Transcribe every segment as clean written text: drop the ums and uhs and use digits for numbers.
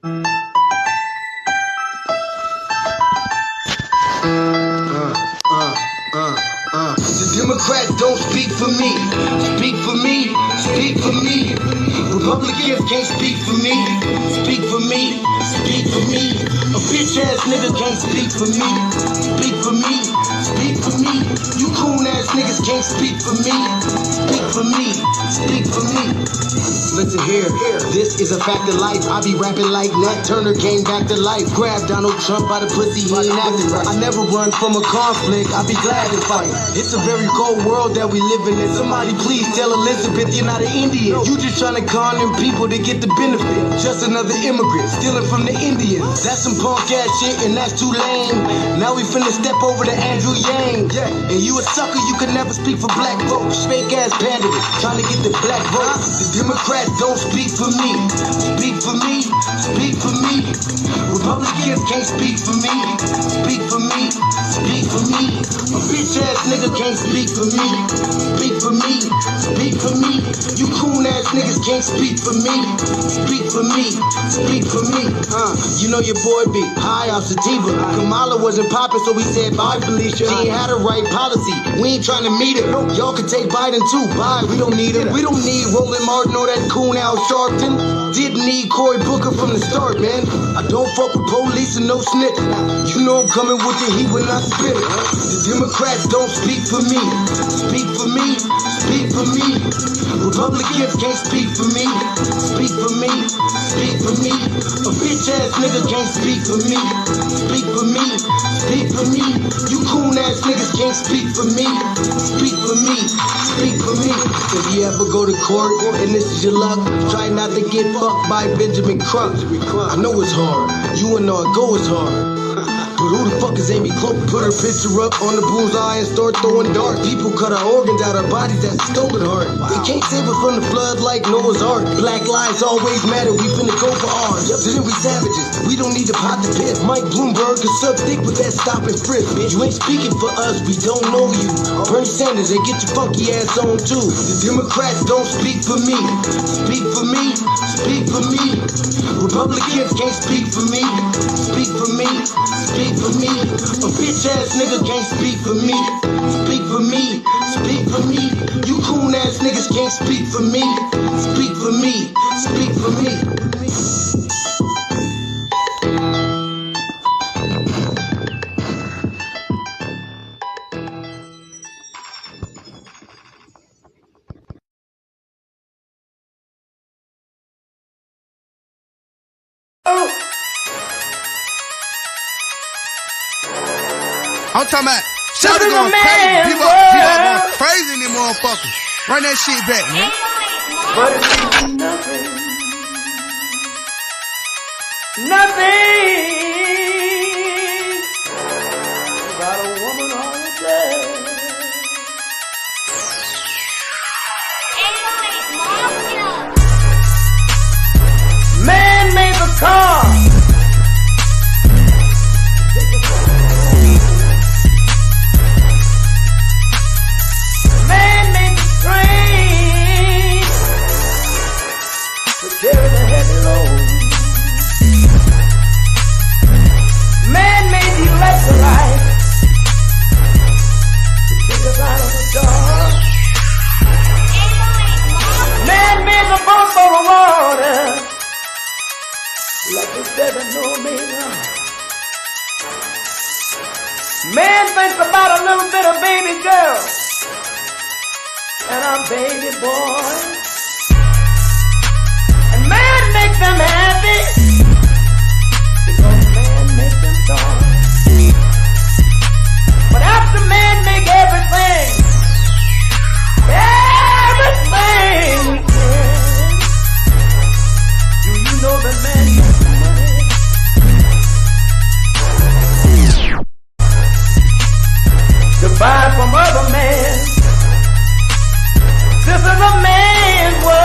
The Democrats don't speak for me. Speak for me. Speak for me. Republicans can't speak for me. Speak for me. Speak for me. A bitch ass nigga can't speak for me. Speak for me. Speak for me. You coon ass niggas can't speak for me. Speak for me. Speak for me. Listen here, this is a fact of life. I be rapping like Nat Turner came back to life. Grab Donald Trump by the pussy, he ain't acting right. I never run from a conflict, I be glad to fight. It's a very cold world that we live in. Somebody please tell Elizabeth you're not an Indian. You just trying to con them people to get the benefit. Just another immigrant, stealing from the Indians. That's some punk ass shit and that's too lame. Now we finna step over to Andrew Yang. And you a sucker, you could never speak for black folks. Fake ass pandemic, trying to get the black vote. The Democrats don't speak for me. Speak for me. Speak for me. Republicans can't speak for me. Speak for me. Speak for me. A bitch ass nigga can't speak for me. Speak for me. Speak for me. You coon ass niggas can't speak for me. Speak for me. Speak for me. You know your boy be high off sativa. Kamala wasn't popping, so we said bye, Felicia. She ain't had a right policy. We ain't trying to meet her. Y'all can take Biden too. Bye. We don't need him. We don't need Roland Martin or that coon Al Sharpton. Didn't need Cory Booker from the start, man. I don't fuck with police and no snitch. You know I'm coming with the heat when I spit it. The Democrats don't speak for me. Speak for me. Speak for me. Republicans can't speak for me. Speak for me. Speak for me. A bitch ass nigga can't speak for me. Speak for me. Speak for me. You coon ass niggas can't speak for me. Speak for me. Speak for me. If you ever go to court and this is your luck, try not to get fucked by Benjamin Crump. I know it's hard. You and I go is hard. But who the fuck is Amy Cloak? Put her picture up on the bullseye and start throwing darts. People cut our organs out our bodies, that's a stolen heart. They can't save us from the flood like Noah's Ark. Black lives always matter, we finna go for ours. So then we savages, we don't need to pot the piss. Mike Bloomberg can suck dick with that stop and frisk. You ain't speaking for us, we don't know you. Bernie Sanders, and get your funky ass on too. The Democrats don't speak for me. Speak for me. Speak for me. Republicans can't speak for me. Speak for me. Speak for me. A bitch ass nigga can't speak for me. Speak for me. Speak for me. You coon ass niggas can't speak for me. Speak for me. Speak for me. I'm talking about shout it going crazy. People going crazy in them motherfuckers. Run that shit back, man. But it means nothing. Nothing about a woman all day. Man made the car. Carry the heavy load. Man made the electrolyte to take us out of the dark. Man made the boat for the water like the 7 Omega. Man thinks about a little bit of baby girl and a baby boy. Man makes them happy because man makes them strong. But after man make everything we can, do you know that man makes money? To buy from other men. This is a man's world.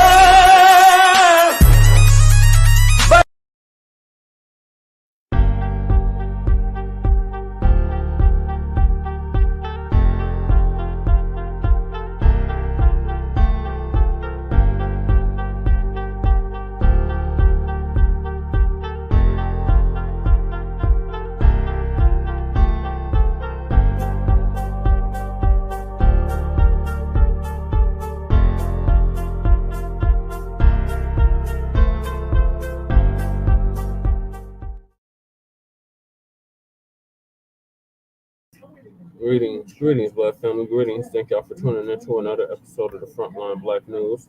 Greetings, Black family. Greetings. Thank y'all for tuning in to another episode of the Frontline Black News.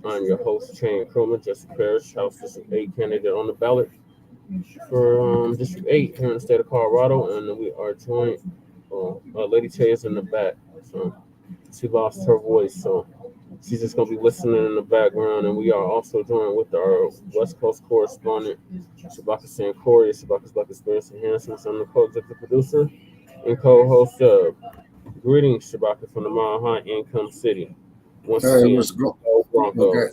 I'm your host, Chain Crewman, Jesse Parrish, House District 8 candidate on the ballot for District 8 here in the state of Colorado, and we are joined. Lady Tay is in the back, so she lost her voice, so she's just gonna be listening in the background. And we are also joined with our West Coast correspondent, Shabaka Sankori, Shabaka's Black Experience Enhancements. I'm the co-executive producer and co-host of Greetings, Shabaka, from the Mile High Income City. Once again, Let's go. Broncos. Okay.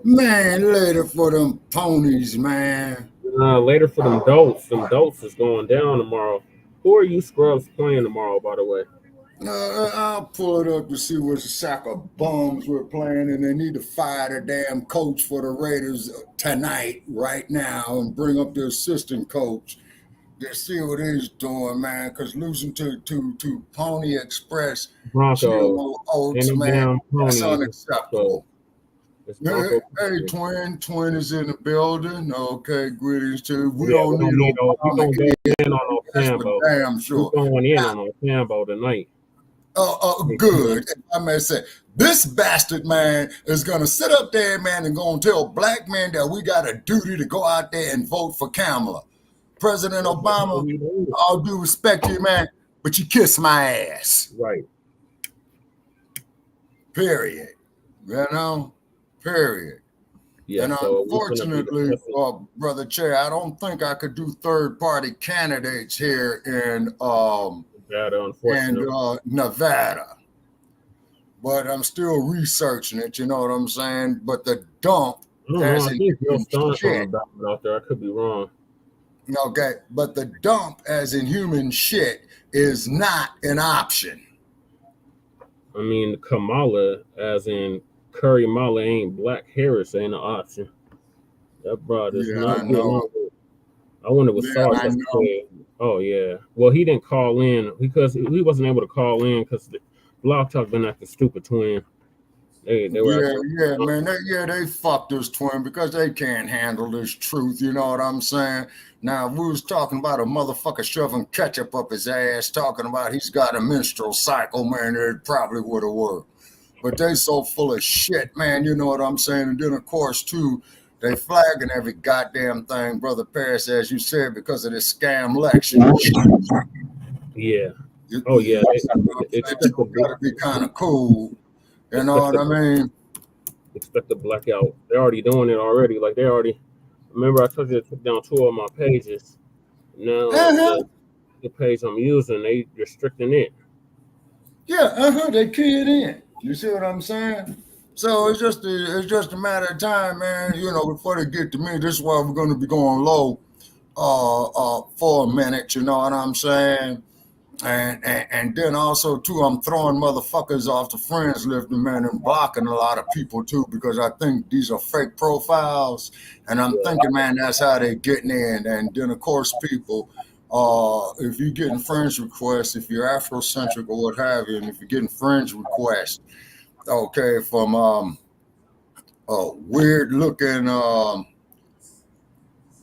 Man, later for them ponies, man. Later for them dolts. Them dolts is going down tomorrow. Who are you scrubs playing tomorrow, by the way? I'll pull it up to see what sack of bums we're playing, and they need to fire the damn coach for the Raiders tonight, right now, and bring up the assistant coach. They see what he's doing, man, because losing to Pony Express Broncos, GMO Oats, man, that's unacceptable. Hey, Twin is in the building. Okay, greetings to you. We don't need no going in on no Tambo. Damn sure. We're going in on no Tambo tonight. Good. I may say, this bastard, man, is going to sit up there, man, and going to tell black men that we got a duty to go out there and vote for Kamala. President Obama, all due respect to you, man, but you kiss my ass. Right. Period. You know? Period. Yeah, and so unfortunately, Brother Chair, I don't think I could do third-party candidates here in Nevada. But I'm still researching it, you know what I'm saying? But the dump, I think shit, out there. I could be wrong. Okay, but the dump, as in human shit, is not an option. I mean, Kamala, as in Curry Mala, ain't Black Harris, ain't an option. That broad is not good. I wonder what Sarge said. Oh, yeah. Well, he didn't call in because he wasn't able to call in because the Blog Talk been acting stupid, Twin. They fucked this, Twin, because they can't handle this truth, you know what I'm saying? Now, we was talking about a motherfucker shoving ketchup up his ass, talking about he's got a menstrual cycle, man, it probably would have worked. But they so full of shit, man, you know what I'm saying? And then, of course, too, they flagging every goddamn thing, Brother Paris, as you said, because of this scam election. Yeah. You gotta be kind of cool. You know what I mean? Expect the blackout. They're already doing it already. Like they already. Remember, I told you to took down 2 of my pages. Now the page I'm using, they restricting it. Yeah, they key it in. You see what I'm saying? So it's just a matter of time, man. You know, before they get to me, this is why we're going to be going low for a minute. You know what I'm saying? And then also too, I'm throwing motherfuckers off the friends list, man, and blocking a lot of people too, because I think these are fake profiles, and I'm thinking, man, that's how they're getting in. And then of course, people, if you're getting friends requests, if you're Afrocentric or what have you, and if you're getting friends requests, okay, from weird looking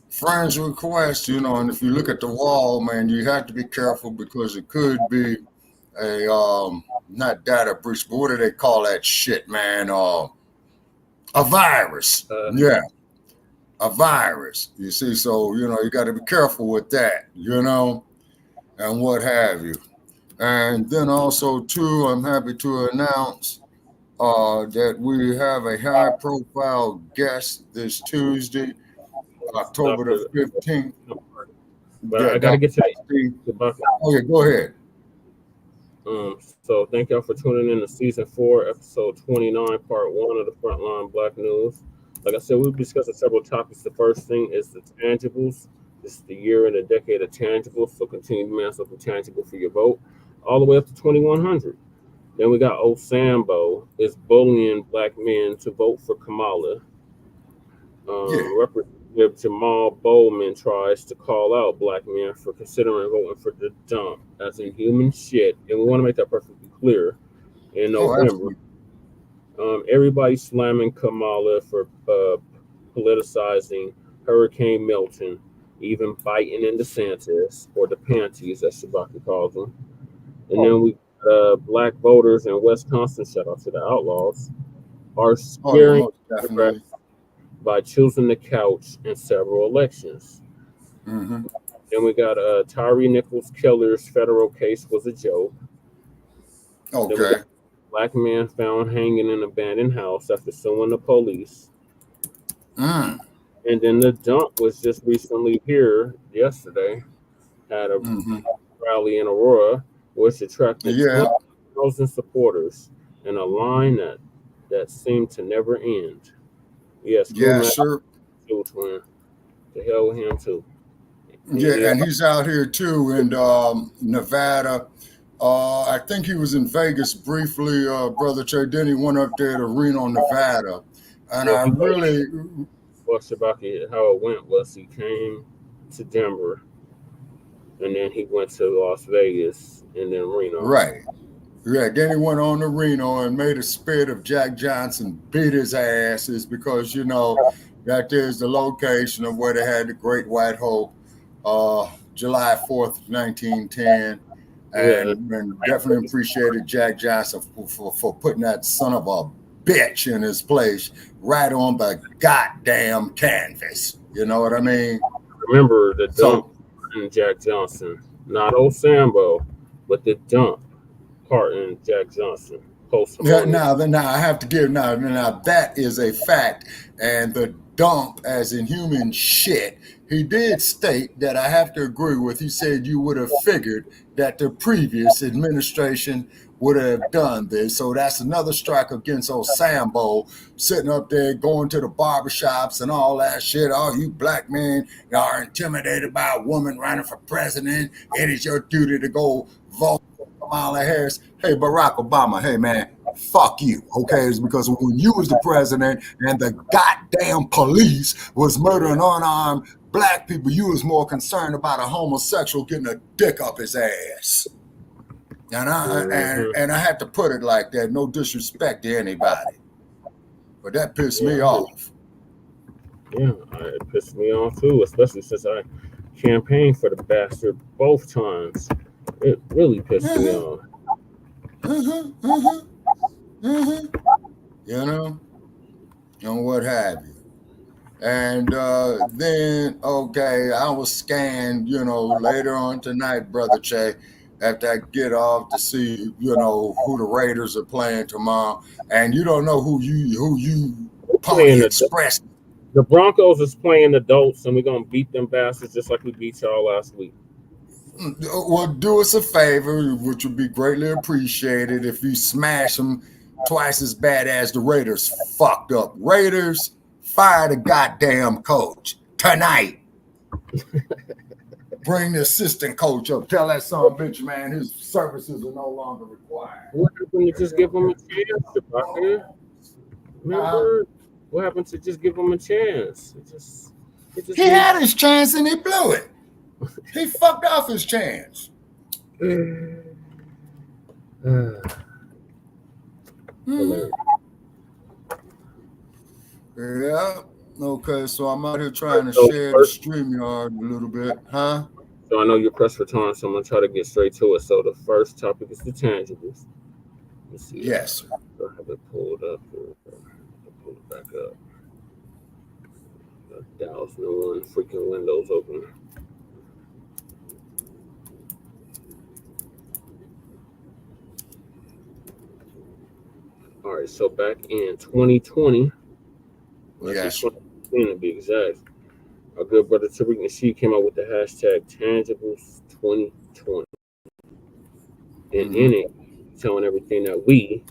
friends request, you know, and if you look at the wall, man, you have to be careful because it could be a not data breach, but what do they call that shit, man? A virus. A virus. You see, so you know, you got to be careful with that, you know, and what have you. And then also too, I'm happy to announce that we have a high-profile guest this Tuesday, October the 15th. But I gotta get to that. Oh yeah, go ahead. So thank y'all for tuning in to season 4, episode 29, part 1 of the Frontline Black News. Like I said, we've discussed several topics. The first thing is the tangibles. This is the year and a decade of tangibles. So continue to mass up the tangible for your vote, all the way up to 2100. Then we got Old Sambo is bullying black men to vote for Kamala. Representative Jamaal Bowman tries to call out black men for considering voting for the dump as in human shit, and we want to make that perfectly clear. In November, everybody slamming Kamala for politicizing Hurricane Milton, even biting in DeSantis, or the panties, as Shabaka calls them. And then we black voters in Wisconsin, shout out to the Outlaws, are Oh yeah, scaring most Democrats definitely. by choosing the couch in several elections. Mm-hmm. Then we got Tyre Nichols killer's federal case was a joke. Then we Okay. got black man found hanging in an abandoned house after suing the police. Mm. And then the dump was just recently here yesterday, had a Mm-hmm. rally in Aurora, which attracted Yeah. 20,000 supporters in a line that seemed to never end. Yes, cool Yeah, man. sir. Too, twin. The hell with him too. Yeah, Any and he's out here too in Nevada. I think he was in Vegas briefly, Brother Che. Then he went up there to Reno, Nevada. And well, I he really, well, Shabaki, how it went was he came to Denver and then he went to Las Vegas and then Reno. right. Yeah, then he went on to Reno and made a spit of Jack Johnson, beat his asses because, that there's the location of where they had the Great White Hope, July 4th, 1910. Yeah, And definitely appreciated Jack Johnson for putting that son of a bitch in his place right on the goddamn canvas. You know what I mean? remember the dump So, in Jack Johnson, not old Sambo, but the dump part in Jack Johnson. Post yeah, Harmonious. now I have to give now that is a fact, and the dump as in human shit. He did state that I have to agree with. He said you would have figured that the previous administration would have done this. So that's another strike against old Sambo sitting up there going to the barbershops and all that shit. Oh, you black men are intimidated by a woman running for president. It is your duty to go vote for Kamala Harris. Hey, Barack Obama, hey man, fuck you, okay? It's because when you was the president and the goddamn police was murdering unarmed black people, you was more concerned about a homosexual getting a dick up his ass. And I had to put it like that, no disrespect to anybody. But that pissed me off. Yeah, it pissed me off too, especially since I campaigned for the bastard both times. It really pissed me off. You know, and what have you. And then, okay, I was scanned, later on tonight, Brother Che, after I get off to see, who the Raiders are playing tomorrow. And you don't know who you Pony Express. The Broncos is playing adults, and we're going to beat them bastards just like we beat y'all last week. Well, do us a favor, which would be greatly appreciated if you smash them twice as bad as the Raiders fucked up. Raiders, fire the goddamn coach tonight. Bring the assistant coach up. Tell that son of a bitch, man, his services are no longer required. What happened to just give him a chance, Shabaka? Remember? What happened to just give him a chance? He had his chance and he blew it. He fucked off his chance. Yeah. Okay, so I'm out here trying to share the StreamYard a little bit, huh? So I know you're pressed for time, so I'm gonna try to get straight to it. So the first topic is the tangibles. Let's see. Yes. I have it pulled up. Pull it back up. 1,001 freaking windows open. All right, so back in 2020, yes, 2020 to be exact, our good brother Tariq Nasheed came out with the hashtag Tangibles2020. And in it, telling everything that we,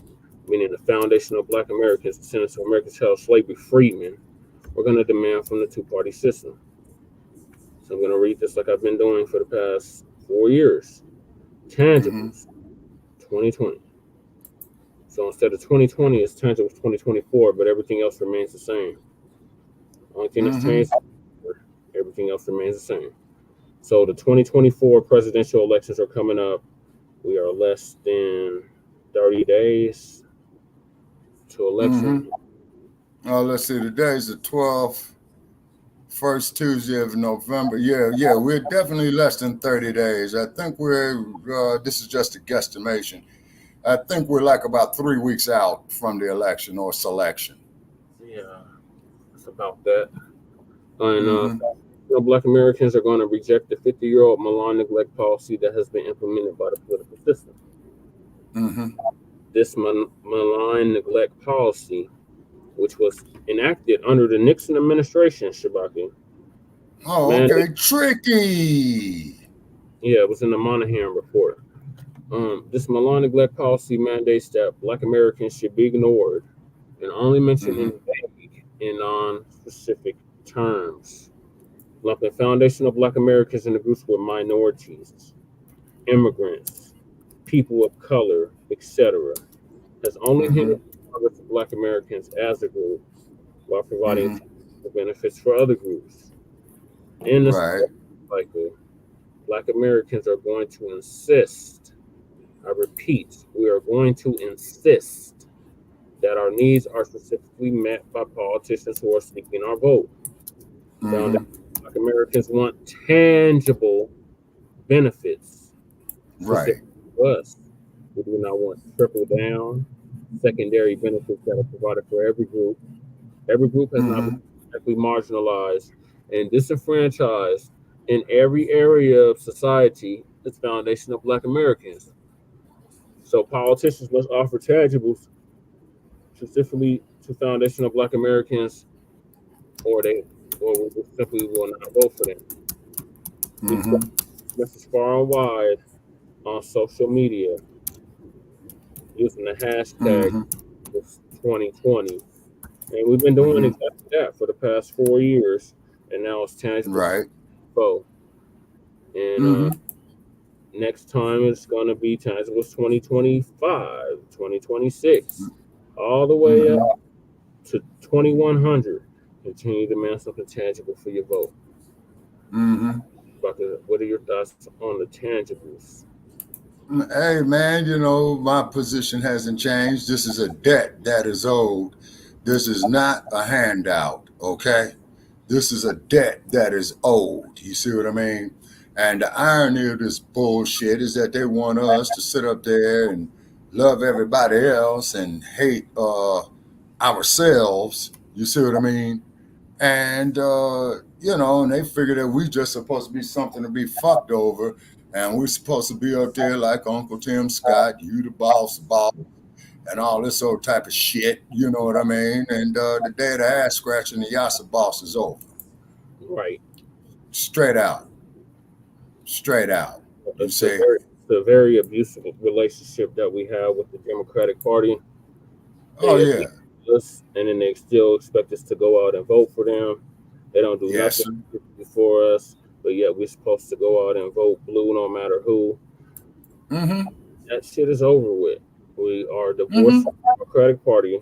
meaning the foundation of Black Americans, descendants of American child slavery freedmen, we're going to demand from the two-party system. So I'm going to read this like I've been doing for the past 4 years. Tangibles 2020. So instead of 2020, it's Tangibles 2024, but everything else remains the same. Only thing that's changed, everything else remains the same. So the 2024 presidential elections are coming up. We are less than 30 days to election. Let's see, today's the 12th, First Tuesday of November. Yeah, we're definitely less than 30 days. I think this is just a guesstimation. I think we're like about 3 weeks out from the election or selection. Yeah, it's about that. And Black Americans are going to reject the 50-year-old malign neglect policy that has been implemented by the political system. This malign neglect policy, which was enacted under the Nixon administration, Shabaki. Oh, okay, tricky. Yeah, it was in the Monahan report. This malign neglect policy mandates that Black Americans should be ignored and only mentioned in vague and non-specific terms. Lumping foundational Black Americans in the groups with minorities, immigrants, people of color, etc., has only hindered progress of Black Americans as a group while providing benefits for other groups. In this cycle, Black Americans are going to insist, I repeat, we are going to insist that our needs are specifically met by politicians who are seeking our vote. Black Americans want tangible benefits. Right. For us, we do not want trickle down, secondary benefits that are provided for every group. Every group has not been directly marginalized and disenfranchised in every area of society. It's foundation of Black Americans. So politicians must offer tangibles specifically to foundational Black Americans, or we simply will not vote for them. This is far and wide on social media using the hashtag 2020. And we've been doing exactly that for the past 4 years, and now it's tangible. Right. And next time it's going to be tangible 2025, 2026, all the way up to 2100. Continue to demand something tangible for your vote. What are your thoughts on the tangibles? Hey, man, you know, my position hasn't changed. This is a debt that is owed. This is not a handout, okay? This is a debt that is owed. You see what I mean? And the irony of this bullshit is that they want us to sit up there and love everybody else and hate ourselves. You see what I mean? And, you know, and they figure that we just supposed to be something to be fucked over. And we're supposed to be up there like Uncle Tim Scott, you the boss, and all this old type of shit. You know what I mean? And the day of the ass scratching, the Yasa boss is over. Right. Straight out. It's a very abusive relationship that we have with the Democratic Party. Us, and then they still expect us to go out and vote for them. They don't do nothing for us, but yet we're supposed to go out and vote blue no matter who. That shit is over with. We are divorced from the Democratic Party.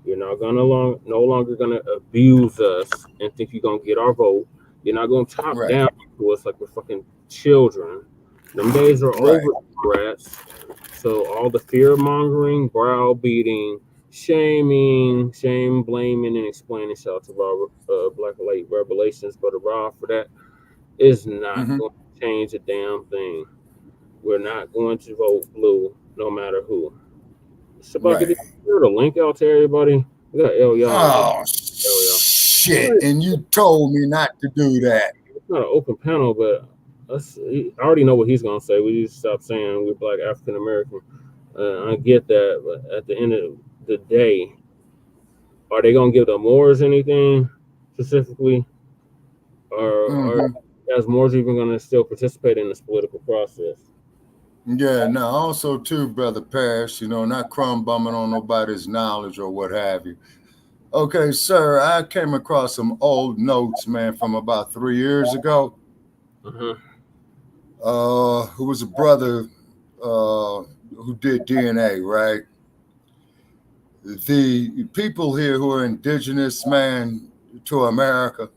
You're not gonna no longer gonna abuse us and think you're gonna get our vote. You're not gonna top down to us like we're fucking children. Them days are over, rats. So all the fear mongering, browbeating, shaming, shame, blaming, and explaining shout to Black Light Revelations, Brother Rob, for that is not going to change a damn thing. We're not going to vote blue no matter who. Shabaki, did you hear the link out to everybody? We got Oh, shit. And you told me not to do that. It's not an open panel, but I already know what he's going to say. We need to stop saying we're Black African American. I get that, but at the end of the day, are they going to give the Moors anything specifically? Or is Moors even going to still participate in this political process? Yeah, now also too, Brother Parrish, you know, not crumb bumming on nobody's knowledge or what have you. Okay, sir, I came across some old notes, man, from about 3 years ago. Who was a brother who did DNA, right? The people here who are indigenous, man, to America,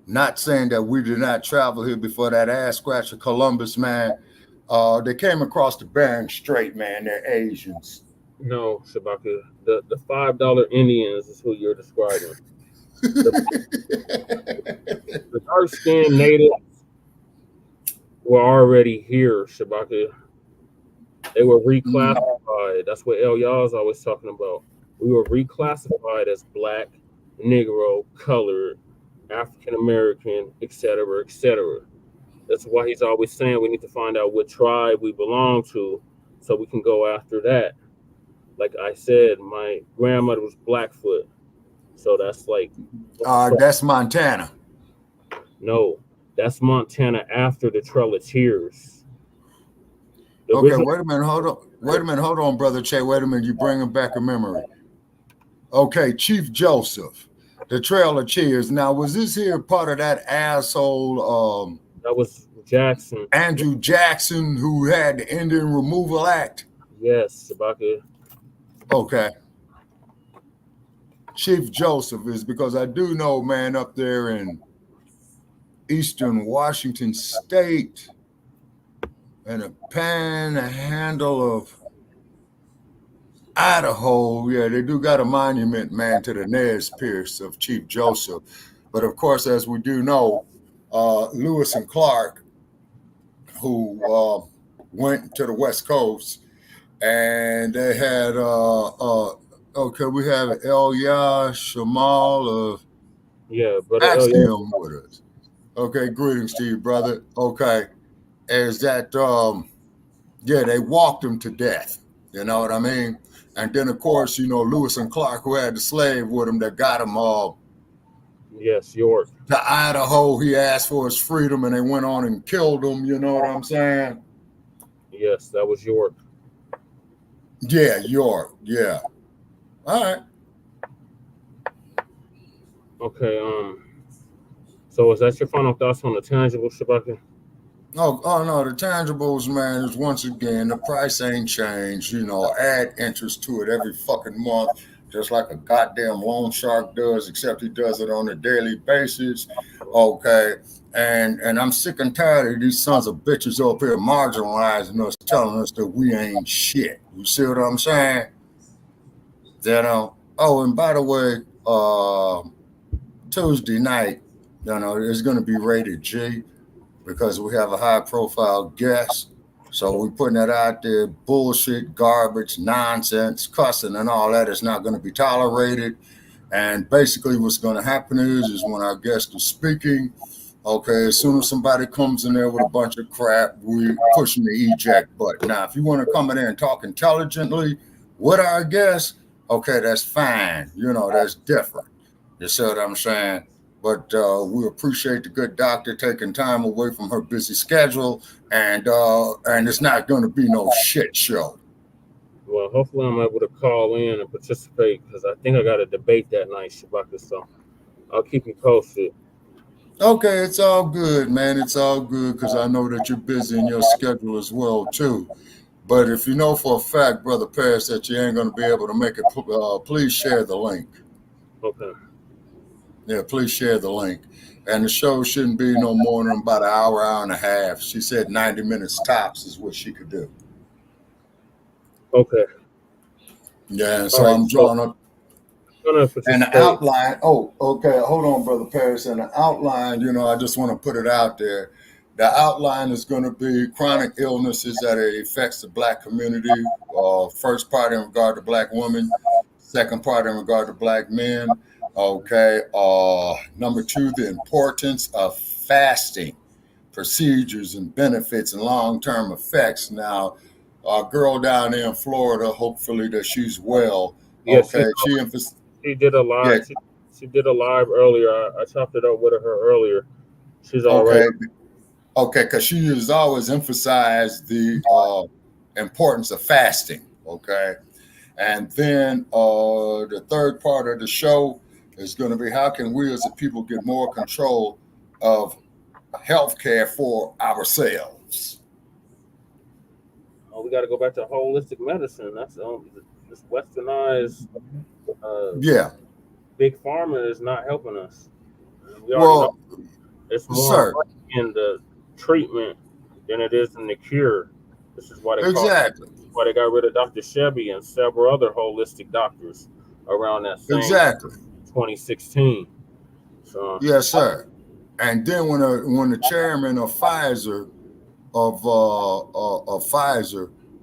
not saying that we did not travel here before that ass scratcher Columbus, man. They came across the Bering Strait, man. They're Asians. No, Shabaka. The $5 Indians is who you're describing. The dark-skinned natives were already here, Shabaka. They were reclassified. That's what El Yah's always talking about. We were reclassified as black, Negro, colored, African American, etc., etc. That's why he's always saying we need to find out what tribe we belong to so we can go after that. Like I said, my grandmother was Blackfoot. So that's like... That's Montana. No, that's Montana after the Trail of Tears. Okay, wait a minute, hold on, Brother Che. Wait a minute, you bringing back a memory. Okay, Chief Joseph, the Trail of Tears. Now, was this here part of that asshole? That was Jackson. Andrew Jackson, who had the Indian Removal Act? Yes, Shabaka. Okay. Chief Joseph is because I do know, man, up there in Eastern Washington State and a panhandle of Idaho, yeah, they do got a monument, man, to the Nez Perce of Chief Joseph. But of course, as we do know, Lewis and Clark, who went to the West Coast, and they had okay, we have El Yah Jamaal of Axiom with us. Okay, greetings to you, brother. Okay, is that yeah, they walked him to death. You know what I mean? And then, of course, you know, Lewis and Clark, who had the slave with him that got him yes, York. To Idaho. He asked for his freedom, and they went on and killed him. You know what I'm saying? Yes, that was York. Yeah, York. Yeah. All right. Okay. So is that your final thoughts on the tangible, Shabaka? Oh no, the tangibles, man, is once again, the price ain't changed. You know, add interest to it every fucking month, just like a goddamn loan shark does, except he does it on a daily basis. Okay. And I'm sick and tired of these sons of bitches up here marginalizing us, telling us that we ain't shit. You see what I'm saying? You know. Oh, and by the way, Tuesday night, you know, it's gonna be rated G, because we have a high-profile guest. So we're putting that out there. Bullshit, garbage, nonsense, cussing, and all that is not going to be tolerated. And basically what's going to happen is when our guest is speaking, okay, as soon as somebody comes in there with a bunch of crap, we're pushing the eject button. Now, if you want to come in there and talk intelligently with our guest, okay, that's fine. You know, that's different. You see what I'm saying? But we appreciate the good doctor taking time away from her busy schedule, and it's not going to be no shit show. Well, hopefully I'm able to call in and participate, because I think I got a debate that night, Shabaka, so I'll keep you posted. Okay, it's all good, man. It's all good, because I know that you're busy in your schedule as well, too. But if you know for a fact, Brother Paris, that you ain't going to be able to make it, please share the link. Okay. Yeah, please share the link. And the show shouldn't be no more than about an hour, hour and a half. She said 90 minutes tops is what she could do. Okay. Yeah, so right, I'm drawing up. And the outline, oh, okay, hold on, Brother Paris. And the outline, you know, I just want to put it out there. The outline is going to be chronic illnesses that affects the Black community. First part in regard to Black women. Second part in regard to Black men. Okay. Number two, the importance of fasting, procedures and benefits and long-term effects. Now, our girl down there in Florida, hopefully that she's well. Yes, okay. She did a live. Yeah. She did a live earlier. I chopped it up with her earlier. She's all right. Okay, because she has always emphasized the importance of fasting. Okay. And then the third part of the show is going to be how can we as a people get more control of healthcare for ourselves? Oh, we got to go back to holistic medicine. That's this westernized. Yeah. Big pharma is not helping us. We know it's more in the treatment than it is in the cure. This is why they why they got rid of Dr. Shebby and several other holistic doctors around that same 2016. So, Yes, sir. And then when the chairman of Pfizer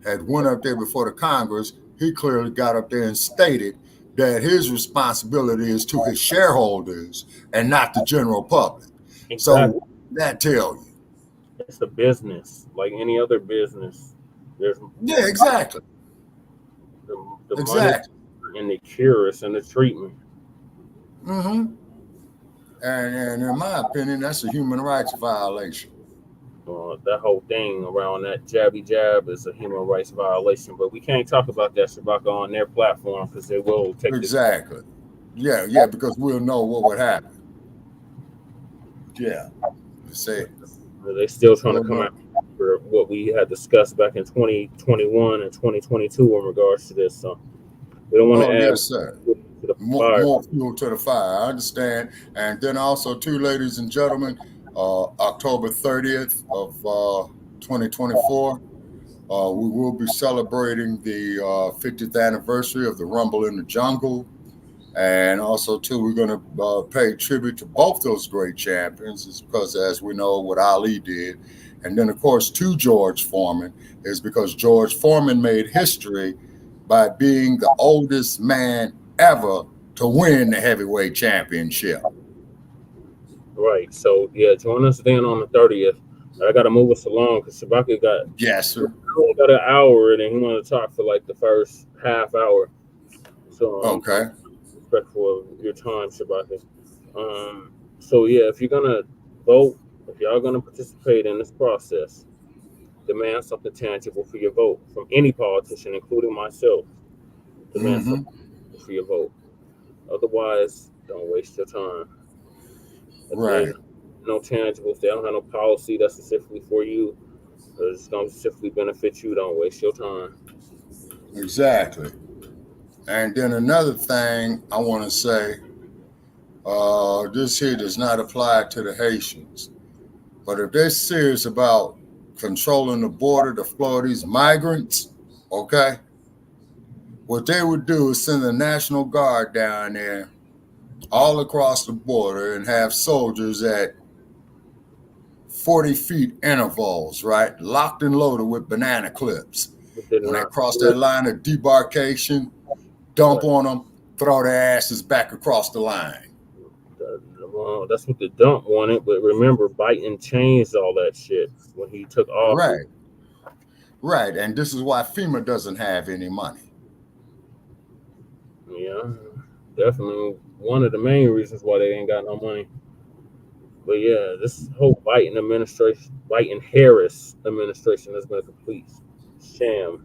had went up there before the Congress, he clearly got up there and stated that his responsibility is to his shareholders and not the general public. exactly. So that tell you. It's a business like any other business. There's Exactly. the Exactly. money and the cures and the treatment. Mm-hmm. And in my opinion, that's a human rights violation. That whole thing around that jabby jab is a human rights violation, but we can't talk about that, Shabaka, on their platform because they will take exactly. Yeah, because we'll know what would happen. Yeah, say they're still trying to come out for what we had discussed back in 2021 and 2022 in regards to this. So we don't want to add yes, sir. More fuel to the fire. I understand. And then also, too, ladies and gentlemen, October 30th of 2024, we will be celebrating the 50th anniversary of the Rumble in the Jungle. And also, too, we're going to pay tribute to both those great champions because, as we know, what Ali did. And then, of course, to George Foreman is because George Foreman made history by being the oldest man ever to win the heavyweight championship. Right. So, yeah, join us then on the 30th. I got to move us along because Shabaka got only got an hour and then he wanted to talk for like the first half hour. So, okay. Respectful of your time, Shabaka. So, yeah, if you're going to vote, if y'all going to participate in this process, demand something tangible for your vote from any politician, including myself. Demand something for your vote. Otherwise, don't waste your time. Right. No tangibles. They don't have no policy that's specifically for you. It's going to specifically benefit you. Don't waste your time. Exactly. And then another thing I want to say, this here does not apply to the Haitians. But if they're serious about controlling the border, the flow of these migrants, okay, what they would do is send the National Guard down there all across the border and have soldiers at 40 feet intervals, right? Locked and loaded with banana clips. When they cross that line of debarkation, dump on them, throw their asses back across the line. Well, that's what the dump wanted, but remember, Biden changed all that shit when he took office. Right, and this is why FEMA doesn't have any money. Yeah, definitely one of the main reasons why they ain't got no money. But yeah, this whole Biden-Harris administration has been a complete sham.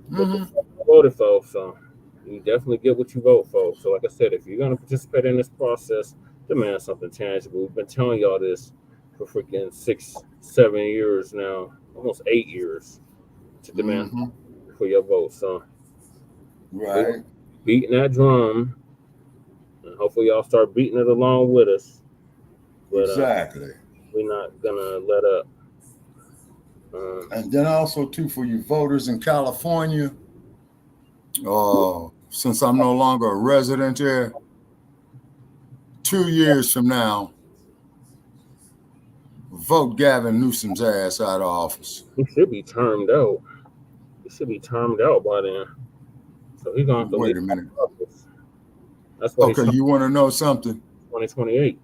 But voted for, so you definitely get what you vote for. So like I said, if you're going to participate in this process, demand something tangible. We've been telling y'all this for freaking 6-7 years now, almost 8 years, to demand for your vote. So right, beating that drum, and hopefully y'all start beating it along with us. But, exactly. We're not gonna let up. And then also too, for you voters in California, since I'm no longer a resident here, 2 years from now, vote Gavin Newsom's ass out of office. He should be termed out. He should be termed out by then. So he's gonna have to wait a minute. Office. That's what okay, you want to know something? 2028.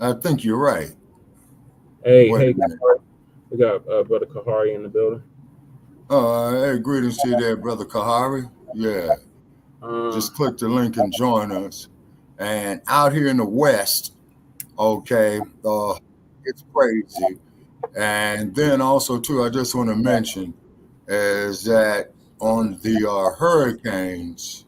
I think you're right. Hey, we got Brother Kahari in the building. Hey, greetings to you there, Brother Kahari. Yeah. Just click the link and join us. And out here in the West, okay, it's crazy. And then also, too, I just want to mention is that on the hurricanes,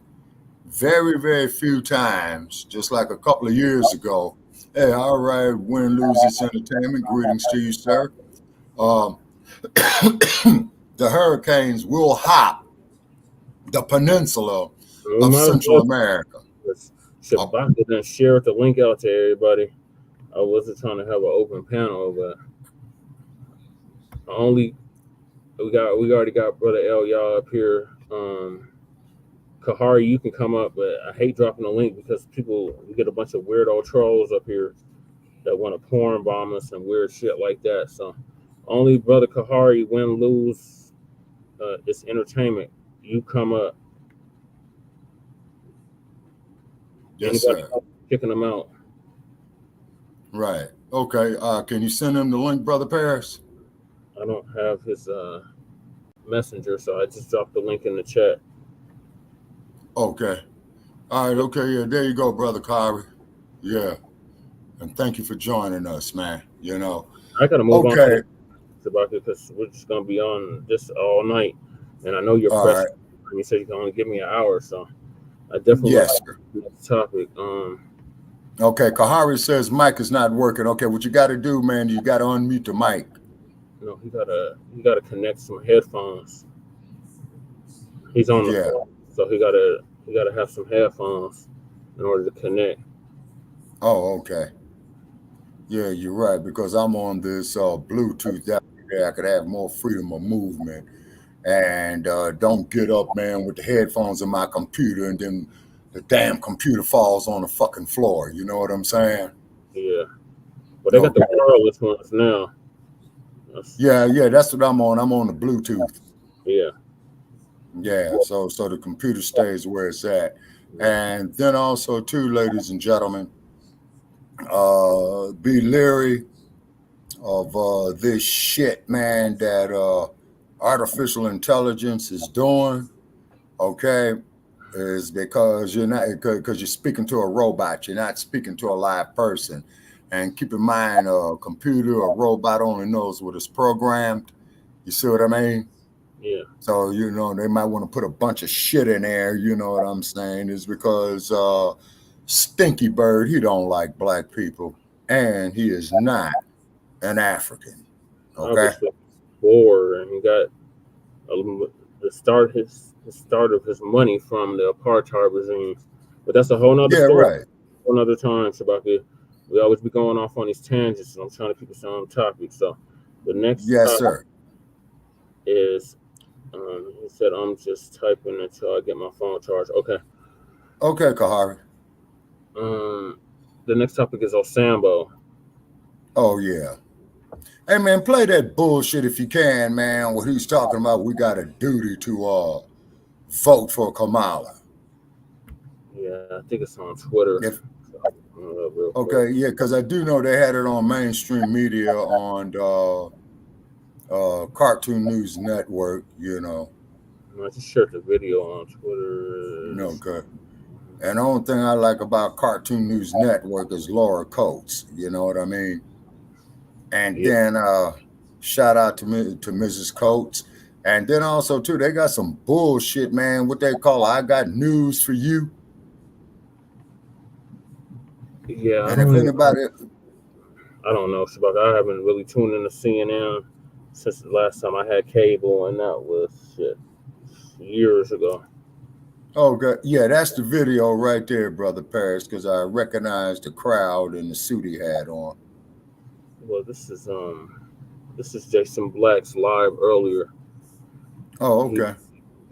very, very few times, just like a couple of years ago. Hey, all right, win, lose, it's entertainment. Greetings to you, sir. The hurricanes will hop the peninsula of Central America. Shabaka didn't share the link out to everybody. I wasn't trying to have an open panel, but we already got Brother El y'all up here Kahari, you can come up, but I hate dropping the link because we get a bunch of weirdo trolls up here that want to porn bomb us and weird shit like that. So only brother Kahari, win, lose, it's entertainment. You come up. Yes, Anybody sir. kicking them out? Right. Okay. Can you send him the link, Brother Paris? I don't have his messenger, so I just dropped the link in the chat. Okay. All right. Okay. Yeah. There you go, Brother Kyrie. Yeah. And thank you for joining us, man. You know. I gotta move on Okay. about it because we're just gonna be on this all night, and I know you're All pressed. right. You said you can only give me an hour, so I definitely Yes, sir. want this topic. Okay. Kahari says mic is not working. Okay. What you got to do, man? You got to unmute the mic. No, he gotta connect some headphones. He's on the phone, so he gotta have some headphones in order to connect. Oh, okay. Yeah, you're right, because I'm on this Bluetooth. That way I could have more freedom of movement and don't get up, man, with the headphones in my computer and then the damn computer falls on the fucking floor. You know what I'm saying? Yeah. But they got the wireless ones now. Yeah, that's what I'm on. I'm on the Bluetooth. Yeah. Yeah, so the computer stays where it's at. And then also, too, ladies and gentlemen, be leery of this shit, man, that artificial intelligence is doing, okay, is because you're speaking to a robot. You're not speaking to a live person. And keep in mind, a computer, a robot only knows what is programmed. You see what I mean? Yeah. So, you know, they might want to put a bunch of shit in there, you know what I'm saying, is because Stinky Bird, he don't like black people, and he is not an African. Okay. Obviously poor, and he got the start of his money from the apartheid regime. But that's a whole nother story. Right. Whole nother time, Shabaka. We always be going off on these tangents, and I'm trying to keep us on topic. So the next sir. is he said, I'm just typing until I get my phone charged. Okay. Okay, Kahari. The next topic is Osambo. Oh, yeah. Hey, man, play that bullshit if you can, man, what he's talking about. We got a duty to vote for Kamala. Yeah, I think it's on Twitter. Okay, yeah, because I do know they had it on mainstream media on Cartoon News Network, you know. I just shared the video on Twitter. Okay. And the only thing I like about Cartoon News Network is Laura Coates, you know what I mean? And then shout out to Mrs. Coates. And then also, too, they got some bullshit, man, what they call I Got News for You. Yeah. And if anybody... I don't know, Shabaka. I haven't really tuned into CNN since the last time I had cable, and that was years ago. Oh, God. Yeah, that's the video right there, Brother Paris, because I recognized the crowd and the suit he had on. Well, this is Jason Black's live earlier. Oh, okay.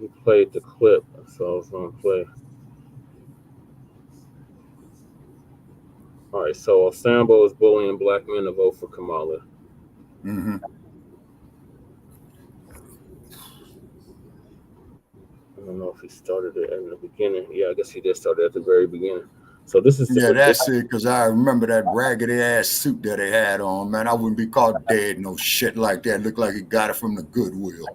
He played the clip, so I was going to play. All right, so Osambo is bullying black men to vote for Kamala. Mm-hmm. I don't know if he started it in the beginning. Yeah, I guess he did start it at the very beginning. So this is that's it, because I remember that raggedy ass suit that he had on, man. I wouldn't be caught dead, no shit like that. Looked like he got it from the Goodwill.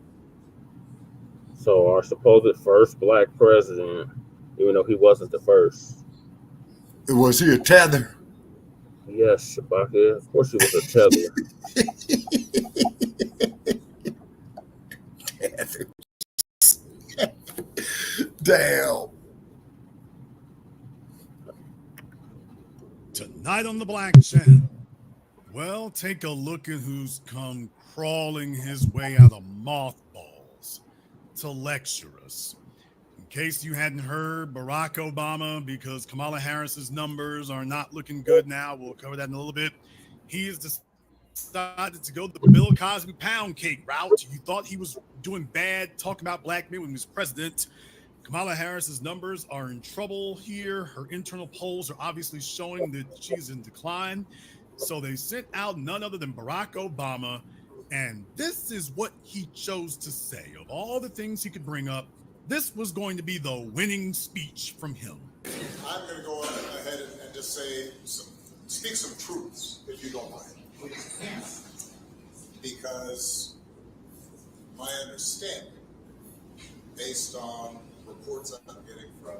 So our supposed first black president, even though he wasn't the first. Was he a tether? Yes, Shabaka. Of course he was a tether. Damn. Tonight on the Blacc Channel, well, take a look at who's come crawling his way out of mothballs to lecture us. In case you hadn't heard, Barack Obama, because Kamala Harris's numbers are not looking good now, we'll cover that in a little bit. He has decided to go the Bill Cosby pound cake route. You thought he was doing bad, talking about black men when he was president. Kamala Harris's numbers are in trouble here. Her internal polls are obviously showing that she's in decline. So they sent out none other than Barack Obama. And this is what he chose to say. Of all the things he could bring up, this was going to be the winning speech from him. I'm going to go ahead and just speak some truths, if you don't mind. Yes. Because my understanding, based on reports I'm getting from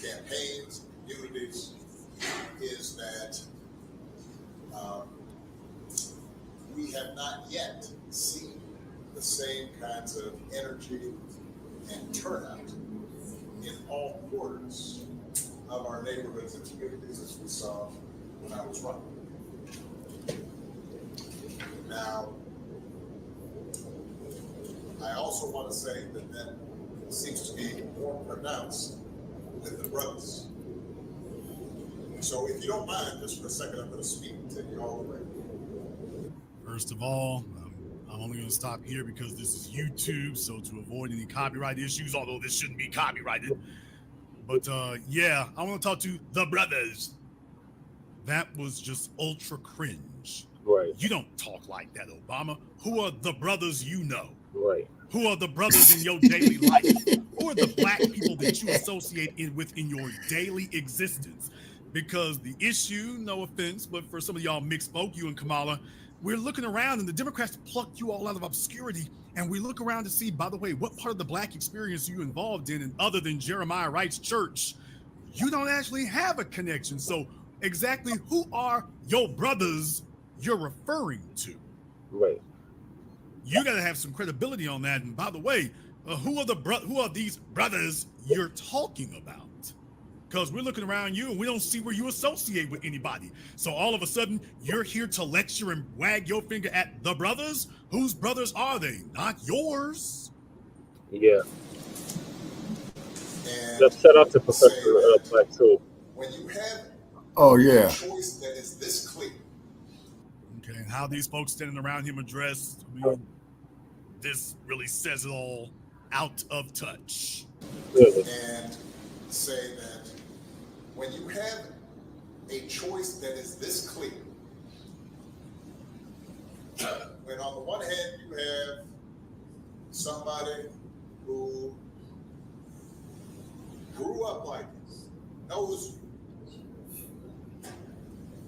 campaigns, communities, is that we have not yet seen the same kinds of energy and turnout in all quarters of our neighborhoods and communities as we saw when I was running. Now, I also want to say that seems to be more pronounced with the brothers. So if you don't mind, just for a second, I'm going to speak to you all the way. First of all, I'm only going to stop here because this is YouTube, so to avoid any copyright issues, although this shouldn't be copyrighted. But yeah, I want to talk to the brothers. That was just ultra cringe. Right. You don't talk like that, Obama. Who are the brothers you know? Right. Who are the brothers in your daily life? Who are the black people that you associate with in your daily existence? Because the issue, no offense, but for some of y'all mixed folk, you and Kamala, we're looking around and the Democrats plucked you all out of obscurity. And we look around to see, by the way, what part of the black experience are you involved in? And other than Jeremiah Wright's church, you don't actually have a connection. So exactly who are your brothers you're referring to? Right. You got to have some credibility on that. And by the way, who are these brothers you're talking about? Because we're looking around you and we don't see where you associate with anybody. So all of a sudden, you're here to lecture and wag your finger at the brothers? Whose brothers are they? Not yours. Yeah. And Just shout out to Professor Blacc too. When you have a choice that is this clear. Okay, and how these folks standing around him are dressed, I mean, this really says it all. Out of touch. Really? And say that when you have a choice that is this clear, when on the one hand you have somebody who grew up like this, knows you,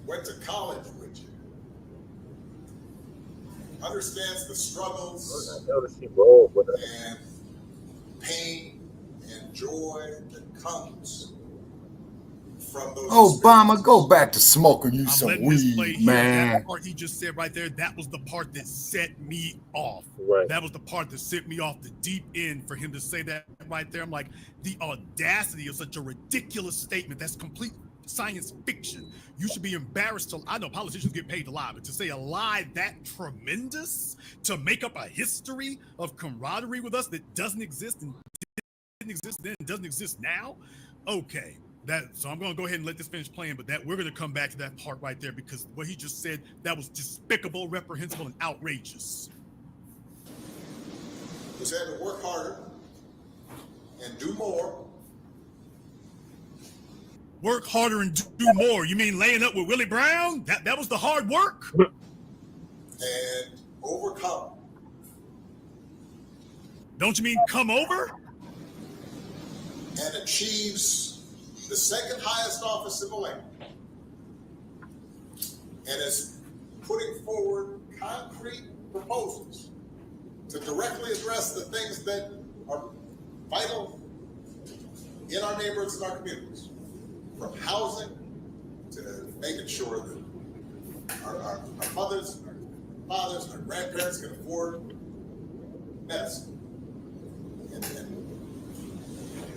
went to college with you, understands the struggles and pain and joy that comes from those. Obama, go back to smoking you I'm some letting this play weed, here. man. That part he just said right there, that was the part that set me off. Right. That was the part that sent me off the deep end for him to say that right there. I'm like, the audacity of such a ridiculous statement. That's complete science fiction. You should be embarrassed to, I know politicians get paid to lie, but to say a lie that tremendous, to make up a history of camaraderie with us that doesn't exist and didn't exist then and doesn't exist now. Okay. So I'm going to go ahead and let this finish playing, but we're going to come back to that part right there because what he just said, that was despicable, reprehensible, and outrageous. Just had to work harder and do more. Work harder and do more. You mean laying up with Willie Brown? That was the hard work? And overcome. Don't you mean come over? And achieves the second highest office in the land. And is putting forward concrete proposals to directly address the things that are vital in our neighborhoods and our communities. From housing to making sure that our mothers, our fathers, our grandparents can afford medicine. And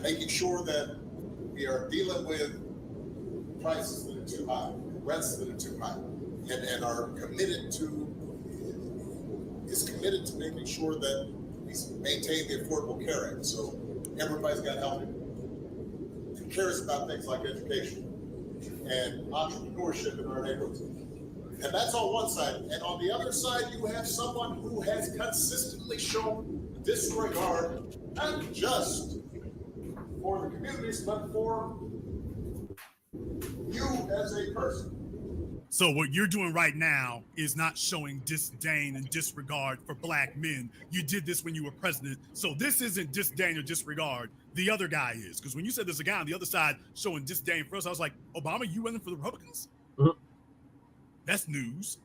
making sure that we are dealing with prices that are too high, rents that are too high, and are committed to making sure that we maintain the Affordable Care Act. So everybody's got health care. It cares about things like education and entrepreneurship in our neighborhoods. And that's on one side. And on the other side, you have someone who has consistently shown disregard, not just for the communities, but for you as a person. So what you're doing right now is not showing disdain and disregard for black men. You did this when you were president. So this isn't disdain or disregard. The other guy is. Because when you said there's a guy on the other side showing disdain for us, I was like, Obama, you running for the Republicans? Mhm. That's news.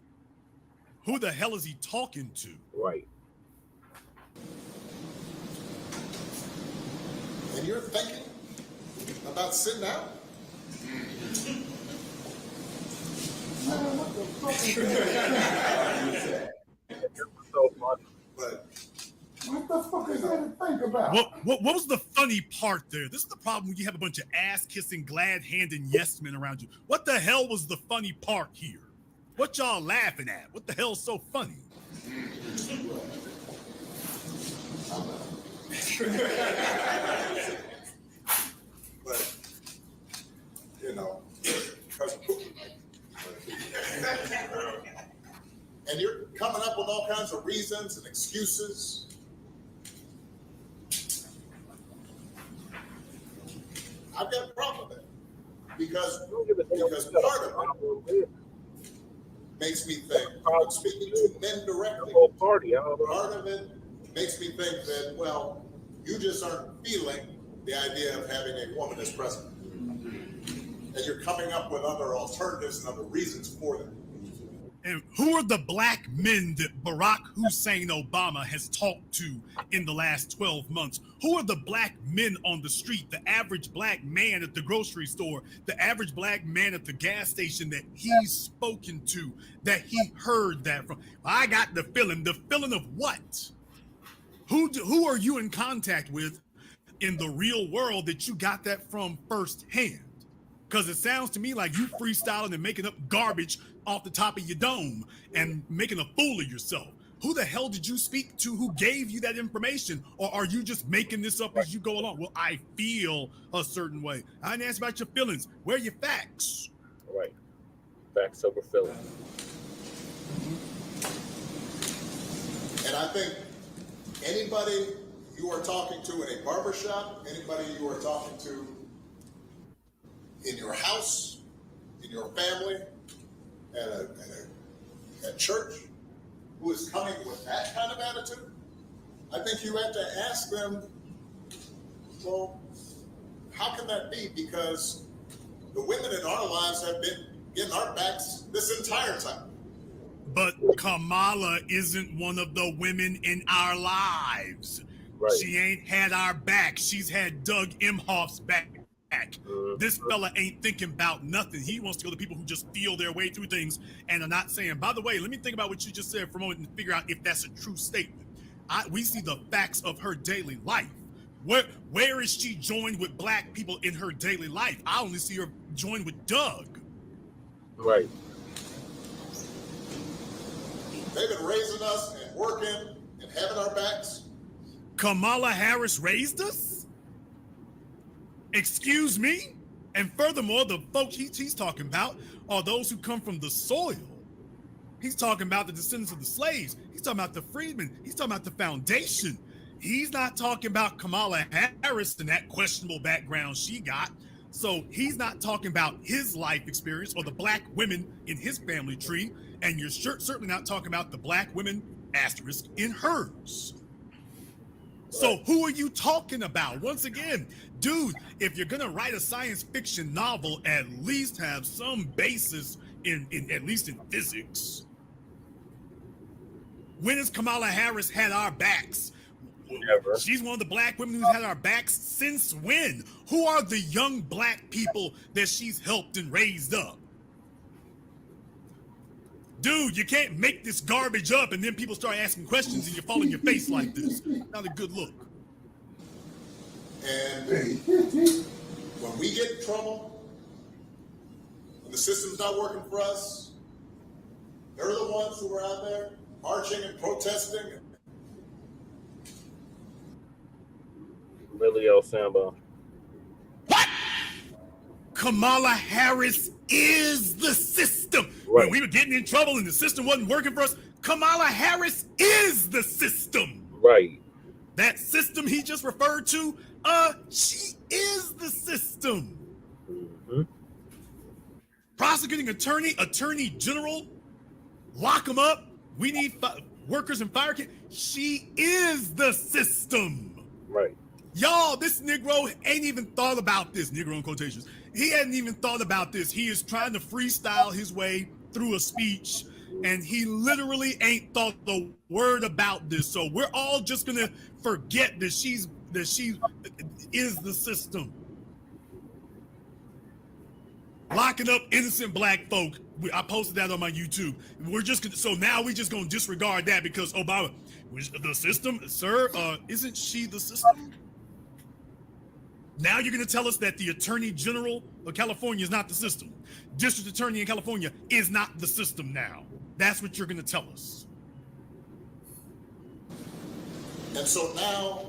Who the hell is he talking to? Right. And you're thinking about sitting out? Man, what the fuck is that? But what the fuck is that to think about? What was the funny part there? This is the problem when you have a bunch of ass-kissing, glad-handing yes men around you. What the hell was the funny part here? What y'all laughing at? What the hell's so funny? But, you know, because and you're coming up with all kinds of reasons and excuses. I've got a problem with it because part of it makes me think, I'm speaking to men directly, part of it makes me think that, well, you just aren't feeling the idea of having a woman as president. And you're coming up with other alternatives and other reasons for that. And who are the black men that Barack Hussein Obama has talked to in the last 12 months? Who are the black men on the street, the average black man at the grocery store, the average black man at the gas station that he's spoken to, that he heard that from? I got the feeling of what? Who are you in contact with in the real world that you got that from firsthand? Because it sounds to me like you freestyling and making up garbage off the top of your dome and making a fool of yourself. Who the hell did you speak to? Who gave you that information? Or are you just making this up as you go along? Well, I feel a certain way. I didn't ask about your feelings. Where are your facts? Right. Facts over feelings. And I think anybody you are talking to in a barbershop, anybody you are talking to in your house, in your family, at church, who is coming with that kind of attitude, I think you have to ask them, well, how can that be? Because the women in our lives have been getting our backs this entire time. But Kamala isn't one of the women in our lives. Right. She ain't had our back. She's had Doug Emhoff's back. This fella ain't thinking about nothing. He wants to go to people who just feel their way through things and are not saying, by the way, let me think about what you just said for a moment and figure out if that's a true statement. We see the facts of her daily life. Where is she joined with black people in her daily life? I only see her joined with Doug. Right. They've been raising us and working and having our backs. Kamala Harris raised us? Excuse me? And furthermore, the folks he's talking about are those who come from the soil. He's talking about the descendants of the slaves. He's talking about the freedmen. He's talking about the foundation. He's not talking about Kamala Harris and that questionable background she got. So he's not talking about his life experience or the black women in his family tree. And you're certainly not talking about the black women, asterisk, in hers. So who are you talking about? Once again, dude, if you're gonna write a science fiction novel, at least have some basis in at least in physics. When has Kamala Harris had our backs? Never. She's one of the black women who's had our backs since when? Who are the young black people that she's helped and raised up? Dude, you can't make this garbage up and then people start asking questions and you fall in your face like this. Not a good look. And when we get in trouble, when the system's not working for us, they're the ones who are out there marching and protesting. Really, El Samba. What? Kamala Harris is the system. Right. When we were getting in trouble and the system wasn't working for us, Kamala Harris is the system. Right. that system he just referred to, she is the system. Mm-hmm. Prosecuting attorney general, lock them up. We need workers in fire. She is the system. Right. Y'all, this Negro ain't even thought about this. Negro in quotations. He hadn't even thought about this. He is trying to freestyle his way through a speech, and he literally ain't thought a word about this. So we're all just gonna forget that she is the system. Locking up innocent black folk. I posted that on my YouTube. We're just gonna, so now we just gonna disregard that because Obama, the system, sir, isn't she the system? Now you're going to tell us that the Attorney General of California is not the system. District Attorney in California is not the system now. That's what you're going to tell us. And so now,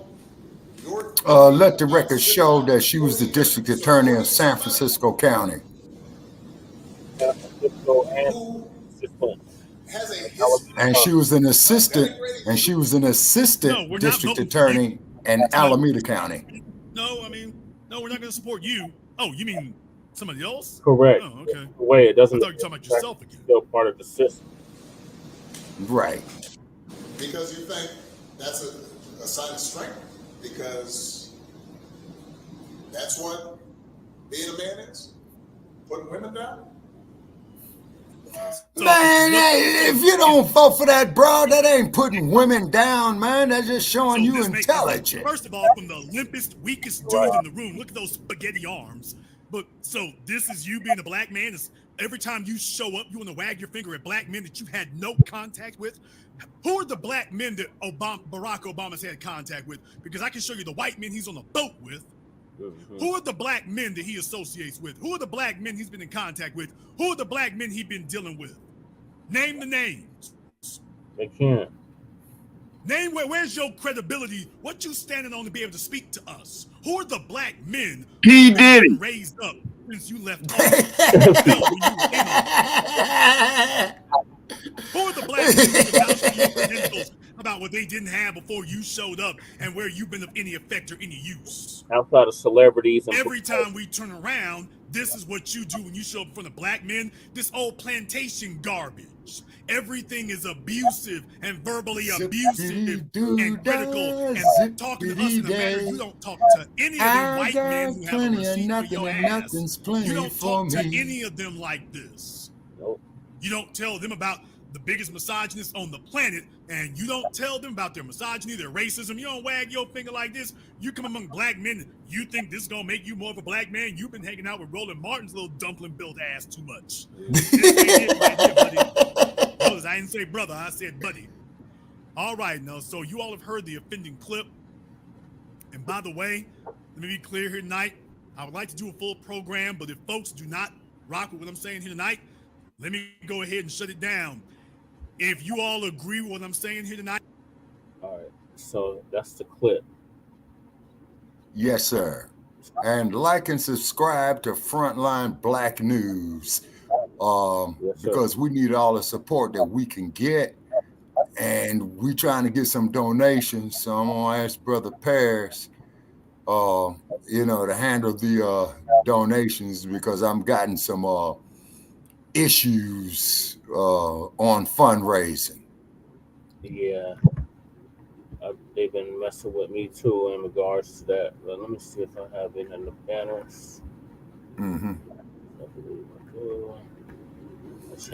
let the record show that she was the district attorney in San Francisco County. And she was an assistant, district attorney in Alameda County. No, we're not going to support you. Oh, you mean somebody else? Correct. Oh, okay. Wait, it doesn't. I thought you were talking about yourself again. Still part of the system. Right. Because you think that's a sign of strength, because that's what being a man is, putting women down. So, man, if you don't vote for that, bro, that ain't putting women down, man. That's just showing you intelligent. First of all, from the limpest, weakest dude in the room, look at those spaghetti arms. But so this is you being a black man. Every time you show up, you want to wag your finger at black men that you had no contact with. Who are the black men that Barack Obama's had contact with? Because I can show you the white men he's on a boat with. Mm-hmm. Who are the black men that he associates with? Who are the black men he's been in contact with? Who are the black men he's been dealing with? Name the names. They can't. Name where's your credibility? What you standing on to be able to speak to us? Who are the black men P. Diddy raised up since you left? Who are the black men Nichols about what they didn't have before you showed up and where you've been of any effect or any use? Outside of celebrities. And every time we turn around, this is what you do when you show up in front of black men. This old plantation garbage. Everything is abusive and verbally abusive and critical and talking to us in a manner you don't talk to any of them white men who have a receipt for your ass. You don't talk to any of them like this. Nope. You don't tell them about the biggest misogynist on the planet, and you don't tell them about their misogyny, their racism. You don't wag your finger like this. You come among black men, you think this is gonna make you more of a black man? You've been hanging out with Roland Martin's little dumpling-built ass too much. This ain't it right here, buddy. Brothers, I didn't say brother, I said buddy. All right, now, so you all have heard the offending clip. And by the way, let me be clear here tonight. I would like to do a full program, but if folks do not rock with what I'm saying here tonight, let me go ahead and shut it down. If you all agree with what I'm saying here tonight. All right, so that's the clip. Yes, sir. And like and subscribe to Frontline Black News because we need all the support that we can get. And we trying to get some donations. So I'm going to ask Brother Paris, to handle the donations because I'm gotten some issues on fundraising. Yeah, they've been messing with me too in regards to that. But let me see if I have it in the banners. Mm-hmm.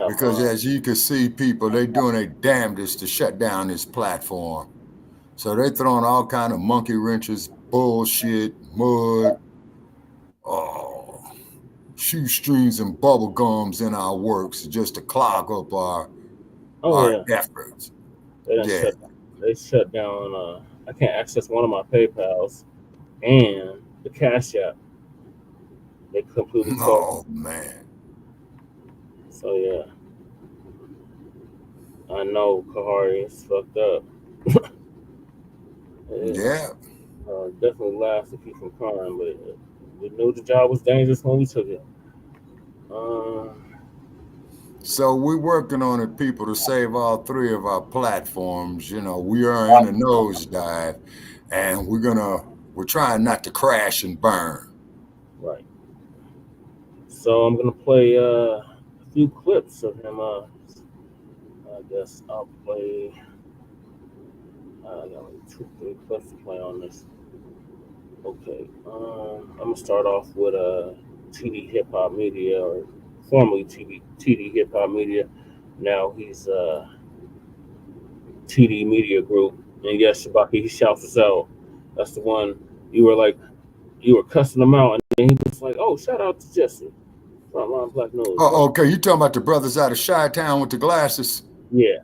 Because as you can see, people, they doing their damnedest to shut down this platform. So they throwing all kind of monkey wrenches, bullshit, mud, shoestrings and bubble gums in our works just to clog up our efforts. They shut down. I can't access one of my PayPals and the Cash App. They completely closed. Oh man. So yeah, I know Kahari is fucked up. Yeah. Definitely laughs to keep from crying, but we knew the job was dangerous when we took it. So we're working on it, people, to save all three of our platforms. We are in a nosedive. and we're trying not to crash and burn. Right. So I'm gonna play a few clips of him. I guess I'll play. I got like 2-3 clips to play on this. Okay. I'm gonna start off with TD Hip Hop Media, or formerly TD Hip Hop Media. Now he's TD Media Group. And yes, Shabaki, he shouts us out. That's the one you were cussing him out, and then he was like, "Oh, shout out to Jesse, Frontline Black News." Oh, okay. You talking about the brothers out of Chi-Town with the glasses? Yeah.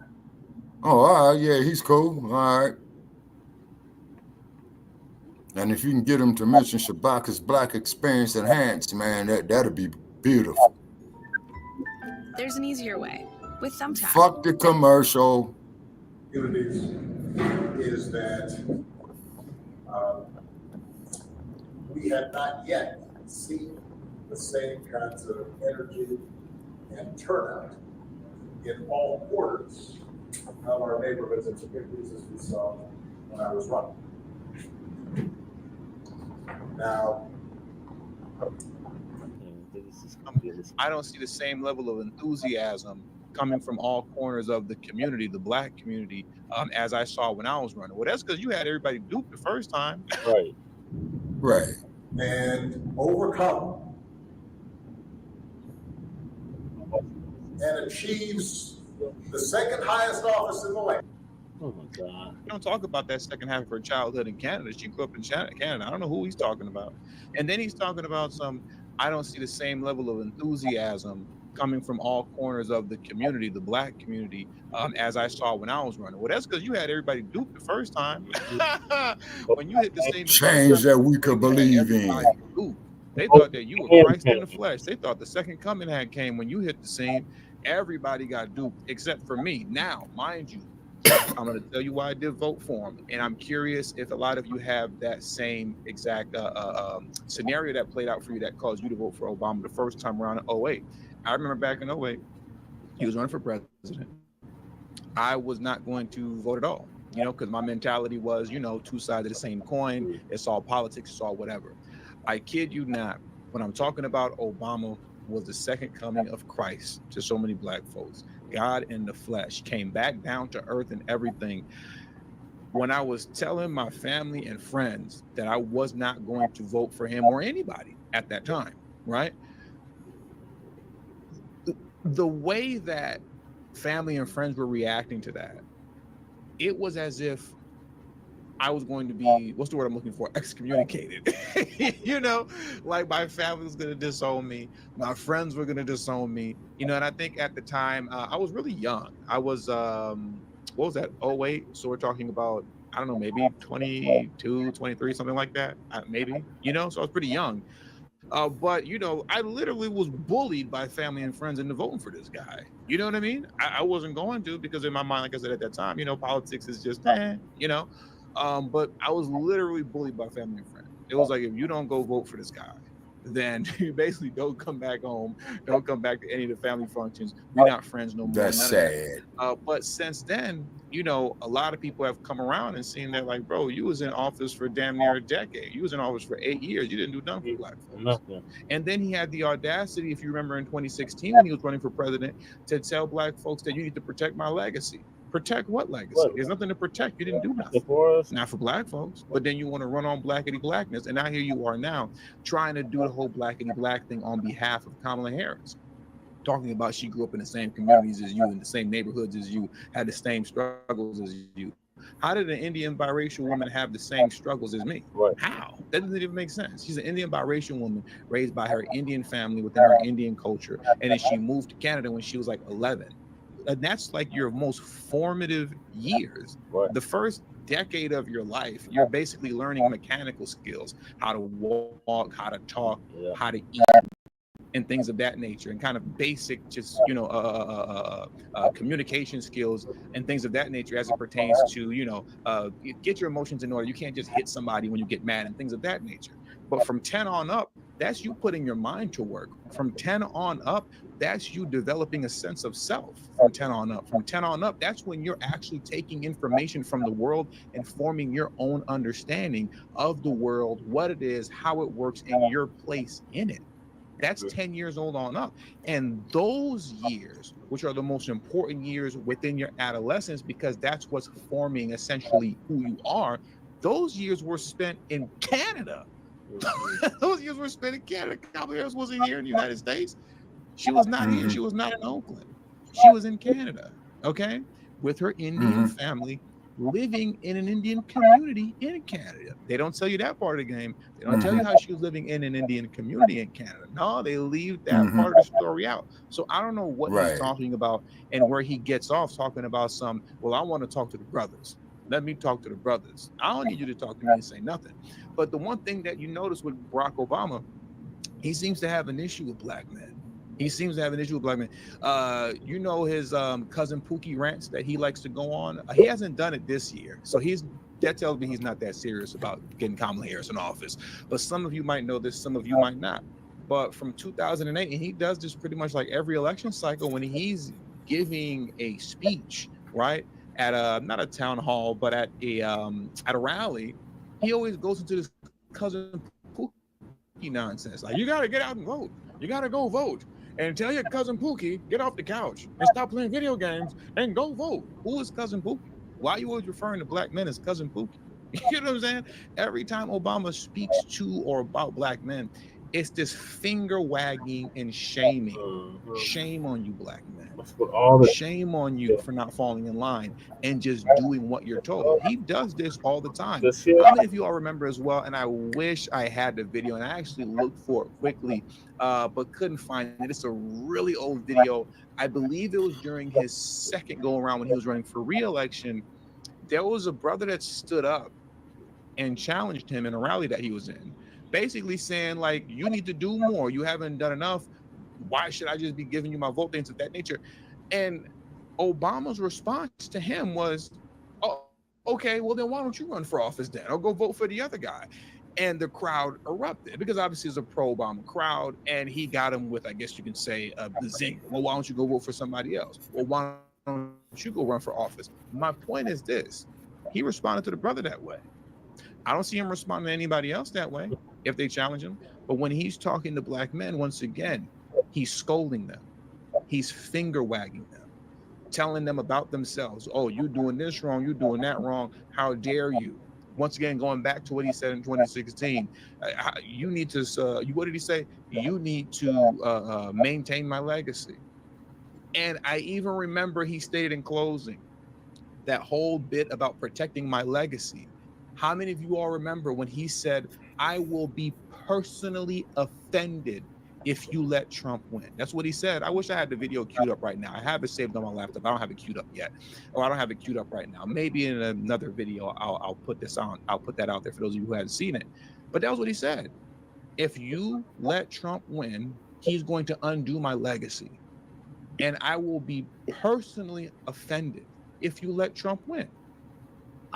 Oh, all right. Yeah, he's cool. All right. And if you can get him to mention Shabaka's Black Experience Enhanced, man, that'd be beautiful. There's an easier way with Thumbtack. Fuck the commercial. Communities is that we have not yet seen the same kinds of energy and turnout in all quarters of our neighborhoods and communities as we saw when I was running. Now, I don't see the same level of enthusiasm coming from all corners of the community, the Black community, as I saw when I was running. Well, that's because you had everybody duped the first time. Right. Right. And overcome and achieves the second highest office in the land. Oh my God. You don't talk about that second half of her childhood in Canada. She grew up in Canada. I don't know who he's talking about. And then he's talking about I don't see the same level of enthusiasm coming from all corners of the community, the Black community, as I saw when I was running. Well, that's because you had everybody duped the first time. When you hit the same change that we could believe in. They thought that you were Christ in the flesh. They thought the second coming had came when you hit the scene. Everybody got duped except for me. Now, mind you, I'm going to tell you why I did vote for him. And I'm curious if a lot of you have that same exact scenario that played out for you that caused you to vote for Obama the first time around in 2008. I remember back in 2008, he was running for president. I was not going to vote at all, because my mentality was, two sides of the same coin. It's all politics, it's all whatever. I kid you not, when I'm talking about Obama was the second coming of Christ to so many Black folks. God in the flesh came back down to earth and everything. When I was telling my family and friends that I was not going to vote for him or anybody at that time, right? The way that family and friends were reacting to that, it was as if I was going to be, what's the word I'm looking for? Excommunicated. Like my family was going to disown me. My friends were going to disown me. And I think at the time, I was really young. I was, what was that? 2008. So we're talking about, I don't know, maybe 22, 23, something like that. Maybe, so I was pretty young. But, I literally was bullied by family and friends into voting for this guy. You know what I mean? I wasn't going to, because in my mind, like I said at that time, politics is just, but I was literally bullied by family and friends. It was like, if you don't go vote for this guy, then you basically don't come back home, don't come back to any of the family functions. We're not friends no more. That's sad. But since then, a lot of people have come around and seen that, like, bro, you was in office for damn near a decade. You was in office for 8 years. You didn't do nothing for Black folks. Nothing. And then he had the audacity, if you remember in 2016, when he was running for president, to tell Black folks that you need to protect my legacy. Protect what legacy? What? There's nothing to protect. You didn't do nothing. Not for Black folks. But then you want to run on blackity blackness. And now here you are now trying to do the whole blackity black thing on behalf of Kamala Harris. Talking about she grew up in the same communities as you, in the same neighborhoods as you, had the same struggles as you. How did an Indian biracial woman have the same struggles as me? Right. How? That doesn't even make sense. She's an Indian biracial woman raised by her Indian family within her Indian culture. And then she moved to Canada when she was like 11. And that's like your most formative years. Right. The first decade of your life, you're basically learning mechanical skills, how to walk, how to talk, how to eat. and things of that nature, and kind of basic, just communication skills and things of that nature as it pertains to get your emotions in order. You can't just hit somebody when you get mad and things of that nature. But from 10 on up, that's you putting your mind to work. From 10 on up, that's you developing a sense of self. From 10 on up, that's when you're actually taking information from the world and forming your own understanding of the world, what it is, how it works, and your place in it. That's 10 years old on up. And those years, which are the most important years within your adolescence, because that's what's forming essentially who you are, those years were spent in Canada. Those years were spent in Canada. Kamala Harris wasn't here in the United States. She was not here. She was not in Oakland. She was in Canada, okay, with her Indian family, living in an Indian community in Canada. They don't tell you that part of the game. They don't tell you how she was living in an Indian community in Canada. No, they leave that part of the story out. So I don't know what he's talking about and where he gets off talking about I want to talk to the brothers. Let me talk to the brothers. I don't need you to talk to me and say nothing. But the one thing that you notice with Barack Obama, he seems to have an issue with black men. His cousin Pookie rants that he likes to go on. He hasn't done it this year. So that tells me he's not that serious about getting Kamala Harris in office. But some of you might know this, some of you might not. But from 2008, and he does this pretty much like every election cycle when he's giving a speech, right? At not a town hall, but at a rally, he always goes into this cousin Pookie nonsense. Like, you gotta get out and vote. You gotta go vote. And tell your cousin Pookie, get off the couch and stop playing video games and go vote. Who is cousin Pookie? Why are you always referring to black men as cousin Pookie? You know what I'm saying? Every time Obama speaks to or about black men, it's this finger wagging and shaming. Shame on you, black men. Shame on you for not falling in line and just doing what you're told. He does this all the time. How many of you all remember as well? And I wish I had the video, and I actually looked for it quickly, but couldn't find it. It's a really old video. I believe it was during his second go around when he was running for re-election. There was a brother that stood up and challenged him in a rally that he was in, basically saying, like, you need to do more. You haven't done enough. Why should I just be giving you my vote? Things of that nature. And Obama's response to him was, oh, okay, well, then why don't you run for office then? Or go vote for the other guy. And the crowd erupted because obviously it's a pro-Obama crowd. And he got him with, I guess you can say, the zing. Well, why don't you go vote for somebody else? Well, why don't you go run for office? My point is this. He responded to the brother that way. I don't see him responding to anybody else that way if they challenge him. But when he's talking to black men, once again, he's scolding them. He's finger wagging them, telling them about themselves. Oh, you're doing this wrong. You're doing that wrong. How dare you? Once again, going back to what he said in 2016, you need to, what did he say? You need to maintain my legacy. And I even remember he stated in closing that whole bit about protecting my legacy. How many of you all remember when he said, I will be personally offended if you let Trump win? That's what he said. I wish I had the video queued up right now. I have it saved on my laptop. I don't have it queued up yet. Or I don't have it queued up right now. Maybe in another video, I'll put this on. I'll put that out there for those of you who haven't seen it. But that was what he said. If you let Trump win, he's going to undo my legacy. And I will be personally offended if you let Trump win.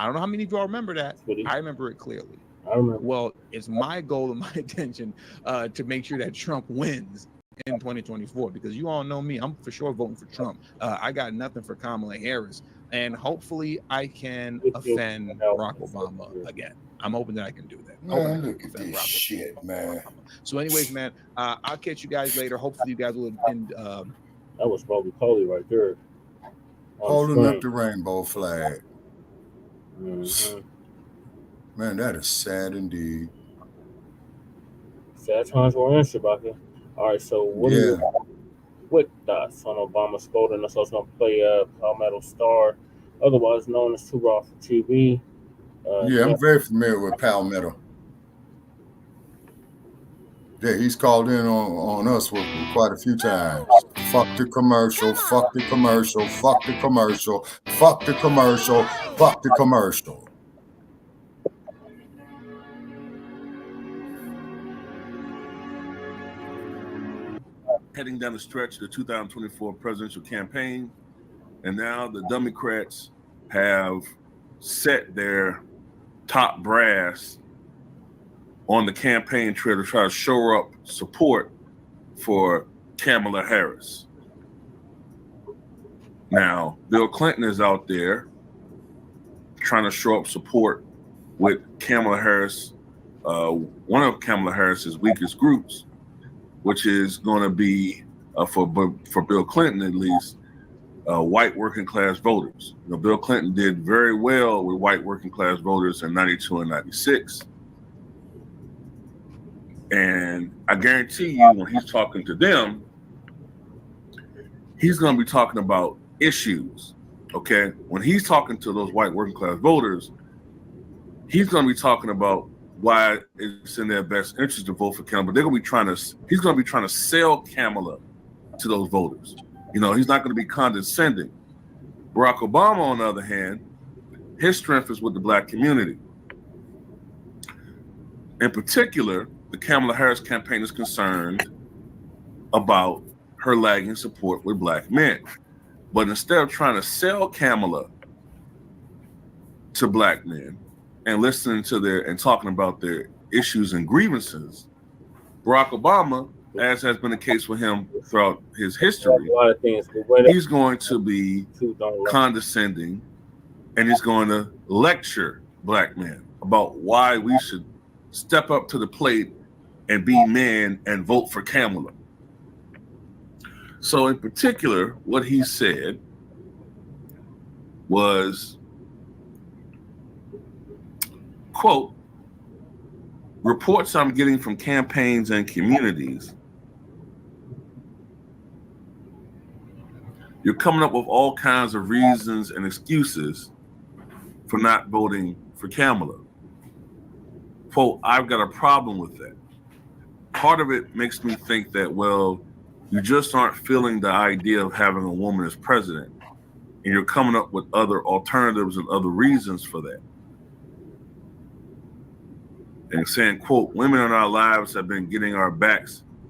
I don't know how many of y'all remember that. I remember it clearly. I remember. Well, it's my goal and my intention to make sure that Trump wins in 2024, because you all know me. I'm for sure voting for Trump. I got nothing for Kamala Harris. And hopefully I can offend Barack Obama again. I'm hoping that I can do that. Man, look at this shit, man. So anyways, man, I'll catch you guys later. Hopefully you guys will end. That was Bobby Coley right there. Holding up the rainbow flag. Mm-hmm. Man, that is sad indeed. Sad times we're in, Shabaka. All right, so what thoughts on Obama scolding us? I was going to play Palmetto Star, otherwise known as Too Raw for TV. I'm very familiar with Palmetto. Yeah, he's called in on us quite a few times. Fuck the commercial, fuck the commercial, fuck the commercial, fuck the commercial, fuck the commercial. heading down the stretch of the 2024 presidential campaign, and now the Democrats have set their top brass on the campaign trail to try to shore up support for Kamala Harris. Now, Bill Clinton is out there trying to shore up support with Kamala Harris, one of Kamala Harris's weakest groups, which is going to be, for Bill Clinton at least, white working class voters. You know, Bill Clinton did very well with white working class voters in 92 and 96. And I guarantee you, when he's talking to them, he's going to be talking about issues, okay? When he's talking to those white working class voters, he's going to be talking about why it's in their best interest to vote for Kamala. They're going to be he's going to be trying to sell Kamala to those voters. You know, he's not going to be condescending. Barack Obama, on the other hand, his strength is with the black community. In particular, the Kamala Harris campaign is concerned about her lagging support with black men. But instead of trying to sell Kamala to black men and listening to and talking about their issues and grievances, Barack Obama, as has been the case with him throughout his history, he's going to be condescending, and he's going to lecture black men about why we should step up to the plate and be men and vote for Kamala. So in particular, what he said was, quote, reports I'm getting from campaigns and communities, you're coming up with all kinds of reasons and excuses for not voting for Kamala. Quote, I've got a problem with that. Part of it makes me think that, well, you just aren't feeling the idea of having a woman as president, and you're coming up with other alternatives and other reasons for that. And saying, quote, women in our lives have been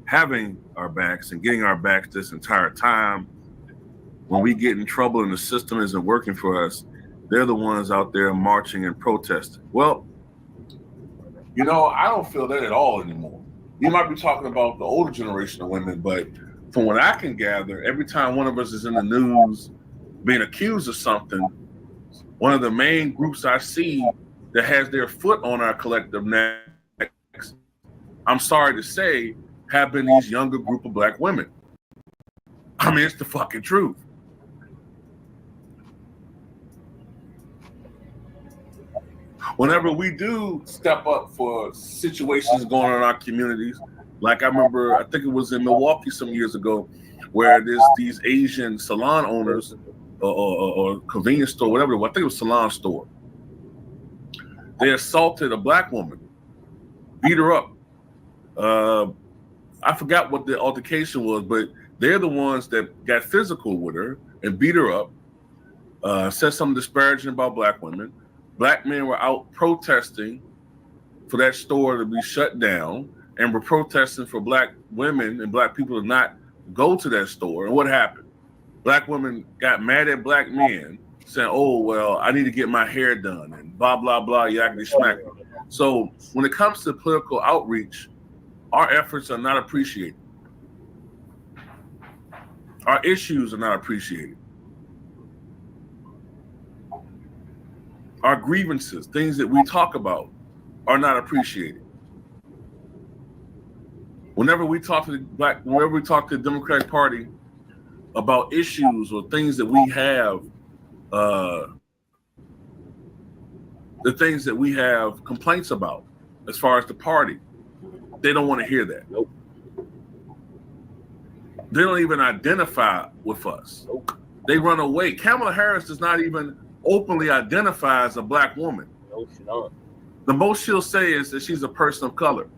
having our backs and getting our backs this entire time. When we get in trouble and the system isn't working for us, they're the ones out there marching and protesting. Well, you know, I don't feel that at all anymore. You might be talking about the older generation of women, but from what I can gather, every time one of us is in the news being accused of something, one of the main groups I see that has their foot on our collective necks, I'm sorry to say, have been these younger group of black women. I mean, it's the fucking truth. Whenever we do step up for situations going on in our communities, like I remember, I think it was in Milwaukee some years ago, where there's these Asian salon owners or convenience store, whatever it was, I think it was a salon store. They assaulted a black woman, beat her up. I forgot what the altercation was, but they're the ones that got physical with her and beat her up, said something disparaging about black women. Black men were out protesting for that store to be shut down, and were protesting for black women and black people to not go to that store. And what happened? Black women got mad at black men, saying, oh, well, I need to get my hair done, and blah, blah, blah, yakety smack. So when it comes to political outreach, our efforts are not appreciated. Our issues are not appreciated. Our grievances, things that we talk about, are not appreciated. Whenever we talk to the Democratic Party about issues or things that we have, the things that we have complaints about, as far as the party, they don't want to hear that. Nope. They don't even identify with us. Nope. They run away. Kamala Harris does not even openly identify as a black woman. No, she don't. The most she'll say is that she's a person of color.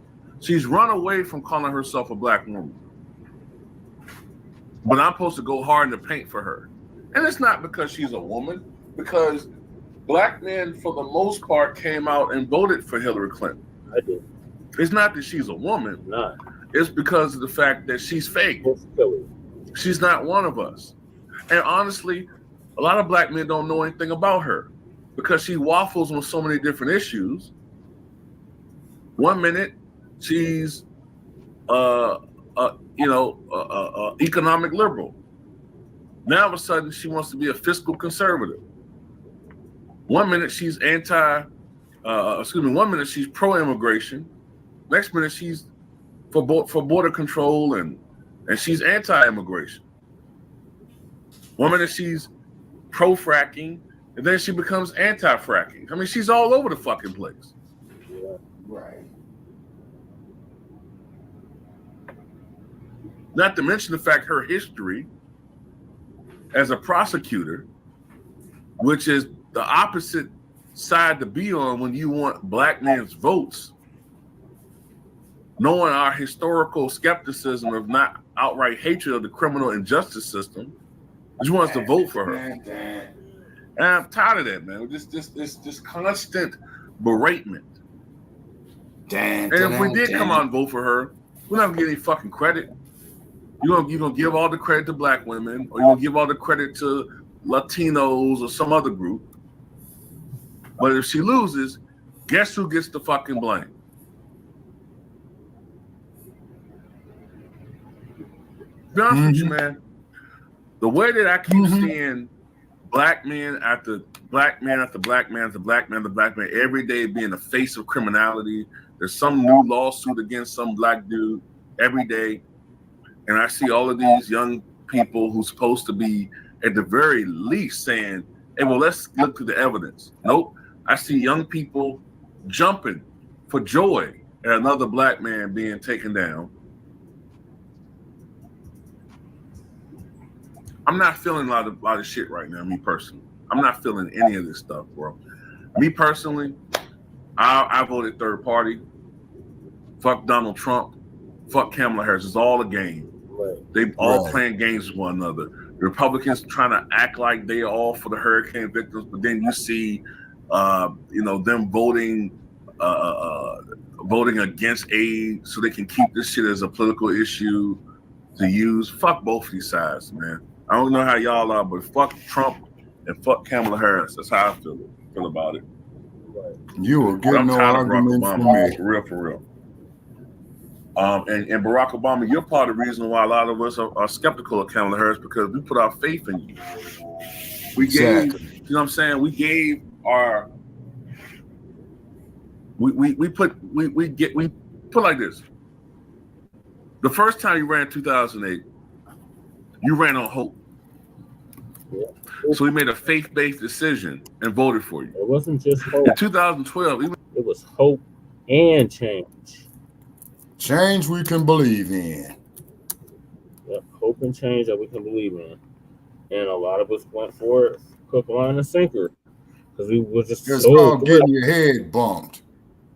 She's run away from calling herself a black woman. But I'm supposed to go hard in the paint for her. And it's not because she's a woman, because black men, for the most part, came out and voted for Hillary Clinton. I did. It's not that she's a woman. Not. it's because of the fact that she's fake. She's not one of us. And honestly, a lot of black men don't know anything about her because she waffles on so many different issues. 1 minute, she's economic liberal. Now all of a sudden, she wants to be a fiscal conservative. 1 minute she's 1 minute she's pro-immigration. Next minute she's for border control and she's anti-immigration. 1 minute she's pro-fracking, and then she becomes anti-fracking. I mean, she's all over the fucking place. Yeah, right. Not to mention the fact her history as a prosecutor, which is the opposite side to be on when you want black men's votes, knowing our historical skepticism of not outright hatred of the criminal and justice system, she wants to vote for her. And I'm tired of that, man. This constant beratement. And if we did come out and vote for her, we're not gonna get any fucking credit. You're gonna give all the credit to black women, or you're gonna give all the credit to Latinos or some other group. But if she loses, guess who gets the fucking blame? To be honest with you, man, the way that I keep seeing black men after black man after black man after black man after black man every day being the face of criminality. There's some new lawsuit against some black dude every day. And I see all of these young people who's supposed to be at the very least saying, hey, well, let's look to the evidence. Nope. I see young people jumping for joy at another black man being taken down. I'm not feeling a lot of shit right now, me personally. I'm not feeling any of this stuff, bro. Me personally, I voted third party. Fuck Donald Trump. Fuck Kamala Harris. It's all a game. Right. They all playing games with one another. The Republicans trying to act like they are all for the hurricane victims, but then you see, them voting against aid so they can keep this shit as a political issue to use. Fuck both of these sides, man. I don't know how y'all are, but fuck Trump and fuck Kamala Harris. That's how I feel about it. You will get no argument from me. For real. And Barack Obama, you're part of the reason why a lot of us are skeptical of Kamala Harris, because we put our faith in you. We gave, you know what I'm saying? We gave our, we put like this. The first time you ran in 2008, you ran on hope. Yeah. So we made a faith-based decision and voted for you. It wasn't just hope. In 2012, it was hope and change. Change we can believe in. Yep, hope and change that we can believe in. And a lot of us went for it, hook, line, and sinker. Because we were just it's so called getting your head bumped.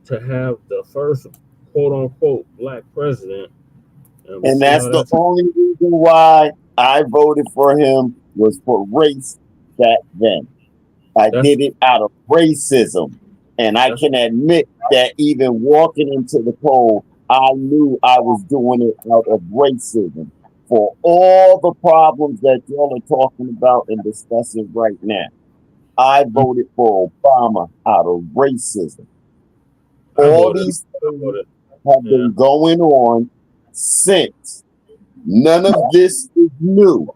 To have the first quote-unquote black president. And that's the only reason why I voted for him, was for race back then. I did it out of racism. And I can admit that even walking into the poll, I knew I was doing it out of racism. For all the problems that y'all are talking about and discussing right now, I voted for Obama out of racism. All these things have been going on since. None of this is new.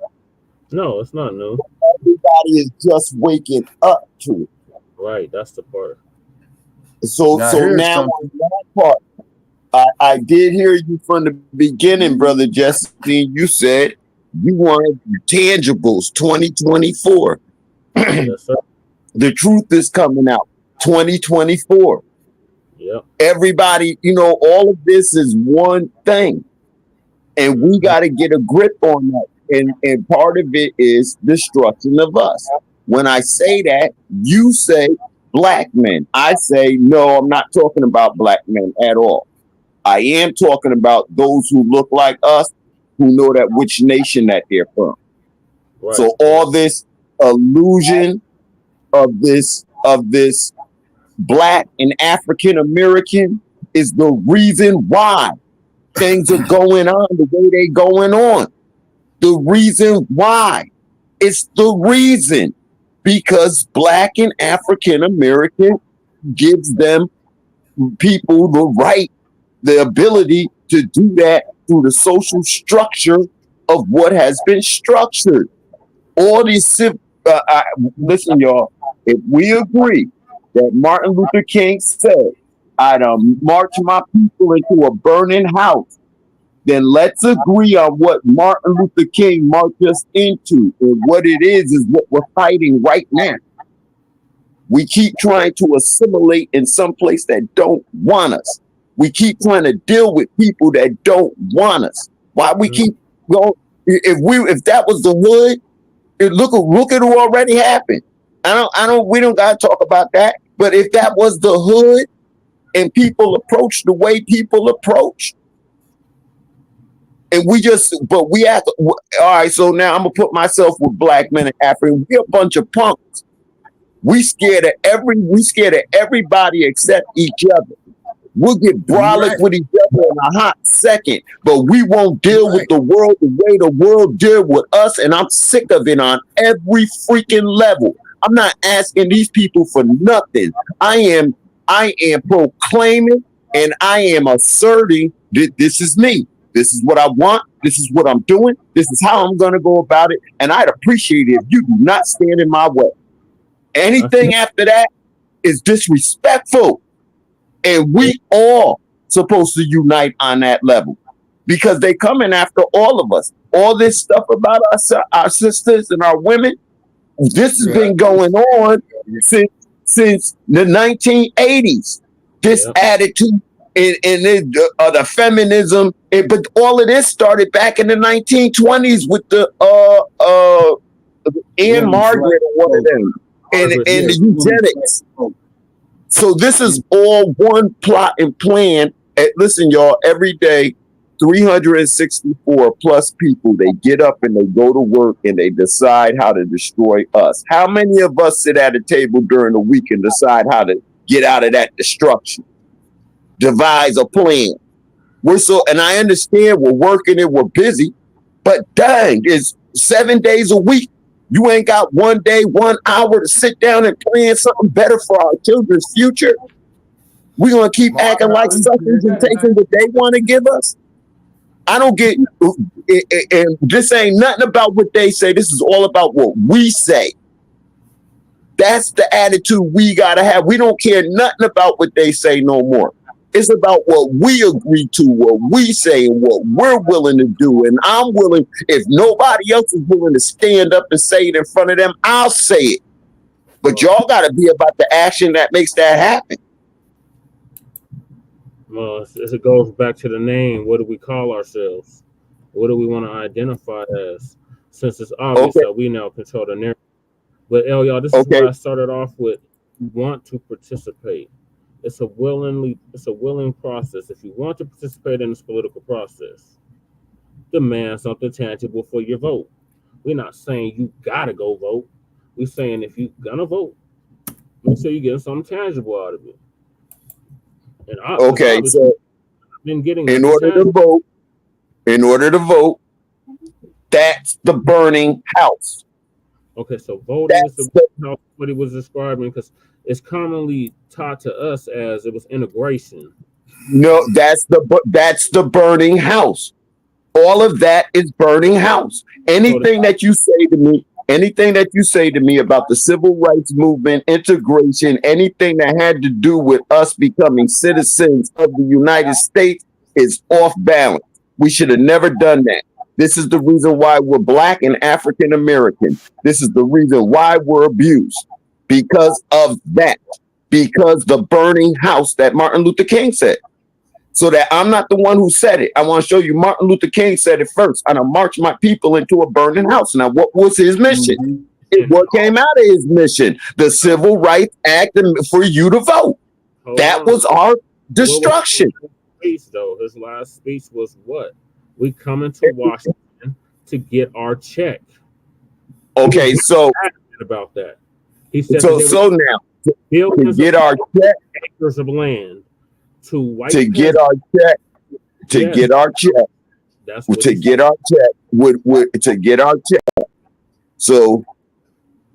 No, it's not new. Everybody is just waking up to it. Right, that's the part. So now on that part, I did hear you from the beginning, Brother Jesse. You said you wanted tangibles 2024. Yes, sir. The truth is coming out 2024. Yep. Everybody, all of this is one thing. And we got to get a grip on that. And part of it is destruction of us. When I say that, you say black men. I say, no, I'm not talking about black men at all. I am talking about those who look like us, who know that which nation that they're from. Right. So all this illusion of this black and African American is the reason why things are going on the way they going on. The reason why, it's the reason because Black and African American gives them people the right, the ability to do that through the social structure of what has been structured. All these listen, y'all, if we agree that Martin Luther King said, I'd march my people into a burning house, then let's agree on what Martin Luther King marched us into. And what it is what we're fighting right now. We keep trying to assimilate in some place that don't want us. We keep trying to deal with people that don't want us. Why we keep going? If that was the hood, look at what already happened. We don't gotta talk about that. But if that was the hood and people approach the way people approach, and we act, all right, so now I'm gonna put myself with Black men and African. We're a bunch of punks. We scared of everybody except each other. We'll get brolic with each other in a hot second, but we won't deal with the world the way the world deal with us. And I'm sick of it on every freaking level. I'm not asking these people for nothing. I am proclaiming and I am asserting that this is me. This is what I want. This is what I'm doing. This is how I'm going to go about it. And I'd appreciate it if you do not stand in my way. Anything after that is disrespectful. And we all supposed to unite on that level because they coming after all of us. All this stuff about our sisters and our women, this has been going on since the 1980s. This attitude and the feminism, but all of this started back in the 1920s with the Anne Margaret or one of them, and the eugenics. So this is all one plot and plan. Listen, y'all, every day, 364 plus people, they get up and they go to work and they decide how to destroy us. How many of us sit at a table during the week and decide how to get out of that destruction? Devise a plan. And I understand we're working and we're busy, but dang, it's 7 days a week. You ain't got 1 day, 1 hour to sit down and plan something better for our children's future. We're going to keep acting like suckers and taking what they want to give us. I don't get, and this ain't nothing about what they say. This is all about what we say. That's the attitude we got to have. We don't care nothing about what they say no more. It's about what we agree to, what we say, and what we're willing to do. And I'm willing, if nobody else is willing to stand up and say it in front of them, I'll say it. But y'all got to be about the action that makes that happen. Well, as it goes back to the name, what do we call ourselves? What do we want to identify as? Since it's obvious that we now control the narrative. But y'all, this is why I started off with want to participate. It's a willing process. If you want to participate in this political process, demand something tangible for your vote. We're not saying you gotta go vote. We're saying if you're gonna vote, make sure you get something tangible out of it. And so been getting in order to vote, that's the burning house. Okay, so voting is what he was describing, because it's commonly taught to us as it was integration. No, that's the burning house. All of that is burning house. Anything that you say to me about the civil rights movement, integration, anything that had to do with us becoming citizens of the United States is off balance. We should have never done that. This is the reason why we're Black and African American. This is the reason why we're abused. Because of that. Because the burning house that Martin Luther King said. So that I'm not the one who said it. I want to show you Martin Luther King said it first. And I marched my people into a burning house. Now, what was his mission? What came out of his mission? The Civil Rights Act for you to vote. That was our destruction. His last speech was what? We coming to Washington to get our check. Okay, so about that. He said so now to get our check, acres of land to get our check, to get our check. To get our check, to get our check. So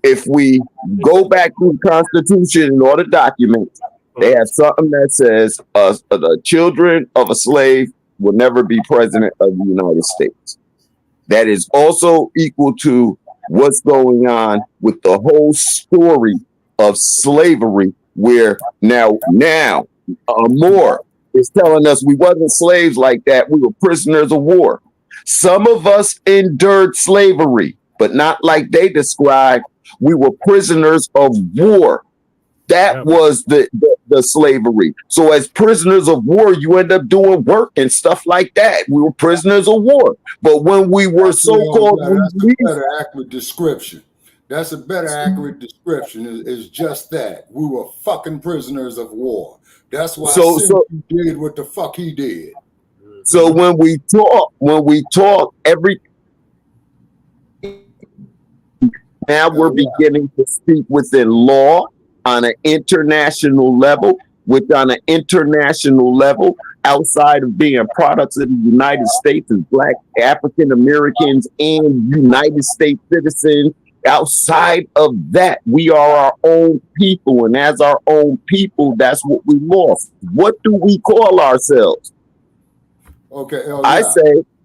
if we go back to the Constitution and all the documents, they have something that says the children of a slave will never be president of the United States. That is also equal to what's going on with the whole story of slavery, where now Moore is telling us we wasn't slaves like that. We were prisoners of war. Some of us endured slavery, but not like they described. We were prisoners of war. That was the slavery. So as prisoners of war, you end up doing work and stuff like that. We were prisoners of war. But when we were so-called... That's a better accurate description. That's a better accurate description. Is just that. We were fucking prisoners of war. That's why he did what the fuck he did. So when we talk every... Now we're beginning to speak within law on an international level, outside of being products of the United States as Black African Americans and United States citizens. Outside of that, we are our own people, and as our own people, that's what we lost. What do we call ourselves? Okay,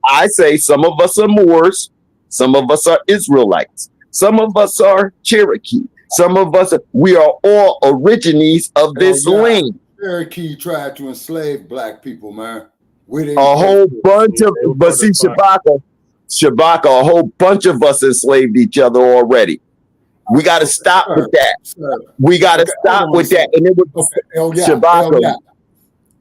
I say some of us are Moors, some of us are Israelites, some of us are Cherokee, some of us we are all origines of this land. Cherokee tried to enslave Black people, man. A whole bunch of, but see, Shabaka, a whole bunch of us enslaved each other already. We got to stop with that. We got to stop with that. And it was Shabaka.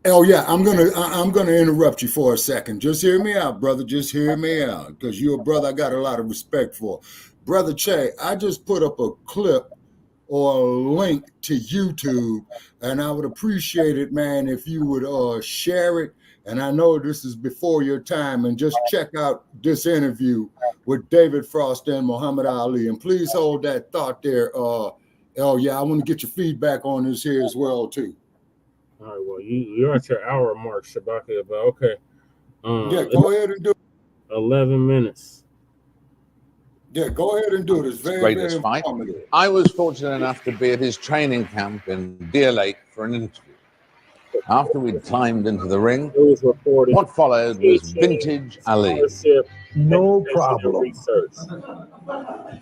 I'm gonna interrupt you for a second. Just hear me out, brother. Just hear me out, because you're a brother I got a lot of respect for. Brother Che, I just put up a clip or a link to YouTube, and I would appreciate it, man, if you would share it. And I know this is before your time, and just check out this interview with David Frost and Muhammad Ali. And please hold that thought there. I want to get your feedback on this here as well, too. All right, well, you're at your hour mark, Shabaka, but okay. Go ahead and do it. 11 minutes. Yeah, go ahead and do it. It's very, very informative. I was fortunate enough to be at his training camp in Deer Lake for an interview. After we'd climbed into the ring, what followed was vintage Ali. No problem.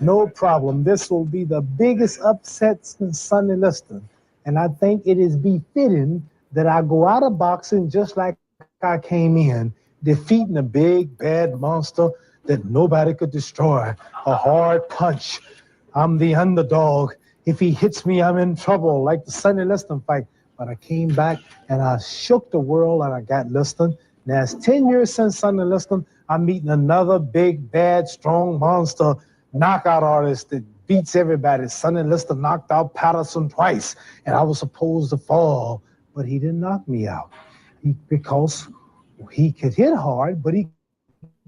No problem. This will be the biggest upset since Sonny Liston. And I think it is befitting that I go out of boxing just like I came in, defeating a big, bad monster that nobody could destroy. A hard punch. I'm the underdog. If he hits me, I'm in trouble, like the Sonny Liston fight. But I came back and I shook the world and I got Liston. Now it's 10 years since Sonny Liston. I'm meeting another big, bad, strong monster knockout artist that beats everybody. Sonny Liston knocked out Patterson twice, and I was supposed to fall, but he didn't knock me out because he could hit hard, but he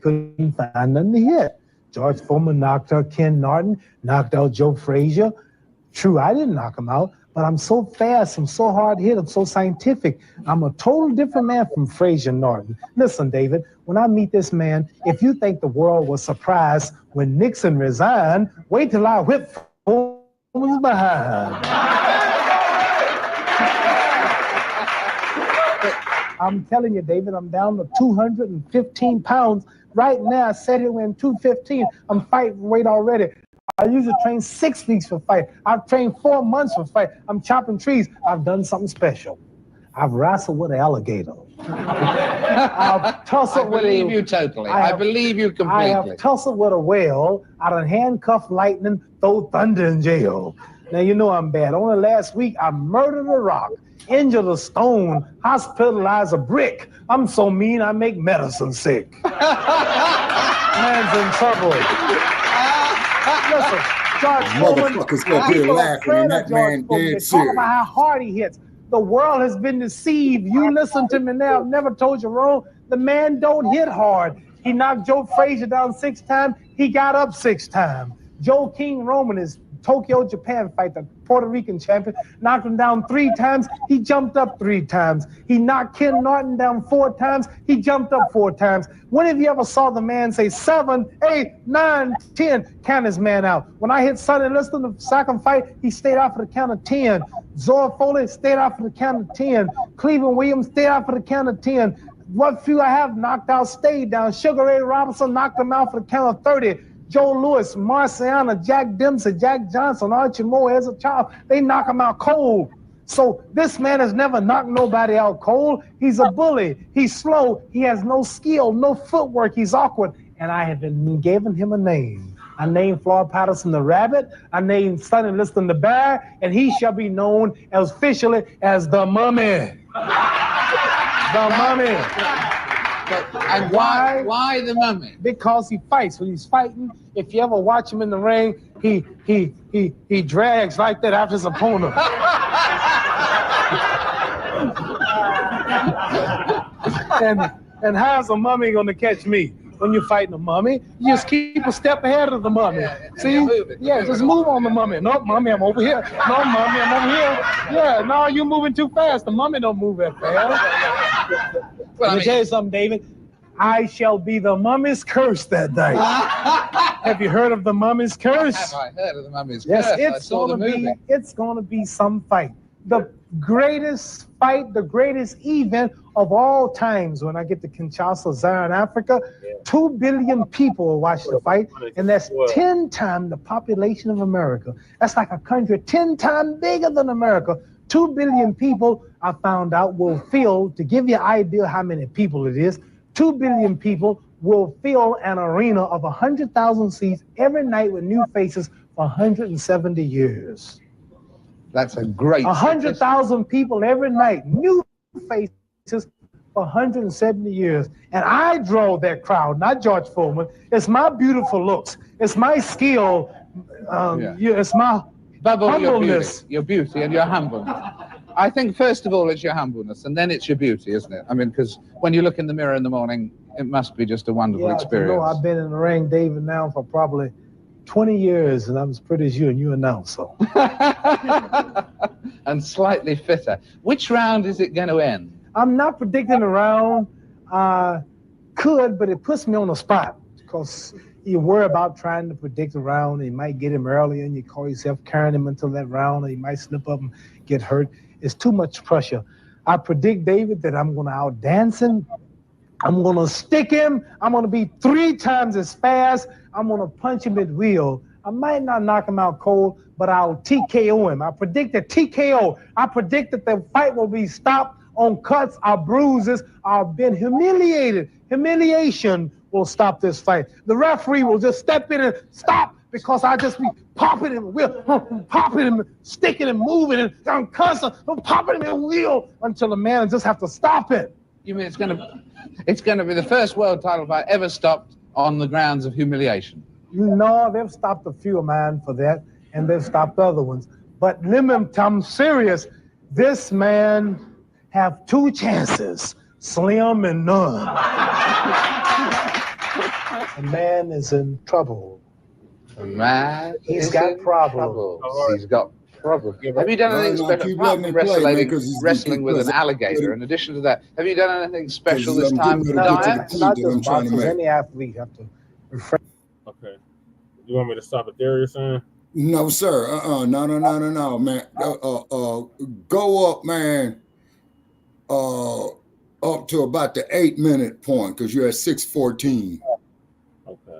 couldn't find nothing to hit. George Foreman knocked out Ken Norton, knocked out Joe Frazier. True, I didn't knock him out, but I'm so fast, I'm so hard hit, I'm so scientific. I'm a total different man from Frazier Norton. Listen, David, when I meet this man, if you think the world was surprised when Nixon resigned, wait till I whip Foreman's behind. I'm telling you, David, I'm down to 215 pounds. Right now, I said it when 215. I'm fighting weight already. I usually train 6 weeks for fight. I've trained 4 months for fight. I'm chopping trees. I've done something special. I've wrestled with an alligator. I've tussled with believe you totally. I believe you completely. I have tussled with a whale. I done handcuffed lightning, throw thunder in jail. Now, you know I'm bad. Only last week, I murdered a rock, injured a stone, hospitalized a brick. I'm so mean, I make medicine sick. Man's in trouble. Listen, George motherfuckers up here laughing, and that man dead serious. Talk about how hard he hits. The world has been deceived. You listen to me now. I've never told you wrong. The man don't hit hard. He knocked Joe Frazier down 6 times. He got up 6 times. Joe King Roman is Tokyo, Japan fight, the Puerto Rican champion, knocked him down 3 times, he jumped up 3 times. He knocked Ken Norton down 4 times, he jumped up 4 times. When have you ever saw the man say 7, 8, 9, 10, count his man out? When I hit Sonny Liston the second fight, he stayed out for the count of 10. Zora Foley stayed out for the count of 10. Cleveland Williams stayed out for the count of 10. What few I have knocked out stayed down. Sugar Ray Robinson knocked him out for the count of 30. Joe Louis, Marciana, Jack Dempsey, Jack Johnson, Archie Moore as a child, they knock him out cold. So this man has never knocked nobody out cold. He's a bully. He's slow. He has no skill, no footwork. He's awkward. And I have been giving him a name. I named Floyd Patterson the Rabbit. I named Sonny Liston the Bear. And he shall be known as officially as the Mummy. The Mummy. And why the Mummy? Because he fights. When he's fighting, if you ever watch him in the ring, he drags like that after his opponent. and how's a mummy gonna catch me? When you're fighting a mummy, you just keep a step ahead of the mummy. See? Yeah, just move on the mummy. No, mummy, I'm over here. No, mummy, I'm over here. Yeah, no, you're moving too fast. The mummy don't move that fast. Well, let me tell you something, David. I shall be the mummy's curse that night. Have you heard of the mummy's curse? Have I heard of the mummy's curse? Yes, it's gonna be some fight. The greatest fight, the greatest event of all times. When I get to Kinshasa, Zaire, Africa, 2 billion people will watch the fight, and that's 10 times the population of America. That's like a country 10 times bigger than America. 2 billion people, I found out, will fill, to give you an idea how many people it is, 2 billion people will fill an arena of 100,000 seats every night with new faces for 170 years. That's a great 100,000 people every night, new faces for 170 years. And I draw that crowd, not George Foreman. It's my beautiful looks. It's my skill. It's my humbleness. Your beauty and your humbleness. I think first of all it's your humbleness, and then it's your beauty, isn't it? I mean, because when you look in the mirror in the morning, it must be just a wonderful experience. You know, I've been in the ring, David, now for probably 20 years, and I'm as pretty as you, and you are now, so. And slightly fitter. Which round is it going to end? I'm not predicting a round. Could, but it puts me on the spot, because you worry about trying to predict a round, and you might get him early, and you call yourself carrying him until that round, and he might slip up and get hurt. It's too much pressure. I predict, David, that I'm going to outdance him. I'm going to stick him. I'm going to be 3 times as fast. I'm going to punch him at will. I might not knock him out cold, but I'll TKO him. I predict a TKO. I predict that the fight will be stopped on cuts or bruises or been humiliated. Humiliation will stop this fight. The referee will just step in and stop, because I just be popping him, popping him, sticking him, moving him. I'm constant, I'm popping him in wheel until the man just have to stop it. You mean it's going to be the first world title fight ever stopped on the grounds of humiliation? You know, they've stopped a few of mine for that, and they've stopped other ones. But I'm serious. This man have 2 chances, slim and none. The man is in trouble. He's got problems. He's got problems. Have you done anything special apart from wrestling with an alligator? In addition to that, have you done anything special this time with Tyre? Not just boxers. Any athlete have to refrain. Okay. You want me to stop it there, you're saying? No, sir. No, man. Go up, man. Up to about the 8-minute point, because you're at 6:14. Okay.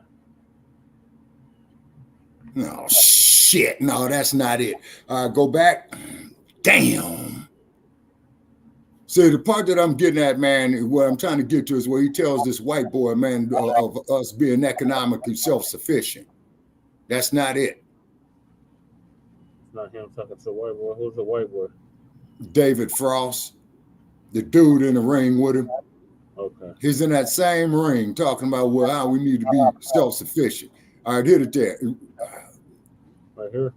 No, shit. No, that's not it. Go back. Damn. See, the part that I'm getting at, man, what I'm trying to get to is where he tells this white boy, man, of us being economically self-sufficient. That's not it. It's not him talking to a white boy. Who's the white boy? David Frost, the dude in the ring with him. Okay. He's in that same ring talking about how we need to be self-sufficient. All right, hit it there. Right here?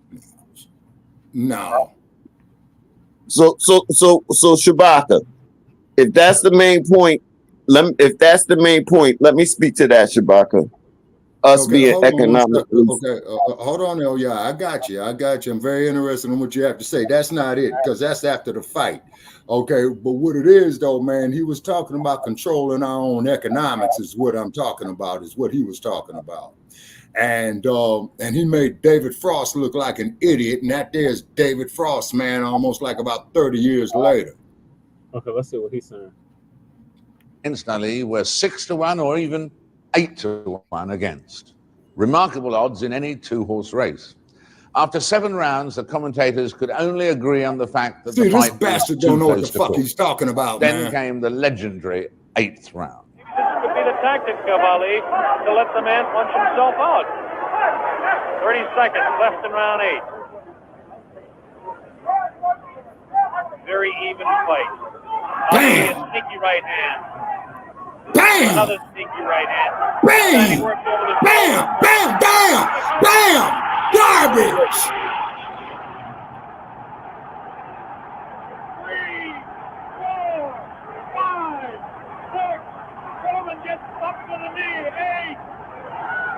No. So Shabaka, if that's the main point, let me speak to that, Shabaka. us Okay, being hold on one economically. second. Okay, hold on, El. Yeah, I got you. I'm very interested in what you have to say. That's not it, because that's after the fight. Okay, but what it is, though, man, he was talking about controlling our own economics. Is what I'm talking about. Is what he was talking about. And he made David Frost look like an idiot, and that there's David Frost, man, almost like about 30 years later. Okay, let's see what he's saying. Instantly, we're 6-1 or even 8-1 against. Remarkable odds in any two-horse race. After 7 rounds, the commentators could only agree on the fact that the fight was too close to call. He's talking about. Then came the legendary 8th round. This could be the tactic of Ali to let the man punch himself out. 30 seconds left in round 8. Very even fight. Bam! A sneaky right hand. Bam! Another sneaky right hand. Bam! Bam! Bam! Bam! Bam! Garbage! 3, 4, 5, 6. Bowman gets up to the knee. 8.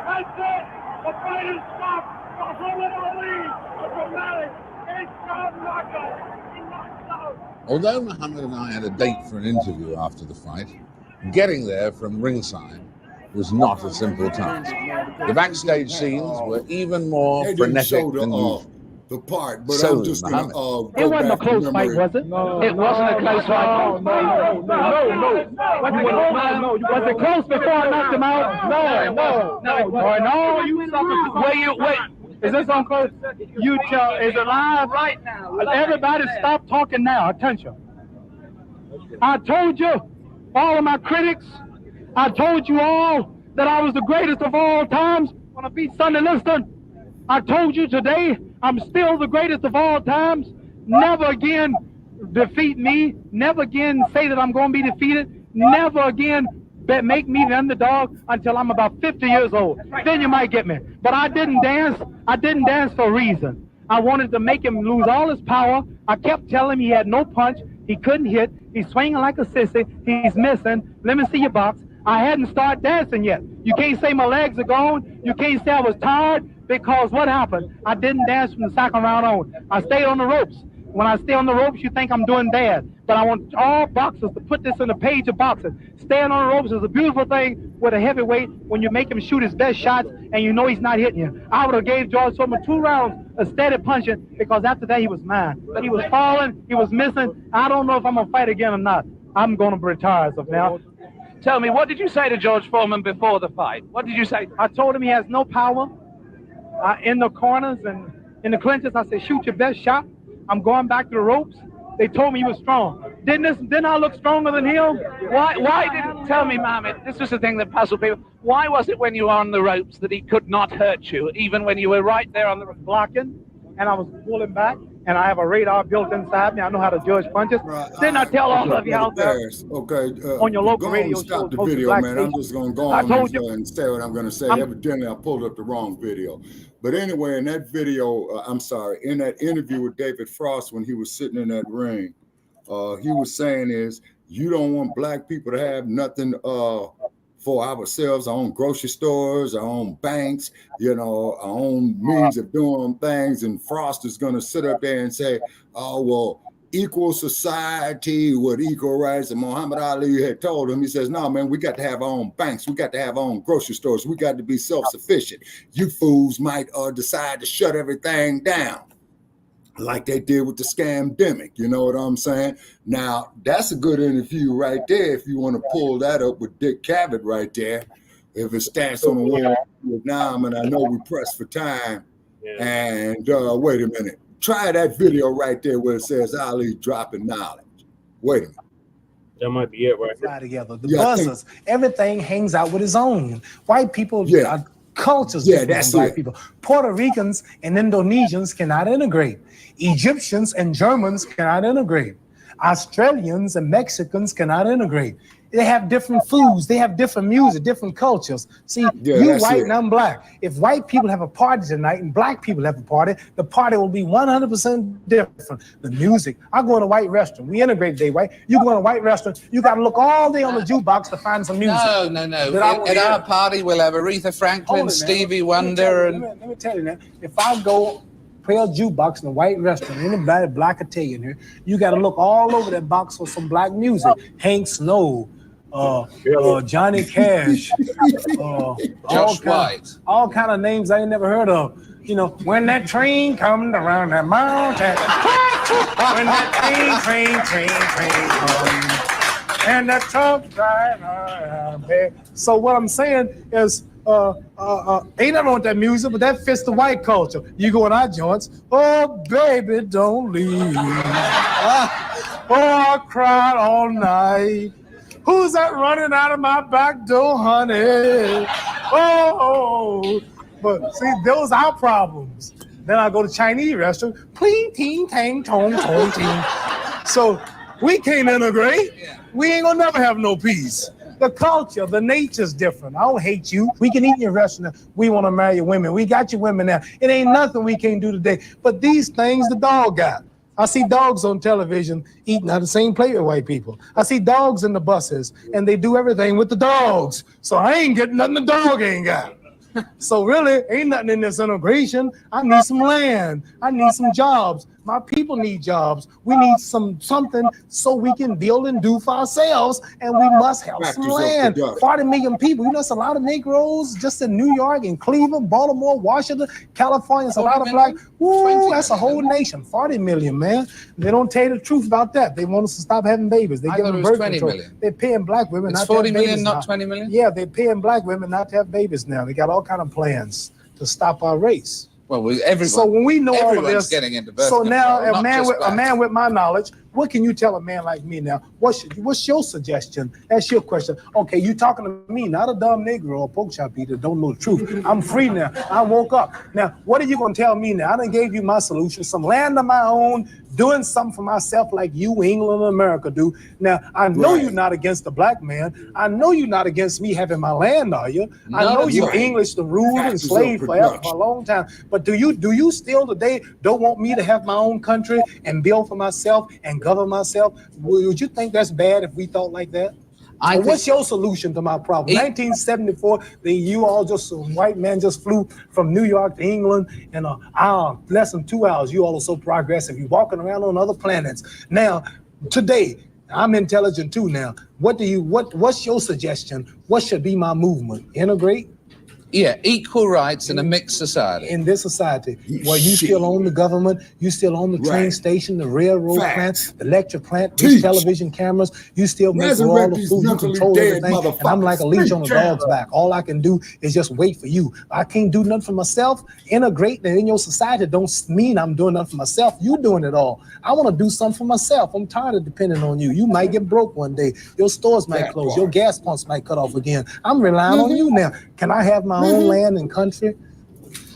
That's it. The fight is stopped. Muhammad Ali, a dramatic 8-round knockout. He knocks out. Although Muhammad and I had a date for an interview after the fight, getting there from ringside was not a simple task. The backstage scenes were even more frenetic than usual. The part, but So, I'm just gonna go It wasn't a back to close fight, memory. was it? It wasn't a close fight. No. Was it close before I knocked him out? No. Wait. Is this on close? You tell. Is it live? Right now. Everybody stop talking now. Attention. I told you, all of my critics, I told you all that I was the greatest of all times when I beat Sonny Liston. I told you today I'm still the greatest of all times. Never again defeat me. Never again say that I'm going to be defeated. Never again make me the underdog until I'm about 50 years old. Then you might get me. But I didn't dance. I didn't dance for a reason. I wanted to make him lose all his power. I kept telling him he had no punch. He couldn't hit. He's swinging like a sissy. He's missing. Let me see your box. I hadn't started dancing yet. You can't say my legs are gone. You can't say I was tired, because what happened? I didn't dance from the second round on. I stayed on the ropes. When I stay on the ropes, you think I'm doing bad. But I want all boxers to put this in the page of boxing. Staying on the ropes is a beautiful thing with a heavyweight when you make him shoot his best shots and you know he's not hitting you. I would have gave George Foreman 2 rounds of steady punching, because after that he was mine. He was falling, he was missing. I don't know if I'm going to fight again or not. I'm going to retire as of now. Tell me, what did you say to George Foreman before the fight? What did you say? I told him he has no power in the corners and in the clinches. I said, shoot your best shot. I'm going back to the ropes. They told me he was strong. Didn't I look stronger than him? Why didn't, tell me, Mohammed, this was the thing that puzzled people. Why was it when you were on the ropes that he could not hurt you, even when you were right there on the blocking, and I was pulling back, and I have a radar built inside me. I know how to judge punches. Didn't I tell all of you out there on your local radio show? Stop the video, man. I'm just going to go on and say what I'm going to say. Evidently, I pulled up the wrong video. But anyway, in that video, in that interview with David Frost when he was sitting in that ring, he was saying you don't want black people to have nothing for ourselves, our own grocery stores, our own banks, our own means of doing things. And Frost is going to sit up there and say, oh, well, equal society with equal rights. And Muhammad Ali had told him, he says, no, man, we got to have our own banks. We got to have our own grocery stores. We got to be self-sufficient. You fools might decide to shut everything down, like they did with the scamdemic. You know what I'm saying? Now, that's a good interview right there if you want to pull that up with Dick Cavett right there. If it stands on the wall with Nam, and I know we pressed for time. Yeah. And wait a minute. Try that video right there where it says Ali dropping knowledge. Wait a minute. That might be it right there. Together. The buzzers, everything hangs out with his own. White people are cultures different than black people. Puerto Ricans and Indonesians cannot integrate. Egyptians and Germans cannot integrate. Australians and Mexicans cannot integrate. They have different foods. They have different music, different cultures. See, you white and I'm black. If white people have a party tonight and black people have a party, the party will be 100% different. The music. I go in a white restaurant. We integrate today, right? You go in a white restaurant, you got to look all day on the jukebox to find some music. No. At our party, we'll have Aretha Franklin, Stevie Wonder. Let me tell you now. If I go play a jukebox in a white restaurant, anybody black Italian here, you got to look all over that box for some black music. Hank Snow, Johnny Cash, all kind of names I ain't never heard of. You know, when that train comes around that mountain, when that train comes, and that truck driver. So what I'm saying is, ain't nothing with that music, but that fits the white culture. You go in our joints, oh baby, don't leave. I cried all night. Who's that running out of my back door, honey? Oh, but see, those are our problems. Then I go to Chinese restaurant, pling, ting, tang, tong, tong, ting. So we can't integrate. We ain't gonna never have no peace. The culture, the nature's different. I don't hate you. We can eat in your restaurant. We want to marry your women. We got your women now. It ain't nothing we can't do today. But these things the dog got. I see dogs on television eating out of the same plate with white people. I see dogs in the buses, and they do everything with the dogs. So I ain't getting nothing the dog ain't got. So really, ain't nothing in this integration. I need some land. I need some jobs. My people need jobs. We need something so we can build and do for ourselves, and we must have some land. 40 million people. You know, it's a lot of Negroes just in New York and Cleveland, Baltimore, Washington, California. It's a lot of black. Woo, that's a whole nation. 40 million, man. They don't tell you the truth about that. They want us to stop having babies. They give them birth control. They're paying black women not to have babies. 40 million, not 20 million? Yeah, they're paying black women not to have babies now. They got all kind of plans to stop our race. Well, everyone, so when we know all of this, getting into birth so control, now a man with my knowledge, what can you tell a man like me now? What's your suggestion? That's your question. Okay, you talking to me, not a dumb Negro or pork chop eater, don't know the truth. I'm free now. I woke up. Now, what are you gonna tell me now? I done gave you my solution, some land of my own, doing something for myself like you, England, and America do. Now, I know you're not against the black man. I know you're not against me having my land, are you? I know you English, the rule and slave forever for a long time. But do you still today don't want me to have my own country and build for myself and govern myself? Would you think that's bad if we thought like that? What's your solution to my problem? 1974, you all some white man just flew from New York to England in an hour, less than 2 hours. You all are so progressive. You're walking around on other planets. Now, today, I'm intelligent too now. What's your suggestion? What should be my movement? Integrate? Yeah, equal rights in a mixed society. In this society, where you still own the government, you still own the train station, the railroad plant, the lecture plant, these television cameras, you still make all the food, you control everything, and I'm like a leech on a dog's back. All I can do is just wait for you. I can't do nothing for myself. Integrate in your society don't mean I'm doing nothing for myself. You doing it all. I want to do something for myself. I'm tired of depending on you. You might get broke one day. Your stores might close. Your gas pumps might cut off again. I'm relying on you now. Can I have my own land and country?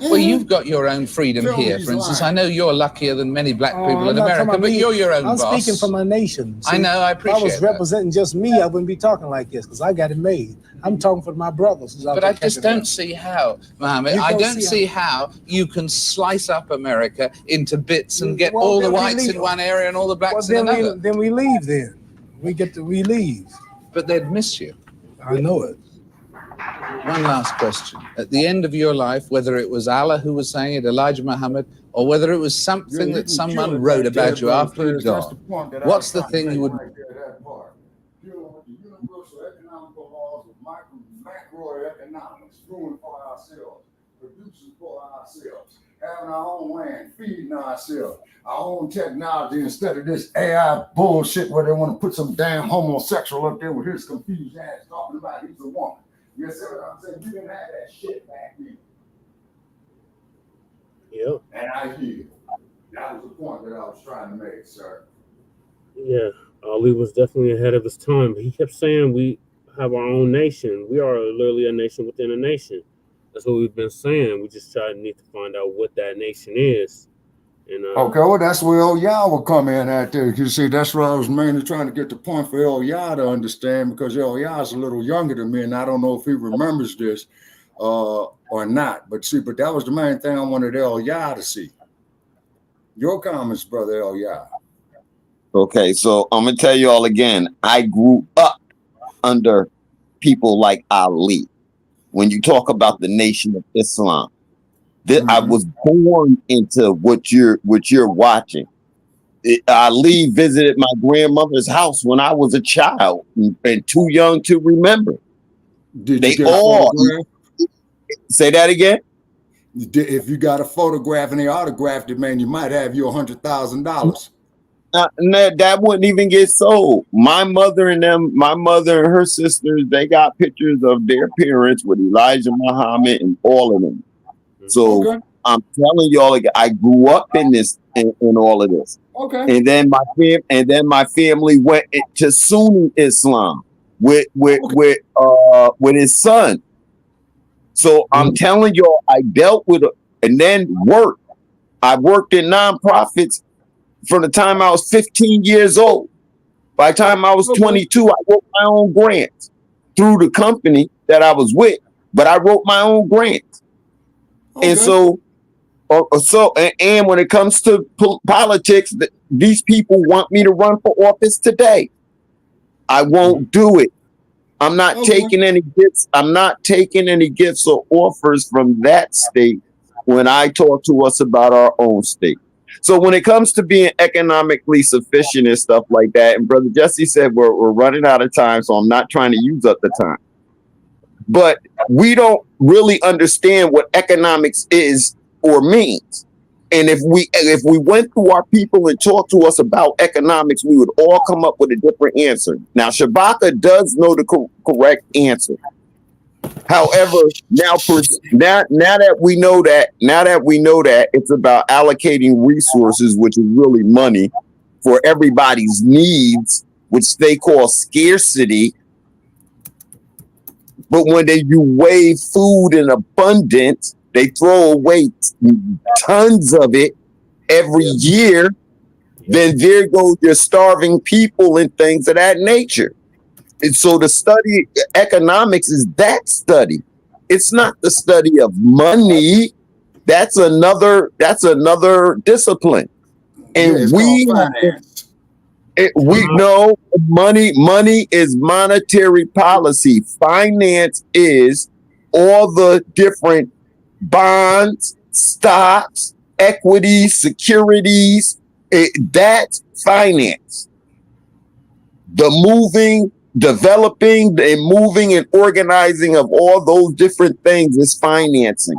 Well, you've got your own freedom here. For instance, I know you're luckier than many black people in America, but you're your own boss. I'm speaking for my nation. See, I know, I appreciate that. If I was representing just me, I wouldn't be talking like this because I got it made. I'm talking for my brothers. But I just don't see how, Mohammed, I don't see how you can slice up America into bits and get all the whites in one area and all the blacks in another. Then we leave then. We leave. But they'd miss you. I know it. One last question. At the end of your life, whether it was Allah who was saying it, Elijah Muhammad, or whether it was something that someone wrote about you after you'd gone, what's the thing you would... Universal economical laws of macroeconomics, doing for ourselves, producing for ourselves, having our own land, feeding ourselves, our own technology instead of this AI bullshit where they want to put some damn homosexual up there with his confused ass talking about he's a woman. You see what I'm saying? You didn't have that shit back then. Yep. And I hear you. That was the point that I was trying to make, sir. Yeah, Ali was definitely ahead of his time. But he kept saying we have our own nation. We are literally a nation within a nation. That's what we've been saying. We just need to find out what that nation is. And, okay, well, that's where El Yah will come in at there. You see, that's where I was mainly trying to get the point for El Yah to understand, because El Yah is a little younger than me, and I don't know if he remembers this or not. But see, but that was the main thing I wanted El Yah to see. Your comments, brother El Yah. Okay, so I'm gonna tell you all again. I grew up under people like Ali. When you talk about the Nation of Islam, I was born into what you're watching. Ali visited my grandmother's house when I was a child and too young to remember. Did you get a photograph? Say that again. If you got a photograph and they autographed it, man, you might have you $100,000. That wouldn't even get sold. My mother and her sisters, they got pictures of their parents with Elijah Muhammad and all of them. So I'm telling y'all, I grew up in this, in all of this. Okay. And then my family went to Sunni Islam with his son. So I'm telling y'all, I dealt with it, and then worked. I worked in nonprofits from the time I was 15 years old. By the time I was 22, I wrote my own grants through the company that I was with, but I wrote my own grants. And so when it comes to politics, these people want me to run for office today. I won't do it. I'm not taking any gifts. I'm not taking any gifts or offers from that state when I talk to us about our own state. So when it comes to being economically sufficient and stuff like that, and Brother Jesse said we're running out of time, so I'm not trying to use up the time. But we don't really understand what economics is or means. And if we went through our people and talked to us about economics, we would all come up with a different answer. Now, Shabaka does know the correct answer. However, now that we know that it's about allocating resources, which is really money, for everybody's needs, which they call scarcity. But when you weigh food in abundance, they throw away tons of it every year. Then there goes your starving people and things of that nature. And so the study economics is that study. It's not the study of money. That's another discipline. And we know money is monetary policy. Finance is all the different bonds, stocks, equities, securities. That's finance. The moving, developing, and moving and organizing of all those different things is financing.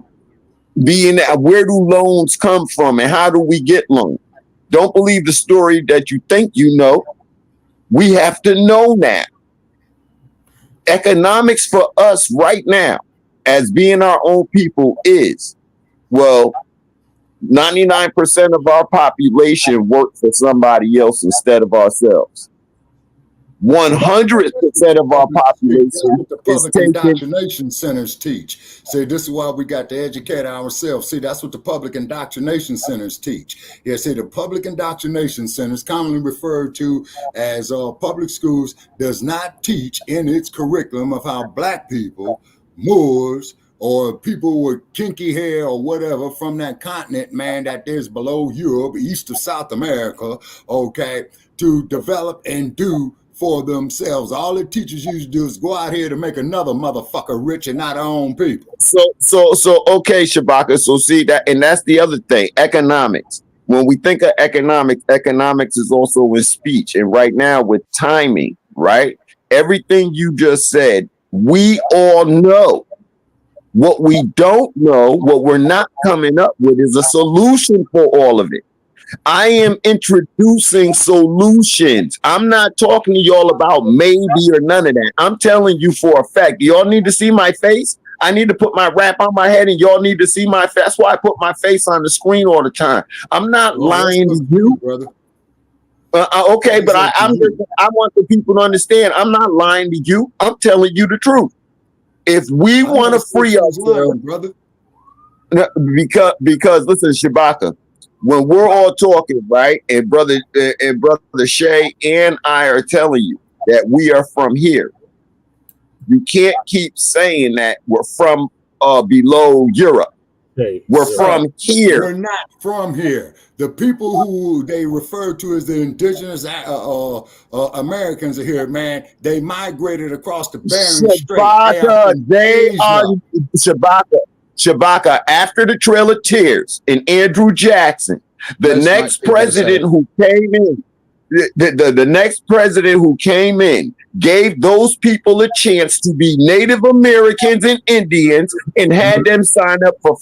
Where do loans come from and how do we get loans? Don't believe the story that you think you know. We have to know now. Economics for us right now, as being our own people, is, well, 99% of our population work for somebody else instead of ourselves. 100% of our population the public indoctrination centers teach. See, this is why we got to educate ourselves. See, that's what the public indoctrination centers teach. Yeah, see, the public indoctrination centers, commonly referred to as public schools, does not teach in its curriculum of how Black people, Moors, or people with kinky hair or whatever from that continent, man, that is below Europe, east of South America, okay, to develop and do for themselves. All it teaches you to do is go out here to make another motherfucker rich and not our own people. So okay, Shabaka. So see that, and that's the other thing, economics. When we think of economics is also in speech. And right now with timing, right? Everything you just said, we all know. What we don't know, what we're not coming up with, is a solution for all of it. I am introducing solutions. I'm not talking to y'all about maybe or none of that. I'm telling you for a fact. Y'all need to see my face. I need to put my wrap on my head, and y'all need to see my face. That's why I put my face on the screen all the time. I'm not lying to you, brother. Okay, but I want the people to understand. I'm not lying to you. I'm telling you the truth. If we want to free ourselves, brother, because listen, Shabaka, when we're all talking, right, and brother Shay and I are telling you that we are from here, you can't keep saying that we're from below Europe. We're from here. We're not from here. The people who they refer to as the indigenous Americans are here, man. They migrated across the Bering Strait. Shabaka, after the Trail of Tears and Andrew Jackson, the next president who came in, the next president who came in gave those people a chance to be Native Americans and Indians and had them sign up for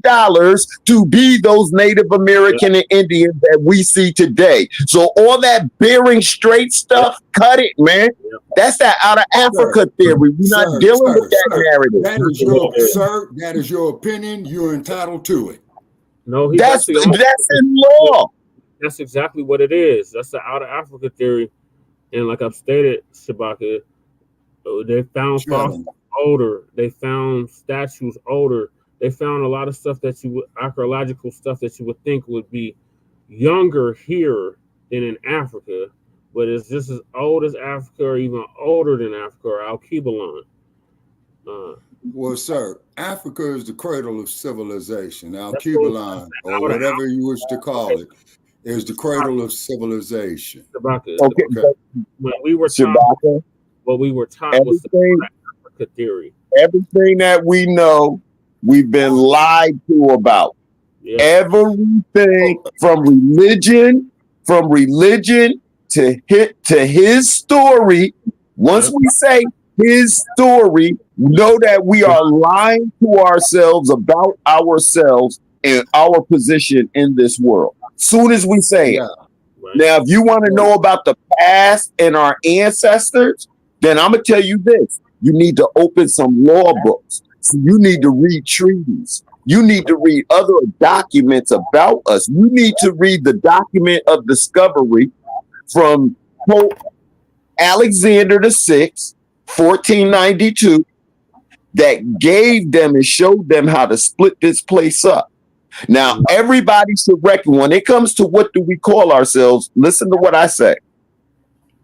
$5 to be those Native American and Indians that we see today. So all that Bering Strait stuff, cut it, man. That's that out of Africa theory. We're not dealing with that narrative. That is your opinion. You're entitled to it. No, that's in law. That's exactly what it is. That's the out of Africa theory. And like I've stated, Shabaka, they found fossils older. They found statues older. They found a lot of stuff that archaeological stuff that you would think would be younger here than in Africa, but it's just as old as Africa or even older than Africa or Alkebulan. Well, sir, Africa is the cradle of civilization. Alkebulan, or whatever you wish to call it, is the cradle of civilization. Okay. When we were taught, what we were taught was the Africa theory. Everything that we know, we've been lied to about. Yeah. Everything from religion to his story. Once we say his story, know that we are lying to ourselves about ourselves and our position in this world. Soon as we say it. Right. Now, if you want to know about the past and our ancestors, then I'm going to tell you this. You need to open some law books. So you need to read treaties. You need to read other documents about us. You need to read the document of discovery from Pope Alexander VI, 1492, that gave them and showed them how to split this place up. Now, everybody should reckon when it comes to what do we call ourselves, listen to what I say.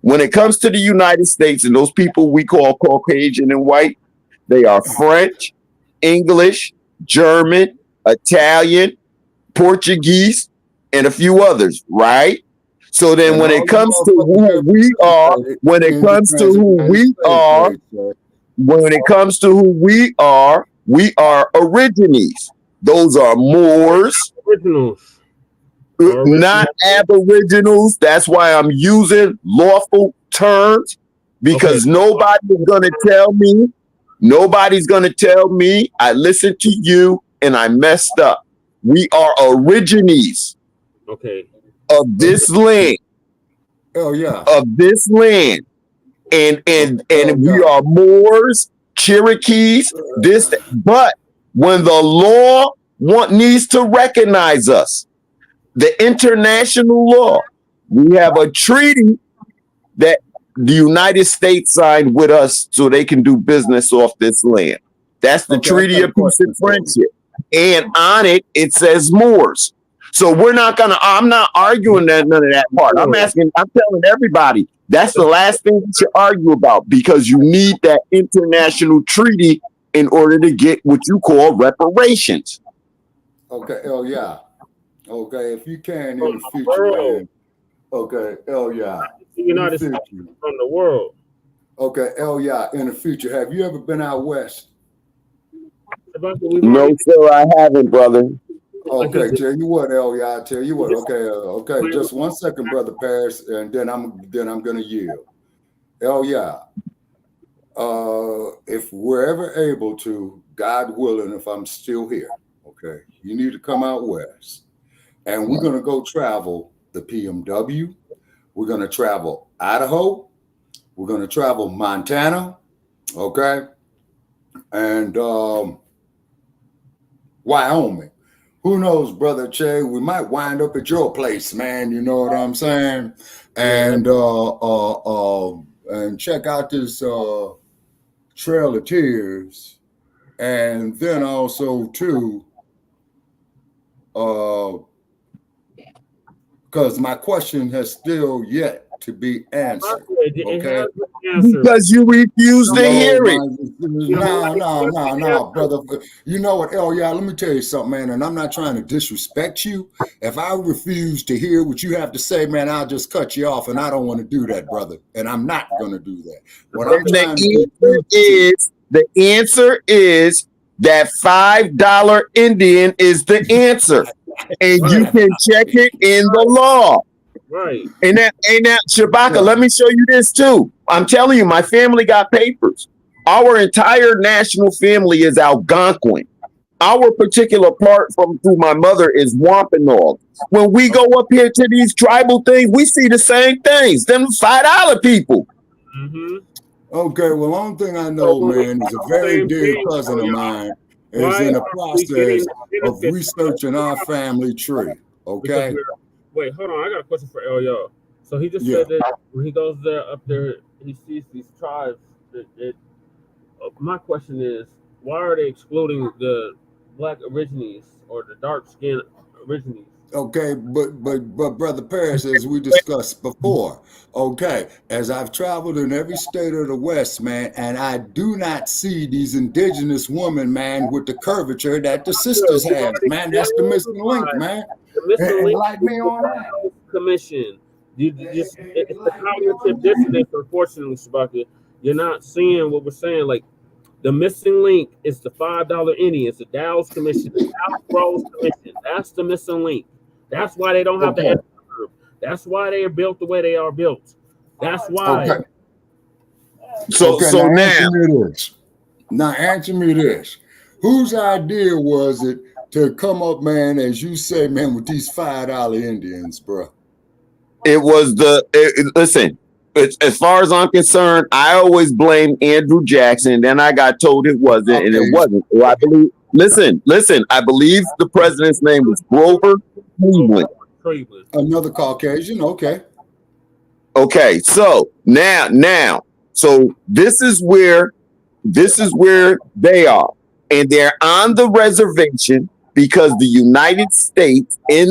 When it comes to the United States and those people we call Caucasian and white, they are French, English, German, Italian, Portuguese, and a few others, right? So then when it comes to who we are, we are Aborigines. Those are Moors, not Aboriginals. That's why I'm using lawful terms, because nobody's going to tell me I listened to you and I messed up. We are Aborigines of this land. Oh yeah. Of this land. And we are Moors, Cherokees, but when the law needs to recognize us, the international law, we have a treaty that the United States signed with us so they can do business off this land. That's the Treaty of Peace and Friendship. And on it, it says Moors. So I'm not arguing none of that part. I'm telling everybody, that's the last thing we should argue about, because you need that international treaty in order to get what you call reparations. Okay, yeah. Okay, if you can in the future, man. Okay, yeah. The United States from the world. Okay, yeah, in the future. Have you ever been out west? No, sir, I haven't, brother. Okay, tell you what, yeah, I tell you what. Okay, just 1 second, Brother Paris, and then I'm gonna yield. Yeah. If we're ever able to, God willing, if I'm still here, okay, you need to come out west. And we're going to go travel the PMW. We're going to travel Idaho. We're going to travel Montana, okay? And Wyoming. Who knows, Brother Che? We might wind up at your place, man. You know what I'm saying? And check out this Trail of Tears, and then also too because my question has still yet to be answered. Okay, because you refuse to hear it. No, brother. You know what? Oh yeah, let me tell you something, man. And I'm not trying to disrespect you. If I refuse to hear what you have to say, man, I'll just cut you off, and I don't want to do that, brother. And I'm not going to do that. What I'm trying the answer is that $5 Indian is the answer, and you can check it in the law. Right. Ain't that Shabaka? Let me show you this too. I'm telling you, my family got papers. Our entire national family is Algonquin. Our particular part through my mother is Wampanoag. When we go up here to these tribal things, we see the same things. Them $5 people. Mm-hmm. Okay, well, one thing I know, man, is a very dear cousin of mine is in the process of researching our family tree. Okay. Wait, hold on. I got a question for y'all. So he just said that when he goes up there, he sees these tribes. My question is, why are they excluding the black aborigines or the dark skinned aborigines? Okay, but Brother Paris, as we discussed before, okay, as I've traveled in every state of the West, man, and I do not see these indigenous women, man, with the curvature that the sisters have, man. That's the missing link, man. The missing link, like me on that. Commission. It's the cognitive dissonance, unfortunately, Shabaka. You're not seeing what we're saying. Like, the missing link is the $5 Indians, the Dow's Commission, the Dow Rose Commission. That's the missing link. That's why they don't have the S-curve. That's why they are built the way they are built. That's why. Okay. So now answer me this. Whose idea was it to come up, man, as you say, man, with these $5 Indians, bro? It was listen, as far as I'm concerned, I always blame Andrew Jackson. Then I got told it wasn't, and it wasn't. So I believe, listen, I believe the president's name was Grover Cleveland. Another Caucasian, okay. Okay, so now, so this is where they are, and they're on the reservation because the United States they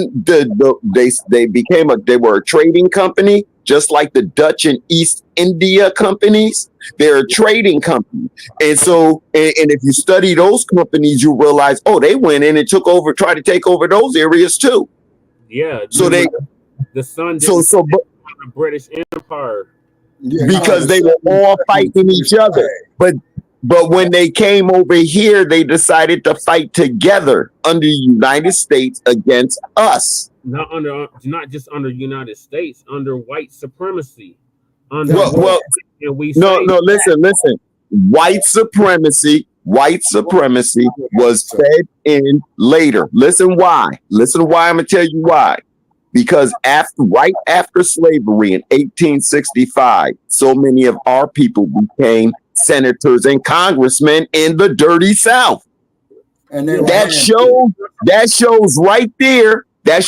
were a trading company, just like the Dutch and East India companies. They're a trading company, and so and if you study those companies, you realize, oh, they went in and tried to take over those areas too. Yeah. So the British Empire. Because they were all fighting each other. But when they came over here, they decided to fight together under the United States against us. Not just under United States, under white supremacy. Listen. White supremacy was fed in later. Listen why I'm gonna tell you why. Because right after slavery in 1865, so many of our people became senators and congressmen in the dirty South. And that shows right there that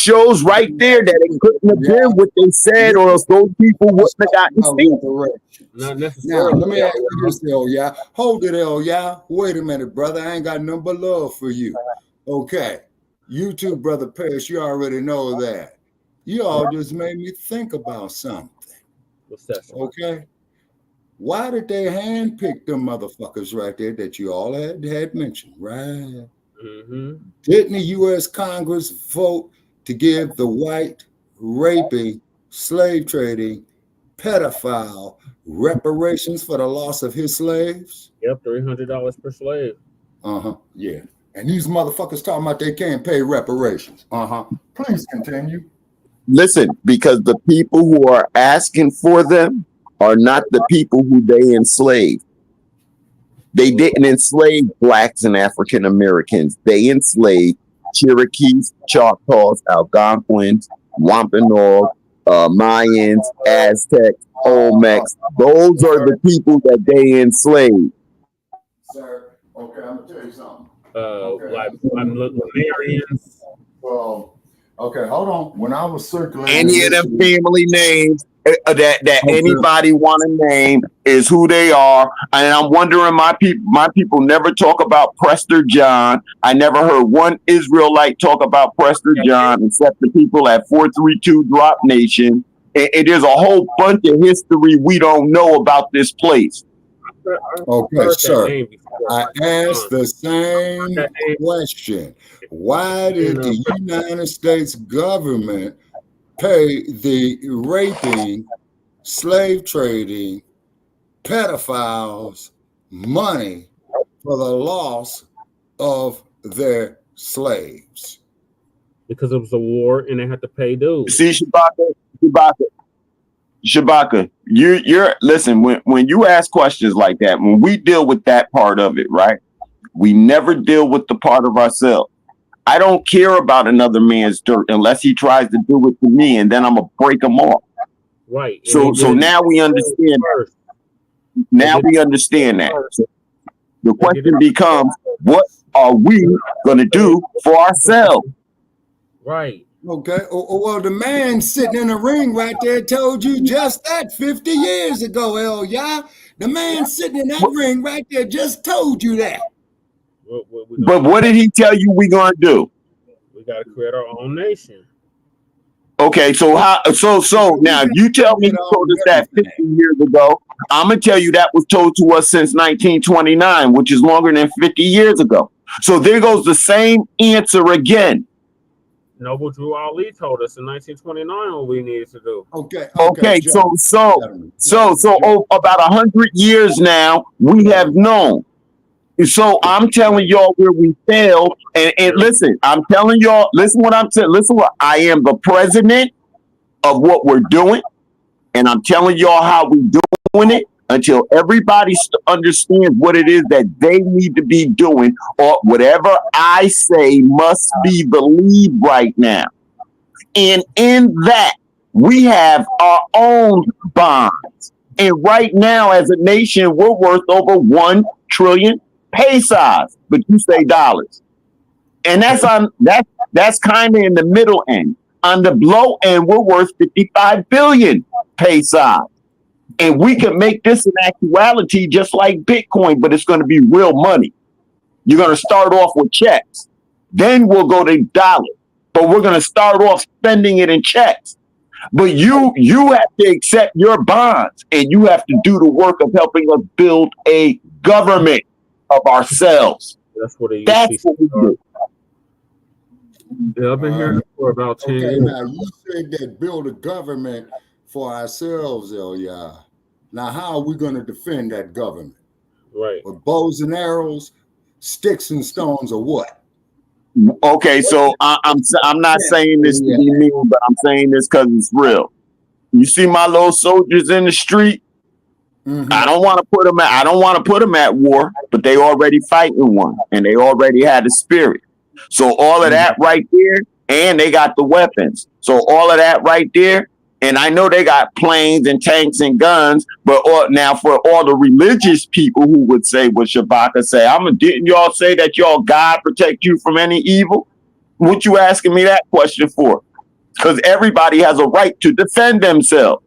they couldn't have been what they said, or else those people wouldn't have gotten seats. Not necessarily. Now, let me ask you this, yeah. Hold it, yeah. Wait a minute, brother. I ain't got nothing but love for you. Okay. You too, Brother Paris, you already know that. You all just made me think about something. What's that? Okay. Why did they handpick them motherfuckers right there that you all had mentioned, right? Mm-hmm. Didn't the U.S. Congress vote to give the white, raping, slave trading, pedophile reparations for the loss of his slaves? Yep, $300 per slave. Yeah. And these motherfuckers talking about they can't pay reparations. Please continue. Listen, because the people who are asking for them are not the people who they enslaved. They didn't enslave blacks and African Americans. They enslaved Cherokees, Choctaws, Algonquins, Wampanoag, Mayans, Aztecs, Olmecs. Those are the people that they enslaved. Sir, okay, I'm gonna tell you something. Like Marians. Well, Okay, hold on. When I was circulating Any of them family names that anybody want to name is who they are. And I'm wondering, my people never talk about Prester John. I never heard one Israelite talk about Prester John except the people at 432 Drop Nation. And there's a whole bunch of history we don't know about this place. Okay, sir. I asked the same question. Why did the United States government pay the raping, slave trading, pedophiles money for the loss of their slaves? Because it was a war and they had to pay dues. See, Shabaka, you're listen, when you ask questions like that, when we deal with that part of it, right? We never deal with the part of ourselves. I don't care about another man's dirt unless he tries to do it to me, and then I'm gonna break him off. Right. So now we understand that. Now we understand that. So the question becomes, what are we gonna do for ourselves? Right. Okay. Well, the man sitting in the ring right there told you just that 50 years ago, El-Ya. The man sitting in that ring right there just told you that. But what did he tell you we gonna do? We gotta create our own nation. Okay, so now you tell me you told us that 50 years ago. I'm gonna tell you that was told to us since 1929, which is longer than 50 years ago. So there goes the same answer again. Noble Drew Ali told us in 1929 what we needed to do. Okay, so about 100 years now, we have known. So I'm telling y'all where we failed, and listen, I'm telling y'all, listen what I'm saying. Listen what I am the president of what we're doing, and I'm telling y'all how we doing it until everybody understands what it is that they need to be doing, or whatever I say must be believed right now. And in that, we have our own bonds. And right now, as a nation, we're worth over 1 trillion pesos, but you say dollars. And that's kind of in the middle end. On the low end, we're worth 55 billion pesos. And we can make this an actuality just like Bitcoin, but it's going to be real money. You're going to start off with checks. Then we'll go to dollars. But we're going to start off spending it in checks. But you have to accept your bonds, and you have to do the work of helping us build a government of ourselves. That's what we do. Yeah, I've been here for about 10 years. Now you said that build a government for ourselves, El-Ya. Now, how are we going to defend that government? Right. With bows and arrows, sticks and stones, or what? Okay, so I'm not saying this to be mean, but I'm saying this because it's real. You see my little soldiers in the street. Mm-hmm. I don't want to put them at war, but they already fighting one, and they already had the spirit. So all of that right there, and they got the weapons. So all of that right there. And I know they got planes and tanks and guns, but now for all the religious people who would say what Shabaka say, didn't y'all say that y'all God protect you from any evil? What you asking me that question for? Because everybody has a right to defend themselves.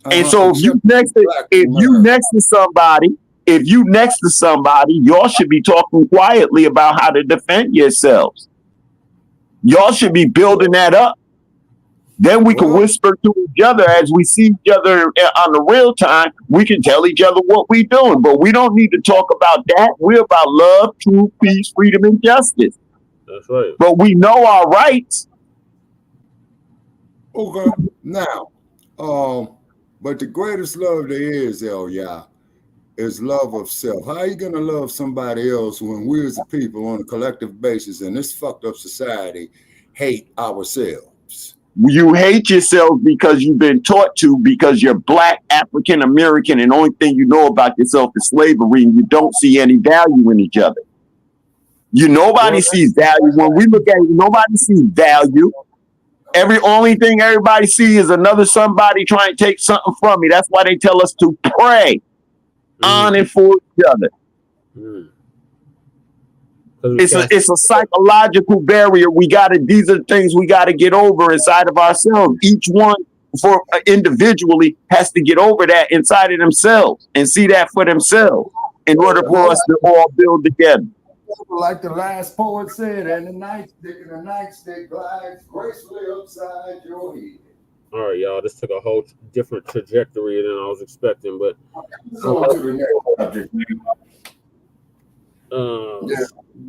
And so if you next to somebody, y'all should be talking quietly about how to defend yourselves. Y'all should be building that up. Then we can whisper to each other as we see each other on the real time. We can tell each other what we're doing, but we don't need to talk about that. We're about love, truth, peace, freedom, and justice. That's right. But we know our rights. Okay. Now, but the greatest love there is, El-Ya, is love of self. How are you going to love somebody else when we as a people on a collective basis in this fucked up society hate ourselves? You hate yourself because you've been taught to, because you're Black, African American, and the only thing you know about yourself is slavery, and you don't see any value in each other. Nobody sees value. When we look at it, nobody sees value. Only thing everybody sees is another somebody trying to take something from me. That's why they tell us to pray on and for each other. It's a psychological barrier. These are things we got to get over inside of ourselves. Each one for individually has to get over that inside of themselves and see that for themselves in order for us to all build together. Like the last poet said, and the nightstick glides gracefully upside your head. All right, y'all. This took a whole different trajectory than I was expecting, but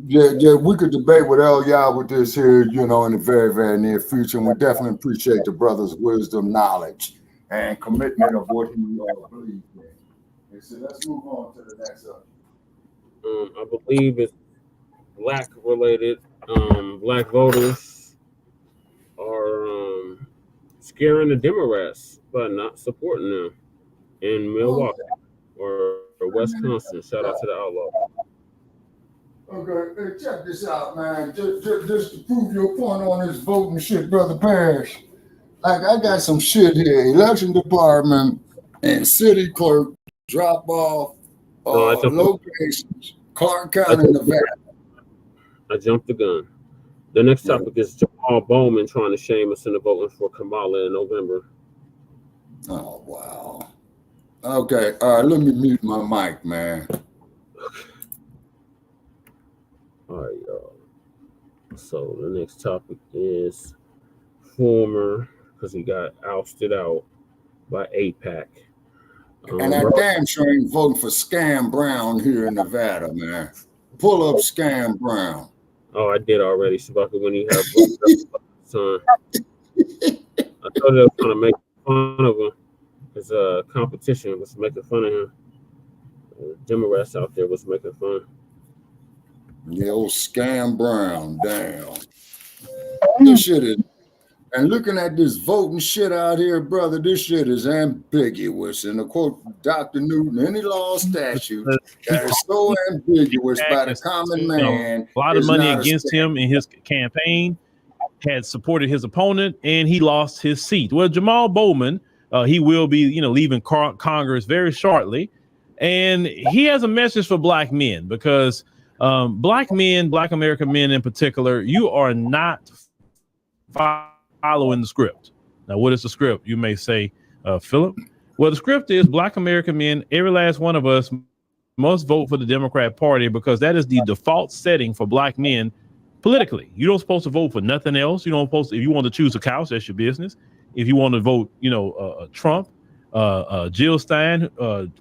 yeah, we could debate with El with this here, in the very, very near future, and we definitely appreciate the brother's wisdom, knowledge, and commitment of what he believes in. So let's move on to the next subject. I believe it's Blacc related. Black voters are scaring the Democrats by not supporting them in Milwaukee or Wisconsin. Shout out to the Outlaw. Okay, hey, check this out, man. Just to prove your point on this voting shit, Brother Parrish. Like, I got some shit here. Election department and city clerk drop off locations. Clark County, Nevada. I jumped the gun. The next topic is Jamaal Bowman trying to shame us into voting for Kamala in November. Oh, wow. Okay, all right, let me mute my mic, man. All right, y'all. So the next topic is former, because he got ousted out by AIPAC. And I damn sure ain't voting for Scam Brown here in Nevada, man. Pull up Scam Brown. Oh, I did already, Shabaka, when he had son. I thought they was trying to make fun of him. His competition was making fun of him. Democrats out there was making fun. Yeah, old Scam Brown, damn. This shit is, and looking at this voting shit out here, brother, this shit is ambiguous. And to quote Dr. Newton, any law statute that is so ambiguous by the common man. A lot of money against him in his campaign, had supported his opponent, and he lost his seat. Well, Jamaal Bowman, he will be, leaving Congress very shortly. And he has a message for black men because black men, black American men in particular, you are not following the script. Now, what is the script? You may say, Philip. Well, the script is black American men, every last one of us must vote for the Democrat Party because that is the default setting for black men politically. You don't supposed to vote for nothing else. You don't supposed to, if you want to choose a couch, that's your business. If you want to vote, Trump, Jill Stein,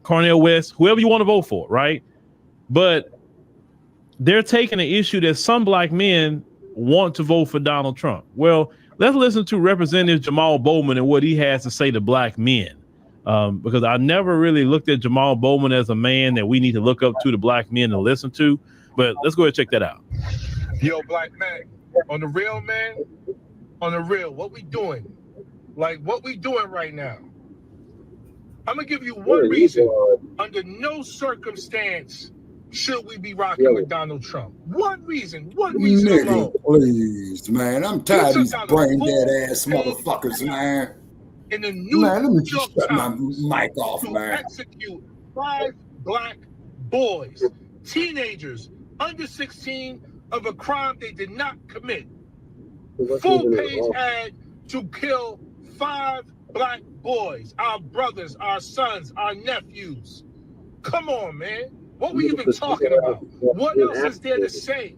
Cornel West, whoever you want to vote for, right? But they're taking an issue that some black men want to vote for Donald Trump. Well, let's listen to Representative Jamaal Bowman and what he has to say to black men. Because I never really looked at Jamaal Bowman as a man that we need to look up to black men and listen to. But let's go ahead and check that out. Yo, black man, on the real, man, on the real, what we doing? Like, what we doing right now? I'm going to give you one reason. Under no circumstance should we be rocking with Donald Trump. One reason Nigga, alone. Please, man. I'm tired of these brain dead ass motherfuckers, man. In the New Man, let me just York shut my Times mic off, to man. execute 5 black boys, teenagers under 16 of a crime they did not commit. Full page ad to kill 5 black boys, our brothers, our sons, our nephews. Come on, man. What we even talking about? What else is there to say?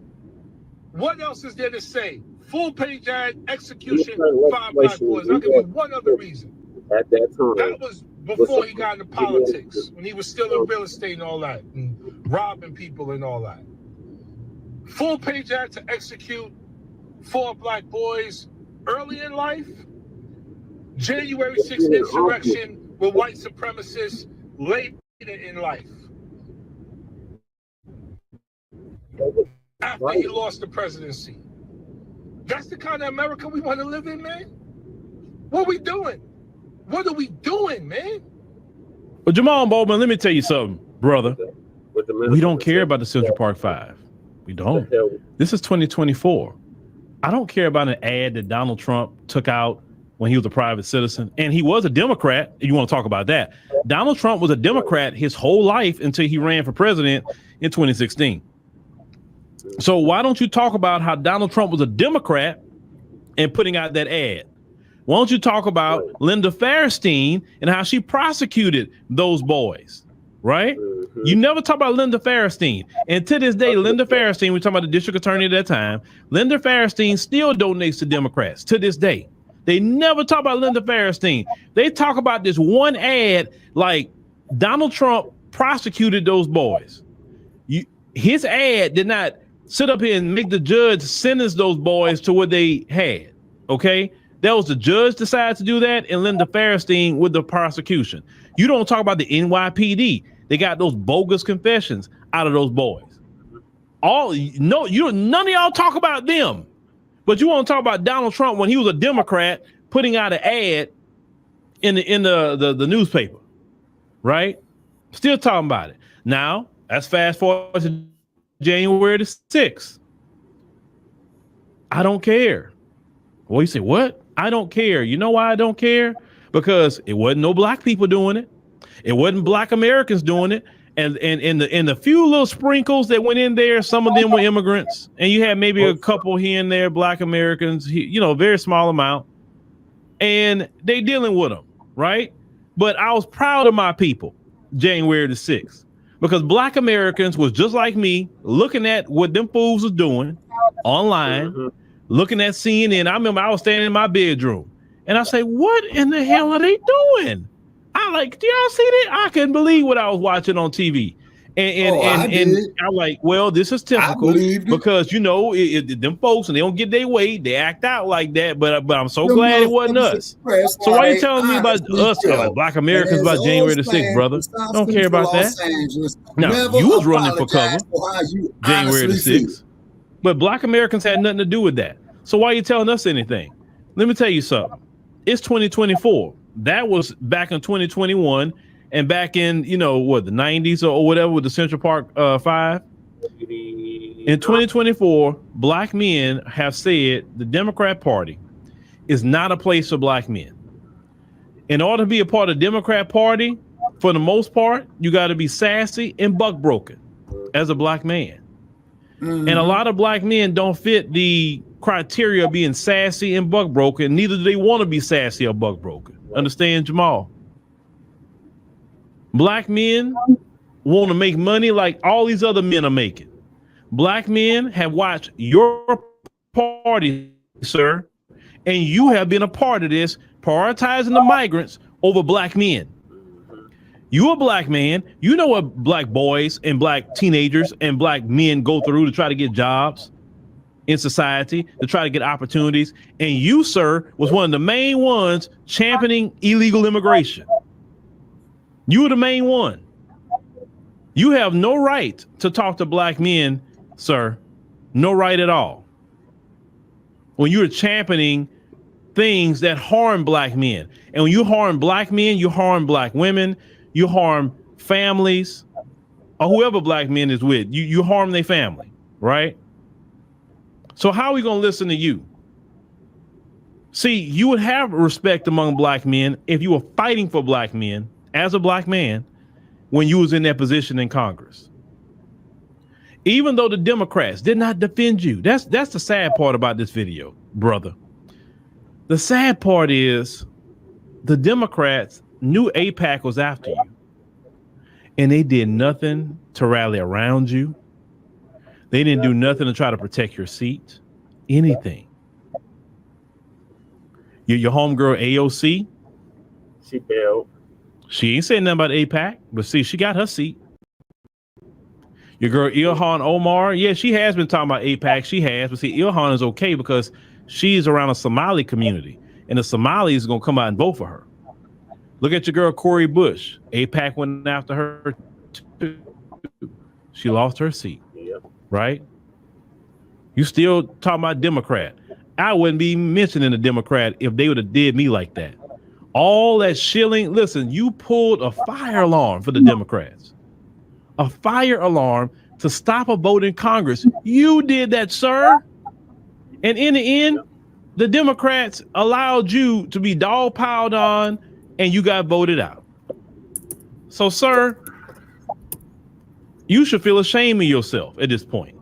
What else is there to say? Full page ad, execution, 5 black boys. I'll give you one other reason. At that time, that was before he got into politics, when he was still in real estate and all that, and robbing people and all that. Full page ad to execute 4 black boys early in life. January 6th insurrection with white supremacists later in life. After he lost the presidency. That's the kind of America we want to live in, man. What are we doing? What are we doing, man? Well, Jamaal Bowman, let me tell you something, brother. We don't care about the Central Park 5. We don't. This is 2024. I don't care about an ad that Donald Trump took out when he was a private citizen. And he was a Democrat. You want to talk about that. Donald Trump was a Democrat his whole life until he ran for president in 2016. So why don't you talk about how Donald Trump was a Democrat and putting out that ad? Why don't you talk about Linda Fairstein and how she prosecuted those boys, right? You never talk about Linda Fairstein. And to this day, Linda Fairstein, we're talking about the district attorney at that time, Linda Fairstein still donates to Democrats to this day. They never talk about Linda Fairstein. They talk about this one ad like Donald Trump prosecuted those boys. His ad did not sit up here and make the judge sentence those boys to what they had, okay? That was the judge decided to do that, and Linda Fairstein with the prosecution. You don't talk about the NYPD. They got those bogus confessions out of those boys. None of y'all talk about them, but you want to talk about Donald Trump when he was a Democrat putting out an ad in the newspaper, right? Still talking about it. Now, let's fast forward to January the 6th. I don't care. Well, you say, what? I don't care. You know why I don't care? Because it wasn't no black people doing it. It wasn't black Americans doing it. And the few little sprinkles that went in there, some of them were immigrants. And you had maybe a couple here and there, black Americans, very small amount. And they dealing with them, right? But I was proud of my people, January the 6th. Because black Americans was just like me, looking at what them fools was doing online, looking at CNN. I remember I was standing in my bedroom and I say, what in the hell are they doing? I like, do y'all see that? I couldn't believe what I was watching on TV. And I'm like, well, this is typical because them folks, and they don't get their way, they act out like that. But I'm so glad it wasn't us. So why are you telling me about us, black Americans, about January the 6th, brother? Don't care about that. Now you was running for cover January the 6th, but black Americans had nothing to do with that. So why are you telling us anything? Let me tell you something. It's 2024. That was back in 2021. And back in, the 90s or whatever with the Central Park 5. In 2024, black men have said the Democrat Party is not a place for black men. In order to be a part of the Democrat Party, for the most part, you got to be sassy and buck broken as a black man. And a lot of black men don't fit the criteria of being sassy and buck broken. Neither do they want to be sassy or buck broken. Understand, Jamaal? Black men want to make money like all these other men are making. Black men have watched your party, sir, and you have been a part of this, prioritizing the migrants over black men. You're a black man. You know what black boys and black teenagers and black men go through to try to get jobs in society, to try to get opportunities. And you, sir, was one of the main ones championing illegal immigration. You were the main one. You have no right to talk to black men, sir. No right at all. When you're championing things that harm black men. And when you harm black men, you harm black women, you harm families, or whoever black men is with. You harm their family, right? So how are we going to listen to you? See, you would have respect among black men if you were fighting for black men as a black man when you was in that position in Congress. Even though the Democrats did not defend you. That's the sad part about this video, brother. The sad part is the Democrats knew AIPAC was after you, and they did nothing to rally around you. They didn't do nothing to try to protect your seat, anything. Your homegirl AOC, she bailed. She ain't saying nothing about AIPAC, but see, she got her seat. Your girl Ilhan Omar, yeah, she has been talking about AIPAC. She has, but see, Ilhan is okay because she's around a Somali community, and the Somalis are gonna come out and vote for her. Look at your girl Cori Bush. AIPAC went after her too. She lost her seat, right? You still talking about Democrat. I wouldn't be mentioning a Democrat if they would have did me like that. All that shilling. Listen, you pulled a fire alarm for the Democrats. A fire alarm to stop a vote in Congress. You did that, sir. And in the end, the Democrats allowed you to be dog piled on and you got voted out. So, sir, you should feel ashamed of yourself at this point.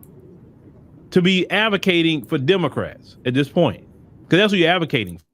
to be advocating for Democrats at this point, because that's what you're advocating for.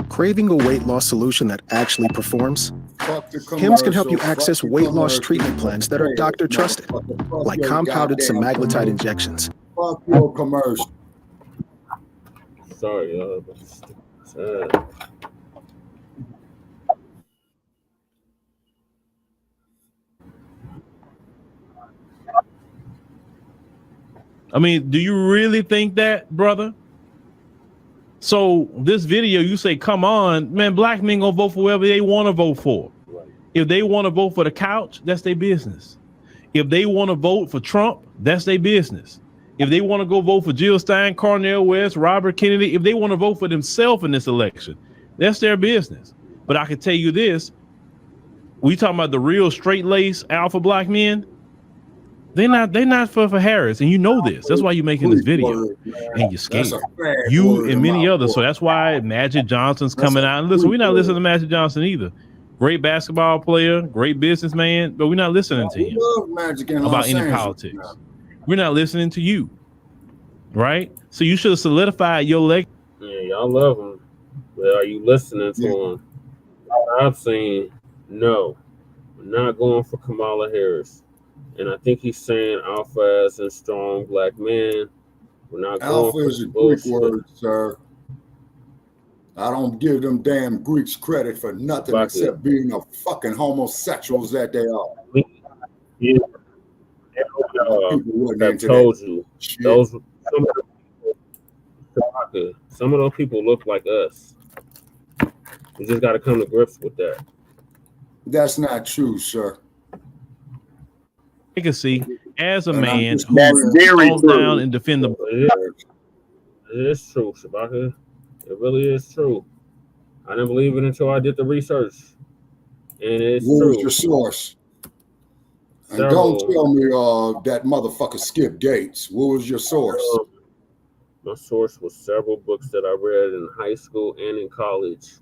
Craving a weight loss solution that actually performs? Fuck the Hims can help you commercials, access fuck the weight loss commercials, treatment plans that are doctor trusted, motherfucker. like your compounded goddamn semaglutide commercial. injections. Fuck your commercial. Sorry, y'all. I mean, do you really think that, brother? So this video, you say, come on, man, black men gonna vote for whoever they want to vote for. If they want to vote for the couch, that's their business. If they want to vote for Trump, that's their business. If they want to go vote for Jill Stein, Cornel West, Robert Kennedy, if they want to vote for themselves in this election, that's their business. But I can tell you this, we talking about the real straight lace alpha black men. They're not for Harris, and you know this. That's why you're making this video, and you're scared. You and many others. So that's why Magic Johnson's coming out. And listen, we're not listening to Magic Johnson either. Great basketball player, great businessman, but we're not listening to him about any politics. We're not listening to you, right? So you should have solidified your leg. Yeah, y'all love him, but are you listening to him? I've seen no, we're not going for Kamala Harris. And I think he's saying alpha as in strong black men. We're not going Alpha for is a bullshit. Greek word, sir. I don't give them damn Greeks credit for nothing except being the fucking homosexuals that they are. Yeah. I told you, some of those people look like us. We just got to come to grips with that. That's not true, sir. Legacy as a man who falls down and defend the. It is true, Shabaka. It really is true. I didn't believe it until I did the research, and it's What true. was your source? And don't tell me that motherfucker Skip Gates. What was your source? My source was several books that I read in high school and in college.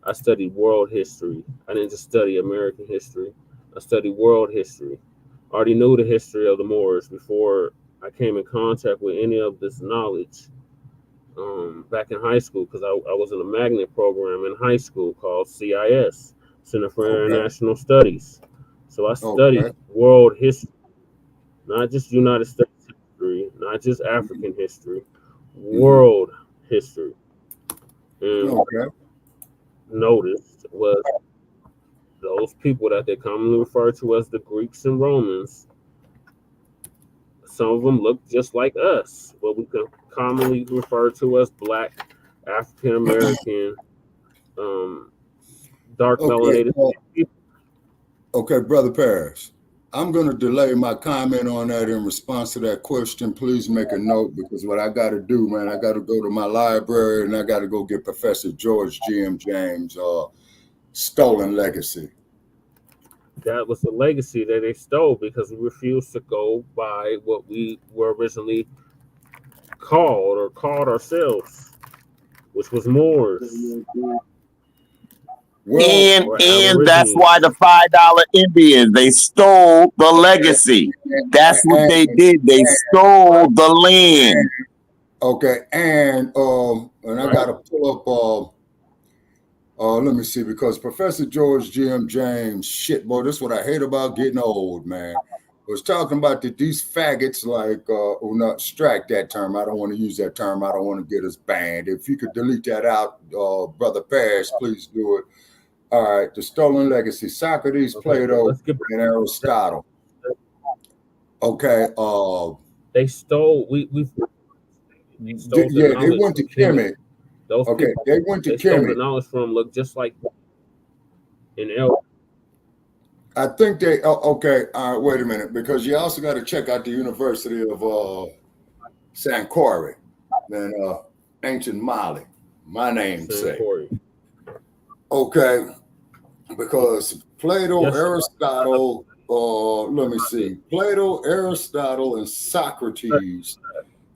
I studied world history. I didn't just study American history. I studied world history. I already knew the history of the Moors before I came in contact with any of this knowledge back in high school, because I was in a magnet program in high school called CIS, Center for International Studies. So I studied world history, not just United States history, not just African history, world history. And noticed was those people that they commonly refer to as the Greeks and Romans, some of them look just like us, what we can commonly refer to as black, African American, dark melanated people. Okay, Brother Paris, I'm going to delay my comment on that in response to that question. Please make a note, because what I got to do, man, I got to go to my library and I got to go get Professor George G.M. James' Stolen Legacy. That was the legacy that they stole because we refused to go by what we were originally called ourselves, which was Moors. And that's why the $5 Indians, they stole the legacy. That's what they did. They stole the land. Okay, and I got to pull up. Let me see, because Professor George G.M. James, shit, boy, this is what I hate about getting old, man. Was talking about that these faggots, like, not strike that term. I don't want to use that term. I don't want to get us banned. If you could delete that out, Brother Paris, please do it. All right, the Stolen Legacy, Socrates, Plato, and Aristotle. Okay. They stole. We stole they went to Kemet. They went to Kemet. The knowledge from look just like in El. I think they. All right. Wait a minute, because you also got to check out the University of Sankore and ancient Mali. My namesake. Okay, because Plato, Aristotle, let me see, Plato, Aristotle, and Socrates,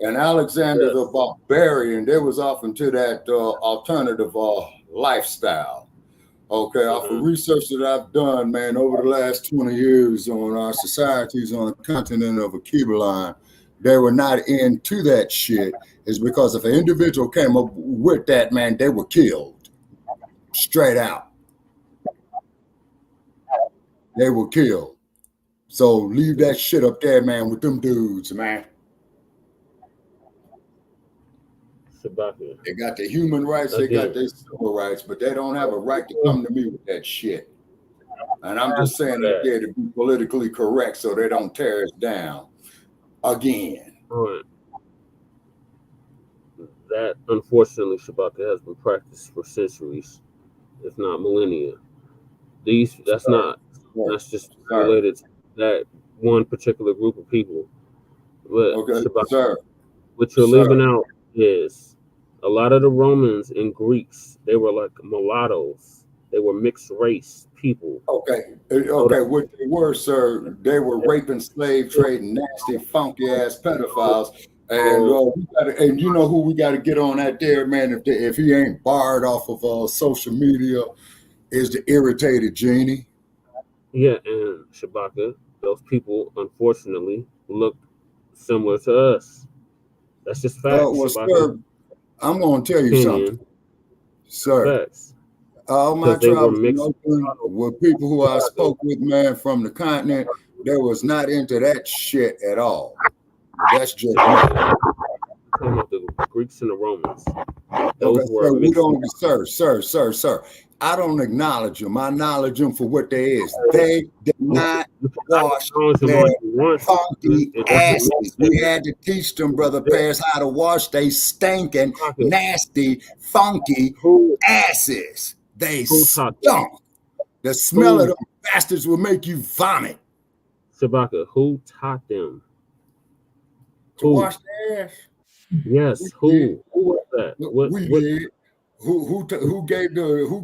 and Alexander the Barbarian, they was off into that alternative lifestyle. Okay, off of research that I've done, man, over the last 20 years on our societies on the continent of Akibaline, they were not into that shit. Is because if an individual came up with that, man, they were killed. Straight out. They were killed. So leave that shit up there, man, with them dudes, man. They got the human rights, they got their civil rights, but they don't have a right to come to me with that shit. And I'm just saying that there to be politically correct so they don't tear us down again. Right. That, unfortunately, Shabaka, has been practiced for centuries, if not millennia. That's just related to that one particular group of people. But Shabaka, what you're leaving out is a lot of the Romans and Greeks, they were like mulattoes. They were mixed race people. Okay, what they were, sir, they were raping, slave trading, nasty, funky ass pedophiles. And you know who we got to get on that there, man, if he ain't barred off of social media, is the irritated genie. Yeah, and Shabaka, those people, unfortunately, look similar to us. That's just facts, sir, I'm going to tell you something, sir. Facts. All my travels with people who I spoke with, man, from the continent, they was not into that shit at all. That's just me. Talking about the Greeks and the Romans. Sir. I don't acknowledge them. I acknowledge them for what they is. They did not wash their funky asses. We had to teach them, Brother Paris, how to wash they stinking, nasty, funky asses. They stunk. The smell of them bastards will make you vomit. Shabaka, who taught them? To wash their ass? Yes, who? Who was that? We did. Who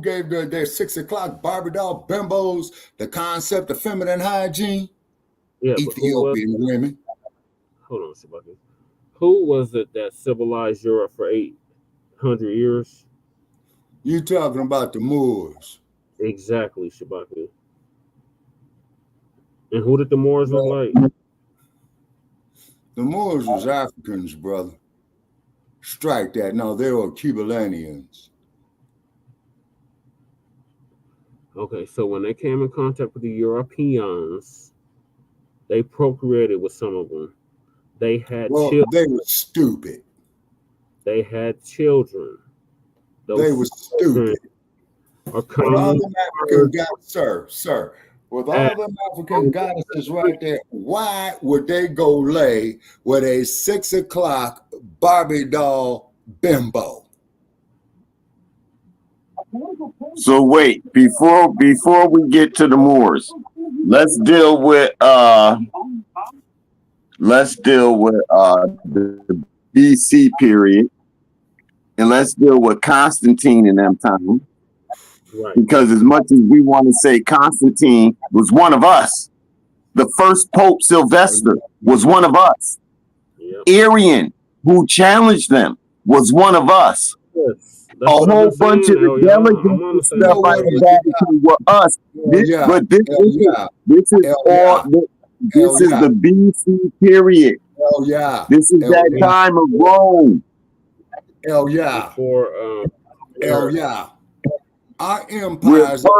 gave their 6 o'clock Barbie doll bimbos the concept of feminine hygiene? Yeah, Ethiopian women. Hold on, Shabaka. Who was it that civilized Europe for 800 years? You talking about the Moors? Exactly, Shabaka. And who did the Moors look like? The Moors was Africans, brother. Strike that. No, they were Cubanians. Okay, so when they came in contact with the Europeans, they procreated with some of them. They had children. They were stupid. They had children. They were stupid. With all them African goddesses, sir. With all them African goddesses right there, why would they go lay with a 6 o'clock Barbie doll bimbo? So wait, before we get to the Moors, let's deal with the BC period, and let's deal with Constantine in them times. Right. Because as much as we want to say Constantine was one of us, the first Pope Sylvester was one of us. Yep. Arian, who challenged them, was one of us. Yes. A whole bunch of the delegates and stuff like that were us. This is the BC period. Hell yeah. This is that time of Rome. Hell yeah. Hell yeah. Our empires of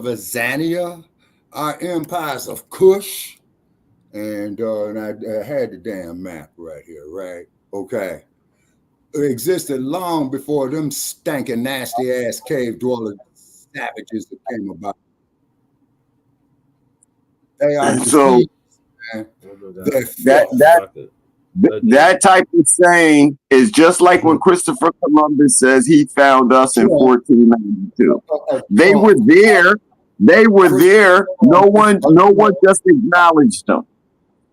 Azania, our empires of Kush, and I had the damn map right here, right? Okay. It existed long before them stankin' nasty ass cave dweller savages that came about. They are so that type of saying is just like when Christopher Columbus says he found us in 1492. They were there. No one just acknowledged them,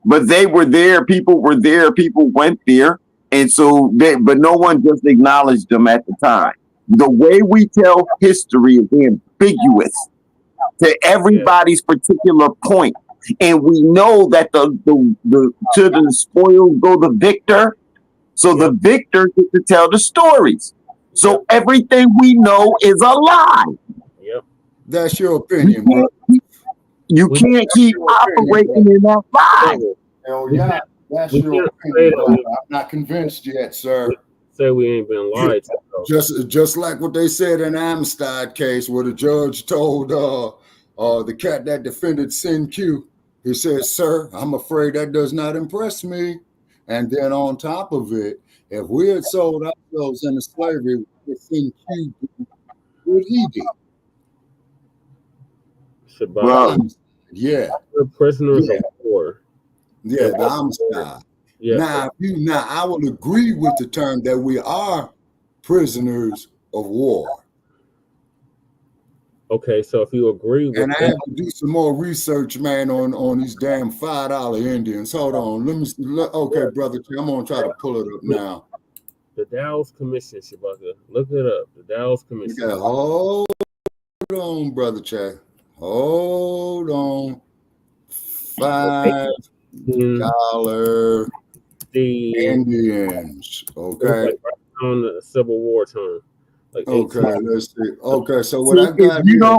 but they were there. People were there. People went there, and so but no one just acknowledged them at the time. The way we tell history is ambiguous. to everybody's particular point. And we know that the to the spoils go the victor. So the victor gets to tell the stories. So everything we know is a lie. Yep. That's your opinion, bro. You can't keep operating in that lie. Hell yeah, that's your opinion, bro. I'm not convinced yet, sir. Say we ain't been lied to. Just like what they said in the Amistad case, where the judge told the cat that defended Sin Q, he said, "Sir, I'm afraid that does not impress me." And then on top of it, if we had sold ourselves into slavery, what Sin Q did, what he did. Yeah. We're prisoners of war. Yeah, the Amistad. Yeah. Now I will agree with the term that we are prisoners of war. Okay, so if you agree with I have to do some more research, man, on these damn $5 Indians. Hold on. Okay, brother, I'm gonna try to pull it up now. The Dow's Commission, Shabaka. Look it up. The Dow's Commission. Yeah, hold on, brother Chad. Hold on. $5 Indians. Okay. Like right on the Civil War time. Like okay, let's see. Okay, so what I got here.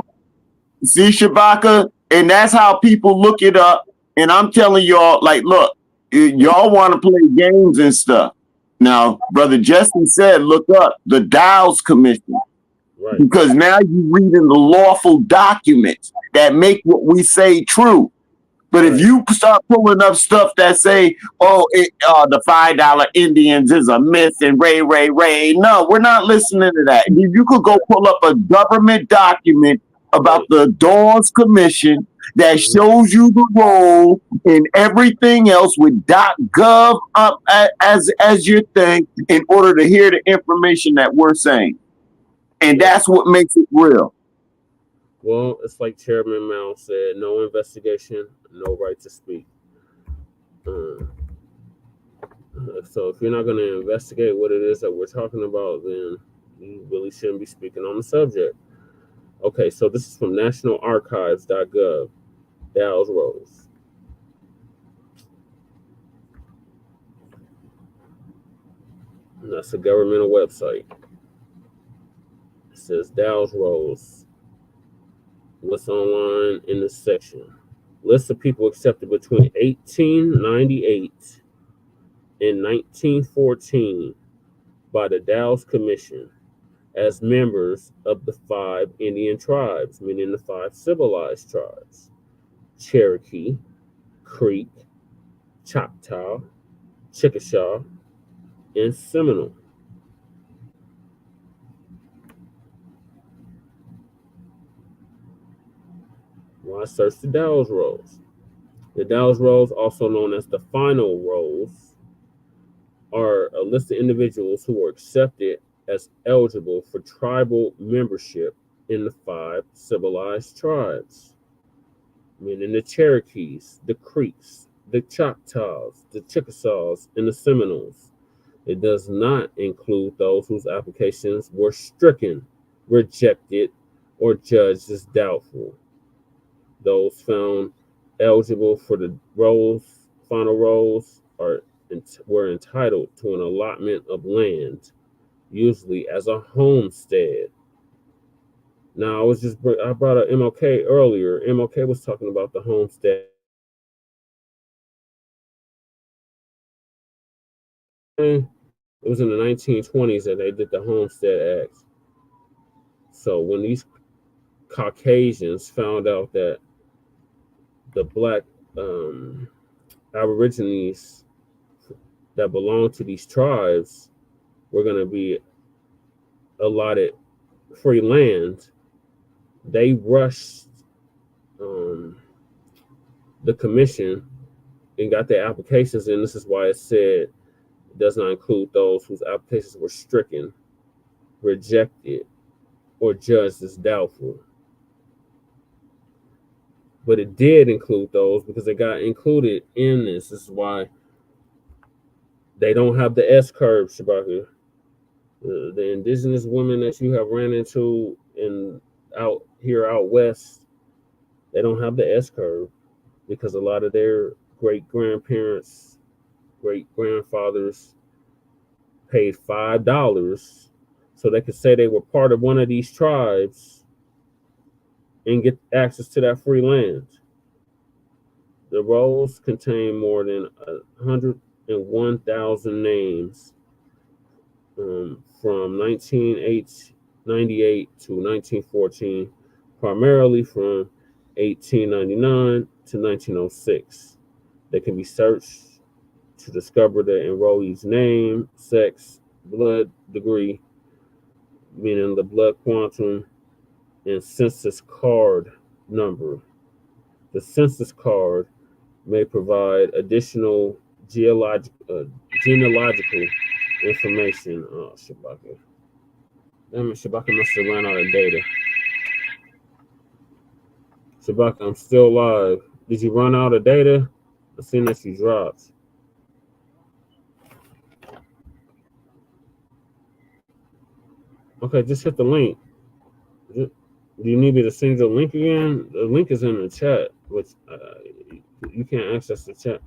See, Shabaka, and that's how people look it up. And I'm telling y'all, like, look, y'all want to play games and stuff. Now, Brother Jesse said, look up the Dow's Commission. Right. Because now you're reading the lawful documents that make what we say true. But if you start pulling up stuff that say, the $5 Indians is a myth and Ray, no, we're not listening to that. You could go pull up a government document about the Dawes Commission that shows you the role and everything else with .gov up as your thing in order to hear the information that we're saying. And that's what makes it real. Well, it's like Chairman Mao said, no investigation, no right to speak. So if you're not going to investigate what it is that we're talking about, then you really shouldn't be speaking on the subject. Okay, so this is from nationalarchives.gov, Dow's Rose. And that's a governmental website. It says Dow's Rose. What's online in this section? List of people accepted between 1898 and 1914 by the Dow's Commission as members of the 5 Indian tribes, meaning the 5 civilized tribes: Cherokee, Creek, Choctaw, Chickasaw, and Seminole. Well, I searched the Dow's Rolls. The Dow's Rolls, also known as the Final Rolls, are a list of individuals who were accepted as eligible for tribal membership in the 5 civilized tribes, meaning the Cherokees, the Creeks, the Choctaws, the Chickasaws, and the Seminoles. It does not include those whose applications were stricken, rejected, or judged as doubtful. Those found eligible for the rolls, final rolls, were entitled to an allotment of land, usually as a homestead. Now, I brought up MLK earlier. MLK was talking about the homestead. It was in the 1920s that they did the Homestead Act. So when these Caucasians found out that the Black Aborigines that belonged to these tribes were going to be allotted free land, they rushed the commission and got their applications in. This is why it said it does not include those whose applications were stricken, rejected, or judged as doubtful. But it did include those because they got included in this. This is why they don't have the S curve, Shabaka. The indigenous women that you have ran into out west, They don't have the S curve because a lot of their great-grandparents, great-grandfathers paid $5 so they could say they were part of one of these tribes and get access to that free land. The rolls contain more than 101,000 names from 1998 to 1914, primarily from 1899 to 1906. They can be searched to discover the enrollee's name, sex, blood degree, meaning the blood quantum, and census card number. The census card may provide additional genealogical information. Oh, Shabaka. Damn it, Shabaka must have run out of data. Shabaka, I'm still live. Did you run out of data? I seen that you dropped. Okay, just hit the link. Do you need me to send you the link again? The link is in the chat, which you can't access the chat.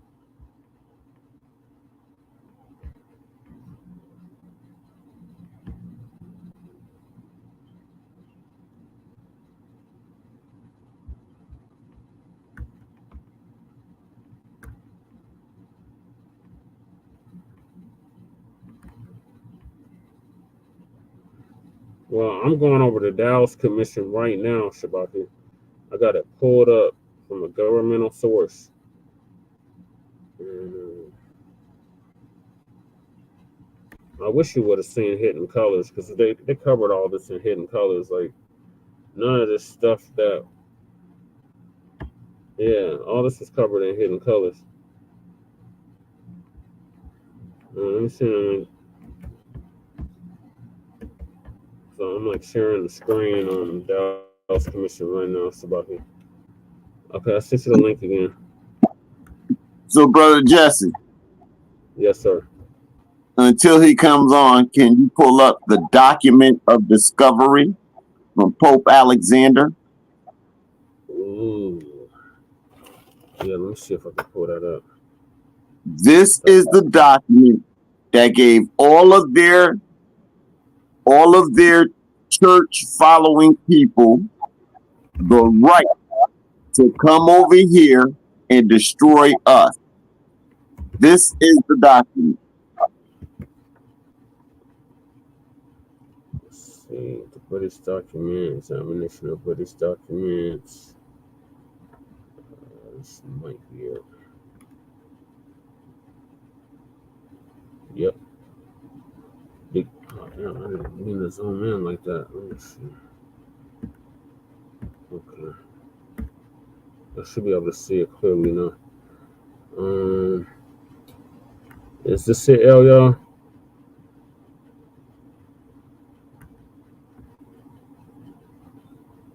Well, I'm going over the Dallas Commission right now, Shabaki. I got it pulled up from a governmental source. I wish you would have seen Hidden Colors because they covered all this in Hidden Colors. Like, none of this stuff that... Yeah, all this is covered in Hidden Colors. Let me see. So I'm like sharing the screen on the Dallas Commission right now, Sabaki. Okay, I sent you the link again. So, Brother Jesse. Yes, sir. Until he comes on, can you pull up the document of discovery from Pope Alexander? Ooh. Yeah, let me see if I can pull that up. This is the document that gave all of their church following people the right to come over here and destroy us. This is the document. Let's see, the British document, examination of British documents. This might be it. Yep. Oh, damn, I didn't mean to zoom in like that. Let me see. Okay. I should be able to see it clearly now. Is this it, y'all?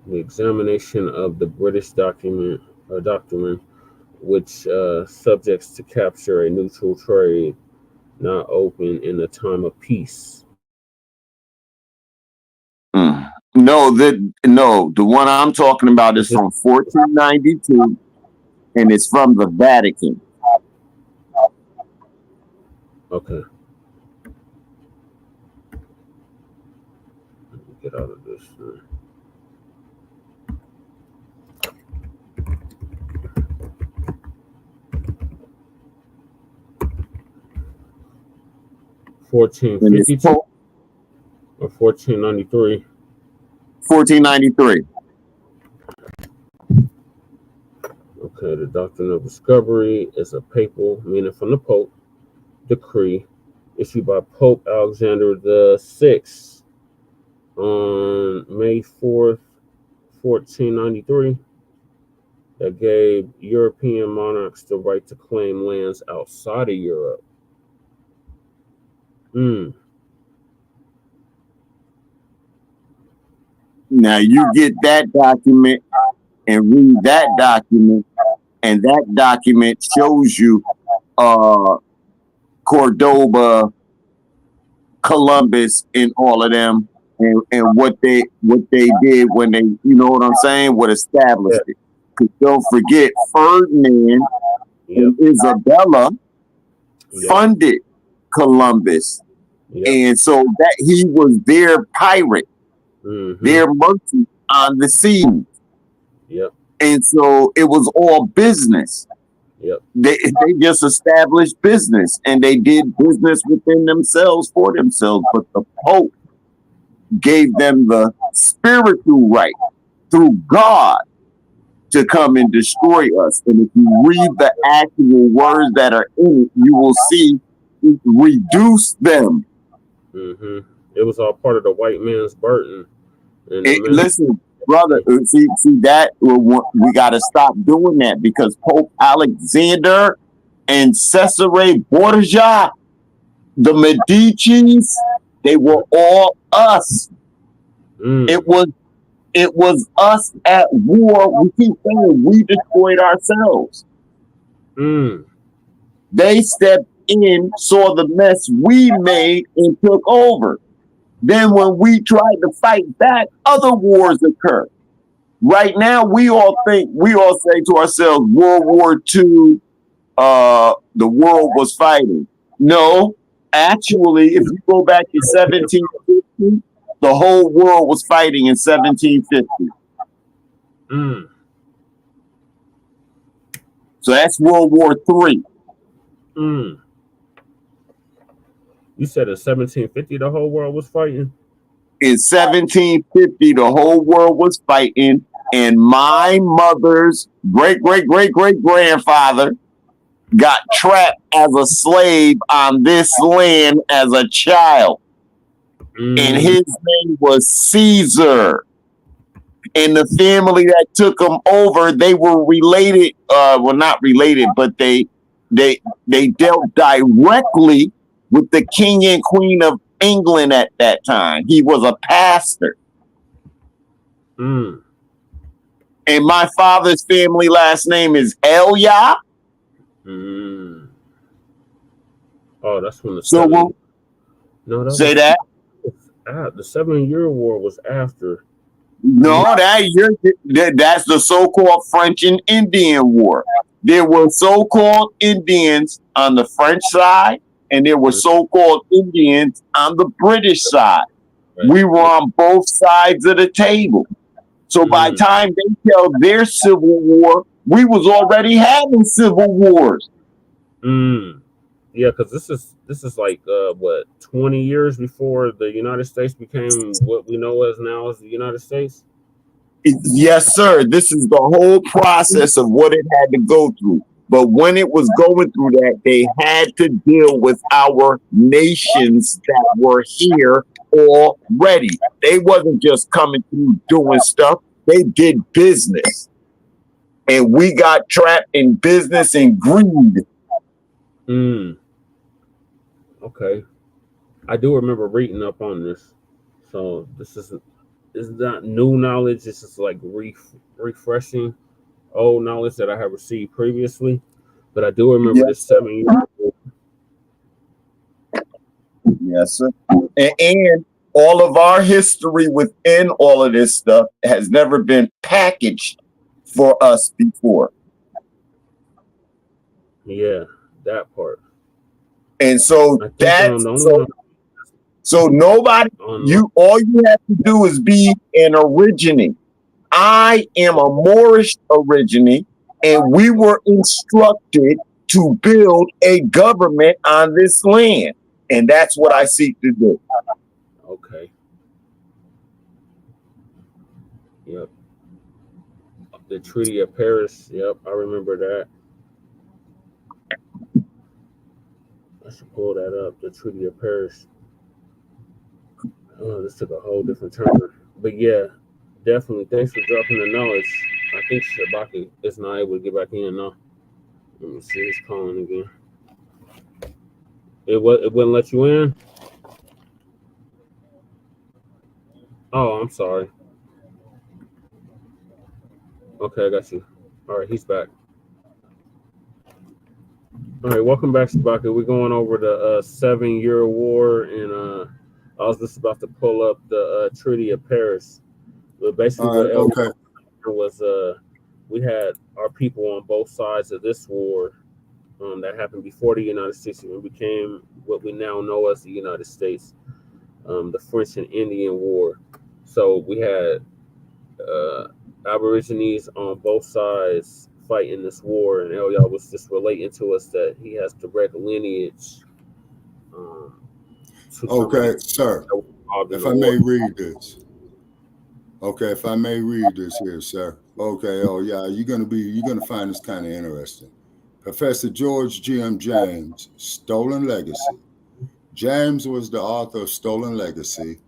The examination of the British doctrine, which subjects to capture a neutral trade not open in the time of peace. No, the one I'm talking about is from 1492, and it's from the Vatican. Okay. Let me get out of this. 1452 or 1493? 1493. Okay, the Doctrine of Discovery is a papal, meaning from the Pope, decree issued by Pope Alexander VI on May 4th, 1493, that gave European monarchs the right to claim lands outside of Europe. Now you get that document and read that document, and that document shows you Cordoba, Columbus, and all of them, and what they did when they, you know what I'm saying, what established it. Don't forget, Ferdinand and Isabella funded Columbus. And so that he was their pirate, their merchant on the sea. And so it was all business. They just established business, and they did business within themselves for themselves. But the Pope gave them the spiritual right through God to come and destroy us. And if you read the actual words that are in it, you will see it reduce them. It was all part of the white man's burden. Listen, brother, see that we got to stop doing that, because Pope Alexander and Cesare Borgia, the Medicis, they were all us. It was us at war. We keep saying we destroyed ourselves. They stepped in, saw the mess we made, and took over. Then when we tried to fight back, other wars occur. Right now, we all say to ourselves, World War II, the world was fighting. No, actually, if you go back to 1750, the whole world was fighting in 1750. So that's World War III. You said in 1750 the whole world was fighting? In 1750, the whole world was fighting, and my mother's great-great-great-great-grandfather got trapped as a slave on this land as a child. And his name was Caesar. And the family that took him over, they were related, well, not related, but they dealt directly with the king and queen of England at that time. He was a pastor. And my father's family last name is Elia. Oh, that's when the say that. The 7-Year War was after. No, that's the so-called French and Indian War. There were so-called Indians on the French side, and there were so-called Indians on the British side. We were on both sides of the table. So by the time they tell their civil war, we was already having civil wars. Yeah, because this is like what, 20 years before the United States became what we know as now as the United States? Yes, sir. This is the whole process of what it had to go through. But when it was going through that, they had to deal with our nations that were here already. They wasn't just coming through doing stuff. They did business. And we got trapped in business and greed. Okay. I do remember reading up on this. So this is not new knowledge. This is like refreshing old knowledge that I have received previously. But I do remember this 7 years. Yes, sir. And all of our history within all of this stuff has never been packaged for us before. Yeah, that part. And so that's so nobody, all you have to do is be an originate. I am a Moorish originate, and we were instructed to build a government on this land. And that's what I seek to do. Okay. Yep. The Treaty of Paris. Yep, I remember that. I should pull that up. The Treaty of Paris. Oh, this took a whole different turn. But yeah, definitely. Thanks for dropping the knowledge. I think Shabaki is not able to get back in now. Let me see. He's calling again. It wouldn't let you in? Oh, I'm sorry. Okay, I got you. All right, he's back. All right, welcome back, Shabaka. We're going over the 7-Year War, and I was just about to pull up the Treaty of Paris. But basically, what was we had our people on both sides of this war that happened before the United States even became what we now know as the United States, the French and Indian War. So we had Aborigines on both sides fighting this war, and Elia was just relating to us that he has direct lineage. Okay, sir. If I may read this. Okay, if I may read this here, sir. Okay, oh yeah, you're gonna find this kind of interesting. Professor George G.M. James, Stolen Legacy. James was the author of Stolen Legacy.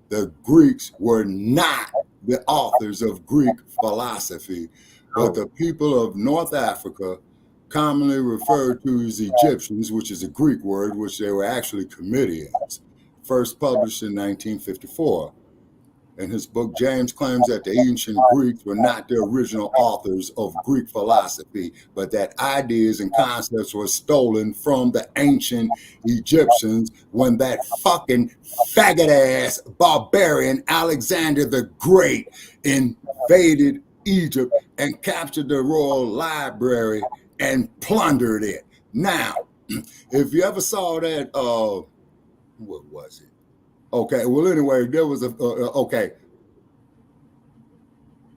The Greeks were not the authors of Greek philosophy, but the people of North Africa, commonly referred to as Egyptians, which is a Greek word, which they were actually Comedians, first published in 1954. In his book, James claims that the ancient Greeks were not the original authors of Greek philosophy, but that ideas and concepts were stolen from the ancient Egyptians when that fucking faggot-ass barbarian Alexander the Great invaded Egypt and captured the royal library and plundered it. Now, if you ever saw that, what was it? Okay, well, anyway, there was okay,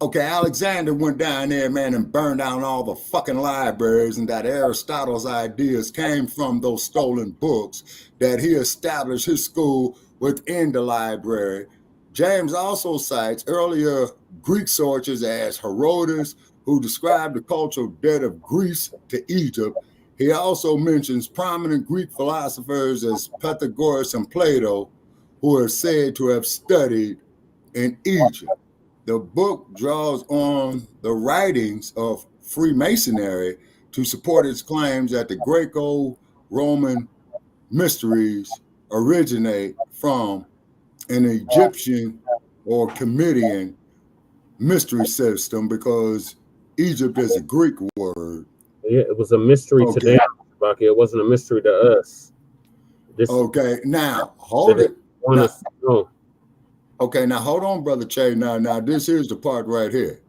Alexander went down there, man, and burned down all the fucking libraries, and that Aristotle's ideas came from those stolen books, that he established his school within the library. James also cites earlier Greek sources as Herodotus, who described the cultural debt of Greece to Egypt. He also mentions prominent Greek philosophers as Pythagoras and Plato, who are said to have studied in Egypt. The book draws on the writings of Freemasonry to support its claims that the Greco-Roman mysteries originate from an Egyptian or Comedian mystery system, because Egypt is a Greek word. Yeah, it was a mystery to them, Bucky. It wasn't a mystery to us. Okay, now hold it. Okay, now hold on, Brother Che. Now this here's the part right here.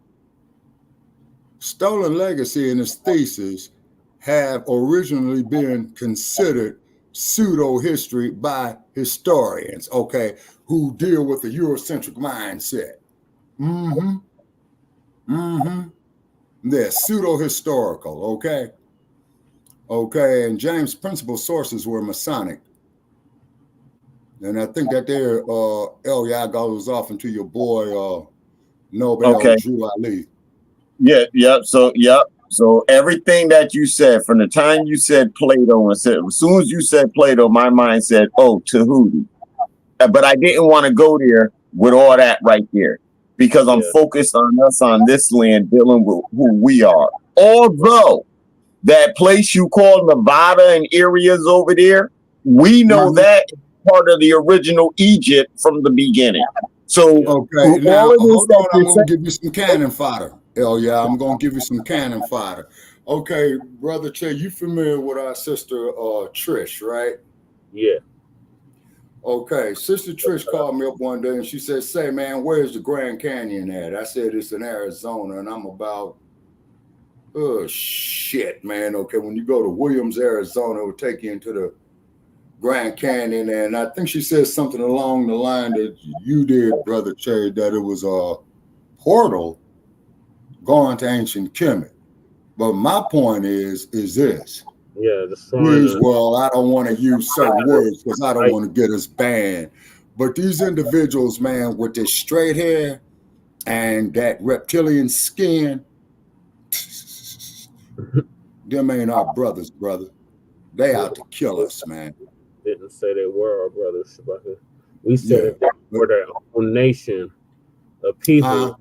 Stolen Legacy and its thesis have originally been considered pseudo-history by historians, okay, who deal with the Eurocentric mindset. They're pseudo-historical, okay? Okay, and James' principal sources were Masonic. And I think that there, Elia goes off into your boy, Nobel Drew Ali. So everything that you said, from the time you said Plato, and said, as soon as you said Plato, my mind said, oh, Tahuti. But I didn't want to go there with all that right there, because I'm focused on us on this land dealing with who we are. Although that place you call Nevada and areas over there, we know that part of the original Egypt from the beginning. So okay, now hold on, I'm going to give you some cannon fodder. I'm going to give you some cannon fodder. Okay, Brother Che, you familiar with our sister Trish, right? Yeah. Okay, Sister Trish called me up one day and she said, say, man, where's the Grand Canyon at? I said, it's in Arizona, and I'm about, oh, shit, man. Okay, when you go to Williams, Arizona, it will take you into the Grand Canyon, and I think she said something along the line that you did, Brother Che, that it was a portal going to ancient Kemet. But my point is this. Yeah, Well, I don't want to use certain words because I don't want to get us banned. But these individuals, man, with this straight hair and that reptilian skin, them ain't our brothers, brother. They out to kill us, man. Didn't say they were our brothers, Shabaka. We said that they were their own nation of people.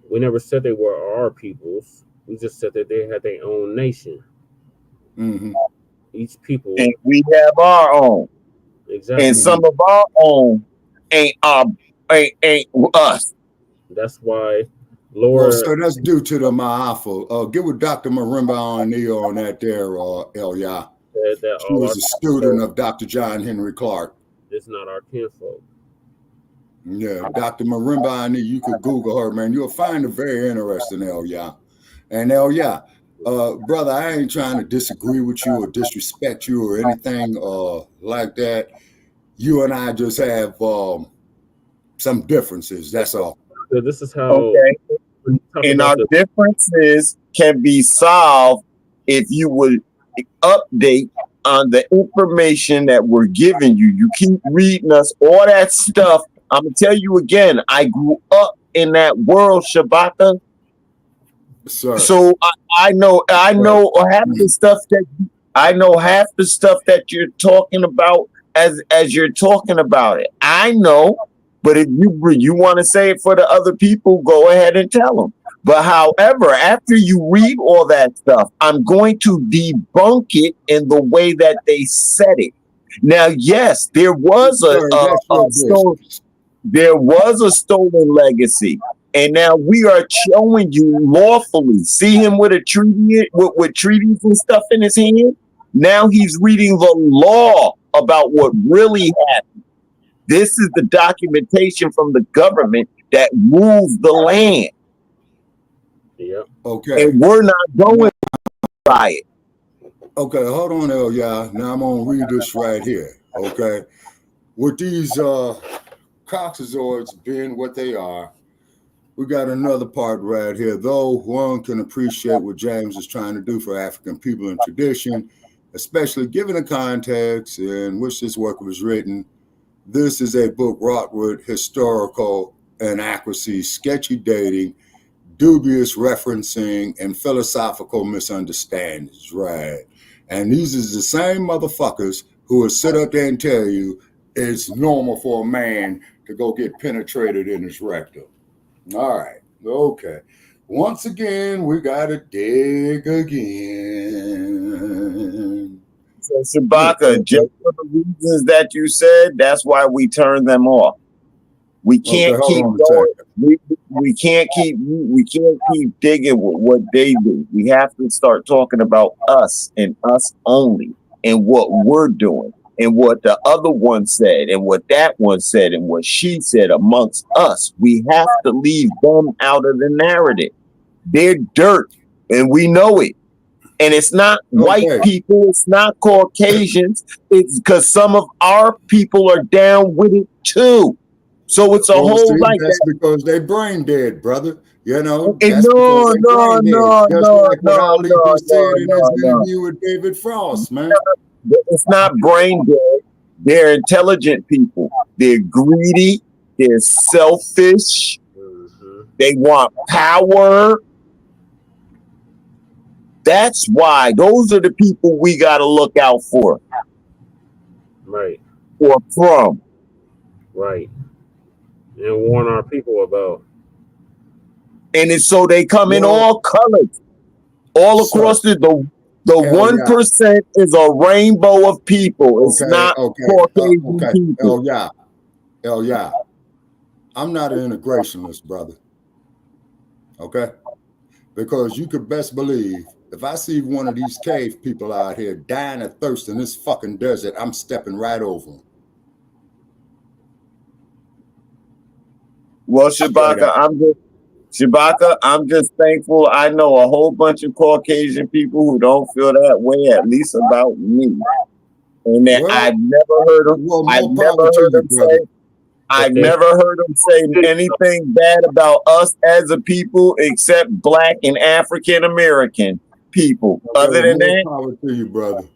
We never said they were our peoples. We just said that they had their own nation. Each people. And we have our own. Exactly. And some of our own ain't us. That's why Laura. Well, so that's due to the Ma'afa. Get with Dr. Marimba on that there, Elia. She was a student of Dr. John Henry Clark. It's not our kinfolk. Yeah, Dr. Marimba, I need you could Google her, man. You'll find her very interesting, Elia. And Elia, brother, I ain't trying to disagree with you or disrespect you or anything like that. You and I just have some differences. That's all. So this is how. Okay. And our differences can be solved if you would update on the information that we're giving you. You keep reading us all that stuff. I'm gonna tell you again. I grew up in that world, Shabaka. Sir. So I know half the stuff that you're talking about as you're talking about it. I know, but if you want to say it for the other people, go ahead and tell them. But however, after you read all that stuff, I'm going to debunk it in the way that they said it. Now, yes, there was a stolen legacy, and now we are showing you lawfully. See him with a treaty, with treaties and stuff in his hand. Now he's reading the law about what really happened. This is the documentation from the government that moved the land. Yeah. Okay. And we're not going by it. Okay, hold on, Elia. Now I'm gonna read this right here. Okay. With these Coxazords being what they are, we got another part right here. Though one can appreciate what James is trying to do for African people and tradition, especially given the context in which this work was written, this is a book wrought with historical inaccuracies, sketchy dating, dubious referencing, and philosophical misunderstandings, right? And these is the same motherfuckers who will sit up there and tell you it's normal for a man to go get penetrated in his rectum. All right, okay. Once again, we gotta dig again. So Shabaka, just for the reasons that you said, that's why we turned them off. We can't keep going. We can't keep digging with what they do. We have to start talking about us and us only, and what we're doing, and what the other one said, and what that one said, and what she said amongst us. We have to leave them out of the narrative. They're dirt, and we know it. And it's not white people, it's not Caucasians. It's because some of our people are down with it too. So it's a whole like that's because they brain dead, brother. You know, no, like what Ali just said in his interview with David Frost, man. It's not brain dead. They're intelligent people. They're greedy. They're selfish. They want power. That's why those are the people we got to look out for. Right. Or from. Right. And warn our people about. And it's so they come in all colors, all across the 1% is a rainbow of people. It's not Caucasian people. Yeah. I'm not an integrationist, brother. Okay? Because you could best believe if I see one of these cave people out here dying of thirst in this fucking desert, I'm stepping right over them. Well, Shabaka, I'm just thankful I know a whole bunch of Caucasian people who don't feel that way, at least about me. And that I've never heard them say anything bad about us as a people except Black and African American people. Other than that, power to you, brother.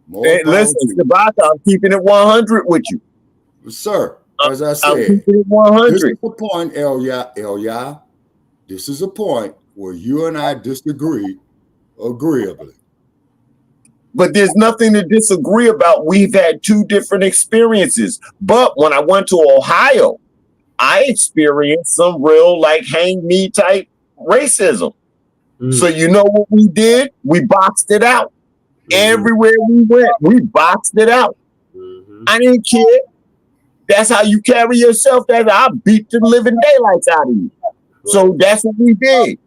Listen, Shabaka, I'm keeping it 100 with you, sir. As I said, I'm keeping it 100. This is the point, Elia. This is a point where you and I disagree agreeably. But there's nothing to disagree about. We've had two different experiences. But when I went to Ohio, I experienced some real like hang me type racism. So you know what we did? We boxed it out. Everywhere we went, we boxed it out. I didn't care. That's how you carry yourself. That I beat the living daylights out of you. So that's what we did.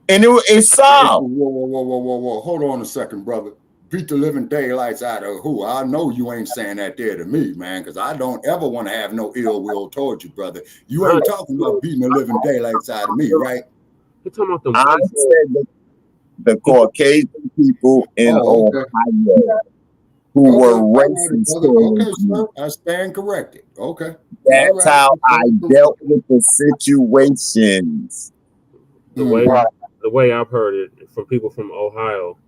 And it's solved. Whoa. Hold on a second, brother. beat the living daylights out of who? I know you ain't saying that there to me, man, because I don't ever want to have no ill will towards you, brother. You ain't talking about beating the living daylights out of me, right? You're talking about the I said the Caucasian people in Ohio who were racist. Okay, sir. I stand corrected. Okay. That's how I dealt with the situations. The way I've heard it from people from Ohio,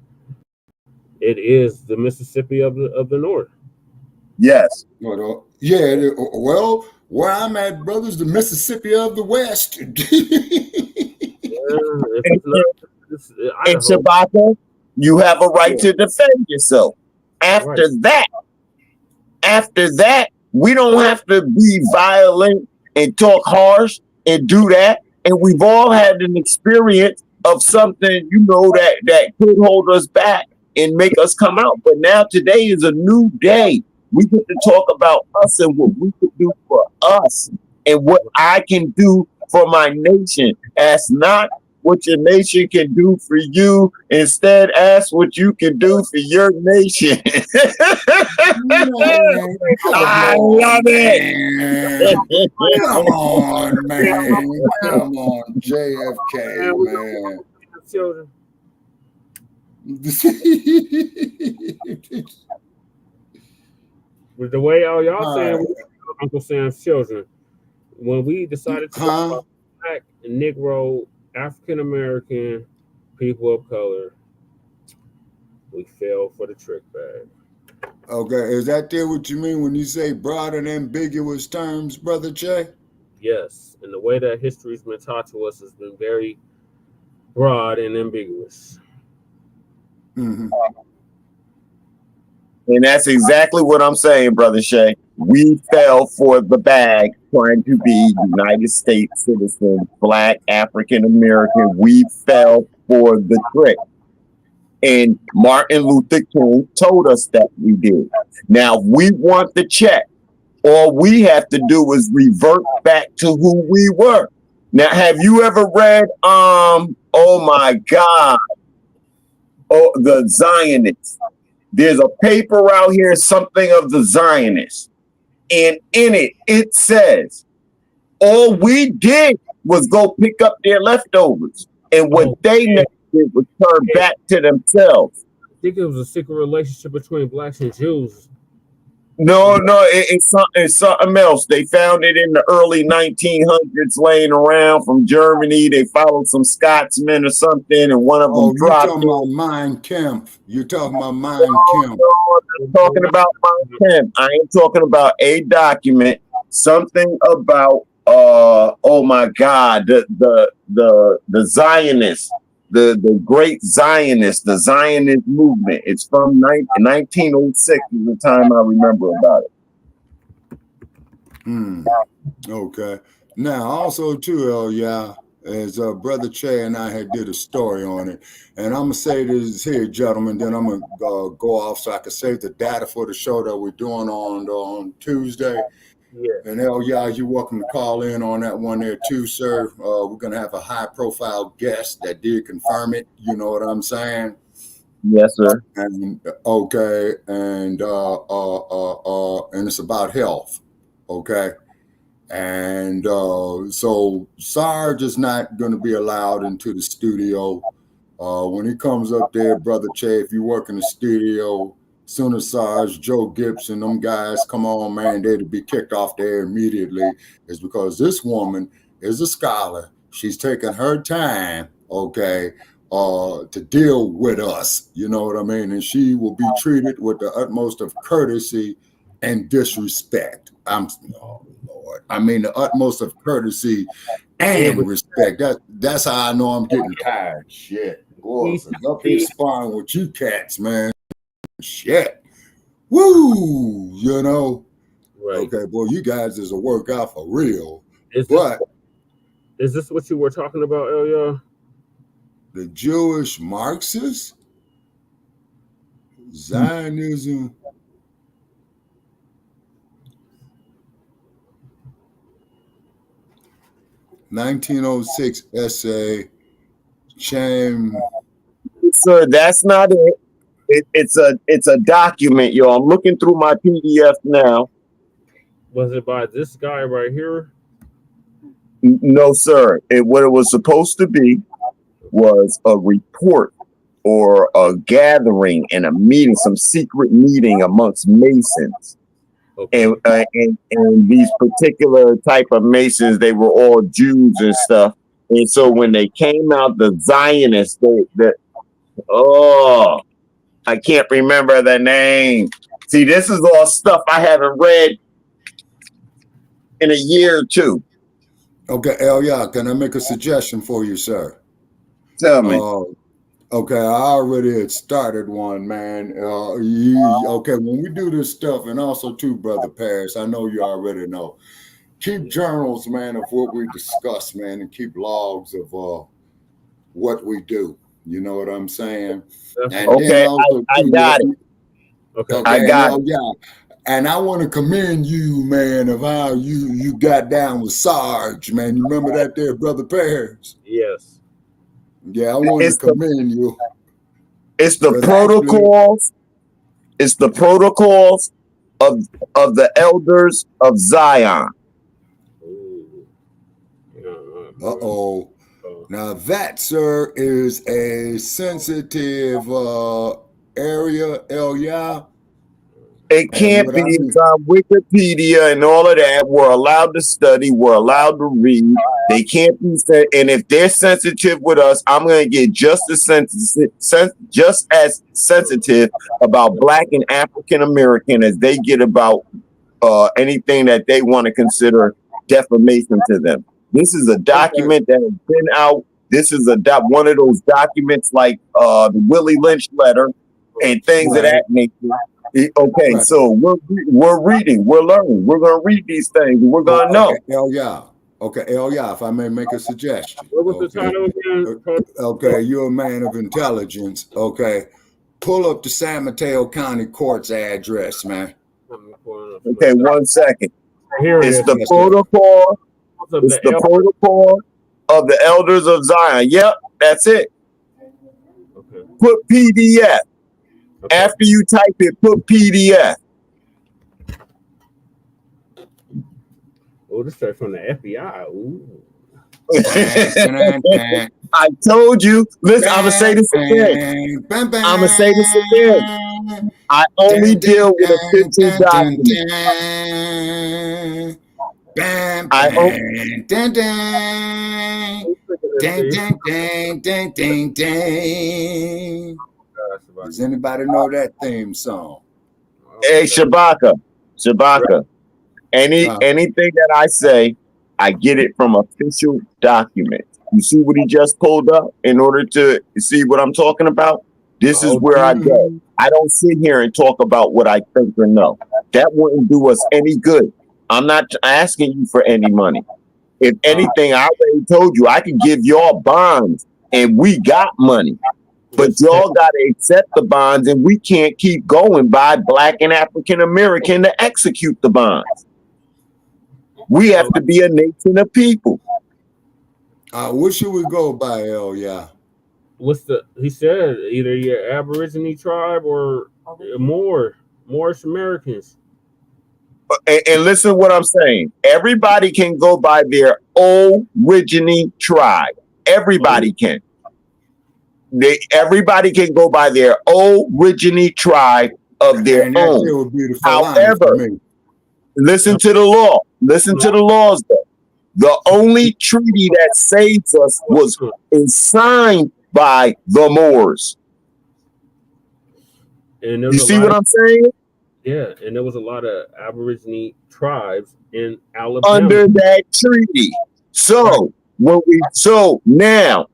it is the Mississippi of the North. Yes. Well, where I'm at, brothers, the Mississippi of the West. And Shabaka, you have a right to defend yourself. After that, we don't have to be violent and talk harsh and do that. And we've all had an experience of something, that could hold us back and make us come out. But now today is a new day. We get to talk about us and what we can do for us and what I can do for my nation. Ask not what your nation can do for you. Instead, ask what you can do for your nation. I love it. Come on, man. Come on, JFK, man. Children. With the way y'all saying Uncle Sam's children, when we decided to talk about Black, Negro, African American, people of color, we fell for the trick bag. Okay, is that what you mean when you say broad and ambiguous terms, Brother Che? Yes, and the way that history's been taught to us has been very broad and ambiguous. Mm-hmm. And that's exactly what I'm saying, Brother Shay. We fell for the bag trying to be United States citizens, Black, African American. We fell for the trick. And Martin Luther King told us that we did. Now, we want the check. All we have to do is revert back to who we were. Now, have you ever read, the Zionists? There's a paper out here, something of the Zionists. And in it, it says, all we did was go pick up their leftovers. And what they never did was turn back to themselves. I think it was a secret relationship between Blacks and Jews. No, it's something else. They found it in the early 1900s laying around from Germany. They followed some Scotsmen or something, and one of them dropped it. You're talking about Mein Kampf. You're talking about Mein Kampf. No, I'm talking about Mein Kampf. I ain't talking about a document. Something about the Zionists, the great Zionists, the Zionist movement. It's from 1906 is the time I remember about it. Okay. Now, also too, as Brother Che and I had did a story on it, and I'm gonna say this here, gentlemen. Then I'm gonna go off so I can save the data for the show that we're doing on Tuesday. Yeah. And you're welcome to call in on that one there too, sir. We're gonna have a high-profile guest that did confirm it. You know what I'm saying? Yes, sir. And okay, and it's about health. Okay. And so Sarge is not going to be allowed into the studio. When he comes up there, Brother Che, if you work in the studio, soon as Sarge, Joe Gibson, them guys come on, man, they'd be kicked off there immediately. Is because this woman is a scholar. She's taking her time, okay, to deal with us. You know what I mean? And she will be treated with the utmost of courtesy and disrespect. I mean, the utmost of courtesy and respect. That's how I know I'm getting tired. Shit. Boy, up here sparring with you cats, man. Shit. Woo! You know? Right. Okay, boy, you guys is a workout for real. Is this what you were talking about earlier? The Jewish Marxists? Zionism. (1906) essay. Shame. Sir, that's not it. It's a document, yo. I'm looking through my PDF now. Was it by this guy right here? No, sir. What it was supposed to be was a report or a gathering and a meeting, some secret meeting amongst Masons. Okay. And these particular type of Masons, they were all Jews and stuff. And so when they came out, the Zionists, I can't remember the name. See, this is all stuff I haven't read in a year or two. Okay, Elia, can I make a suggestion for you, sir? Tell me. Okay, I already had started one, man. Okay, when we do this stuff, and also too, Brother Paris, I know you already know. Keep journals, man, of what we discuss, man, and keep logs of what we do. You know what I'm saying? And okay, I got it. Okay, I got it. Yeah. And I want to commend you, man, of how you got down with Sarge, man. You remember that there, Brother Paris? Yes. Yeah, I want to commend you. It's the protocols. It's the protocols of the elders of Zion. Uh-oh. Now that, sir, is a sensitive area, Elia. It can't be. It's on Wikipedia and all of that. We're allowed to study. We're allowed to read. They can't be said. And if they're sensitive with us, I'm going to get just as sensitive about Black and African American as they get about anything that they want to consider defamation to them. This is a document that has been out. This is one of those documents like the Willie Lynch letter and things of that nature. Okay, so we're reading, we're learning, we're going to read these things, and we're going to know. Okay, Elia, if I may make a suggestion. What was the title again? Okay, you're a man of intelligence. Okay, pull up the San Mateo County Court's address, man. Okay, 1 second. It's the protocol. It's the protocol of the elders of Zion. Yep, that's it. Okay. Put PDF. Okay. After you type it, put PDF. Oh, this straight from the FBI. Ooh. I told you. Listen, I'm gonna say this again. I'm gonna say this again. I only deal with official documents. Does anybody know that theme song? Hey, Shabaka. Anything that I say, I get it from official documents. You see what he just pulled up in order to see what I'm talking about? This is where I go. I don't sit here and talk about what I think or know. That wouldn't do us any good. I'm not asking you for any money. If anything, I already told you I can give y'all bonds and we got money. But y'all got to accept the bonds, and we can't keep going by Black and African American to execute the bonds. We have to be a nation of people. What should we go by, yeah? He said either your Aborigine tribe or Moorish Americans. And listen to what I'm saying. Everybody can go by their origine tribe. Everybody can. Everybody can go by their origine tribe of their own. However, listen to the law. Listen to the laws, though. The only treaty that saves us was signed by the Moors. You see what I'm saying? Yeah, and there was a lot of Aborigine tribes in Alabama under that treaty. So now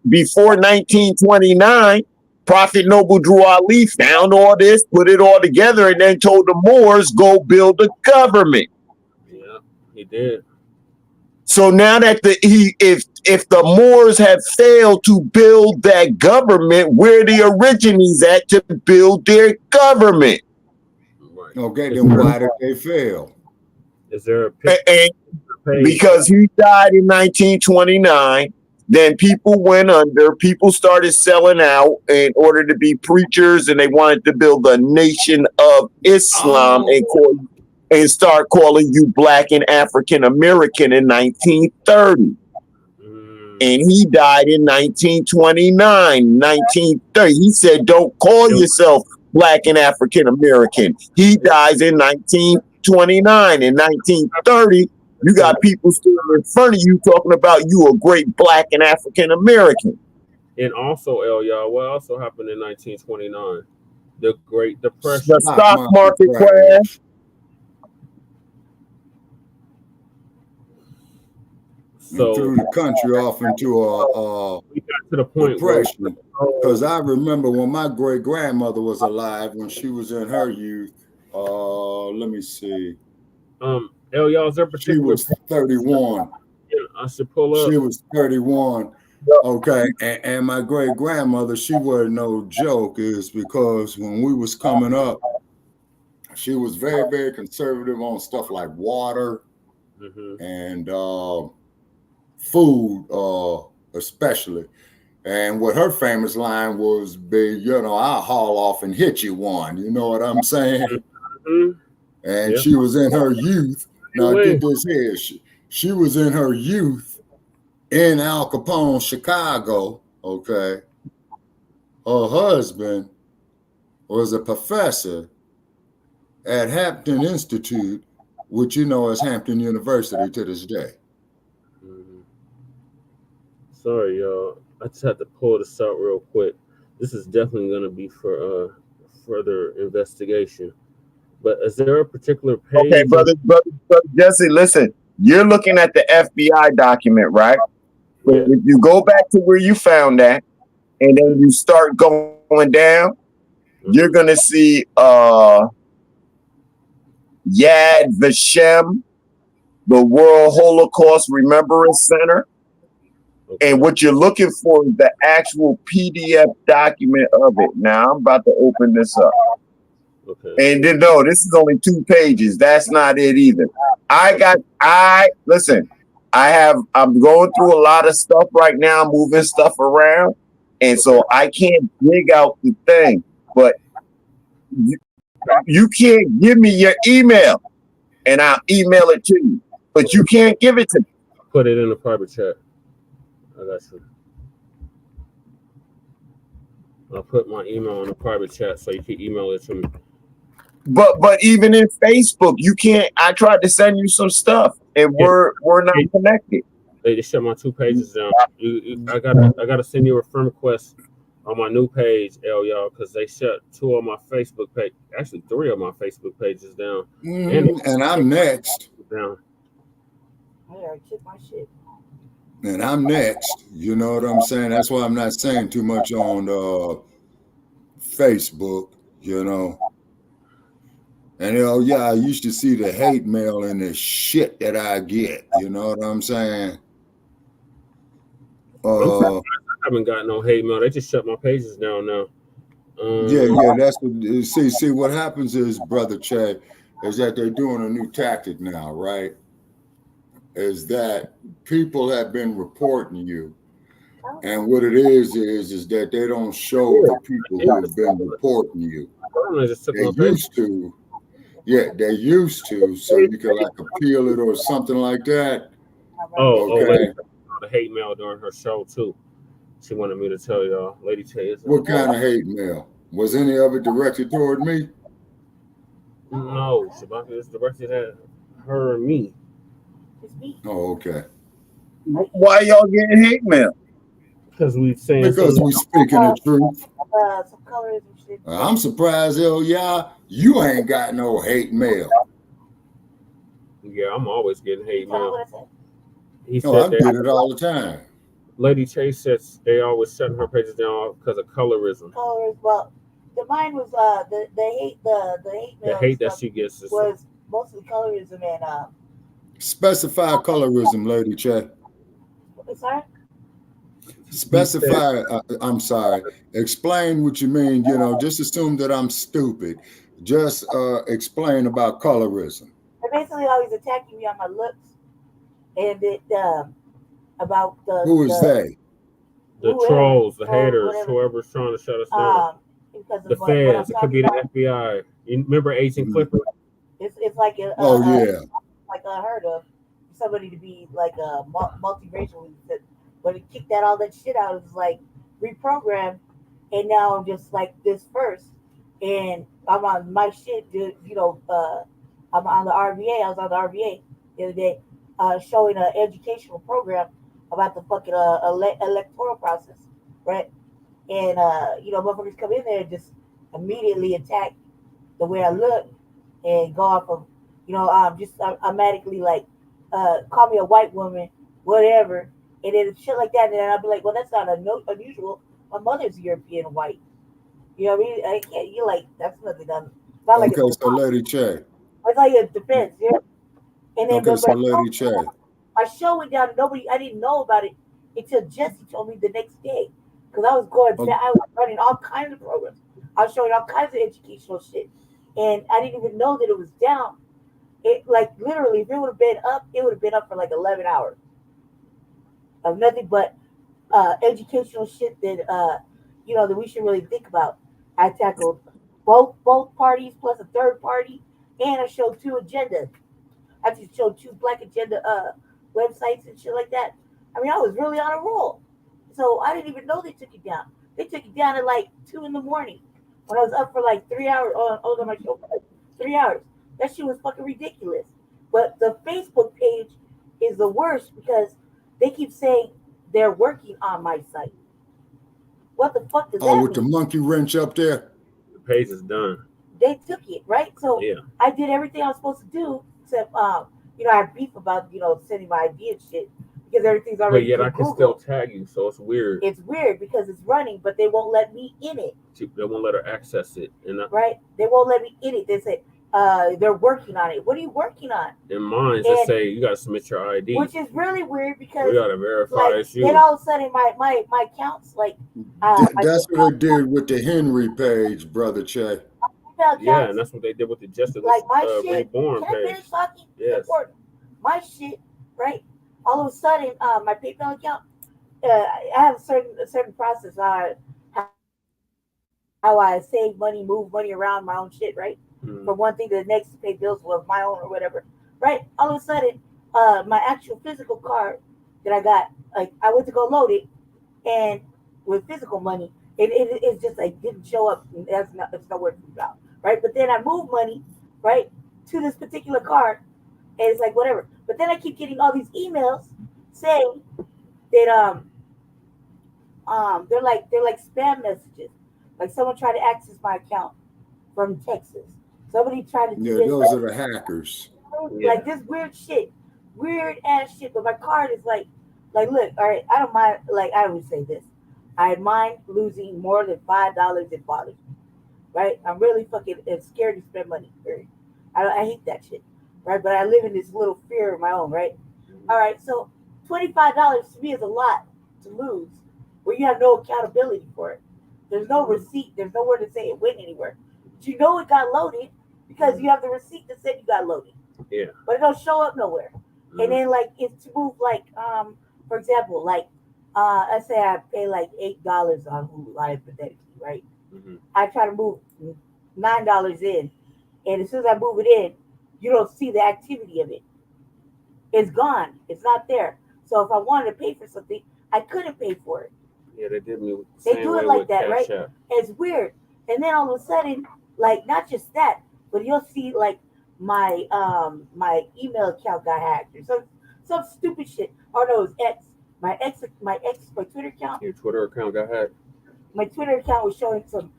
before 1929, Prophet Noble Drew Ali found all this, put it all together, and then told the Moors, go build a government. Yeah, he did. So now that if the Moors have failed to build that government, where the origines at to build their government? Right. Okay, then why did they fail? Is there a because he died in 1929, Then people went under. People started selling out in order to be preachers, and they wanted to build a nation of Islam and start calling you Black and African American in 1930. And he died in 1929, 1930. He said, don't call yourself Black and African American. He dies in 1929. In 1930, you got people still in front of you talking about you a great Black and African American. And also, y'all, what also happened in 1929? The Great Depression. The stock market crash. So threw the country off into a we got to the point depression. Because I remember when my great grandmother was alive, when she was in her youth. Let me see. Y'all, is there particular? She was 31. I should pull up. She was 31. Okay, and my great grandmother, she wasn't no joke. Is because when we was coming up, she was very, very conservative on stuff like water and food, especially. And what her famous line was, I'll haul off and hit you one. You know what I'm saying? And she was in her youth. Now get this here. She was in her youth in Al Capone, Chicago. Okay. Her husband was a professor at Hampton Institute, which you know is Hampton University to this day. Sorry, y'all. I just had to pull this out real quick. This is definitely going to be for further investigation. But is there a particular page? Okay, brother Jesse, listen. You're looking at the FBI document, right? Yeah. If you go back to where you found that, and then you start going down, you're going to see Yad Vashem, the World Holocaust Remembrance Center. And what you're looking for is the actual PDF document of it. Now I'm about to open this up. Okay. And then no, this is only 2 pages. That's not it either. I'm going through a lot of stuff right now, moving stuff around. And so I can't dig out the thing, but you can't give me your email and I'll email it to you, but you can't give it to me. Put it in the private chat. I got you. I'll put my email in the private chat so you can email it to me. But even in Facebook, you can't. I tried to send you some stuff, and we're not connected. They just shut my 2 pages down. I gotta send you a friend request on my new page, y'all, because they shut 2 of my Facebook page, actually 3 of my Facebook pages down. And I'm next. Down. I already took my shit. And I'm next. You know what I'm saying? That's why I'm not saying too much on Facebook, you know. And I used to see the hate mail and the shit that I get. You know what I'm saying? I haven't got no hate mail. They just shut my pages down now. That's what. See, what happens is, Brother Che, is that they're doing a new tactic now, right? Is that people have been reporting you, and what it is that they don't show the people who have been reporting you. They used to, so you could like appeal it or something like that. Okay. The hate mail during her show too. She wanted me to tell y'all, Lady Tay. What kind of hate mail? Was any of it directed toward me? No, Shabaka is directed at her and me. Oh, okay. Why y'all getting hate mail? Because we speaking the truth. I'm surprised, you ain't got no hate mail. Yeah, I'm always getting hate mail. I get it all the time. Lady Chase says they always shutting her pages down because of colorism. Well, mine was the hate mail. The hate that she gets was mostly colorism and Specify colorism, Lady Che. Sorry? Specify, I'm sorry. Explain what you mean, just assume that I'm stupid. Just explain about colorism. They're basically always attacking me on my looks. And it about Who is they? The whoever, trolls, the trolls, haters, whatever. whoever's trying to shut us down. Because The of what I'm feds. It could be talking the about. FBI. You remember Agent Clipper? It's like like unheard of for somebody to be like a multiracial, but it kicked all that shit out. It was like reprogrammed, and now I'm just like this first, and I'm on my shit, dude. I'm on the RVA. I was on the RVA the other day, showing an educational program about the fucking electoral process, right? And motherfuckers come in there and just immediately attack the way I look and go off of, just automatically like, call me a white woman, whatever, and then shit like that. And then I'll be like, well, that's not unusual. My mother's European white. You know what I mean? I can't. You like that's nothing done. It's not like Okay, so Lady Che. it's like a defense, yeah. And then Okay, so Lady Che. my show went down. I didn't know about it until Jesse told me the next day, because I was going. I was running all kinds of programs. I was showing all kinds of educational shit, and I didn't even know that it was down. It like literally, if it would have been up, it would have been up for like 11 hours of nothing but educational shit that that we should really think about. I tackled both parties plus a third party, and I showed 2 agendas. I just showed 2 Black agenda websites and shit like that. I mean, I was really on a roll. So I didn't even know they took it down. They took it down at like 2 in the morning when I was up for like 3 hours. I was on my show for like 3 hours. That shit was fucking ridiculous. But the Facebook page is the worst because they keep saying they're working on my site. What the fuck does that mean? With the monkey wrench up there? The page is done. They took it, right? So yeah. I did everything I was supposed to do, except I have beef about sending my ID and shit because everything's already. But yet I can still tag you, so it's weird. It's weird because it's running, but they won't let me in it. They won't let her access it, right? They won't let me in it. They say they're working on it. What are you working on? In mine, they say you gotta submit your ID, which is really weird because we gotta verify it's you. Then all of a sudden, my account's like. That's what they did with the Henry page, Brother Che. Yeah, and that's what they did with the Justice like my shit. Reborn Can I page. finish talking? Yes. My shit, right? All of a sudden, my PayPal account, I have a certain process how I save money, move money around my own shit, right? From one thing to the next to pay bills with my own or whatever, right? All of a sudden, my actual physical card that I got, like I went to go load it, and with physical money, it's just like didn't show up. It's nowhere to be found, right? But then I moved money, right, to this particular card, and it's like whatever. But then I keep getting all these emails saying that they're like spam messages, like someone tried to access my account from Texas. Somebody tried to do this. Those are the hackers. Like this weird ass shit. But my card is like look, all right, I don't mind. Like I always say this, I mind losing more than $5 in bothers me, right? I'm really fucking scared to spend money. I hate that shit, right? But I live in this little fear of my own, right? All right, so $25 to me is a lot to lose, where you have no accountability for it. There's no receipt. There's nowhere to say it went anywhere. But you know it got loaded because you have the receipt that said you got loaded. Yeah. But it don't show up nowhere. And then like it's to move like for example, like let's say I pay like $8 on Hulu hypothetically, right? I try to move $9 in, and as soon as I move it in, you don't see the activity of it. It's gone. It's not there. So if I wanted to pay for something, I couldn't pay for it. Yeah, they did me. They do it like that, right? It's weird. And then all of a sudden, like not just that, but you'll see like my my email account got hacked or some stupid shit. Or no, it was my Twitter account. Your Twitter account got hacked. My Twitter account was showing some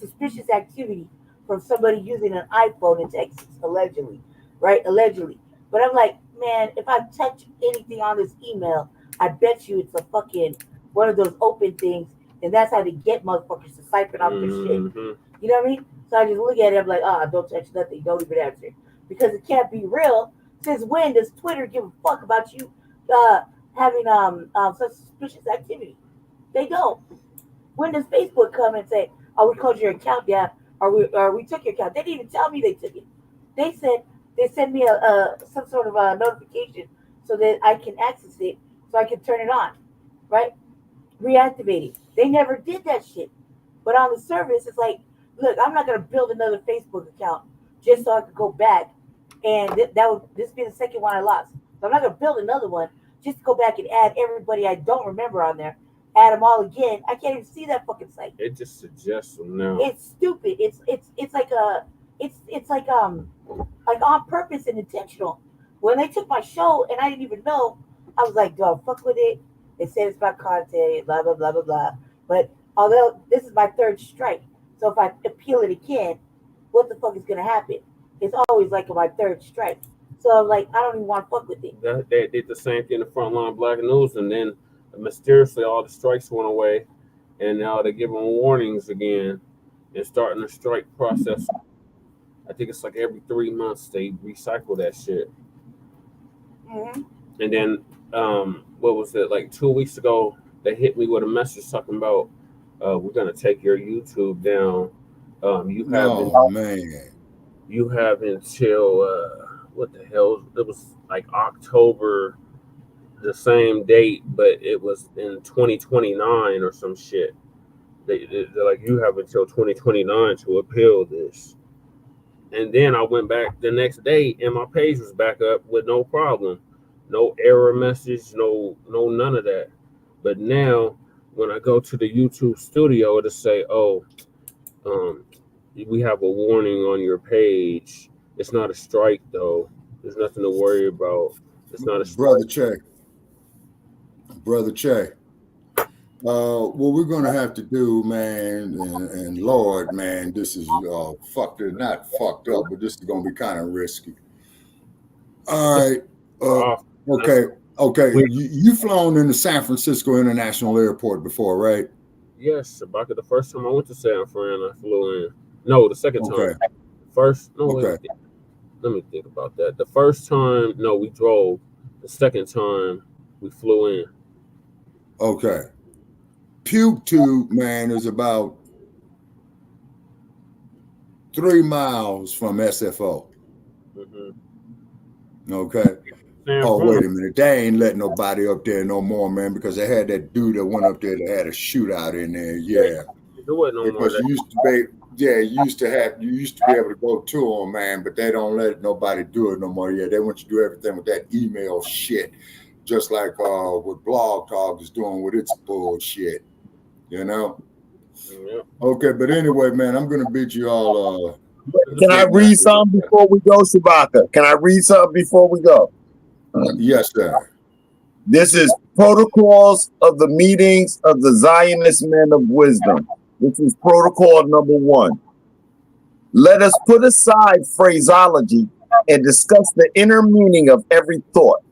suspicious activity from somebody using an iPhone in Texas, allegedly, right? Allegedly. But I'm like, man, if I touch anything on this email, I bet you it's a fucking one of those open things, and that's how they get motherfuckers to siphon off their shit. You know what I mean? So I just look at it, I'm like, don't touch nothing, don't even answer. Because it can't be real. Since when does Twitter give a fuck about you having such suspicious activity? They don't. When does Facebook come and say, we closed your account down, or we took your account? They didn't even tell me they took it. They said they sent me some sort of a notification so that I can access it so I could turn it on, right? Reactivate it. They never did that shit. But on the service, it's like, look, I'm not gonna build another Facebook account just so I could go back, and this be the second one I lost. So I'm not gonna build another one just to go back and add everybody I don't remember on there. Add them all again. I can't even see that fucking site. It just suggests them now. It's stupid. It's like like on purpose and intentional. When they took my show and I didn't even know, I was like, "Dog, fuck with it." They said it's about content, blah blah blah blah blah. But although this is my third strike, so if I appeal it again, what the fuck is gonna happen? It's always like my third strike. So I'm like, I don't even want to fuck with it. They did the same thing in the Frontline Black News, and then mysteriously all the strikes went away, and now they're giving warnings again and starting the strike process. I think it's like every 3 months they recycle that shit. Mm-hmm. And then what was it, like 2 weeks ago? They hit me with a message talking about we're gonna take your YouTube down. You have until what the hell? It was like October, the same date, but it was in 2029 or some shit. They're like, you have until 2029 to appeal this. And then I went back the next day, and my page was back up with no problem, no error message, no none of that. But now, when I go to the YouTube studio, it'll say, "Oh, we have a warning on your page. It's not a strike, though. There's nothing to worry about. It's not a strike." Brother Che. What we're gonna have to do, man, and Lord, man, this is not fucked up, but this is gonna be kind of risky. All right. Okay. You flown into San Francisco International Airport before, right? Yes, about the first time I went to San Fran, I flew in. No, the second time. First, no. Let me think about that. The first time, no, we drove. The second time, we flew in. Okay. Puke Tube, man, is about 3 miles from SFO. Mm-hmm. Okay. Wait a minute. They ain't letting nobody up there no more, man, because they had that dude that went up there that had a shootout in there. Yeah. Because you used to be able to go to them, man, but they don't let nobody do it no more. Yeah, they want you to do everything with that email shit, just like what Blog Talk is doing with its bullshit. You know? Yeah. Okay, but anyway, man, I'm gonna bid you all. Can I read something before we go, Shabaka? Can I read something before we go? Yes, sir. This is Protocols of the Meetings of the Zionist Men of Wisdom. This is protocol number 1. Let us put aside phraseology and discuss the inner meaning of every thought.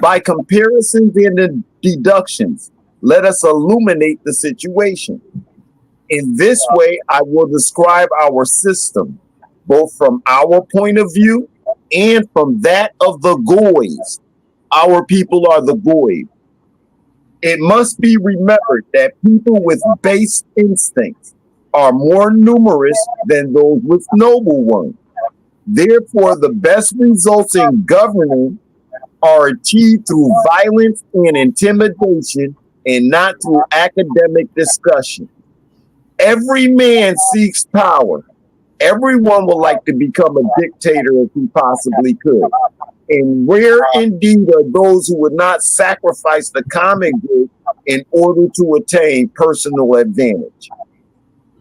By comparisons and deductions, let us illuminate the situation. In this way, I will describe our system, both from our point of view and from that of the Goys. Our people are the Goy. It must be remembered that people with base instincts are more numerous than those with noble ones. Therefore, the best results in governing are achieved through violence and intimidation and not through academic discussion. Every man seeks power. Everyone would like to become a dictator if he possibly could. And rare indeed are those who would not sacrifice the common good in order to attain personal advantage.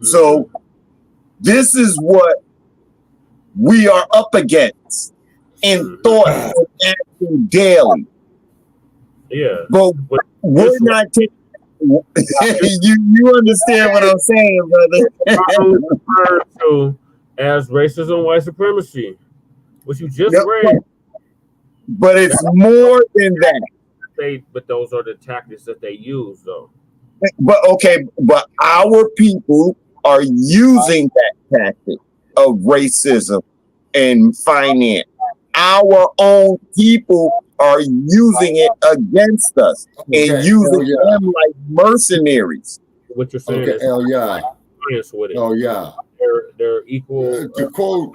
So this is what we are up against in thought and action daily. Yeah. But we're not taking you understand what I'm saying, brother. to as racism, white supremacy, which you just read. But it's more than that. But those are the tactics that they use, though. But our people are using that tactic of racism and finance. Our own people are using it against us and using them like mercenaries. What you're saying is with it. Oh yeah. They're equal. To quote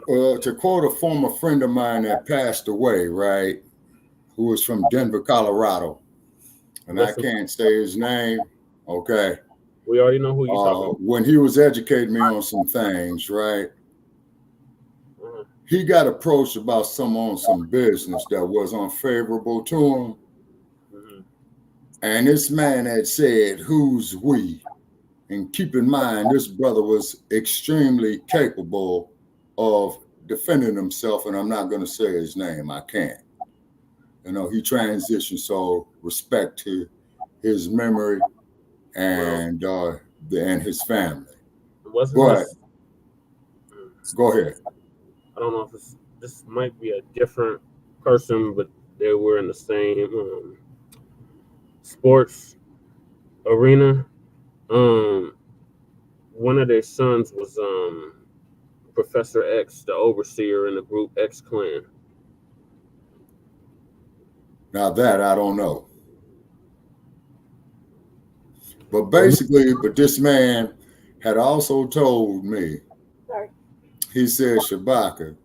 a former friend of mine that passed away, right, who was from Denver, Colorado. and I can't say his name. Okay. We already know who you're talking about. When he was educating me on some things, right? He got approached about some business that was unfavorable to him. And this man had said, "Who's we?" And keep in mind, this brother was extremely capable of defending himself, and I'm not going to say his name. I can't. You know, he transitioned, so respect to his memory and his family. But go ahead. I don't know if this might be a different person, but they were in the same sports arena. One of their sons was Professor X, the overseer in the group X Clan. Now that I don't know. But basically, this man had also told me, he said, Shabaka,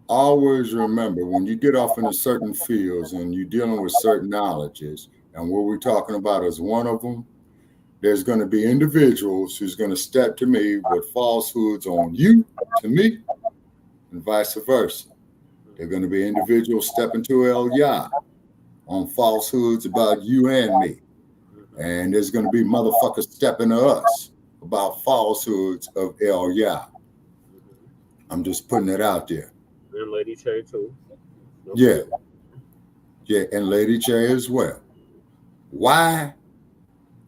always remember when you get off into certain fields and you're dealing with certain knowledges, and what we're talking about is one of them, there's going to be individuals who's going to step to me with falsehoods on you, to me, and vice versa. They're going to be individuals stepping to El Yah on falsehoods about you and me. And there's going to be motherfuckers stepping to us about falsehoods of El Yah. I'm just putting it out there. And Lady Che too. Yeah. Yeah, and Lady Che as well. Why?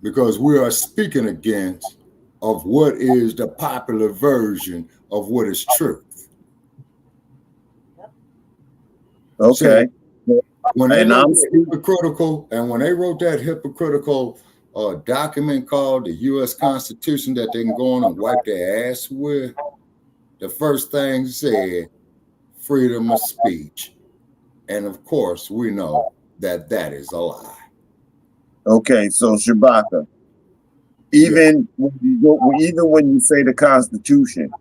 Because we are speaking against of what is the popular version of what is truth. Okay. So when they wrote that hypocritical document called the U.S. Constitution that they can go on and wipe their ass with, the first thing said, freedom of speech. And of course, we know that that is a lie. Okay, so Shabaka, even when you say the Constitution,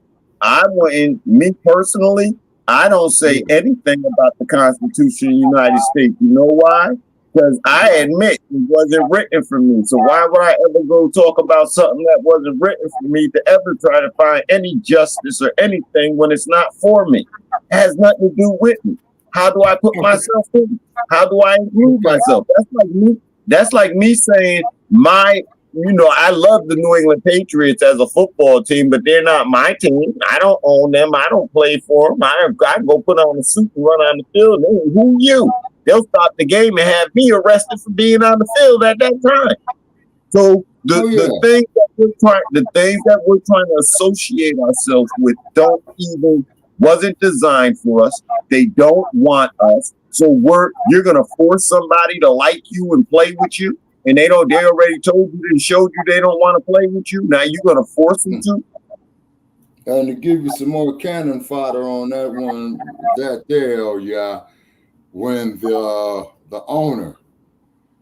me personally, I don't say anything about the Constitution of the United States. You know why? Because I admit it wasn't written for me. So why would I ever go talk about something that wasn't written for me to ever try to find any justice or anything when it's not for me? It has nothing to do with me. How do I put myself in? How do I improve myself? That's like me saying I love the New England Patriots as a football team, but they're not my team. I don't own them. I don't play for them. I go put on a suit and run on the field. Who you? They'll stop the game and have me arrested for being on the field at that time. So the things that we're trying to associate ourselves with wasn't designed for us. They don't want us. So you're gonna force somebody to like you and play with you, and they already told you and showed you they don't want to play with you. Now you're gonna force them to. And to give you some more cannon fodder on that one, when the owner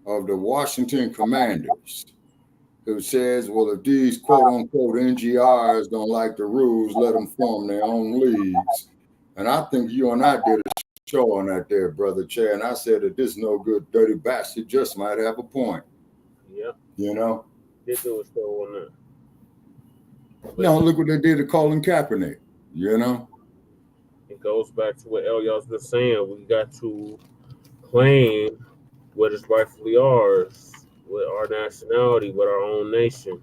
of the Washington Commanders, who says, well, if these quote unquote NGRs don't like the rules, let them form their own leagues. And I think you and I did a show on that there, Brother Che, and I said that this no good dirty bastard just might have a point. Yeah. You know? Did do a show on that. No, look what they did to Colin Kaepernick, you know? It goes back to what Elias been saying. We got to claim what is rightfully ours, with our nationality, with our own nation.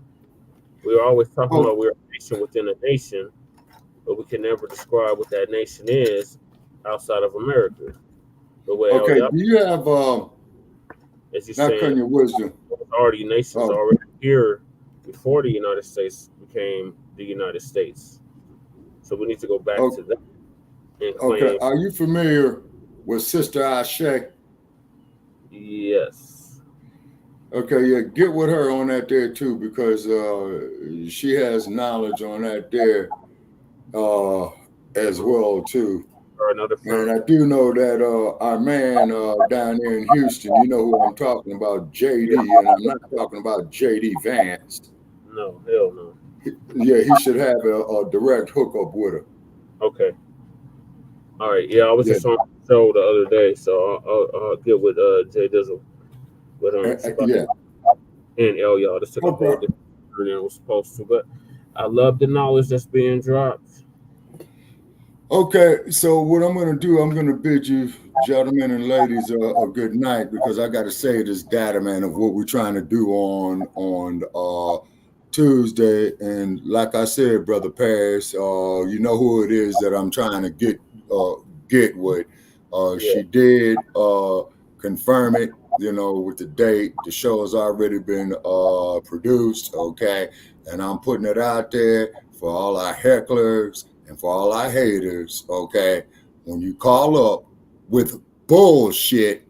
We're always talking about we're a nation within a nation, but we can never describe what that nation is outside of America. The way do you have as you not said, cutting your wisdom. already nations already here before the United States became the United States. So we need to go back to that. And claim. Are you familiar with Sister Ashe? Yes. Okay, yeah, get with her on that there too, because she has knowledge on that there as well too. And I do know that our man down there in Houston, you know who I'm talking about, JD, and I'm not talking about JD Vance. No, hell no. Yeah, he should have a direct hookup with her. Okay. All right. Yeah, I was just on the show the other day, so I'll get with Jay Dizzle But yeah. And y'all, this took a whole different turn than it was supposed to. But I love the knowledge that's being dropped. Okay, so what I'm going to do, I'm going to bid you, gentlemen and ladies, a good night, because I got to say this data, man, of what we're trying to do on Tuesday. And like I said, Brother Paris, you know who it is that I'm trying to get with. She did confirm it, you know, with the date. The show has already been produced, okay? And I'm putting it out there for all our hecklers and for all our haters, okay? When you call up with bullshit,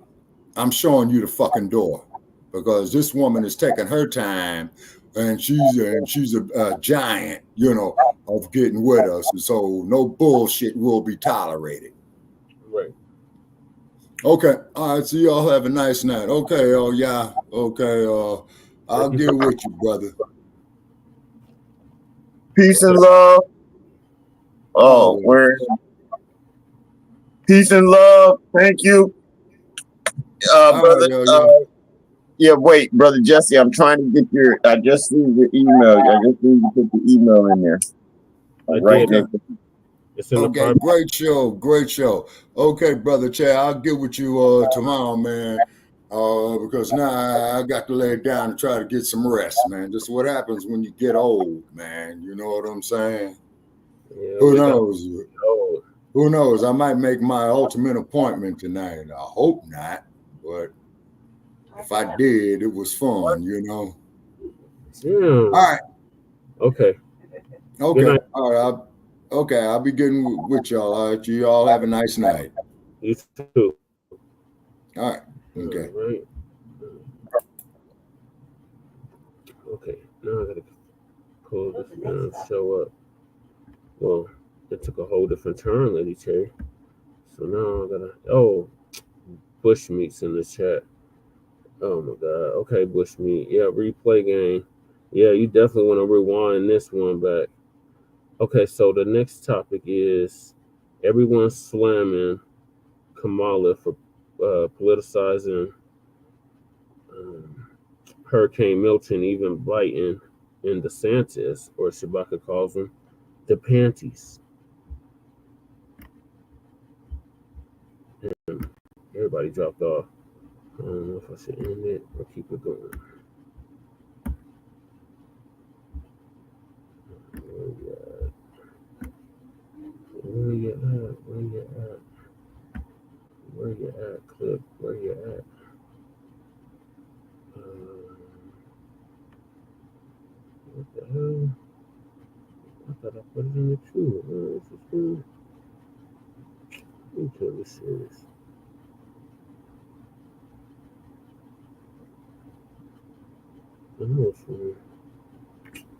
I'm showing you the fucking door, because this woman is taking her time, and she's a giant, you know, of getting with us. And so no bullshit will be tolerated. Right. Okay. All right. So y'all have a nice night. Okay. Oh yeah. Okay. I'll get with you, brother. Peace and love. Oh, where? Peace and love. Thank you, brother. Yeah, wait, brother Jesse. I'm trying to get your. I just see your email. I just need to put the email in there. Right next. Okay, great show. Okay, brother Chad, I'll get with you tomorrow, man. Because now I got to lay it down and try to get some rest, man. This is what happens when you get old, man. You know what I'm saying? Yeah, Who knows? Who knows? I might make my ultimate appointment tonight. I hope not, but if I did, it was fun, you know. Yeah. All right. Okay. Okay. All right. I'll be getting with y'all. All right. You all have a nice night. You too. All right. Okay. All right. Okay. Now I gotta pull this and show up. Well, it took a whole different turn, Lady Cherry. So now I gotta. Bushmeat's in the chat. Oh my god. Okay, Bushmeat. Yeah, replay game. Yeah, you definitely want to rewind this one back. Okay, so the next topic is everyone's slamming Kamala for politicizing Hurricane Milton, even biting in DeSantis, or Shabaka calls him, the panties. And everybody dropped off. I don't know if I should end it or keep it going. Where you at, Clip? Where you at? What the hell? I thought I put it in the queue. Where is this thing? Let me tell this serious. I know it's funny.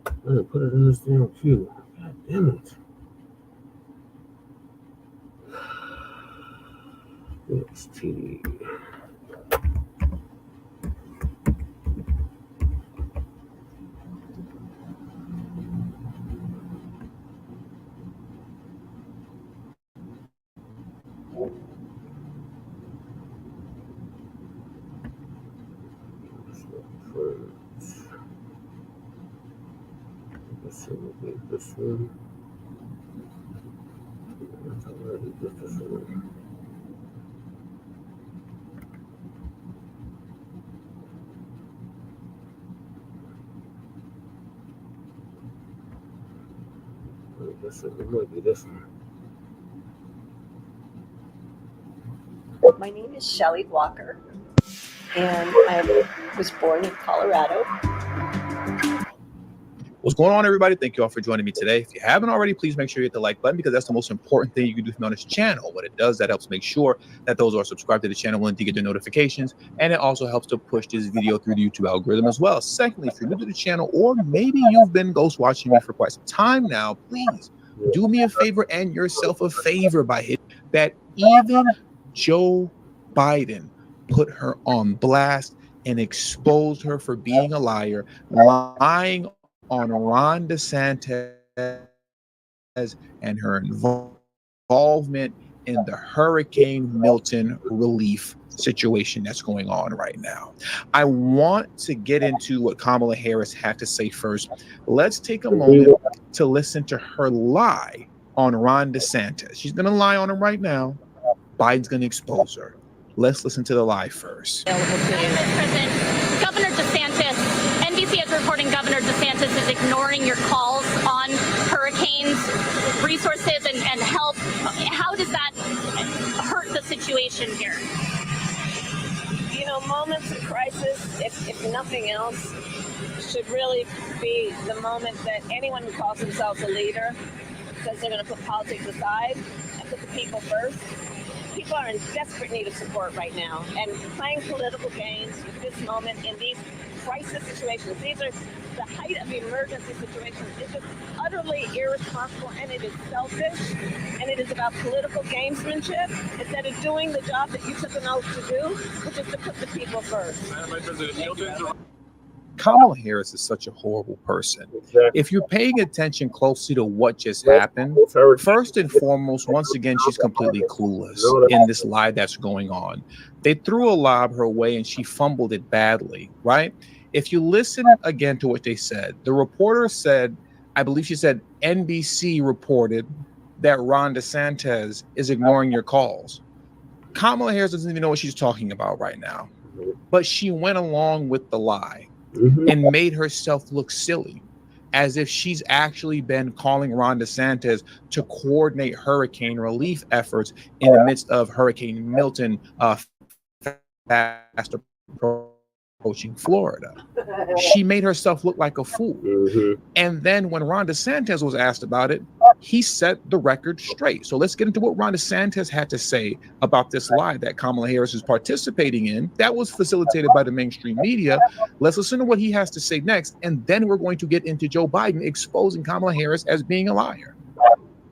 I didn't put it in this damn queue. God damn it. It's TV. This will be this one. That's already this one. It might be this one. My name is Shelley Walker, and I was born in Colorado. What's going on, everybody? Thank you all for joining me today. If you haven't already, please make sure you hit the like button, because that's the most important thing you can do for me on this channel. What it does, that helps make sure that those who are subscribed to the channel will get their notifications, and it also helps to push this video through the YouTube algorithm as well. Secondly, if you're new to the channel, or maybe you've been ghost watching me for quite some time now, please do me a favor and yourself a favor by hitting that. Even Joe Biden put her on blast and exposed her for being a liar, lying on DeSantis and her involvement in the Hurricane Milton relief situation that's going on right now. I want to get into what Kamala Harris had to say first. Let's take a moment to listen to her lie on Ron DeSantis. She's going to lie on him right now. Biden's going to expose her. Let's listen to the lie first. Governor DeSantis, NBC is reporting Governor DeSantis is ignoring your calls on hurricanes, resources, and help. How does that hurt the situation here? You know, moments of crisis, if nothing else, should really be the moment that anyone who calls themselves a leader says they're going to put politics aside and put the people first. People are in desperate need of support right now, and playing political games with this moment in these crisis situations, these are the height of emergency situations. It's just utterly irresponsible, and it is selfish, and it is about political gamesmanship instead of doing the job that you took an oath to do, which is to put the people first. Kamala Harris is such a horrible person. If you're paying attention closely to what just happened, first and foremost, once again, she's completely clueless in this lie that's going on. They threw a lob her way and she fumbled it badly, right? If you listen again to what they said, the reporter said, I believe she said, NBC reported that Ron DeSantis is ignoring your calls. Kamala Harris doesn't even know what she's talking about right now, but she went along with the lie. And made herself look silly, as if she's actually been calling Ron DeSantis to coordinate hurricane relief efforts in the midst of Hurricane Milton fast approaching Florida. She made herself look like a fool. And then when Ron DeSantis was asked about it, he set the record straight. So let's get into what Ron DeSantis had to say about this lie that Kamala Harris is participating in. That was facilitated by the mainstream media. Let's listen to what he has to say next, and then we're going to get into Joe Biden exposing Kamala Harris as being a liar.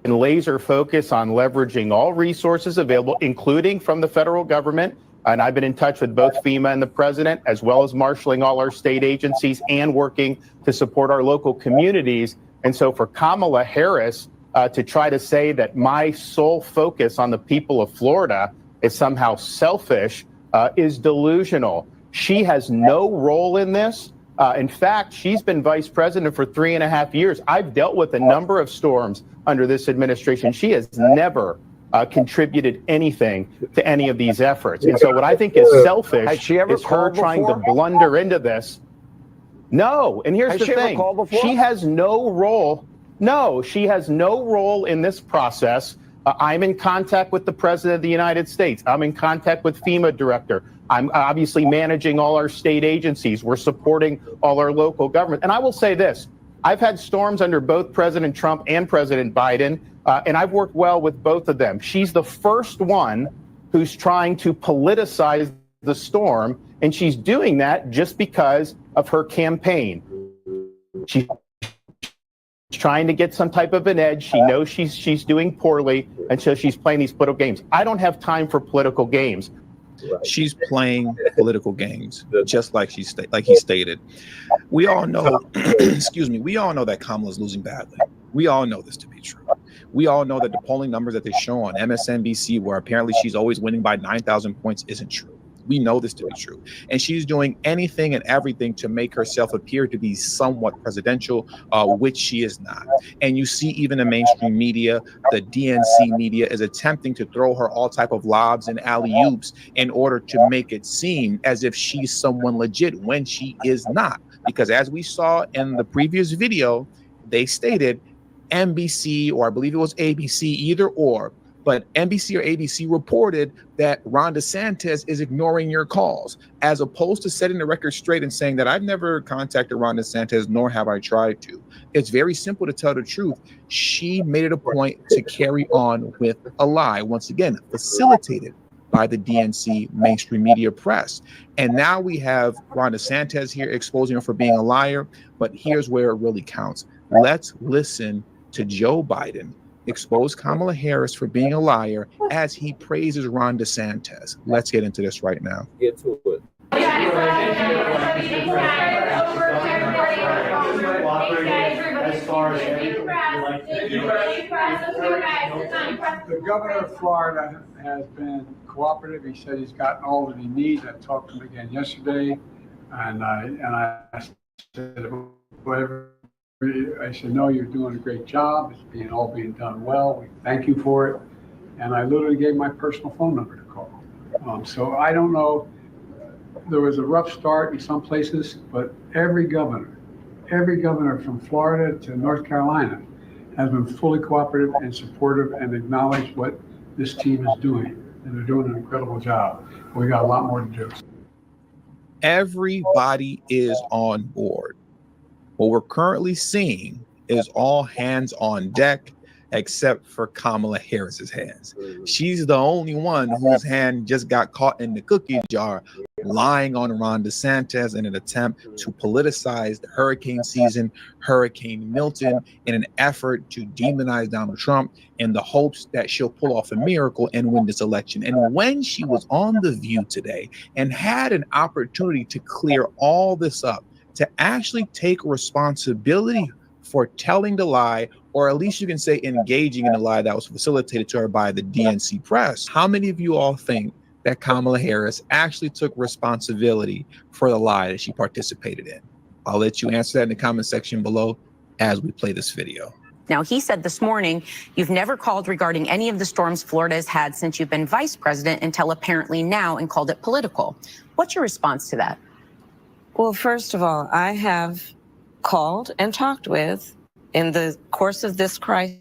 And laser focus on leveraging all resources available, including from the federal government. And I've been in touch with both FEMA and the president, as well as marshaling all our state agencies and working to support our local communities. And so for Kamala Harris to try to say that my sole focus on the people of Florida is somehow selfish is delusional. She has no role in this. In fact, she's been vice president for 3.5 years. I've dealt with a number of storms under this administration. She has never contributed anything to any of these efforts. And so what I think is selfish is her trying to blunder into this. No, and here's the thing. She has no role. No, she has no role in this process. I'm in contact with the President of the United States. I'm in contact with FEMA director. I'm obviously managing all our state agencies. We're supporting all our local government. And I will say this. I've had storms under both President Trump and President Biden, and I've worked well with both of them. She's the first one who's trying to politicize the storm, and she's doing that just because of her campaign. She's trying to get some type of an edge. She knows she's doing poorly, and so she's playing these political games. I don't have time for political games. She's playing political games, just like he stated. We all know, excuse me, we all know that Kamala's losing badly. We all know this to be true. We all know that the polling numbers that they show on MSNBC, where apparently she's always winning by 9,000 points, isn't true. We know this to be true. And she's doing anything and everything to make herself appear to be somewhat presidential, which she is not. And you see even the mainstream media, the DNC media is attempting to throw her all type of lobs and alley-oops in order to make it seem as if she's someone legit when she is not. Because as we saw in the previous video, they stated NBC, or I believe it was ABC, either or, but NBC or ABC reported that Ron DeSantis is ignoring your calls, as opposed to setting the record straight and saying that I've never contacted Ron DeSantis, nor have I tried to. It's very simple to tell the truth. She made it a point to carry on with a lie, once again, facilitated by the DNC mainstream media press. And now we have Ron DeSantis here exposing her for being a liar, but here's where it really counts. Let's listen to Joe Biden expose Kamala Harris for being a liar as he praises Ron DeSantis. Let's get into this right now. Get to it. As far as The governor of Florida has been cooperative. He said he's gotten all that he needs. I talked to him again yesterday, and I said, whatever. I said, no, you're doing a great job. It's all being done well. We thank you for it. And I literally gave my personal phone number to call. So I don't know. There was a rough start in some places, but every governor from Florida to North Carolina has been fully cooperative and supportive and acknowledged what this team is doing. And they're doing an incredible job. We got a lot more to do. Everybody is on board. What we're currently seeing is all hands on deck, except for Kamala Harris's hands. She's the only one whose hand just got caught in the cookie jar, lying on Ron DeSantis in an attempt to politicize the hurricane season, Hurricane Milton, in an effort to demonize Donald Trump in the hopes that she'll pull off a miracle and win this election. And when she was on The View today and had an opportunity to clear all this up, to actually take responsibility for telling the lie, or at least you can say engaging in a lie that was facilitated to her by the DNC press. How many of you all think that Kamala Harris actually took responsibility for the lie that she participated in? I'll let you answer that in the comment section below as we play this video. Now, he said this morning, you've never called regarding any of the storms Florida has had since you've been vice president until apparently now, and called it political. What's your response to that? Well, first of all, I have called and talked with, in the course of this crisis,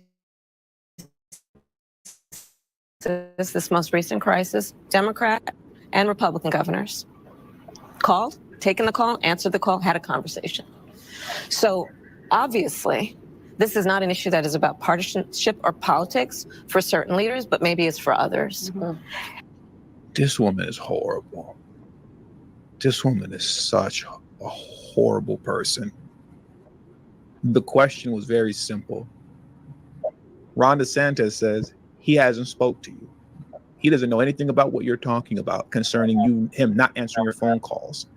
this most recent crisis, Democrat and Republican governors. Called, taken the call, answered the call, had a conversation. So obviously, this is not an issue that is about partisanship or politics for certain leaders, but maybe it's for others. This woman is horrible. This woman is such a horrible person. The question was very simple. Ron DeSantis says he hasn't spoke to you. He doesn't know anything about what you're talking about concerning him not answering your phone calls.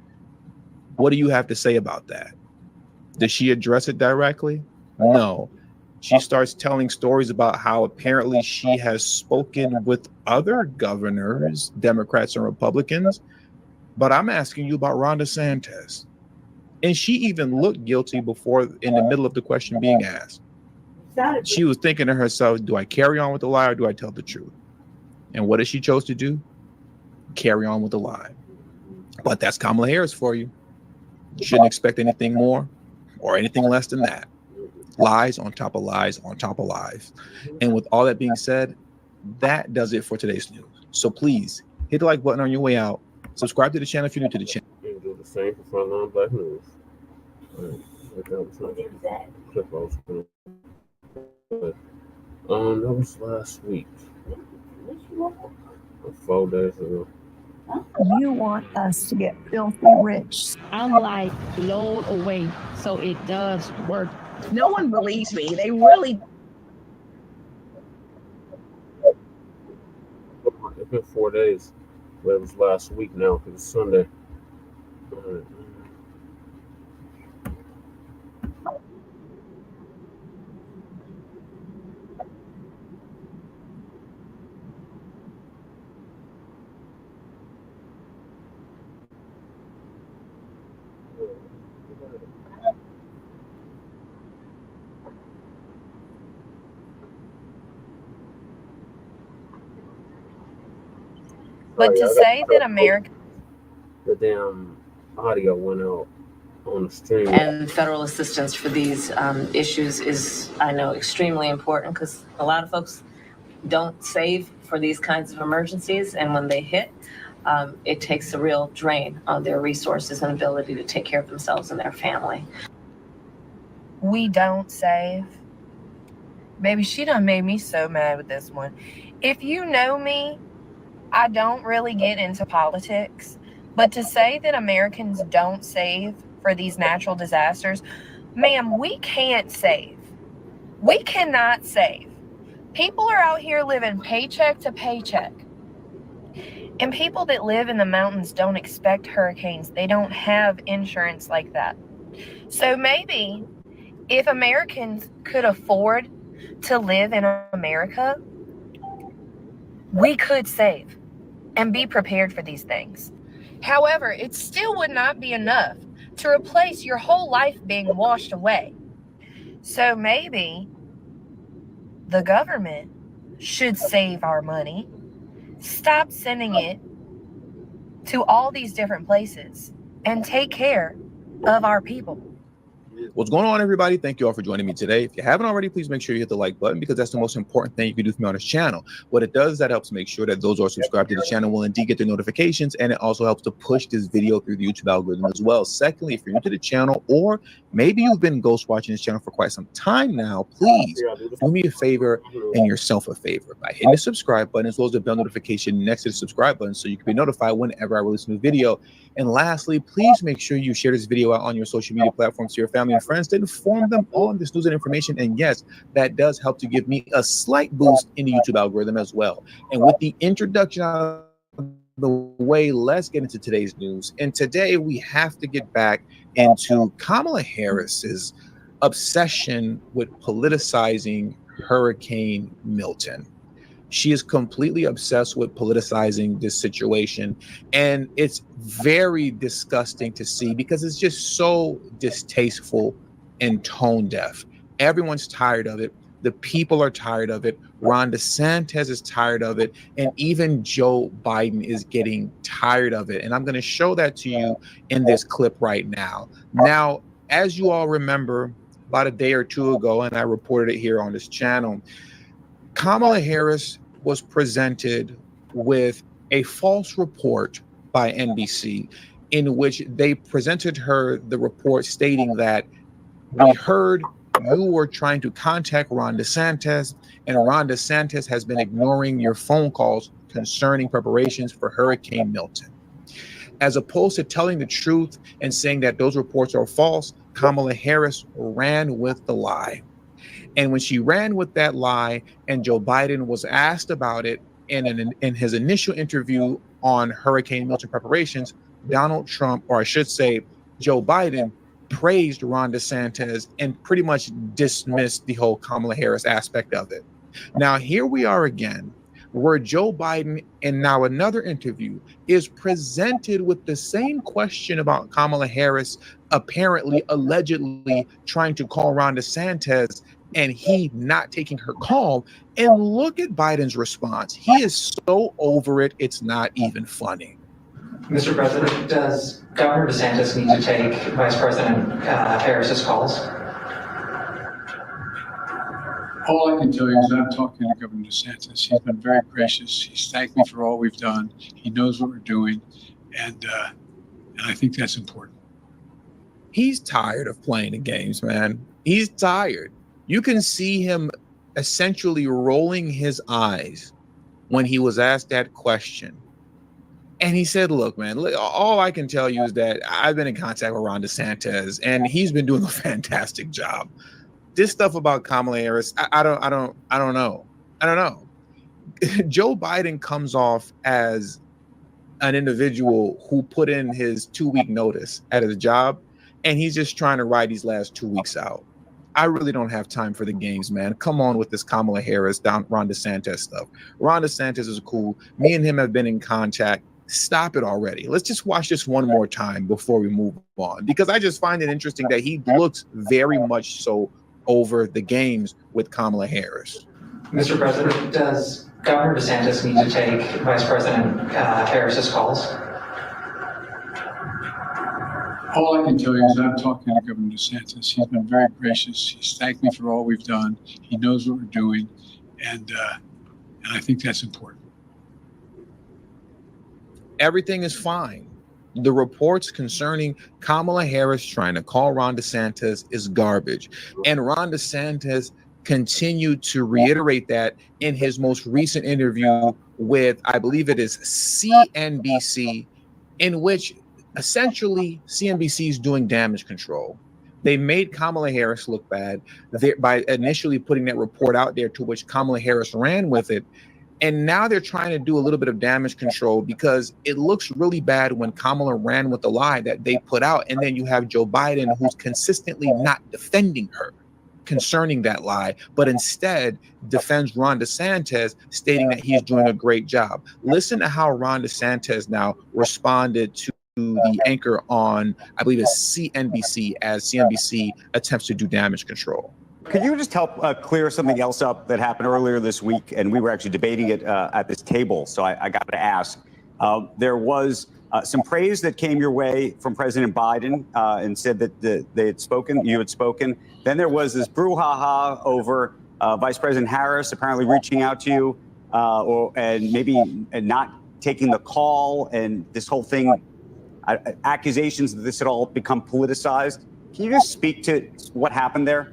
What do you have to say about that? Does she address it directly? No. She starts telling stories about how apparently she has spoken with other governors, Democrats and Republicans. But I'm asking you about Ron DeSantis. And she even looked guilty before, in the middle of the question being asked. She was thinking to herself, do I carry on with the lie or do I tell the truth? And what did she chose to do? Carry on with the lie. But that's Kamala Harris for you. You shouldn't expect anything more or anything less than that. Lies on top of lies on top of lies. And with all that being said, that does it for today's news. So please hit the like button on your way out. Subscribe to the channel if you're new to the channel. You can do the same for Frontline Black News. That was last week. 4 days ago. You want us to get filthy rich. I'm like, blown away. So it does work. No one believes me. They really. It's been 4 days. But it was last week now because it's Sunday. But to say that America, the damn audio went out on the stream. and federal assistance for these issues is, I know, extremely important, because a lot of folks don't save for these kinds of emergencies, and when they hit, it takes a real drain on their resources and ability to take care of themselves and their family. We don't save. Baby, she done made me so mad with this one. If you know me, I don't really get into politics, but to say that Americans don't save for these natural disasters, ma'am, we can't save. We cannot save. People are out here living paycheck to paycheck. And people that live in the mountains don't expect hurricanes. They don't have insurance like that. So maybe if Americans could afford to live in America, we could save and be prepared for these things. However, it still would not be enough to replace your whole life being washed away. So maybe the government should save our money, stop sending it to all these different places, and take care of our people. What's going on, everybody? Thank you all for joining me today. If you haven't already, please make sure you hit the like button, because that's the most important thing you can do for me on this channel. What it does is that helps make sure that those who are subscribed to the channel will indeed get their notifications, and it also helps to push this video through the YouTube algorithm as well. Secondly, if you're new to the channel, or maybe you've been ghost watching this channel for quite some time now, please do me a favor and yourself a favor by hitting the subscribe button, as well as the bell notification next to the subscribe button, so you can be notified whenever I release a new video. And lastly, please make sure you share this video out on your social media platforms to your family and friends to inform them on this news and information. And yes, that does help to give me a slight boost in the YouTube algorithm as well. And with the introduction out of the way, let's get into today's news. And today we have to get back into Kamala Harris's obsession with politicizing Hurricane Milton. She is completely obsessed with politicizing this situation, and it's very disgusting to see, because it's just so distasteful and tone deaf. Everyone's tired of it. The people are tired of it. Ron DeSantis is tired of it, and even Joe Biden is getting tired of it. And I'm going to show that to you in this clip right now. Now, as you all remember, about a day or two ago, and I reported it here on this channel, Kamala Harris was presented with a false report by NBC, in which they presented her the report stating that we heard you were trying to contact Ron DeSantis, and Ron DeSantis has been ignoring your phone calls concerning preparations for Hurricane Milton. As opposed to telling the truth and saying that those reports are false, Kamala Harris ran with the lie. And when she ran with that lie, and Joe Biden was asked about it in his initial interview on Hurricane Milton preparations, Donald Trump, or I should say Joe Biden, praised Ron DeSantis and pretty much dismissed the whole Kamala Harris aspect of it. Now, here we are again, where Joe Biden, in now another interview, is presented with the same question about Kamala Harris apparently, allegedly trying to call Ron DeSantis, and he not taking her call. And look at Biden's response. He is so over it, it's not even funny. Mr. President, does Governor DeSantis need to take Vice President Harris's calls? All I can tell you is that I'm talking to Governor DeSantis. He's been very gracious. He's thanked me for all we've done. He knows what we're doing, and I think that's important. He's tired of playing the games, man. He's tired. You can see him essentially rolling his eyes when he was asked that question. And he said, look, man, all I can tell you is that I've been in contact with Ron DeSantis, and he's been doing a fantastic job. This stuff about Kamala Harris, I don't know. Joe Biden comes off as an individual who put in his 2-week notice at his job, and he's just trying to ride these last 2 weeks out. I really don't have time for the games, man. Come on with this Kamala Harris, Ron DeSantis stuff. Ron DeSantis is cool. Me and him have been in contact. Stop it already. Let's just watch this one more time before we move on, because I just find it interesting that he looks very much so over the games with Kamala Harris. Mr. President, does Governor DeSantis need to take Vice President Harris's calls? All I can tell you is that I'm talking to Governor DeSantis. He's been very gracious. He's thanked me for all we've done. He knows what we're doing, and I think that's important. Everything is fine. The reports concerning Kamala Harris trying to call Ron DeSantis is garbage. And Ron DeSantis continued to reiterate that in his most recent interview with, I believe it is CNBC, in which essentially CNBC is doing damage control. They made Kamala Harris look bad by initially putting that report out there, to which Kamala Harris ran with it. And now they're trying to do a little bit of damage control, because it looks really bad when Kamala ran with the lie that they put out. And then you have Joe Biden, who's consistently not defending her. concerning that lie, but instead defends Ron DeSantis, stating that he's doing a great job. Listen to how Ron DeSantis now responded to the anchor on, I believe it's CNBC, as CNBC attempts to do damage control. Could you just help clear something else up that happened earlier this week? And we were actually debating it at this table, so I got to ask. There was some praise that came your way from President Biden and said that they had spoken, you had spoken. Then there was this brouhaha over Vice President Harris apparently reaching out to you and maybe not taking the call, and this whole thing, accusations that this had all become politicized. Can you just speak to what happened there?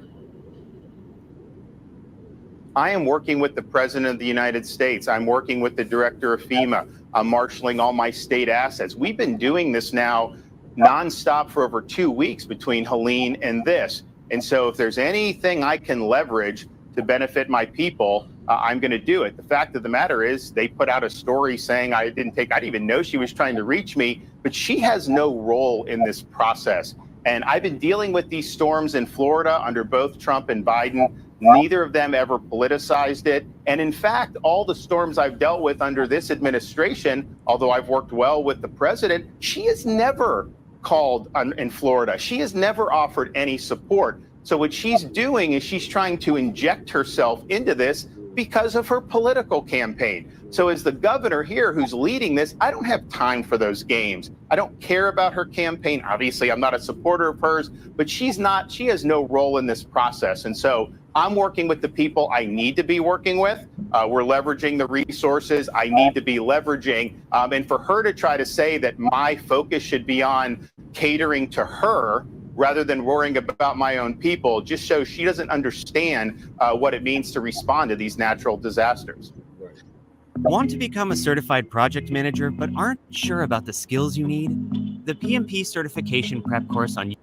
I am working with the President of the United States. I'm working with the Director of FEMA. I'm marshaling all my state assets. We've been doing this now nonstop for over 2 weeks between Helene and this. And so if there's anything I can leverage to benefit my people, I'm going to do it. The fact of the matter is they put out a story saying I didn't even know she was trying to reach me, but she has no role in this process. And I've been dealing with these storms in Florida under both Trump and Biden. Neither of them ever politicized it. And in fact, all the storms I've dealt with under this administration, although I've worked well with the president, she has never called in Florida. She has never offered any support. So what she's doing is she's trying to inject herself into this because of her political campaign. So as the governor here who's leading this, I don't have time for those games. I don't care about her campaign. Obviously, I'm not a supporter of hers, but she has no role in this process. And so I'm working with the people I need to be working with. We're leveraging the resources I need to be leveraging. And for her to try to say that my focus should be on catering to her rather than worrying about my own people just shows she doesn't understand what it means to respond to these natural disasters. Want to become a certified project manager but aren't sure about the skills you need? The PMP certification prep course on.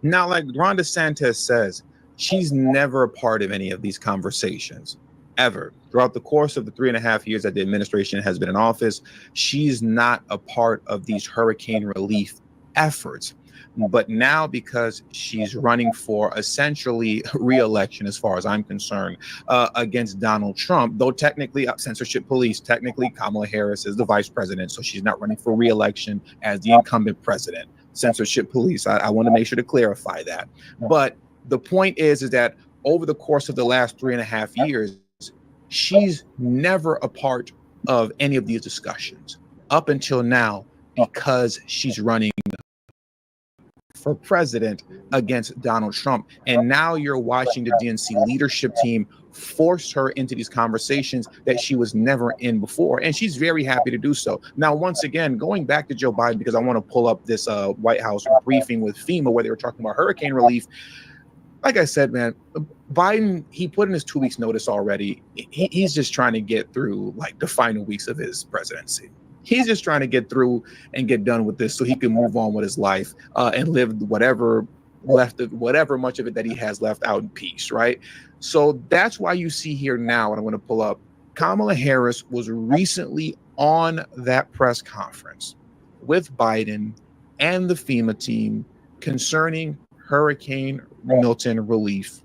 Now, like Ron DeSantis says, she's never a part of any of these conversations, ever. Throughout the course of the 3.5 years that the administration has been in office, she's not a part of these hurricane relief efforts. But now, because she's running for essentially re-election, as far as I'm concerned, against Donald Trump, though technically censorship police, technically Kamala Harris is the vice president, so she's not running for re-election as the incumbent president. Censorship police, I want to make sure to clarify that. But the point is that over the course of the last 3.5 years, she's never a part of any of these discussions up until now, because she's running for president against Donald Trump. And now you're watching the DNC leadership team force her into these conversations that she was never in before. And she's very happy to do so. Now, once again, going back to Joe Biden, because I want to pull up this White House briefing with FEMA where they were talking about hurricane relief. Like I said, man, Biden, he put in his 2 weeks notice already. He's just trying to get through like the final weeks of his presidency. He's just trying to get through and get done with this so he can move on with his life and live whatever much of it that he has left out in peace, right? So that's why you see here now, and I'm going to pull up, Kamala Harris was recently on that press conference with Biden and the FEMA team concerning Hurricane Milton relief.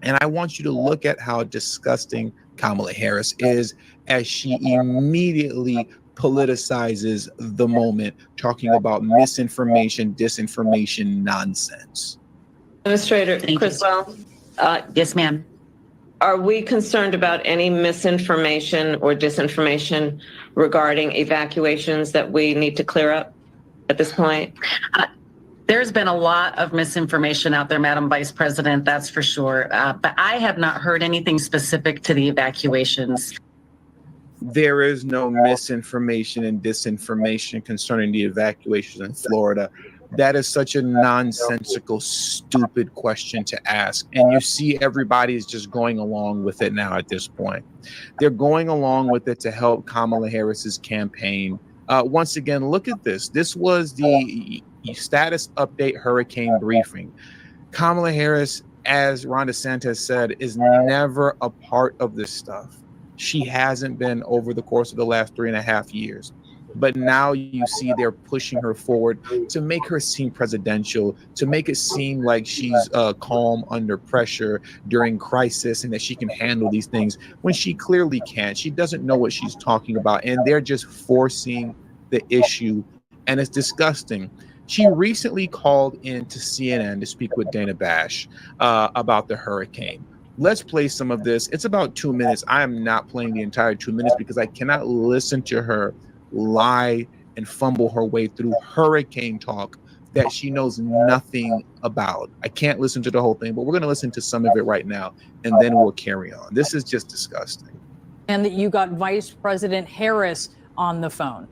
And I want you to look at how disgusting Kamala Harris is as she immediately politicizes the moment, talking about misinformation, disinformation, nonsense. Administrator Criswell. Yes, ma'am. Are we concerned about any misinformation or disinformation regarding evacuations that we need to clear up at this point? There's been a lot of misinformation out there, Madam Vice President, that's for sure. But I have not heard anything specific to the evacuations. There is no misinformation and disinformation concerning the evacuations in Florida. That is such a nonsensical, stupid question to ask. And you see everybody is just going along with it now at this point. They're going along with it to help Kamala Harris's campaign. Once again, look at this. This was the status update hurricane briefing. Kamala Harris, as Ron DeSantis said, is never a part of this stuff. She hasn't been over the course of the last 3.5 years. But now you see they're pushing her forward to make her seem presidential, to make it seem like she's calm under pressure during crisis and that she can handle these things when she clearly can't. She doesn't know what she's talking about, and they're just forcing the issue, and it's disgusting. She recently called in to CNN to speak with Dana Bash about the hurricane. Let's play some of this. It's about 2 minutes. I am not playing the entire 2 minutes because I cannot listen to her lie and fumble her way through hurricane talk that she knows nothing about. I can't listen to the whole thing, but we're going to listen to some of it right now, and then we'll carry on. This is just disgusting. And that you got Vice President Harris on the phone.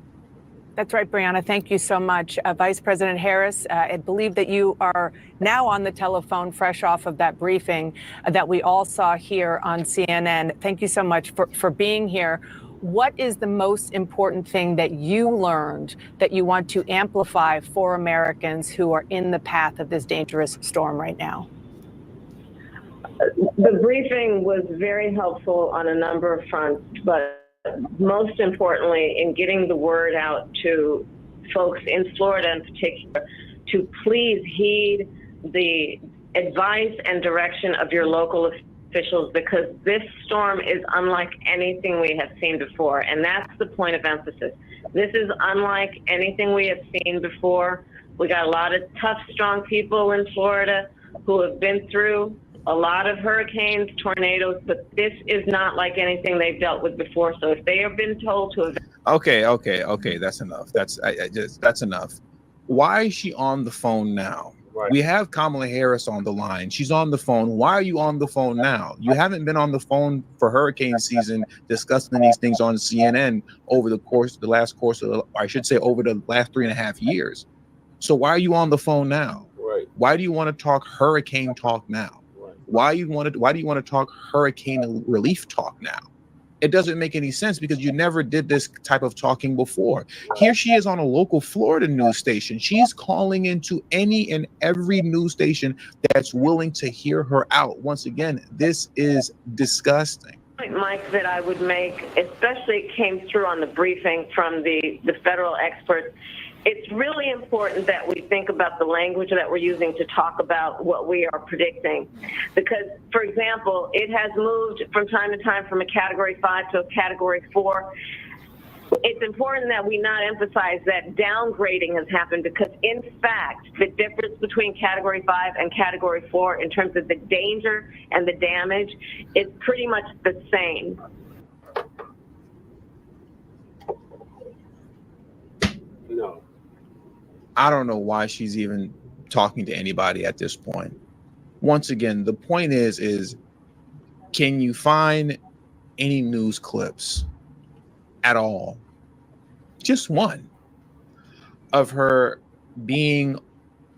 That's right, Brianna. Thank you so much. Vice President Harris, I believe that you are now on the telephone fresh off of that briefing that we all saw here on CNN. Thank you so much for being here. What is the most important thing that you learned that you want to amplify for Americans who are in the path of this dangerous storm right now? The briefing was very helpful on a number of fronts, but most importantly, in getting the word out to folks in Florida in particular, to please heed the advice and direction of your local officials, because this storm is unlike anything we have seen before. And that's the point of emphasis. This is unlike anything we have seen before. We got a lot of tough, strong people in Florida who have been through a lot of hurricanes, tornadoes, but this is not like anything they've dealt with before. So if they have been told to... Okay, that's enough. That's enough. Why is she on the phone now? Right. We have Kamala Harris on the line. She's on the phone. Why are you on the phone now? You haven't been on the phone for hurricane season discussing these things on CNN over the last 3.5 years. So why are you on the phone now? Right. Why do you want to talk hurricane talk now? Why do you want to talk hurricane relief talk now? It doesn't make any sense because you never did this type of talking before. Here she is on a local Florida news station. She's calling into any and every news station that's willing to hear her out. Once again, this is disgusting. Mike, that I would make, especially came through on the briefing from the federal experts. It's really important that we think about the language that we're using to talk about what we are predicting. Because, for example, it has moved from time to time from a Category 5 to a Category 4. It's important that we not emphasize that downgrading has happened because, in fact, the difference between Category 5 and Category 4 in terms of the danger and the damage is pretty much the same. No. I don't know why she's even talking to anybody at this point. Once again, the point is can you find any news clips at all, just one, of her being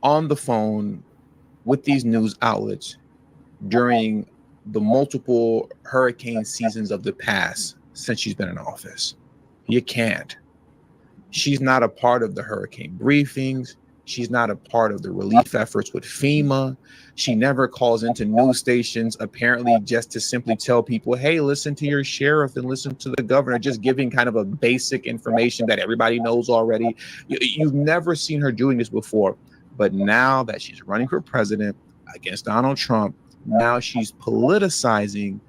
on the phone with these news outlets during the multiple hurricane seasons of the past since she's been in office? You can't. She's not a part of the hurricane briefings. She's not a part of the relief efforts with FEMA. She never calls into news stations, apparently just to simply tell people, hey, listen to your sheriff and listen to the governor, just giving kind of a basic information that everybody knows already. You've never seen her doing this before. But now that she's running for president against Donald Trump, now she's politicizing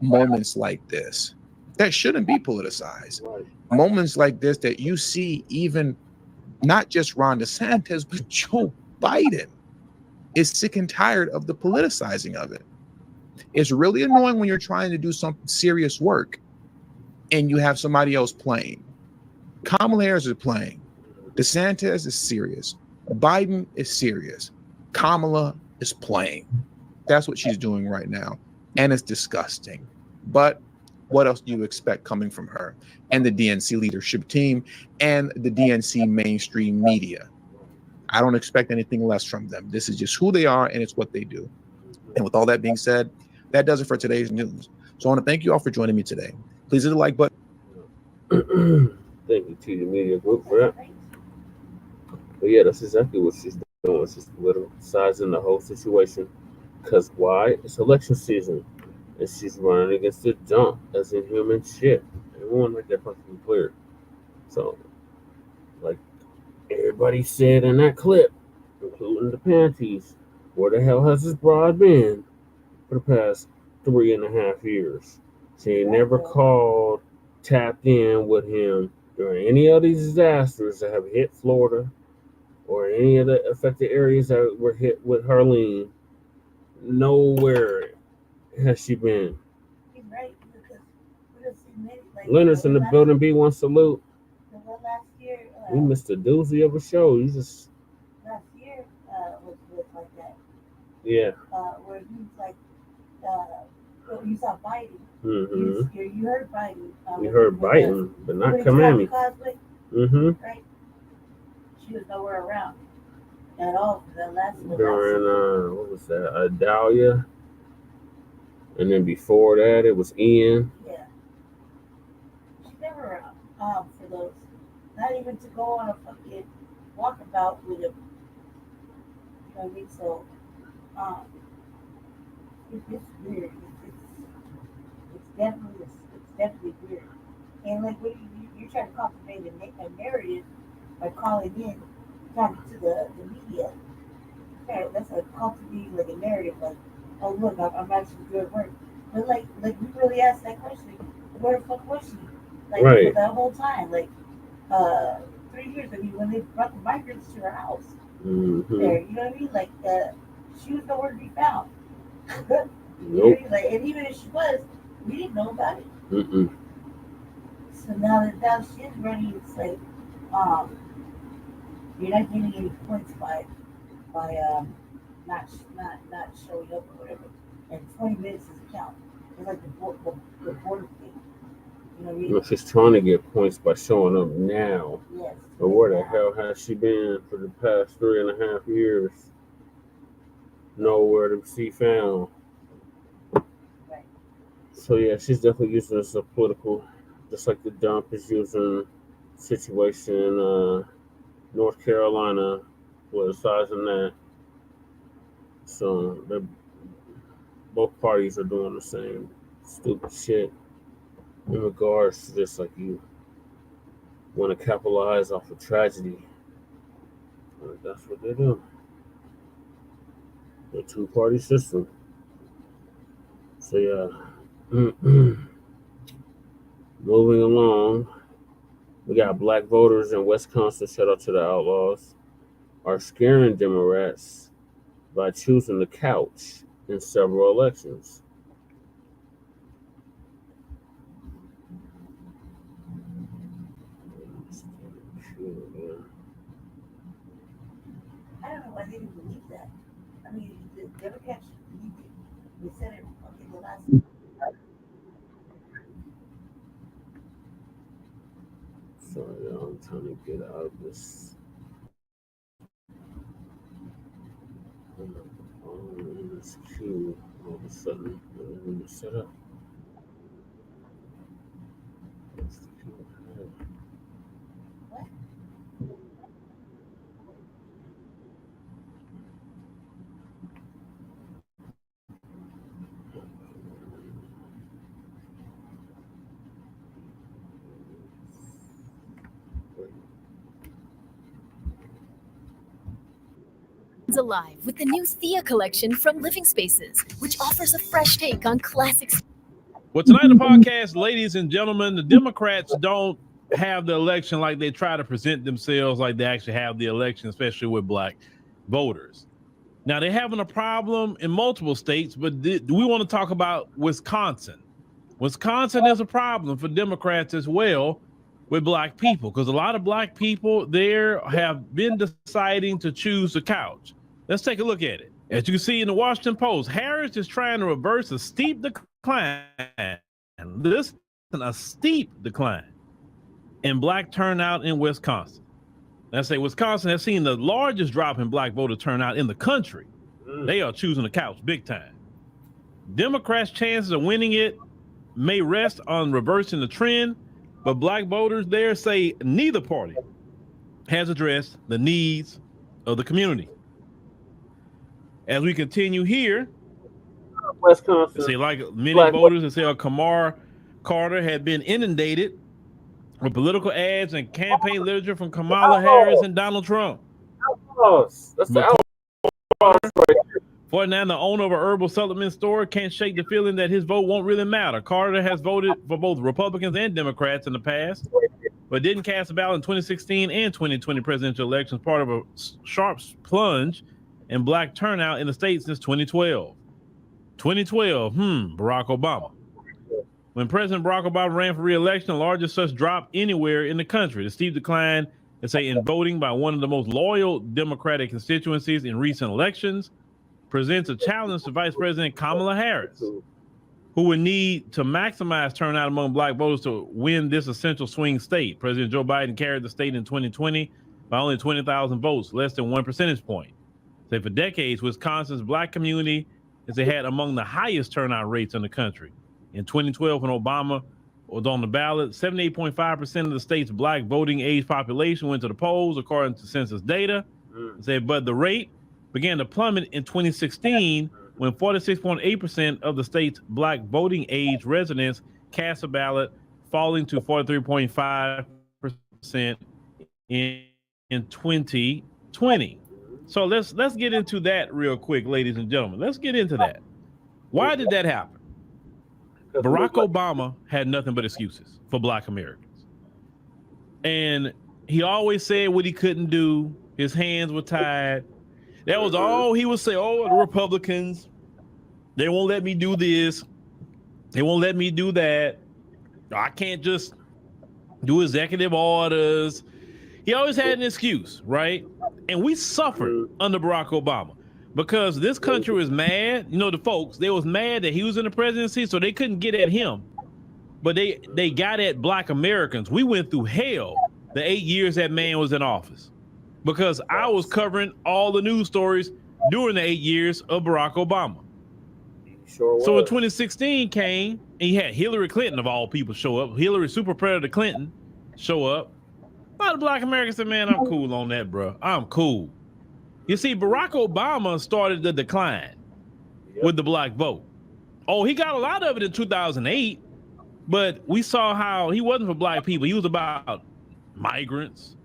moments like this that shouldn't be politicized. Right. Moments like this that you see even not just Ron DeSantis, but Joe Biden is sick and tired of the politicizing of it. It's really annoying when you're trying to do some serious work and you have somebody else playing. Kamala Harris is playing. DeSantis is serious. Biden is serious. Kamala is playing. That's what she's doing right now. And it's disgusting. But what else do you expect coming from her and the DNC leadership team and the DNC mainstream media? I don't expect anything less from them. This is just who they are, and it's what they do. And with all that being said, that does it for today's news. So I want to thank you all for joining me today. Please hit the like button. Thank you to the media group for that. But yeah, that's exactly what she's doing. She's politicizing the whole situation. Because why? It's election season. And she's running against the jump as in human shit. Everyone make that fucking clear. So Like everybody said in that clip, including the panties, where the hell has this broad been for the past 3.5 years? She ain't never called, tapped in with him during any of these disasters that have hit Florida or any of the affected areas that were hit with Harleen. Nowhere has she been. He's right, because we don't see many, like, Leonard's in the building. B1 salute. last year, We missed a doozy of a show. You just last year was like that. yeah. Where he's like, you saw Biden. Mm-hmm. You heard Biden. You heard Biden, but not Kamala. Mm-hmm. Right. She was nowhere around at all for the last. During what was that? Dahlia, and then before that it was Ian. Yeah. She's never around. For those, not even to go on a fucking walkabout with him. You know what I mean? So, it's weird. It's definitely weird. And like, what you're trying to cultivate a narrative by calling in, talking to the media. Okay, that's a cultivating like a narrative. Like, oh look, I'm actually good at work. But like we really asked that question. Where the fuck was she? Like right. For that whole time, like 3 years. I mean, when they brought the migrants to her house, mm-hmm. there, you know what I mean? Like, she was nowhere to be found. Nope. Like, and even if she was, we didn't know about it. Mm-mm. So now that she's running, it's like, you're not getting any points by not showing up or whatever. And 20 minutes is a count. It's like the border thing. You know what I mean? If she's trying to get points by showing up now, yes. But where the hell has she been for the past 3.5 years? Nowhere to be found. Right. So yeah, she's definitely using this as a political, just like the dump is using situation in North Carolina, politicizing that. So both parties are doing the same stupid shit in regards to just like you want to capitalize off of tragedy. That's what they do. The two-party system. So yeah. Moving along, we got black voters in Wisconsin, shout out to the Outlaws, are scaring Democrats by choosing the couch in several elections. I don't know why they didn't believe that. I mean, the Democrats believed it. They said it the last. Sorry, I'm trying to get out of this. In this queue, all of a sudden, when you set up. Alive with the new Thea collection from Living Spaces, which offers a fresh take on classics. Well, tonight the podcast, ladies and gentlemen, the Democrats don't have the election like they try to present themselves like they actually have the election, especially with black voters. Now, they're having a problem in multiple states, but we want to talk about Wisconsin. Wisconsin is a problem for Democrats as well with black people, because a lot of black people there have been deciding to choose the couch. Let's take a look at it. As you can see in the Washington Post, Harris is trying to reverse a steep decline. Listen, a steep decline in black turnout in Wisconsin. Let's say Wisconsin has seen the largest drop in black voter turnout in the country. They are choosing the couch big time. Democrats' chances of winning it may rest on reversing the trend, but black voters there say neither party has addressed the needs of the community. As we continue here, Wisconsin, say like many black voters that say Kamala Carter had been inundated with political ads and campaign literature from Kamala Harris and Donald Trump. That's the Ferdinand, the owner of a herbal supplement store, can't shake the feeling that his vote won't really matter. Carter has voted for both Republicans and Democrats in the past, but didn't cast a ballot in 2016 and 2020 presidential elections, part of a sharp plunge in black turnout in the state since 2012. 2012, Barack Obama. When President Barack Obama ran for re-election, the largest such drop anywhere in the country. The steep decline, in voting by one of the most loyal Democratic constituencies in recent elections, presents a challenge to Vice President Kamala Harris, who would need to maximize turnout among black voters to win this essential swing state. President Joe Biden carried the state in 2020 by only 20,000 votes, less than 1 percentage point. So for decades, Wisconsin's black community had among the highest turnout rates in the country. In 2012, when Obama was on the ballot, 78.5% of the state's black voting age population went to the polls, according to census data. But the rate began to plummet in 2016 when 46.8% of the state's black voting age residents cast a ballot, falling to 43.5% in 2020. So let's get into that real quick, ladies and gentlemen. Let's get into that. Why did that happen? Barack Obama had nothing but excuses for black Americans. And he always said what he couldn't do. His hands were tied. That was all he would say. Oh, the Republicans, they won't let me do this. They won't let me do that. I can't just do executive orders. He always had an excuse, right? And we suffered under Barack Obama because this country was mad. You know, the folks, they was mad that he was in the presidency, so they couldn't get at him. But they got at black Americans. We went through hell the 8 years that man was in office, because I was covering all the news stories during the 8 years of Barack Obama. Sure was. So when 2016 came, and you had Hillary Clinton, of all people, show up. Hillary Super Predator Clinton show up. A lot of black Americans said, man, I'm cool on that, bro. I'm cool. You see, Barack Obama started the decline with the black vote. Oh, he got a lot of it in 2008, but we saw how he wasn't for black people. He was about migrants.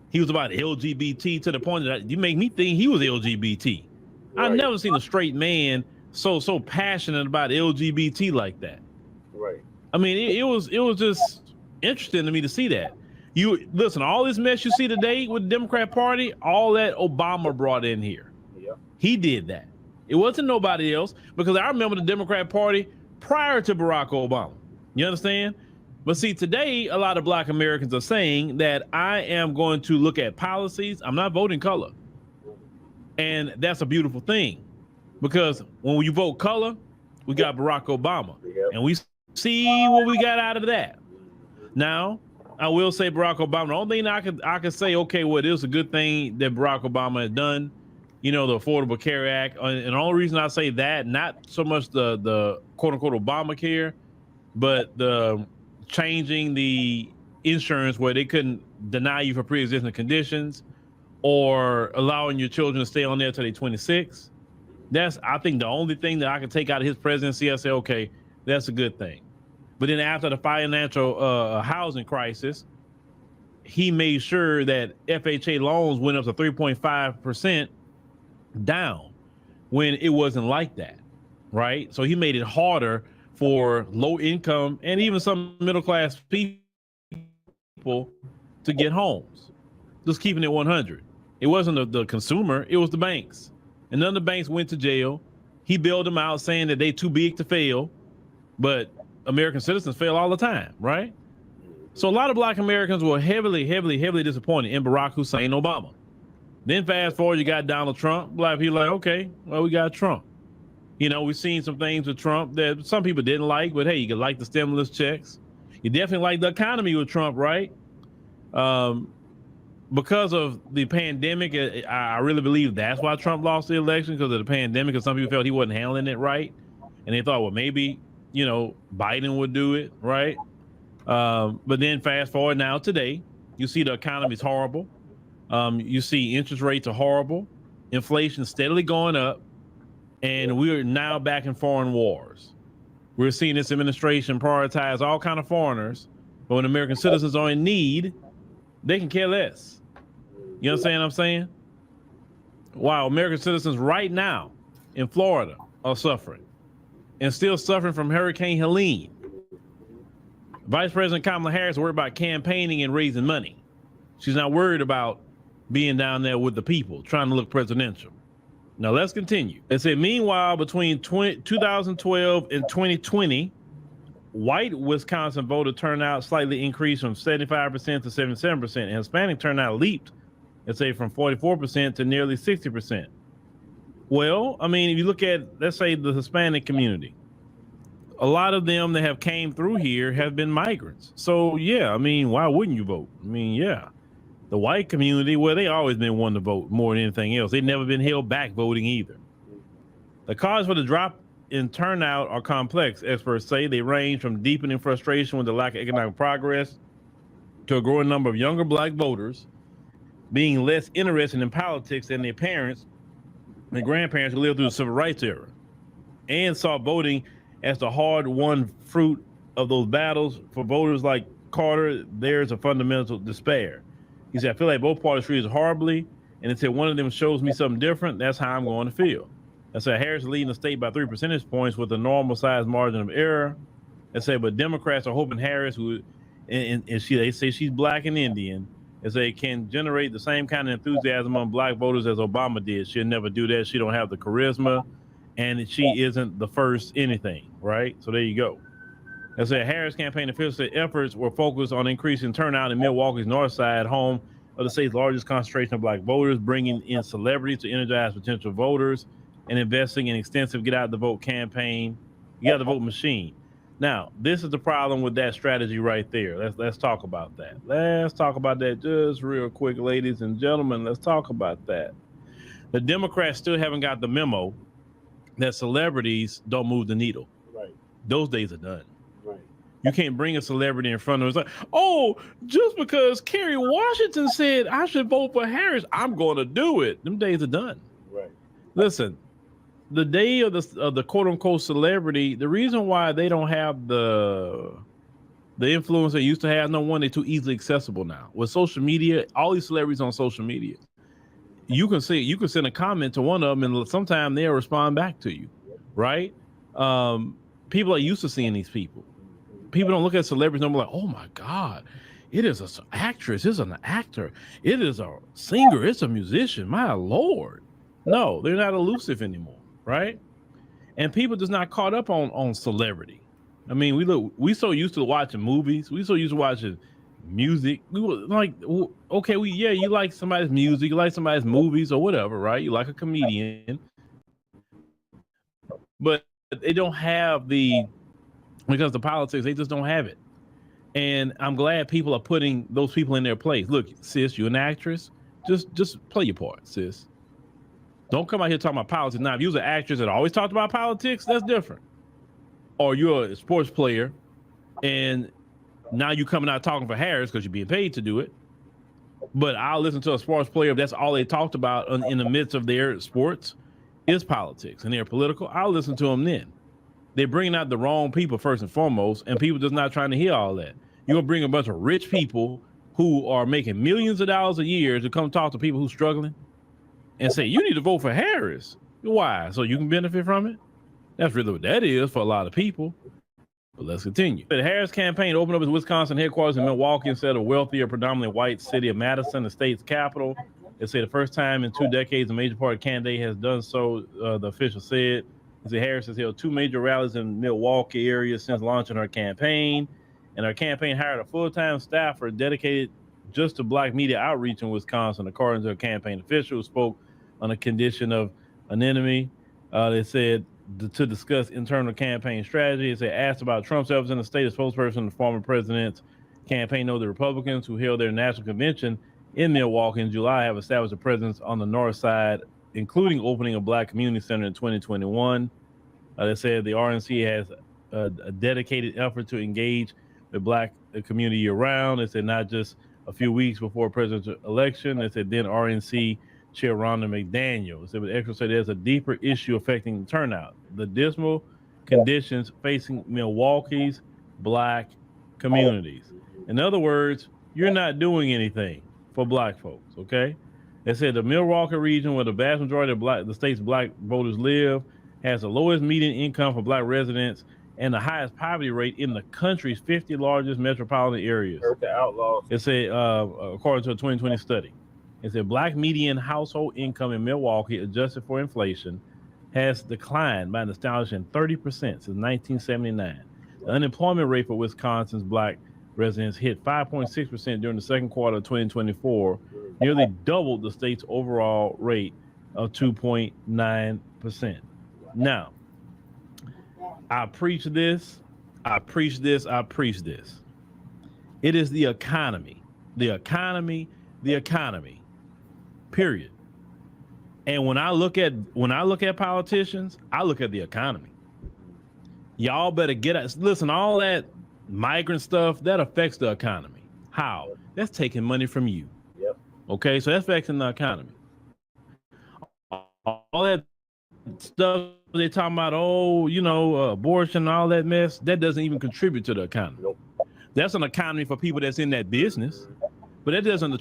He was about LGBT, to the point that you make me think he was LGBT. Right. I've never seen a straight man so passionate about LGBT like that. Right. I mean, it was just interesting to me to see that. You listen, all this mess you see today with the Democrat Party, all that Obama brought in here. Yeah. He did that. It wasn't nobody else, because I remember the Democrat Party prior to Barack Obama. You understand? But see, today, a lot of black Americans are saying that I am going to look at policies. I'm not voting color. And that's a beautiful thing, because when you vote color, we got Barack Obama. Yep. And we see what we got out of that. Now, I will say Barack Obama, the only thing I could say, okay, well, it is a good thing that Barack Obama has done, you know, the Affordable Care Act. And the only reason I say that, not so much the quote unquote Obamacare, but the changing the insurance where they couldn't deny you for pre-existing conditions, or allowing your children to stay on there till they're 26. That's, I think, the only thing that I can take out of his presidency. I say, okay, that's a good thing. But then after the financial housing crisis, he made sure that FHA loans went up to 3.5% down when it wasn't like that, right? So he made it harder for low income and even some middle class people to get homes. Just keeping it 100. It wasn't the consumer, it was the banks. And none of the banks went to jail. He bailed them out, saying that they too big to fail, but American citizens fail all the time, right? So a lot of black Americans were heavily disappointed in Barack Hussein Obama. Then fast forward, you got Donald Trump. Black people like, okay, well, we got Trump. You know, we've seen some things with Trump that some people didn't like, but hey, you could like the stimulus checks. You definitely like the economy with Trump, right? Because of the pandemic, I really believe that's why Trump lost the election, because of the pandemic, because some people felt he wasn't handling it right. And they thought, well, maybe, you know, Biden would do it, right? But then fast forward now today, you see the economy's horrible. You see interest rates are horrible. Inflation steadily going up. And we're now back in foreign wars. We're seeing this administration prioritize all kind of foreigners But when American citizens are in need, they can care less. You understand what I'm saying? While American citizens right now in Florida are suffering and still suffering from Hurricane Helene. Vice President Kamala Harris is worried about campaigning and raising money. She's not worried about being down there with the people, trying to look presidential. Now let's continue. They said, meanwhile, between 2012 and 2020, white Wisconsin voter turnout slightly increased from 75% to 77%, and Hispanic turnout leaped, let's say, from 44% to nearly 60%. Well, I mean, if you look at, let's say, the Hispanic community, a lot of them that have came through here have been migrants. So, yeah, I mean, why wouldn't you vote? I mean, yeah. The white community, well, they always been one to vote more than anything else. They've never been held back voting either. The cause for the drop in turnout are complex, experts say. They range from deepening frustration with the lack of economic progress to a growing number of younger black voters being less interested in politics than their parents and grandparents who lived through the civil rights era and saw voting as the hard-won fruit of those battles. For voters like Carter, there's a fundamental despair. He said, I feel like both parties treat us horribly, and until one of them shows me something different, that's how I'm going to feel. I said, Harris is leading the state by 3 percentage points with a normal-sized margin of error. I said, but Democrats are hoping Harris, they say she's black and Indian, as they can generate the same kind of enthusiasm among black voters as Obama did. She'll never do that. She don't have the charisma, and she isn't the first anything, right? So there you go. I said Harris campaign officials said efforts were focused on increasing turnout in Milwaukee's north side, home of the state's largest concentration of black voters, bringing in celebrities to energize potential voters, and investing in extensive get out the vote campaign, get out the vote machine. Now, this is the problem with that strategy right there. Let's talk about that. Let's talk about that just real quick, ladies and gentlemen. Let's talk about that. The Democrats still haven't got the memo that celebrities don't move the needle. Right. Those days are done. Right. You can't bring a celebrity in front of us like, oh, just because Kerry Washington said I should vote for Harris, I'm going to do it. Them days are done. Right. Listen, the day of the quote unquote celebrity, the reason why they don't have the influence they used to have, no one, they're too easily accessible now. With social media, all these celebrities on social media, you can send a comment to one of them and sometime they'll respond back to you, right? People are used to seeing these people. People don't look at celebrities and be like, oh my God, it is an actress, it's an actor, it is a singer, it's a musician, my Lord. No, they're not elusive anymore, right? And people just not caught up on celebrity. I mean, we so used to watching movies, we so used to watching music. We were like, okay, you like somebody's music, you like somebody's movies or whatever, right? You like a comedian, but they don't have because the politics, they just don't have it. And I'm glad people are putting those people in their place. Look, sis, you're an actress. Just play your part, sis. Don't come out here talking about politics. Now, if you was an actress that always talked about politics, that's different. Or you're a sports player and now you coming out talking for Harris because you're being paid to do it. But I'll listen to a sports player if that's all they talked about in the midst of their sports is politics and they're political. I'll listen to them then. They're bringing out the wrong people first and foremost, and people just not trying to hear all that. You're gonna bring a bunch of rich people who are making millions of dollars a year to come talk to people who's struggling and say, you need to vote for Harris. Why? So you can benefit from it? That's really what that is for a lot of people. But let's continue. The Harris campaign opened up its Wisconsin headquarters in Milwaukee instead of wealthier, predominantly white city of Madison, the state's capital. They say the first time in 2 decades a major party candidate has done so, the official said. They say Harris has held 2 major rallies in Milwaukee area since launching her campaign. And her campaign hired a full-time staffer dedicated just to black media outreach in Wisconsin, according to a campaign official who spoke on the condition of anonymity. They said to discuss internal campaign strategy. They asked about Trump's efforts in the state. A spokesperson of the former president's campaign noted the Republicans who held their national convention in Milwaukee in July have established a presence on the north side, including opening a black community center in 2021. They said the RNC has a dedicated effort to engage the black community year-round. They said not just a few weeks before presidential election. They said then RNC Chair Rhonda McDaniel. They said, but experts say there's a deeper issue affecting the turnout. The dismal conditions facing Milwaukee's black communities. In other words, you're not doing anything for black folks, okay? They said the Milwaukee region, where the vast majority of the state's black voters live, has the lowest median income for black residents and the highest poverty rate in the country's 50 largest metropolitan areas. The outlaws. It said, according to a 2020 study, it said black median household income in Milwaukee, adjusted for inflation, has declined by an astonishing 30% since 1979. The unemployment rate for Wisconsin's black residents hit 5.6% during the second quarter of 2024, nearly doubled the state's overall rate of 2.9%. Now, I preach this. It is the economy, period. And when I look at politicians, I look at the economy. Y'all better get us. Listen, all that migrant stuff, that affects the economy. How? That's taking money from you. Yep. Okay, so that's affecting the economy. All that stuff they're talking about, abortion and all that mess, that doesn't even contribute to the economy. Nope. That's an economy for people that's in that business, but that doesn't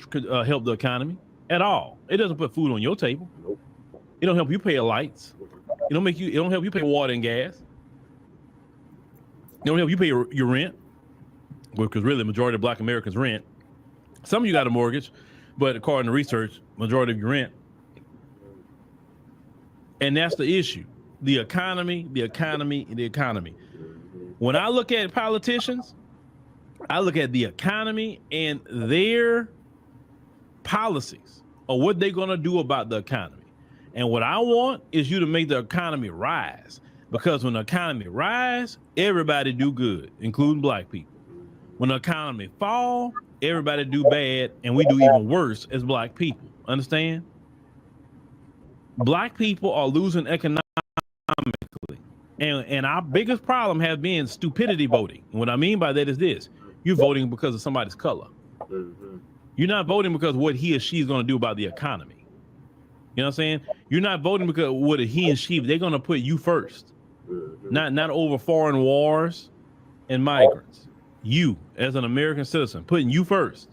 help the economy at all. It doesn't put food on your table. Nope. It don't help you pay your lights. It don't help you pay water and gas. It don't help you pay your rent, because really the majority of black Americans rent. Some of you got a mortgage, but according to research, majority of you rent. And that's the issue. The economy. When I look at politicians, I look at the economy and their policies, or what they're going to do about the economy. And what I want is you to make the economy rise, because when the economy rise, everybody do good, including black people. When the economy fall, everybody do bad, and we do even worse as black people. Understand? Black people are losing economically. And our biggest problem has been stupidity voting. And what I mean by that is this: you're voting because of somebody's color. Mm-hmm. You're not voting because of what he or she is going to do about the economy. You know what I'm saying? You're not voting because what he and she, they're going to put you first. Mm-hmm. Not over foreign wars and migrants. You, as an American citizen, putting you first.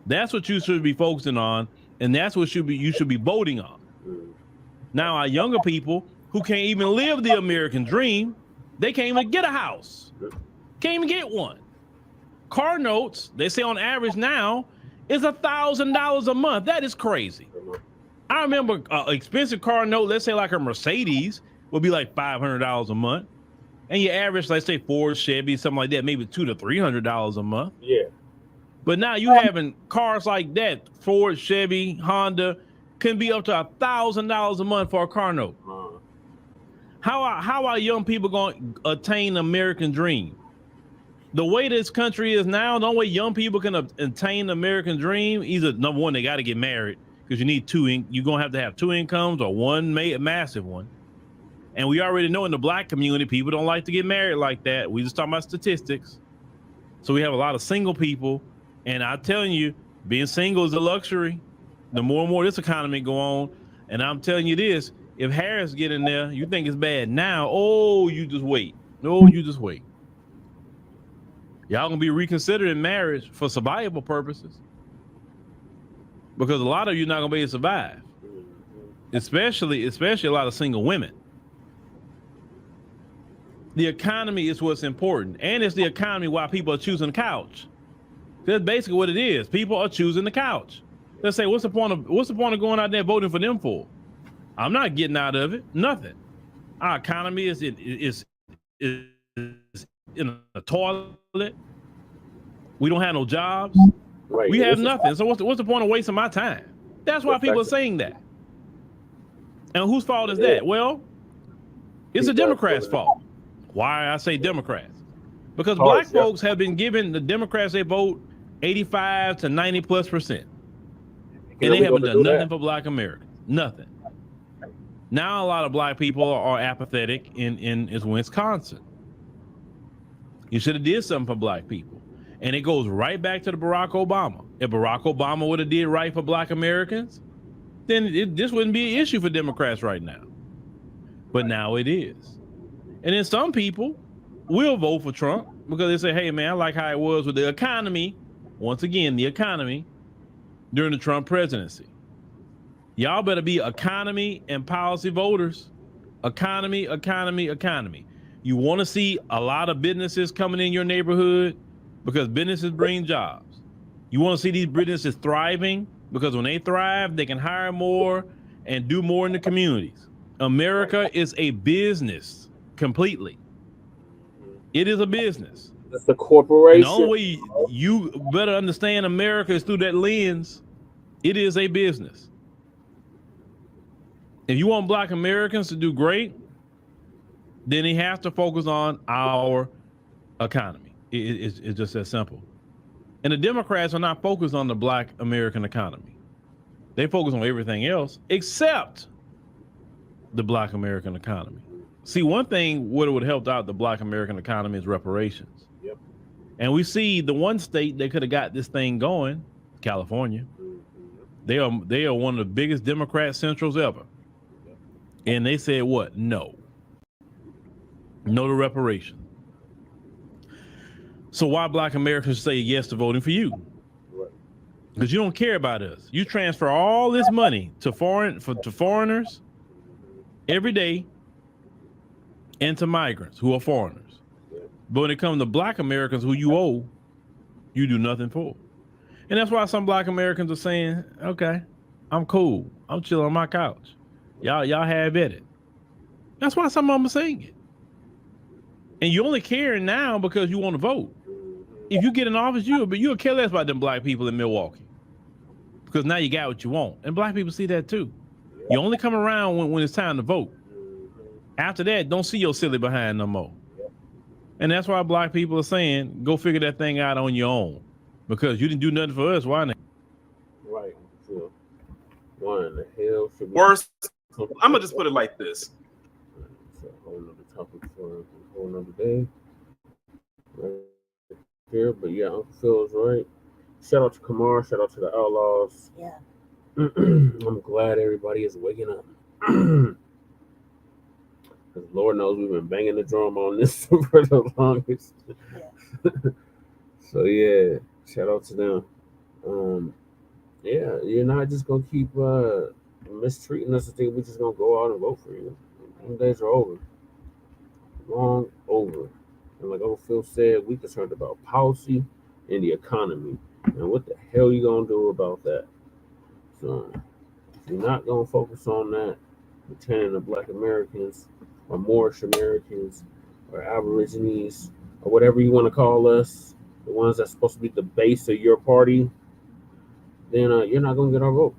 That's what you should be focusing on, and that's what you should be voting on. Now, our younger people who can't even live the American dream, they can't even get a house. Can't even get one. Car notes, they say on average now, is $1,000 a month. That is crazy. I remember an expensive car note, let's say like a Mercedes, would be like $500 a month. And your average, let's say Ford, Chevy, something like that, maybe $200 to $300 a month. Yeah. But now you having cars like that, Ford, Chevy, Honda, can be up to $1,000 a month for a car note. How are young people going to attain the American dream? The way this country is now, the only way young people can attain the American dream, either number one, they got to get married, because you need you're going to have two incomes or one massive one. And we already know in the black community, people don't like to get married like that. We just talking about statistics. So we have a lot of single people. And I'm telling you, being single is a luxury. The more and more this economy go on, and I'm telling you this, if Harris get in there, you think it's bad now, you just wait. No, you just wait. Y'all gonna be reconsidering marriage for survival purposes, because a lot of you not gonna be able to survive, especially a lot of single women. The economy is what's important, and it's the economy why people are choosing the couch. That's basically what it is. People are choosing the couch. Let's say, what's the point of going out there voting for them for? I'm not getting out of it. Nothing. Our economy is in a toilet. We don't have no jobs. Right. We have nothing. So what's the point of wasting my time? That's why people are saying that. And whose fault is that? Well, it's the Democrats' fault. Why I say Democrats? Because black folks have been giving the Democrats their vote 85 to 90+%. And they haven't done nothing for black Americans. Nothing. Now a lot of black people are apathetic in Wisconsin. You should have did something for black people. And it goes right back to the Barack Obama. If Barack Obama would have did right for black Americans, then this wouldn't be an issue for Democrats right now. But now it is. And then some people will vote for Trump because they say, hey, man, I like how it was with the economy. Once again, the economy during the Trump presidency. Y'all better be economy and policy voters. Economy, economy, economy. You want to see a lot of businesses coming in your neighborhood because businesses bring jobs. You want to see these businesses thriving because when they thrive, they can hire more and do more in the communities. America is a business completely. It is a business. It's a corporation. And the only way you better understand America is through that lens. It is a business. If you want Black Americans to do great, then he has to focus on our economy. It's just that simple. And the Democrats are not focused on the Black American economy. They focus on everything else except the Black American economy. See, one thing what it would help out the Black American economy is reparations. Yep. And we see the one state that could have got this thing going, California. They are one of the biggest Democrat centrals ever. And they said what? No. No to reparation. So why Black Americans say yes to voting for you? Because you don't care about us. You transfer all this money to foreigners every day and to migrants who are foreigners. But when it comes to Black Americans who you owe, you do nothing for. And that's why some Black Americans are saying, okay, I'm cool. I'm chilling on my couch. Y'all have at it. That's why some of them are saying it. And you only care now because you want to vote. If you get in office, you'll care less about them Black people in Milwaukee. Because now you got what you want. And Black people see that too. You only come around when it's time to vote. After that, don't see your silly behind no more. And that's why Black people are saying, go figure that thing out on your own. Because you didn't do nothing for us. Why not? Right. So, why in the hell should we... Worse, I'm going to just put it like this. It's a whole nother topic for a whole nother day. Right here, but yeah, Uncle Phil's right. Shout out to Kamala, shout out to the Outlaws. Yeah. I'm glad everybody is waking up. Because Lord knows we've been banging the drum on this for the longest. Yeah. So yeah, shout out to them. Yeah, you're not just gonna keep mistreating us and think we're just gonna go out and vote for you. Them days are over. Long over. And like Uncle Phil said, we concerned about policy and the economy. And what the hell you gonna do about that? So if you're not gonna focus on that, pretending the Black Americans or Moorish Americans or Aborigines or whatever you want to call us, the ones that's supposed to be the base of your party, then you're not gonna get our vote.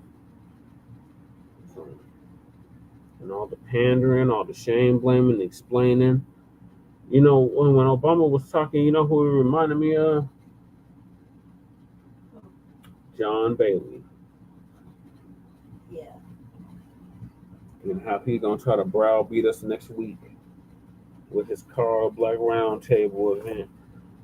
So, and all the pandering, all the shame blaming, explaining. You know, when Obama was talking, you know who he reminded me of? John Bailey. Yeah. And how he gonna try to browbeat us next week with his Carl Black Roundtable event.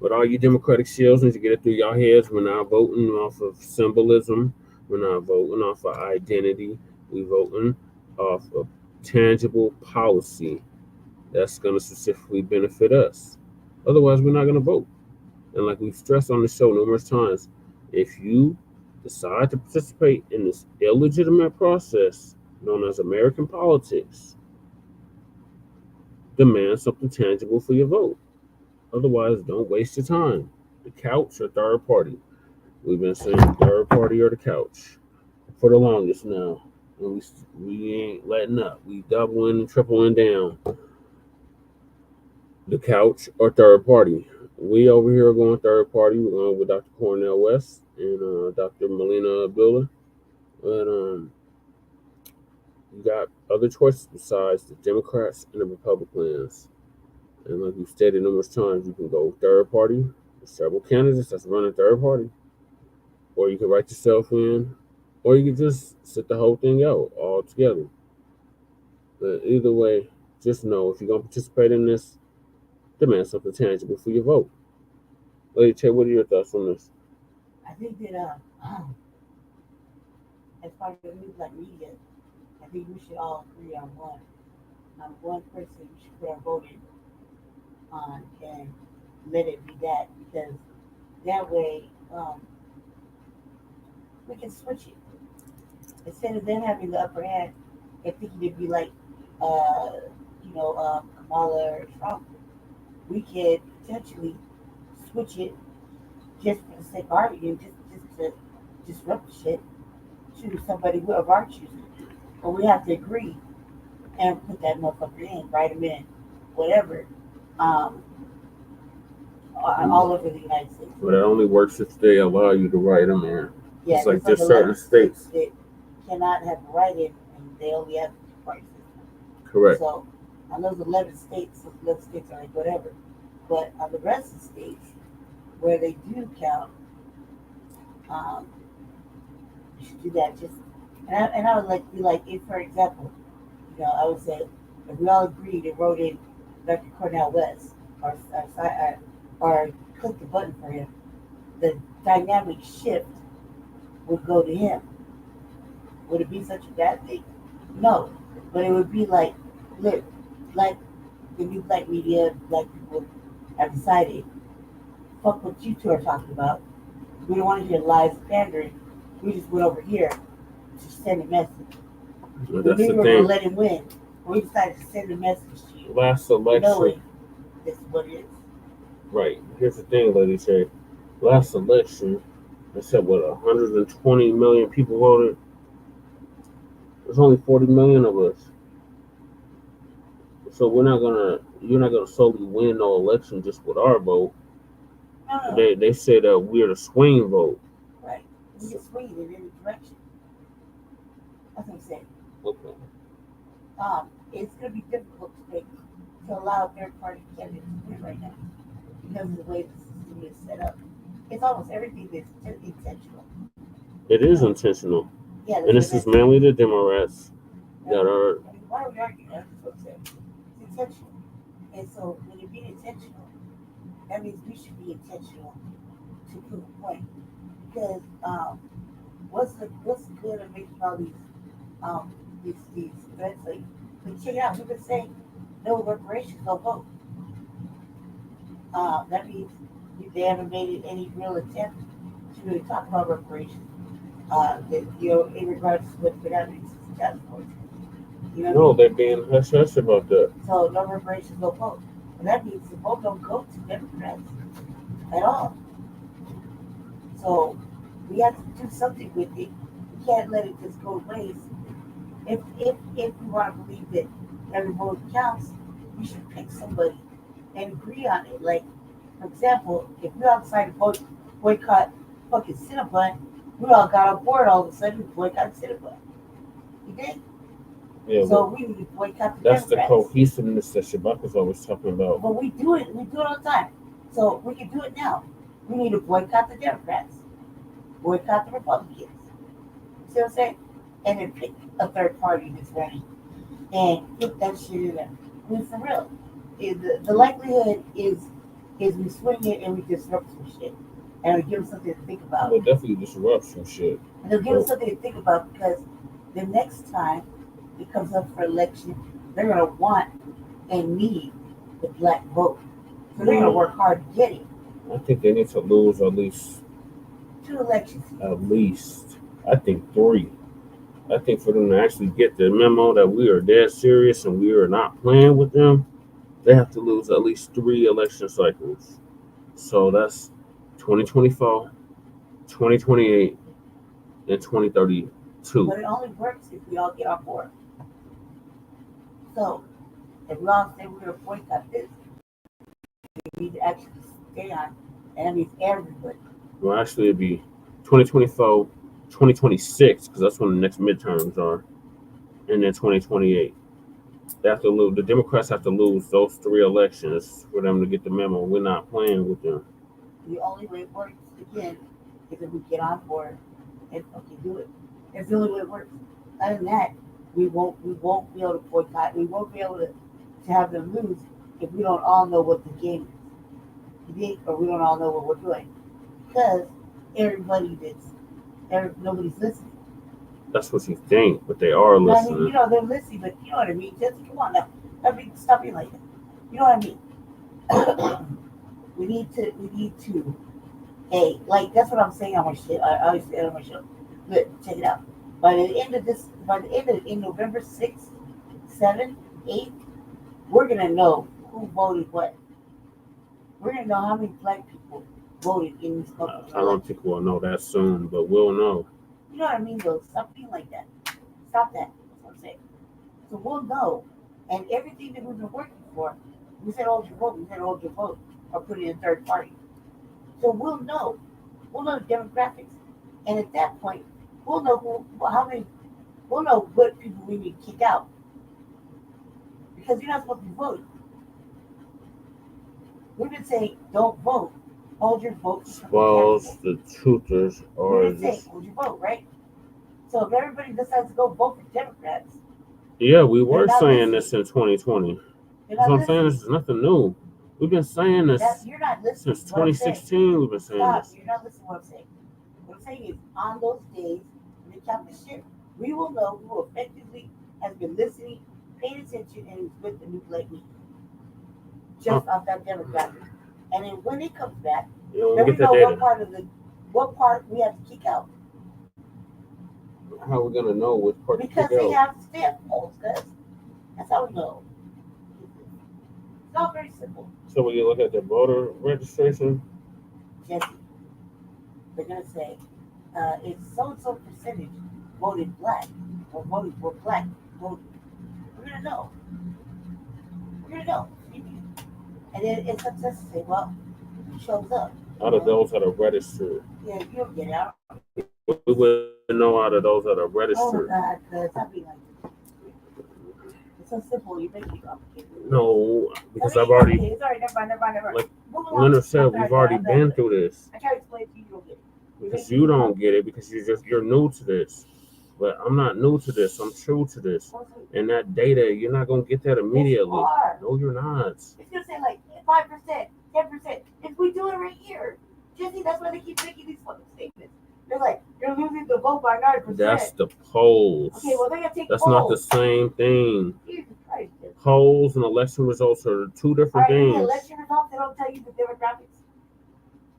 But all you Democratic shills need to get it through your heads. We're not voting off of symbolism. We're not voting off of identity. We're voting off of tangible policy that's going to specifically benefit us. Otherwise, we're not going to vote. And like we've stressed on the show numerous times, if you decide to participate in this illegitimate process known as American politics, demand something tangible for your vote. Otherwise, don't waste your time. The couch or third party. We've been saying third party or the couch for the longest now. And we ain't letting up. We doubling and tripling down. The couch or third party. We over here are going third party. We're going with Dr. Cornell West and Dr. Melina Abdullah. But you got other choices besides the Democrats and the Republicans. And like we've stated numerous times, you can go third party. There's several candidates that's running third party. Or you can write yourself in. Or you can just sit the whole thing out all together. But either way, just know if you're going to participate in this, demand something tangible for your vote. Lady Che, what are your thoughts on this? I think that as part of the new Black media, I think we should all agree on one person we should put our vote in on, and let it be that, because that way we can switch it. Instead of them having the upper hand and thinking it'd be like, Kamala or Trump, we could potentially switch it just for the sake of arguing, just to disrupt the shit to somebody of our choosing. But we have to agree and put that motherfucker in, write him in, whatever, all over the United States. But it only works if they allow you to write them in. Yeah, it's like there's just certain states. that cannot have a write-in, and they only have a party system. Correct. So on those 11 states are like whatever. But on the rest of the states where they do count, you should do that. And I would like to be like, if for example, I would say if we all agreed and wrote in Dr. Cornel West or click the button for him, the dynamic shift would go to him. Would it be such a bad thing? No, but it would be like, look, like the new black media, black people have decided, fuck what you two are talking about. We don't want to hear lies and pandering. We just went over here to send a message. Well, that's we the were thing. going to let him win. We decided to send a message to you. Last election. Knowing this is what it is. Right. Here's the thing, ladies. Say, last election, they said, 120 million people voted? There's only 40 million of us. So you're not gonna solely win no election just with our vote. No. They say that we're the swing vote. Right. We can swing it in any direction. That's what I'm saying. Okay. It's going to be difficult to allow third-party candidates to win right now because of the way the system is set up. It's almost everything that's intentional. It is intentional. Yeah, and this is mainly the Democrats that are. Why are we arguing? That's what I'm saying. It's intentional. And so when you be intentional, that means we should be intentional to prove a point. Because what's the good of making all these threats? Like, check it out. We've been saying no reparations, no vote. That means they haven't made any real attempt to really talk about reparations. In regards to what could happen in task force. No, they're being hush-hush about that. So no reparations, no vote. And that means the vote don't go to Democrats at all. So we have to do something with it. We can't let it just go to waste. If we want to believe that every vote counts, we should pick somebody and agree on it. Like, for example, if we all decided to boycott fucking Cinnabon, we all got on board all of a sudden, we boycott Cinnabon. You did? Yeah, so we need to boycott the That's Democrats. the cohesiveness that Shabaka's always talking about. But we do it all the time. So we can do it now. We need to boycott the Democrats, boycott the Republicans. See what I'm saying? And then pick a third party that's running and put that shit in there. I mean, for real. The likelihood is we swing it and we disrupt some shit. And we give them something to think about. We'll definitely disrupt some shit. And they'll give them something to think about because the next time it comes up for election, they're going to want and need the black vote. So they're going to work hard to get it. I think they need to lose at least 2 elections. At least. I think 3. I think for them to actually get the memo that we are dead serious and we are not playing with them, they have to lose at least 3 election cycles. So that's 2024, 2028, and 2032. But it only works if we all get on board. So if we all say we're going to boycott this, we need to actually stay on, and that means everybody. Well, actually, it'd be 2024, 2026, because that's when the next midterms are, and then 2028. They have to lose. The Democrats have to lose those 3 elections for them to get the memo. We're not playing with them. The only way it works, again, is if we get on board and fucking do it. That's the only way it works. Other than that, we won't be able to boycott. We won't be able to have them lose if we don't all know what the game is. Or we don't all know what we're doing. Because nobody's listening. That's what you think, but they are listening. I mean, they're listening, but you know what I mean? Just come on now. Stop being like that. You know what I mean? We need to, hey, like that's what I'm saying on my shit. I always say it on my show. Look, check it out. By the end of in November 6th, 7th, 8th, we're gonna know who voted what. We're gonna know how many black people voted in these countries. I don't think we'll know that soon, but we'll know. You know what I mean, though? Stop being like that. Stop that. That's what I'm saying. So we'll know. And everything that we've been working for, we said hold your vote, or put it in third party. So we'll know. We'll know the demographics. And at that point, we'll know we'll know what people we need to kick out. Because you're not supposed to be voting. We've been saying, don't vote. Hold your vote. Well, the truthers are We've been saying, hold your vote, right? So if everybody decides to go vote for Democrats, yeah, we were saying this in 2020. That's what I'm saying. This is nothing new. We've been saying this you're not listening since 2016. We've been saying this. You're not listening to what I'm saying. What I'm saying is, on those days when they count the shit, we will know who effectively has been listening, paying attention, and is with the new black media. Just off that demographic. And then when it comes back, then we know what part we have to kick out. How are we gonna know which part to kick out? Because they have stamp polls, guys. That's how we know. It's all very simple. So when you look at the voter registration, Jesse, they're gonna say it's so and so percentage voted black or voted for black voted. We're gonna know. We're gonna know. And then it's up to us to say, well, who shows up? out of those that are registered, Yeah, you'll get out. we would know out of those that are Oh registered. God, stop being like this. It's so simple. You make it complicated. No, because I've Okay, already, it's already never mind. like Move along. Leonard said, I'm we've sorry, already I'm been done. through this. I try to explain it to you, you don't get it. Because you don't get it because you're new to this. But I'm not new to this. I'm true to this. And that data, you're not gonna get that immediately. No, you're not. It's gonna say like 5%, 10%. If we do it right here, Jesse, that's why they keep making these fucking statements. They're like, you're losing the vote by 9%. That's the polls. Okay, well they're gonna take That's polls. not the same thing. Jesus Christ. Polls and election results are two different The things. election results, they don't tell you the demographics.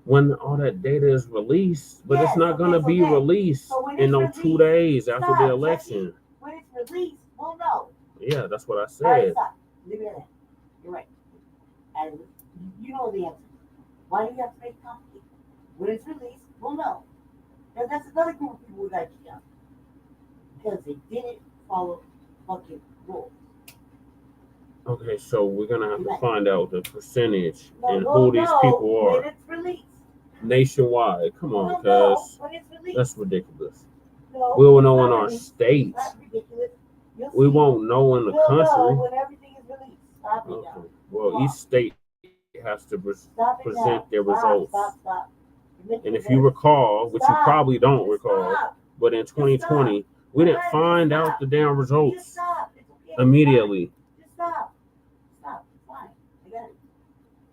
When all that data is released, but Yes, it's not going to be released So when in it's those 2 released, days after stop, the election. Jesse. When it's released, we'll know. Yeah, that's what I All right, said. stop. Leave it at that. You're right. And you know the answer. Why do you have to make it complicated? When it's released, we'll know. And that's another group of people we got to keep out. Because they didn't follow fucking rules. Okay, so we're going to have to find out the percentage No, and we'll who these know people when are it's released. nationwide. Come on, We'll know cuz. when it's released. That's ridiculous. No, We will it's know not in our released. state. It's not ridiculous. You'll We see. won't know in the We'll know country. when everything is released. Stop it now. Okay. Well, each state has to Stop it now. present their Stop, results. Stop. You're making And it if you worse. recall, which you Stop. probably don't Just recall, stop. but in 2020, we didn't Just find stop. out the damn Just results stop. It's okay. immediately. Just stop. Stop. It's fine. I got it.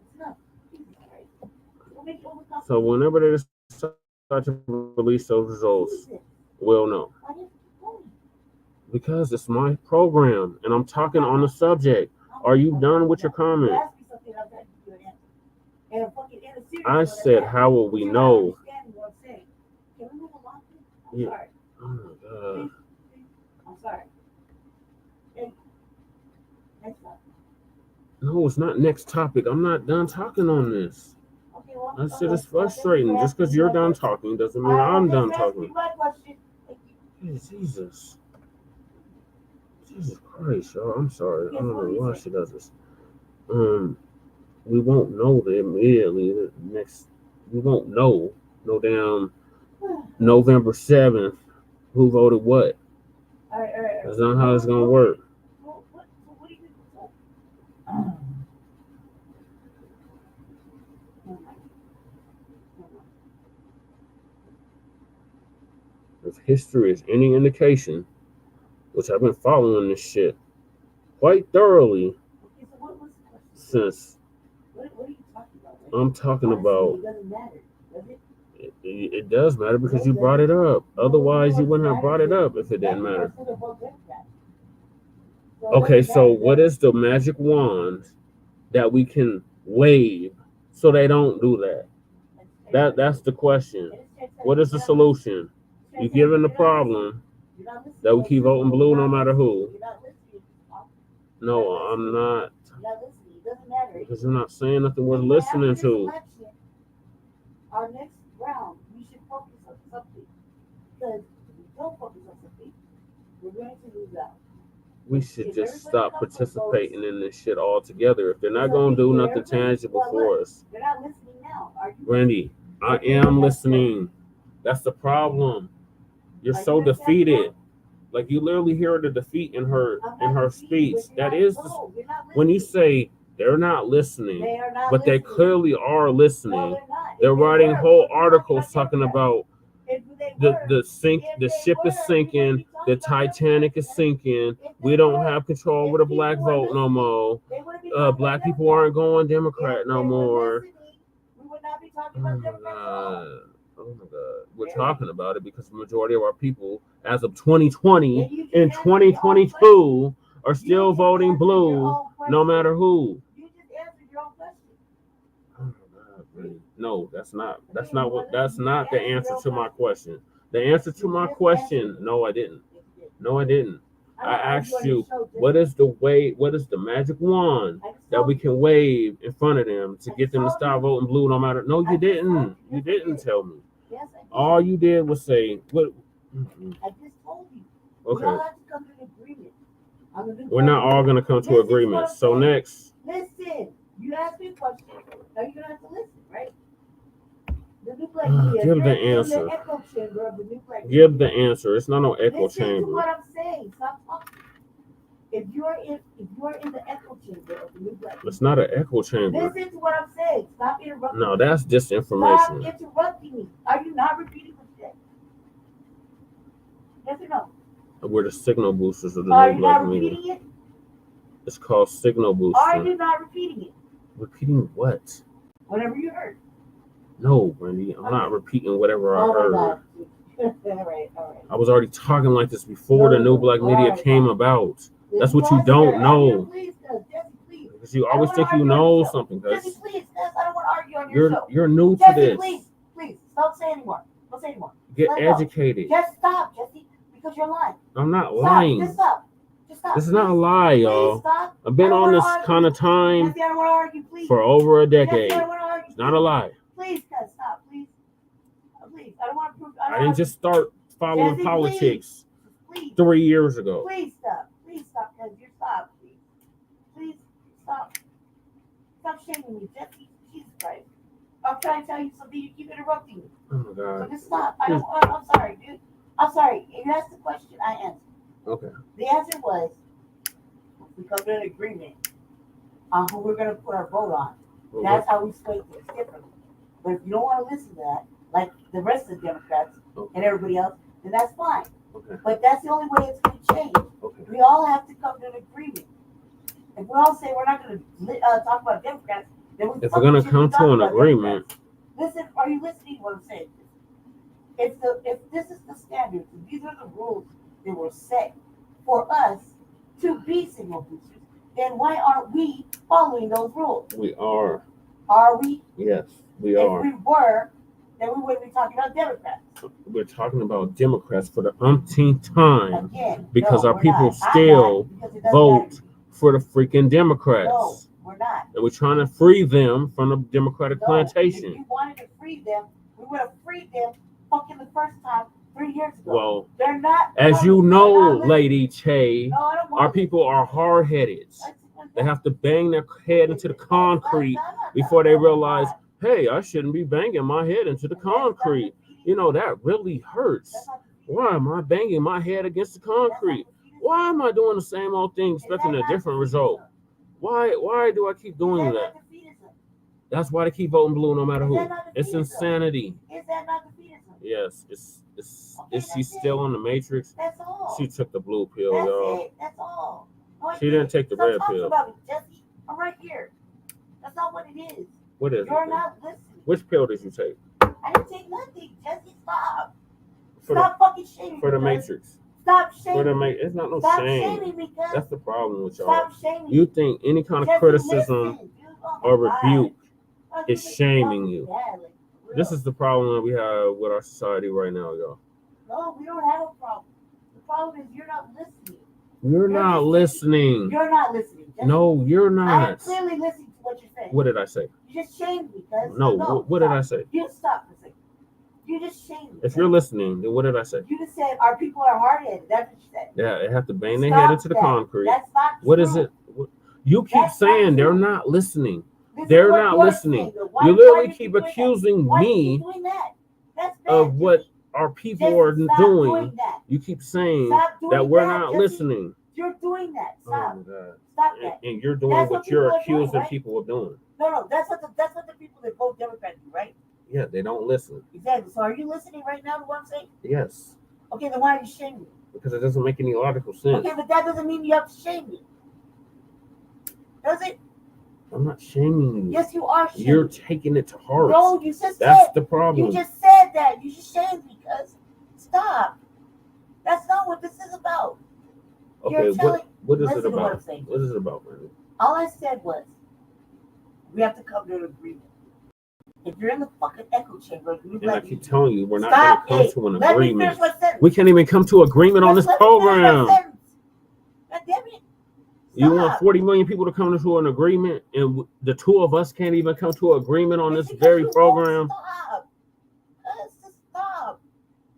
It's enough. Jesus Christ. Don't make it overcomplicated. So whenever they decide to release those results, we'll know. Why do you keep going? Because it's my program, and I'm talking on the subject. Are you done with your You comment? asked me something, I'm trying to give you an answer. And a fucking in a serious I one, said, I'm how will we you're not know? understanding what I'm saying. Can we move along? I'm Yeah. sorry. Oh my God. I'm sorry. Hey, next one. No, it's not next topic. I'm not done talking on this. Okay, well, I said it's frustrating. Just because you're done talking doesn't mean Alright, I'm well, done just ask me talking. my question. Thank you. Hey, Jesus. Jesus Christ, y'all. I'm sorry. I don't know why she does this. We won't know immediately. We won't know no damn November 7th who voted what. All right. That's not how it's gonna work. What do you do? If history is any indication, which I've been following this shit quite thoroughly Okay, so what was the question? since What are you talking about? I'm talking Honestly, about. it doesn't matter, does it? It does matter because you brought it up. Otherwise, you wouldn't have brought it up if it didn't matter. Okay, so what is the magic wand that we can wave so they don't do that. That's the question. What is the solution? You given the problem that we keep voting blue no matter who. No, I'm not. Because you're not saying nothing worth listening to. Our next round, we should focus on something. Because if we don't focus on something, we're going to lose out. We should just stop participating in this shit altogether. If they're not going to do nothing tangible for us. They're not listening now. Are you? Randy, I am listening. That's the problem. You're so defeated. Like, you literally hear the defeat in her speech. That is when you say they're not listening, but they clearly are listening. They're writing whole articles talking about the ship is sinking, the Titanic is sinking. We don't have control over the black vote no more. Black people aren't going Democrat no more. Oh my God. We're talking about it because the majority of our people, as of 2020 and 2022, are still voting blue no matter who. Oh my God, really? No, that's not the answer to my question. The answer to my question, no, I didn't. I asked you, what is the magic wand that we can wave in front of them to get them to stop voting blue no matter? No, you didn't. You didn't tell me. All you did was say, what? I just told you. Okay. We all have to come to an agreement. We're not all going to come to agreement. So next. Listen, you asked me a question. Now you're going to have to listen, right? The new black media, Give the answer. the echo chamber of the new black Give media. the answer. It's not no echo Listen chamber. to what I'm saying. Stop talking. If you are in the echo chamber of the new black media. It's not an echo chamber. Listen to what I'm saying. Stop interrupting. No, that's disinformation. Stop interrupting me. Are you not repeating what you said? Yes or no? We're the signal boosters of the Are new you black not media. repeating it? It's called signal boosting. Are you not repeating it? Repeating what? Whatever you heard. No, Randy, I'm not repeating whatever I heard. all right. I was already talking like this before the new black media came about. That's what you don't know. Please, Jesse, please. Because you always think you know something. Jesse, please, I don't want to argue on your show. You're new to Jesse, this. please, don't say anymore. Don't say anymore. Get Let go. educated. Just stop, Jesse, because you're lying. I'm not Stop. lying. Just stop. This is not a lie, y'all. I've been on this kind of time Jesse, I don't want to argue, please. for over a decade. Jesse, I don't want to argue. It's not a lie. Please, guys, stop, please. Please, I don't want to prove. I didn't just start following Jesse, politics please. 3 years ago. Please stop, guys. You're stop, please. Please stop. Stop shaming me, Jesse. Jesus Christ. I'm trying to tell you something. You keep interrupting me. Oh my God. So just stop. I'm sorry, dude. I'm sorry. You asked the question, I answered. Okay. The answer was we come to an agreement on who we're going to put our vote on. Okay. That's how we sway things differently. But if you don't want to listen to that, like the rest of the Democrats and everybody else, then that's fine. Okay. But that's the only way it's going to change. Okay. We all have to come to an agreement. If we all say we're not going to talk about Democrats, then If we're going to come to an agreement, listen, are you listening to what I'm saying? If this is the standard, if these are the rules that were set for us to be signal boosters, then why aren't we following those rules? we are. Are we? Yes, we If are. we were, then we wouldn't be talking about Democrats. We're talking about Democrats for the umpteenth time Again, because no, our we're people not. I'm still not, because it doesn't vote matter. for the freaking Democrats. No, we're not. And we're trying to free them from the Democratic No, plantation. If you wanted to free them, we would have freed them fucking the first time 3 years ago. Well, they're not. as you know, Lady Che, No, I don't want our people are hard-headed. They have to bang their head into the concrete before they realize, hey, I shouldn't be banging my head into the concrete. You know, that really hurts. Why am I banging my head against the concrete? Why am I doing the same old thing expecting a different result? Why do I keep doing that? That's why they keep voting blue no matter who. It's insanity. Is that not defeatism? Yes, is she still on the Matrix? That's all. She took the blue pill, That's y'all. it. That's all. No, She didn't take the Stop red talking pill. about me, Jesse. I'm right here. That's not what it is. What is You're it? not listening. Which pill did you take? I didn't take nothing. Jesse, stop. For Stop fucking shaming For the me. Jesse. Matrix. Stop For shaming the me. It's not no Stop shame. shaming me, cuz. That's the problem with y'all. Stop shaming You me. think any kind of Jesse, criticism listen, dude. Oh or my God. rebuke It's shaming you. This is the problem that we have with our society right now, y'all. No, we don't have a problem. The problem is you're not listening. You're not listening. You're not listening. No, you're I'm not. clearly listening to what you're saying. What did I say? You just shamed me, cuz. No, what did I say? You stop for a second. You just shamed me. If you're listening, then what did I say? You just said our people are hard-headed. That's what you said. Yeah, they have to bang their Stop head into the that. concrete. That's not What true. is it? You keep That's saying not they're true. not listening. This They're is what not you're listening. saying, though. Why You are literally you keep doing that? accusing Why are you me doing that? That's bad. of what our people Jesse, are stop doing. that. You keep saying Stop doing that we're that, not Jesse. listening. You're doing that. Oh Stop. my God. Stop that. And you're doing That's what what you're people are doing, accusing right? people of doing. No, that's what the people that vote Democrat do, right? Yeah, they don't listen. Exactly. So are you listening right now to what I'm saying? Yes, Okay, then why are you shaming me? because it doesn't make any logical sense. Okay, but that doesn't mean you have to shame me. Does it? I'm not shaming you. Yes, you are shaming. You're taking it to heart. No, you just That's said. the problem. You just said that. You just shamed me because stop. That's not what this is about. Okay, You're telling. what is listen it to what about? I'm saying. What is it about, man? All I said was we have to come to an agreement. If you're in the fucking echo chamber, you And I like keep telling you, we're not stop. going to come to an Let me finish agreement. my sentence. We can't even come to agreement on this Let me finish my program. sentence. God damn it. You want 40 million people to come to an agreement, and the two of us can't even come to an agreement on this very program? Stop. Just stop.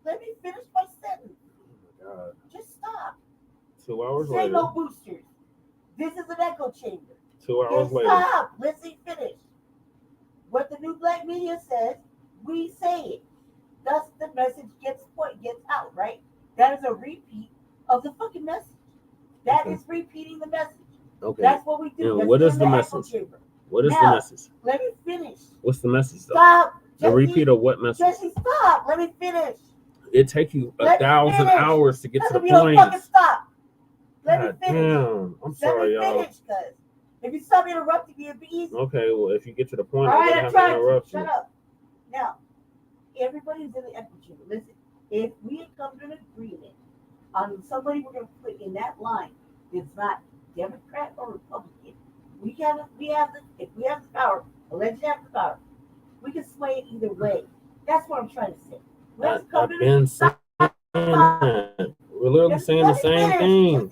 Let me finish my sentence. Oh my God. Just stop. 2 hours Say later. no boosters. This is an echo chamber. 2 hours Just later. stop. Let's see finish. What the new black media says, we say it. Thus the message gets out, right? That is a repeat of the fucking message. That is repeating the message. Okay. That's what we do. And That's what is in the echo message? chamber. What is Now, the message? Let me finish. What's the message, though? Stop. The repeat of what message? Jesse, stop. Let me finish. It take you Let me 1,000 finish. hours to get to the If you don't point. fucking stop. Let God me finish. damn. I'm sorry, Let me y'all. finish, cuz. If you stop interrupting me, it'd be easy. Okay, well, if you get to the point, All I'm right, gonna I'm have trying to to. interrupt Shut you. up. Now, everybody's in the echo chamber. Listen, if we had come to an agreement on somebody we're going to put in that line that's not Democrat or Republican, if we have the power, allegedly have the power, we can sway it either way. That's what I'm trying to say. Let's come I've to been saying that. We're literally saying the same thing.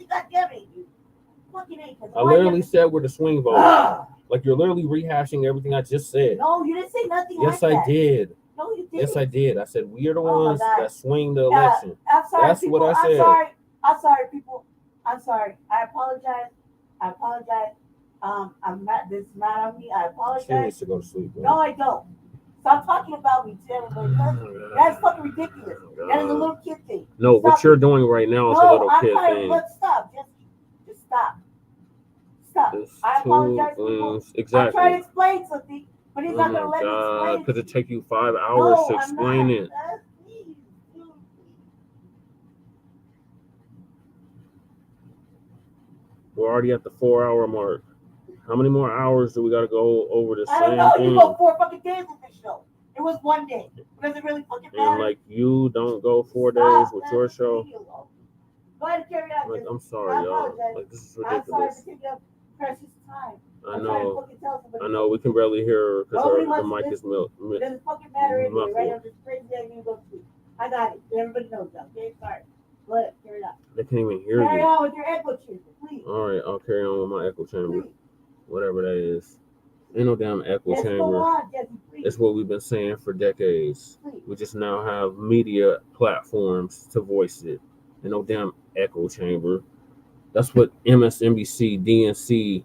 I literally said we're the swing voters. Like, you're literally rehashing everything I just said. No, you didn't say nothing Yes, like I that. did. No, you didn't. Yes, I did. I said we are the Oh my ones God. that swing the election. I'm sorry, That's people. what I said. I'm sorry, people. I'm sorry. I apologize. I'm not. This is not on me. I She apologize. needs to go to sleep. No, I don't. Stop talking about me to everybody. That's fucking ridiculous. That is a little kid thing. No, Stop what you're it. doing right now is a No, little I'm kid trying. thing. Look, stop. Just stop. Stop. It's I apologize, two people. things. I'm trying to Exactly. explain something, but he's Oh not gonna my let me God, explain because it. it take you 5 hours to explain it. Please. We're already at the 4-hour mark. How many more hours do we got to go over the I don't same know. thing? You go 4 fucking days with this show. It was 1 day. Does it really fucking matter? And like, you don't go 4 days with your show. Go ahead and carry on. Like, I'm I sorry, y'all. apologize. Like, this is I'm sorry ridiculous. for taking up precious time. I I'm trying to know. fucking tell somebody. I know. We can barely hear her because Nobody the wants to mic is listen. It doesn't fucking matter anyway, right? muffled. I'm just crazy that you go to sleep. I got it. Everybody knows that. Okay, sorry. Go ahead, carry on. They can't even hear Carry you. on with your echo chamber, please. All right, I'll carry on with my echo chamber. Please. Whatever that is. Ain't no damn echo Let's go chamber. on, Jesse, please. It's what we've been saying for decades. Please. We just now have media platforms to voice it. Ain't no damn echo chamber. That's what MSNBC, DNC,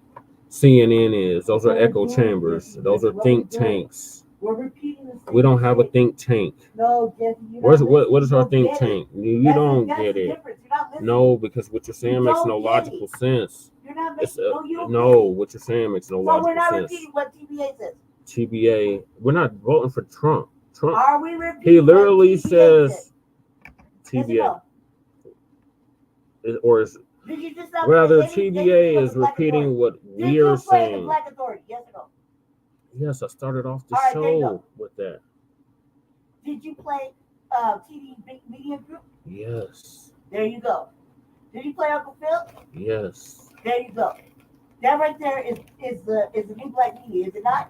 CNN is. Those are echo chambers. Those are think tanks. We're repeating the same We don't have a thing. think tank. No, Jesse, you're What not is our listening. think You don't tank? You get it. don't That's get the it. difference. You're not listening. No, because what you're saying You makes don't no get logical it. sense. You're not It's making. No, you don't. no, get it. what you're saying makes no So logical we're not sense. repeating what TBA says. TBA, we're not voting for Trump. Trump. Are we repeating? He literally what TBA says Yes or TBA, no? or is Did you just not rather play anything TBA of is the Black repeating Authority? what Did we're you play the saying. Black Authority? Yes or no? Yes, I started off the All right, there you show go. with that. Did you play TD Media Group? Yes. There you go. Did you play Uncle Phil? Yes. There you go. That right there is the new black media, is it not?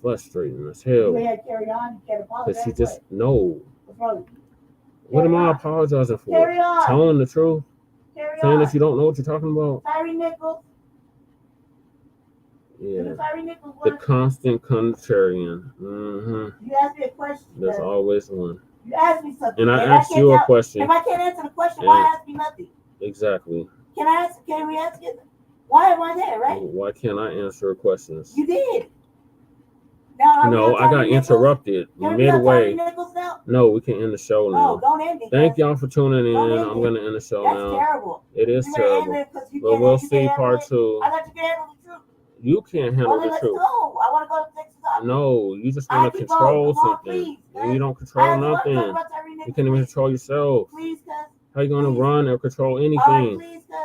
frustrating as You hell. had carry on, you can't apologize. Because she just, no. What's wrong? What am Carry I on. apologizing for? Carry on. Telling the truth? saying that you don't know what you're talking about? Tyre Nichols. Yeah. Tyre Nichols The wanna- constant contrarian. Mm-hmm. You asked me a question. There's always one. You asked me something. And I and asked can't you a tell- question. If I can't answer the question, why And- ask me nothing? Exactly. Can we ask it? Why am I there, right? Why can't I answer questions? You did. Now, No, I got interrupted Can we on Tyre midway. Nichols now? No, we can end the show No, now. don't end it. Thank y'all for tuning in. Don't end I'm it. going to end the show That's now. terrible. It is You better end terrible. it 'cause you But can't- we'll you see can't handle part it. 2. I thought you could handle the truth. You can't handle Well, then the let's truth. go. I want to go to Texas. No, you just I want to can go. control Come on, something. please, And you don't I control just wanna talk nothing. about Tyre You Nichols, can't even control yourself. Please, cuz. How you going to run or control All right, anything? please, cuz.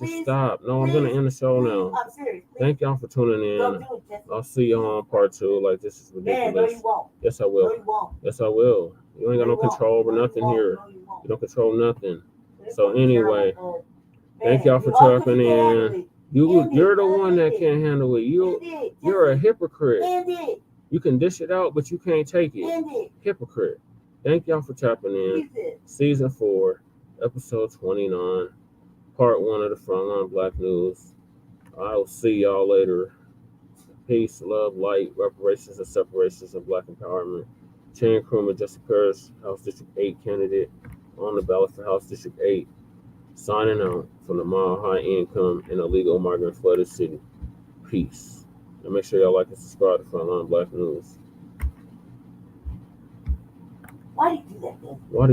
Just stop. No, I'm going to end the show now. I'm serious. Please. Thank y'all for tuning Don't in. do it, Jesse. I'll see y'all on part 2. Like, this is Man, no, ridiculous. you won't. Yes, I will. No, you won't. Yes, I will. You ain't got no control over nothing here. You don't control nothing. So anyway, thank y'all for tapping in. You're the one that can't handle it. You're a hypocrite. You can dish it out, but you can't take it. Hypocrite. Thank y'all for tapping in. Season 4, episode 29, part 1 of the Frontline Black News. I will see y'all later. Peace, love, light, reparations and separations, and Black empowerment. Chan Krumah, Jesse Parrish, House District 8 candidate on the ballot for House District 8. Signing out from the mile high income and illegal migrant flooded city. Peace. And make sure y'all like and subscribe to Frontline Black News. Why do you do that, man? Why do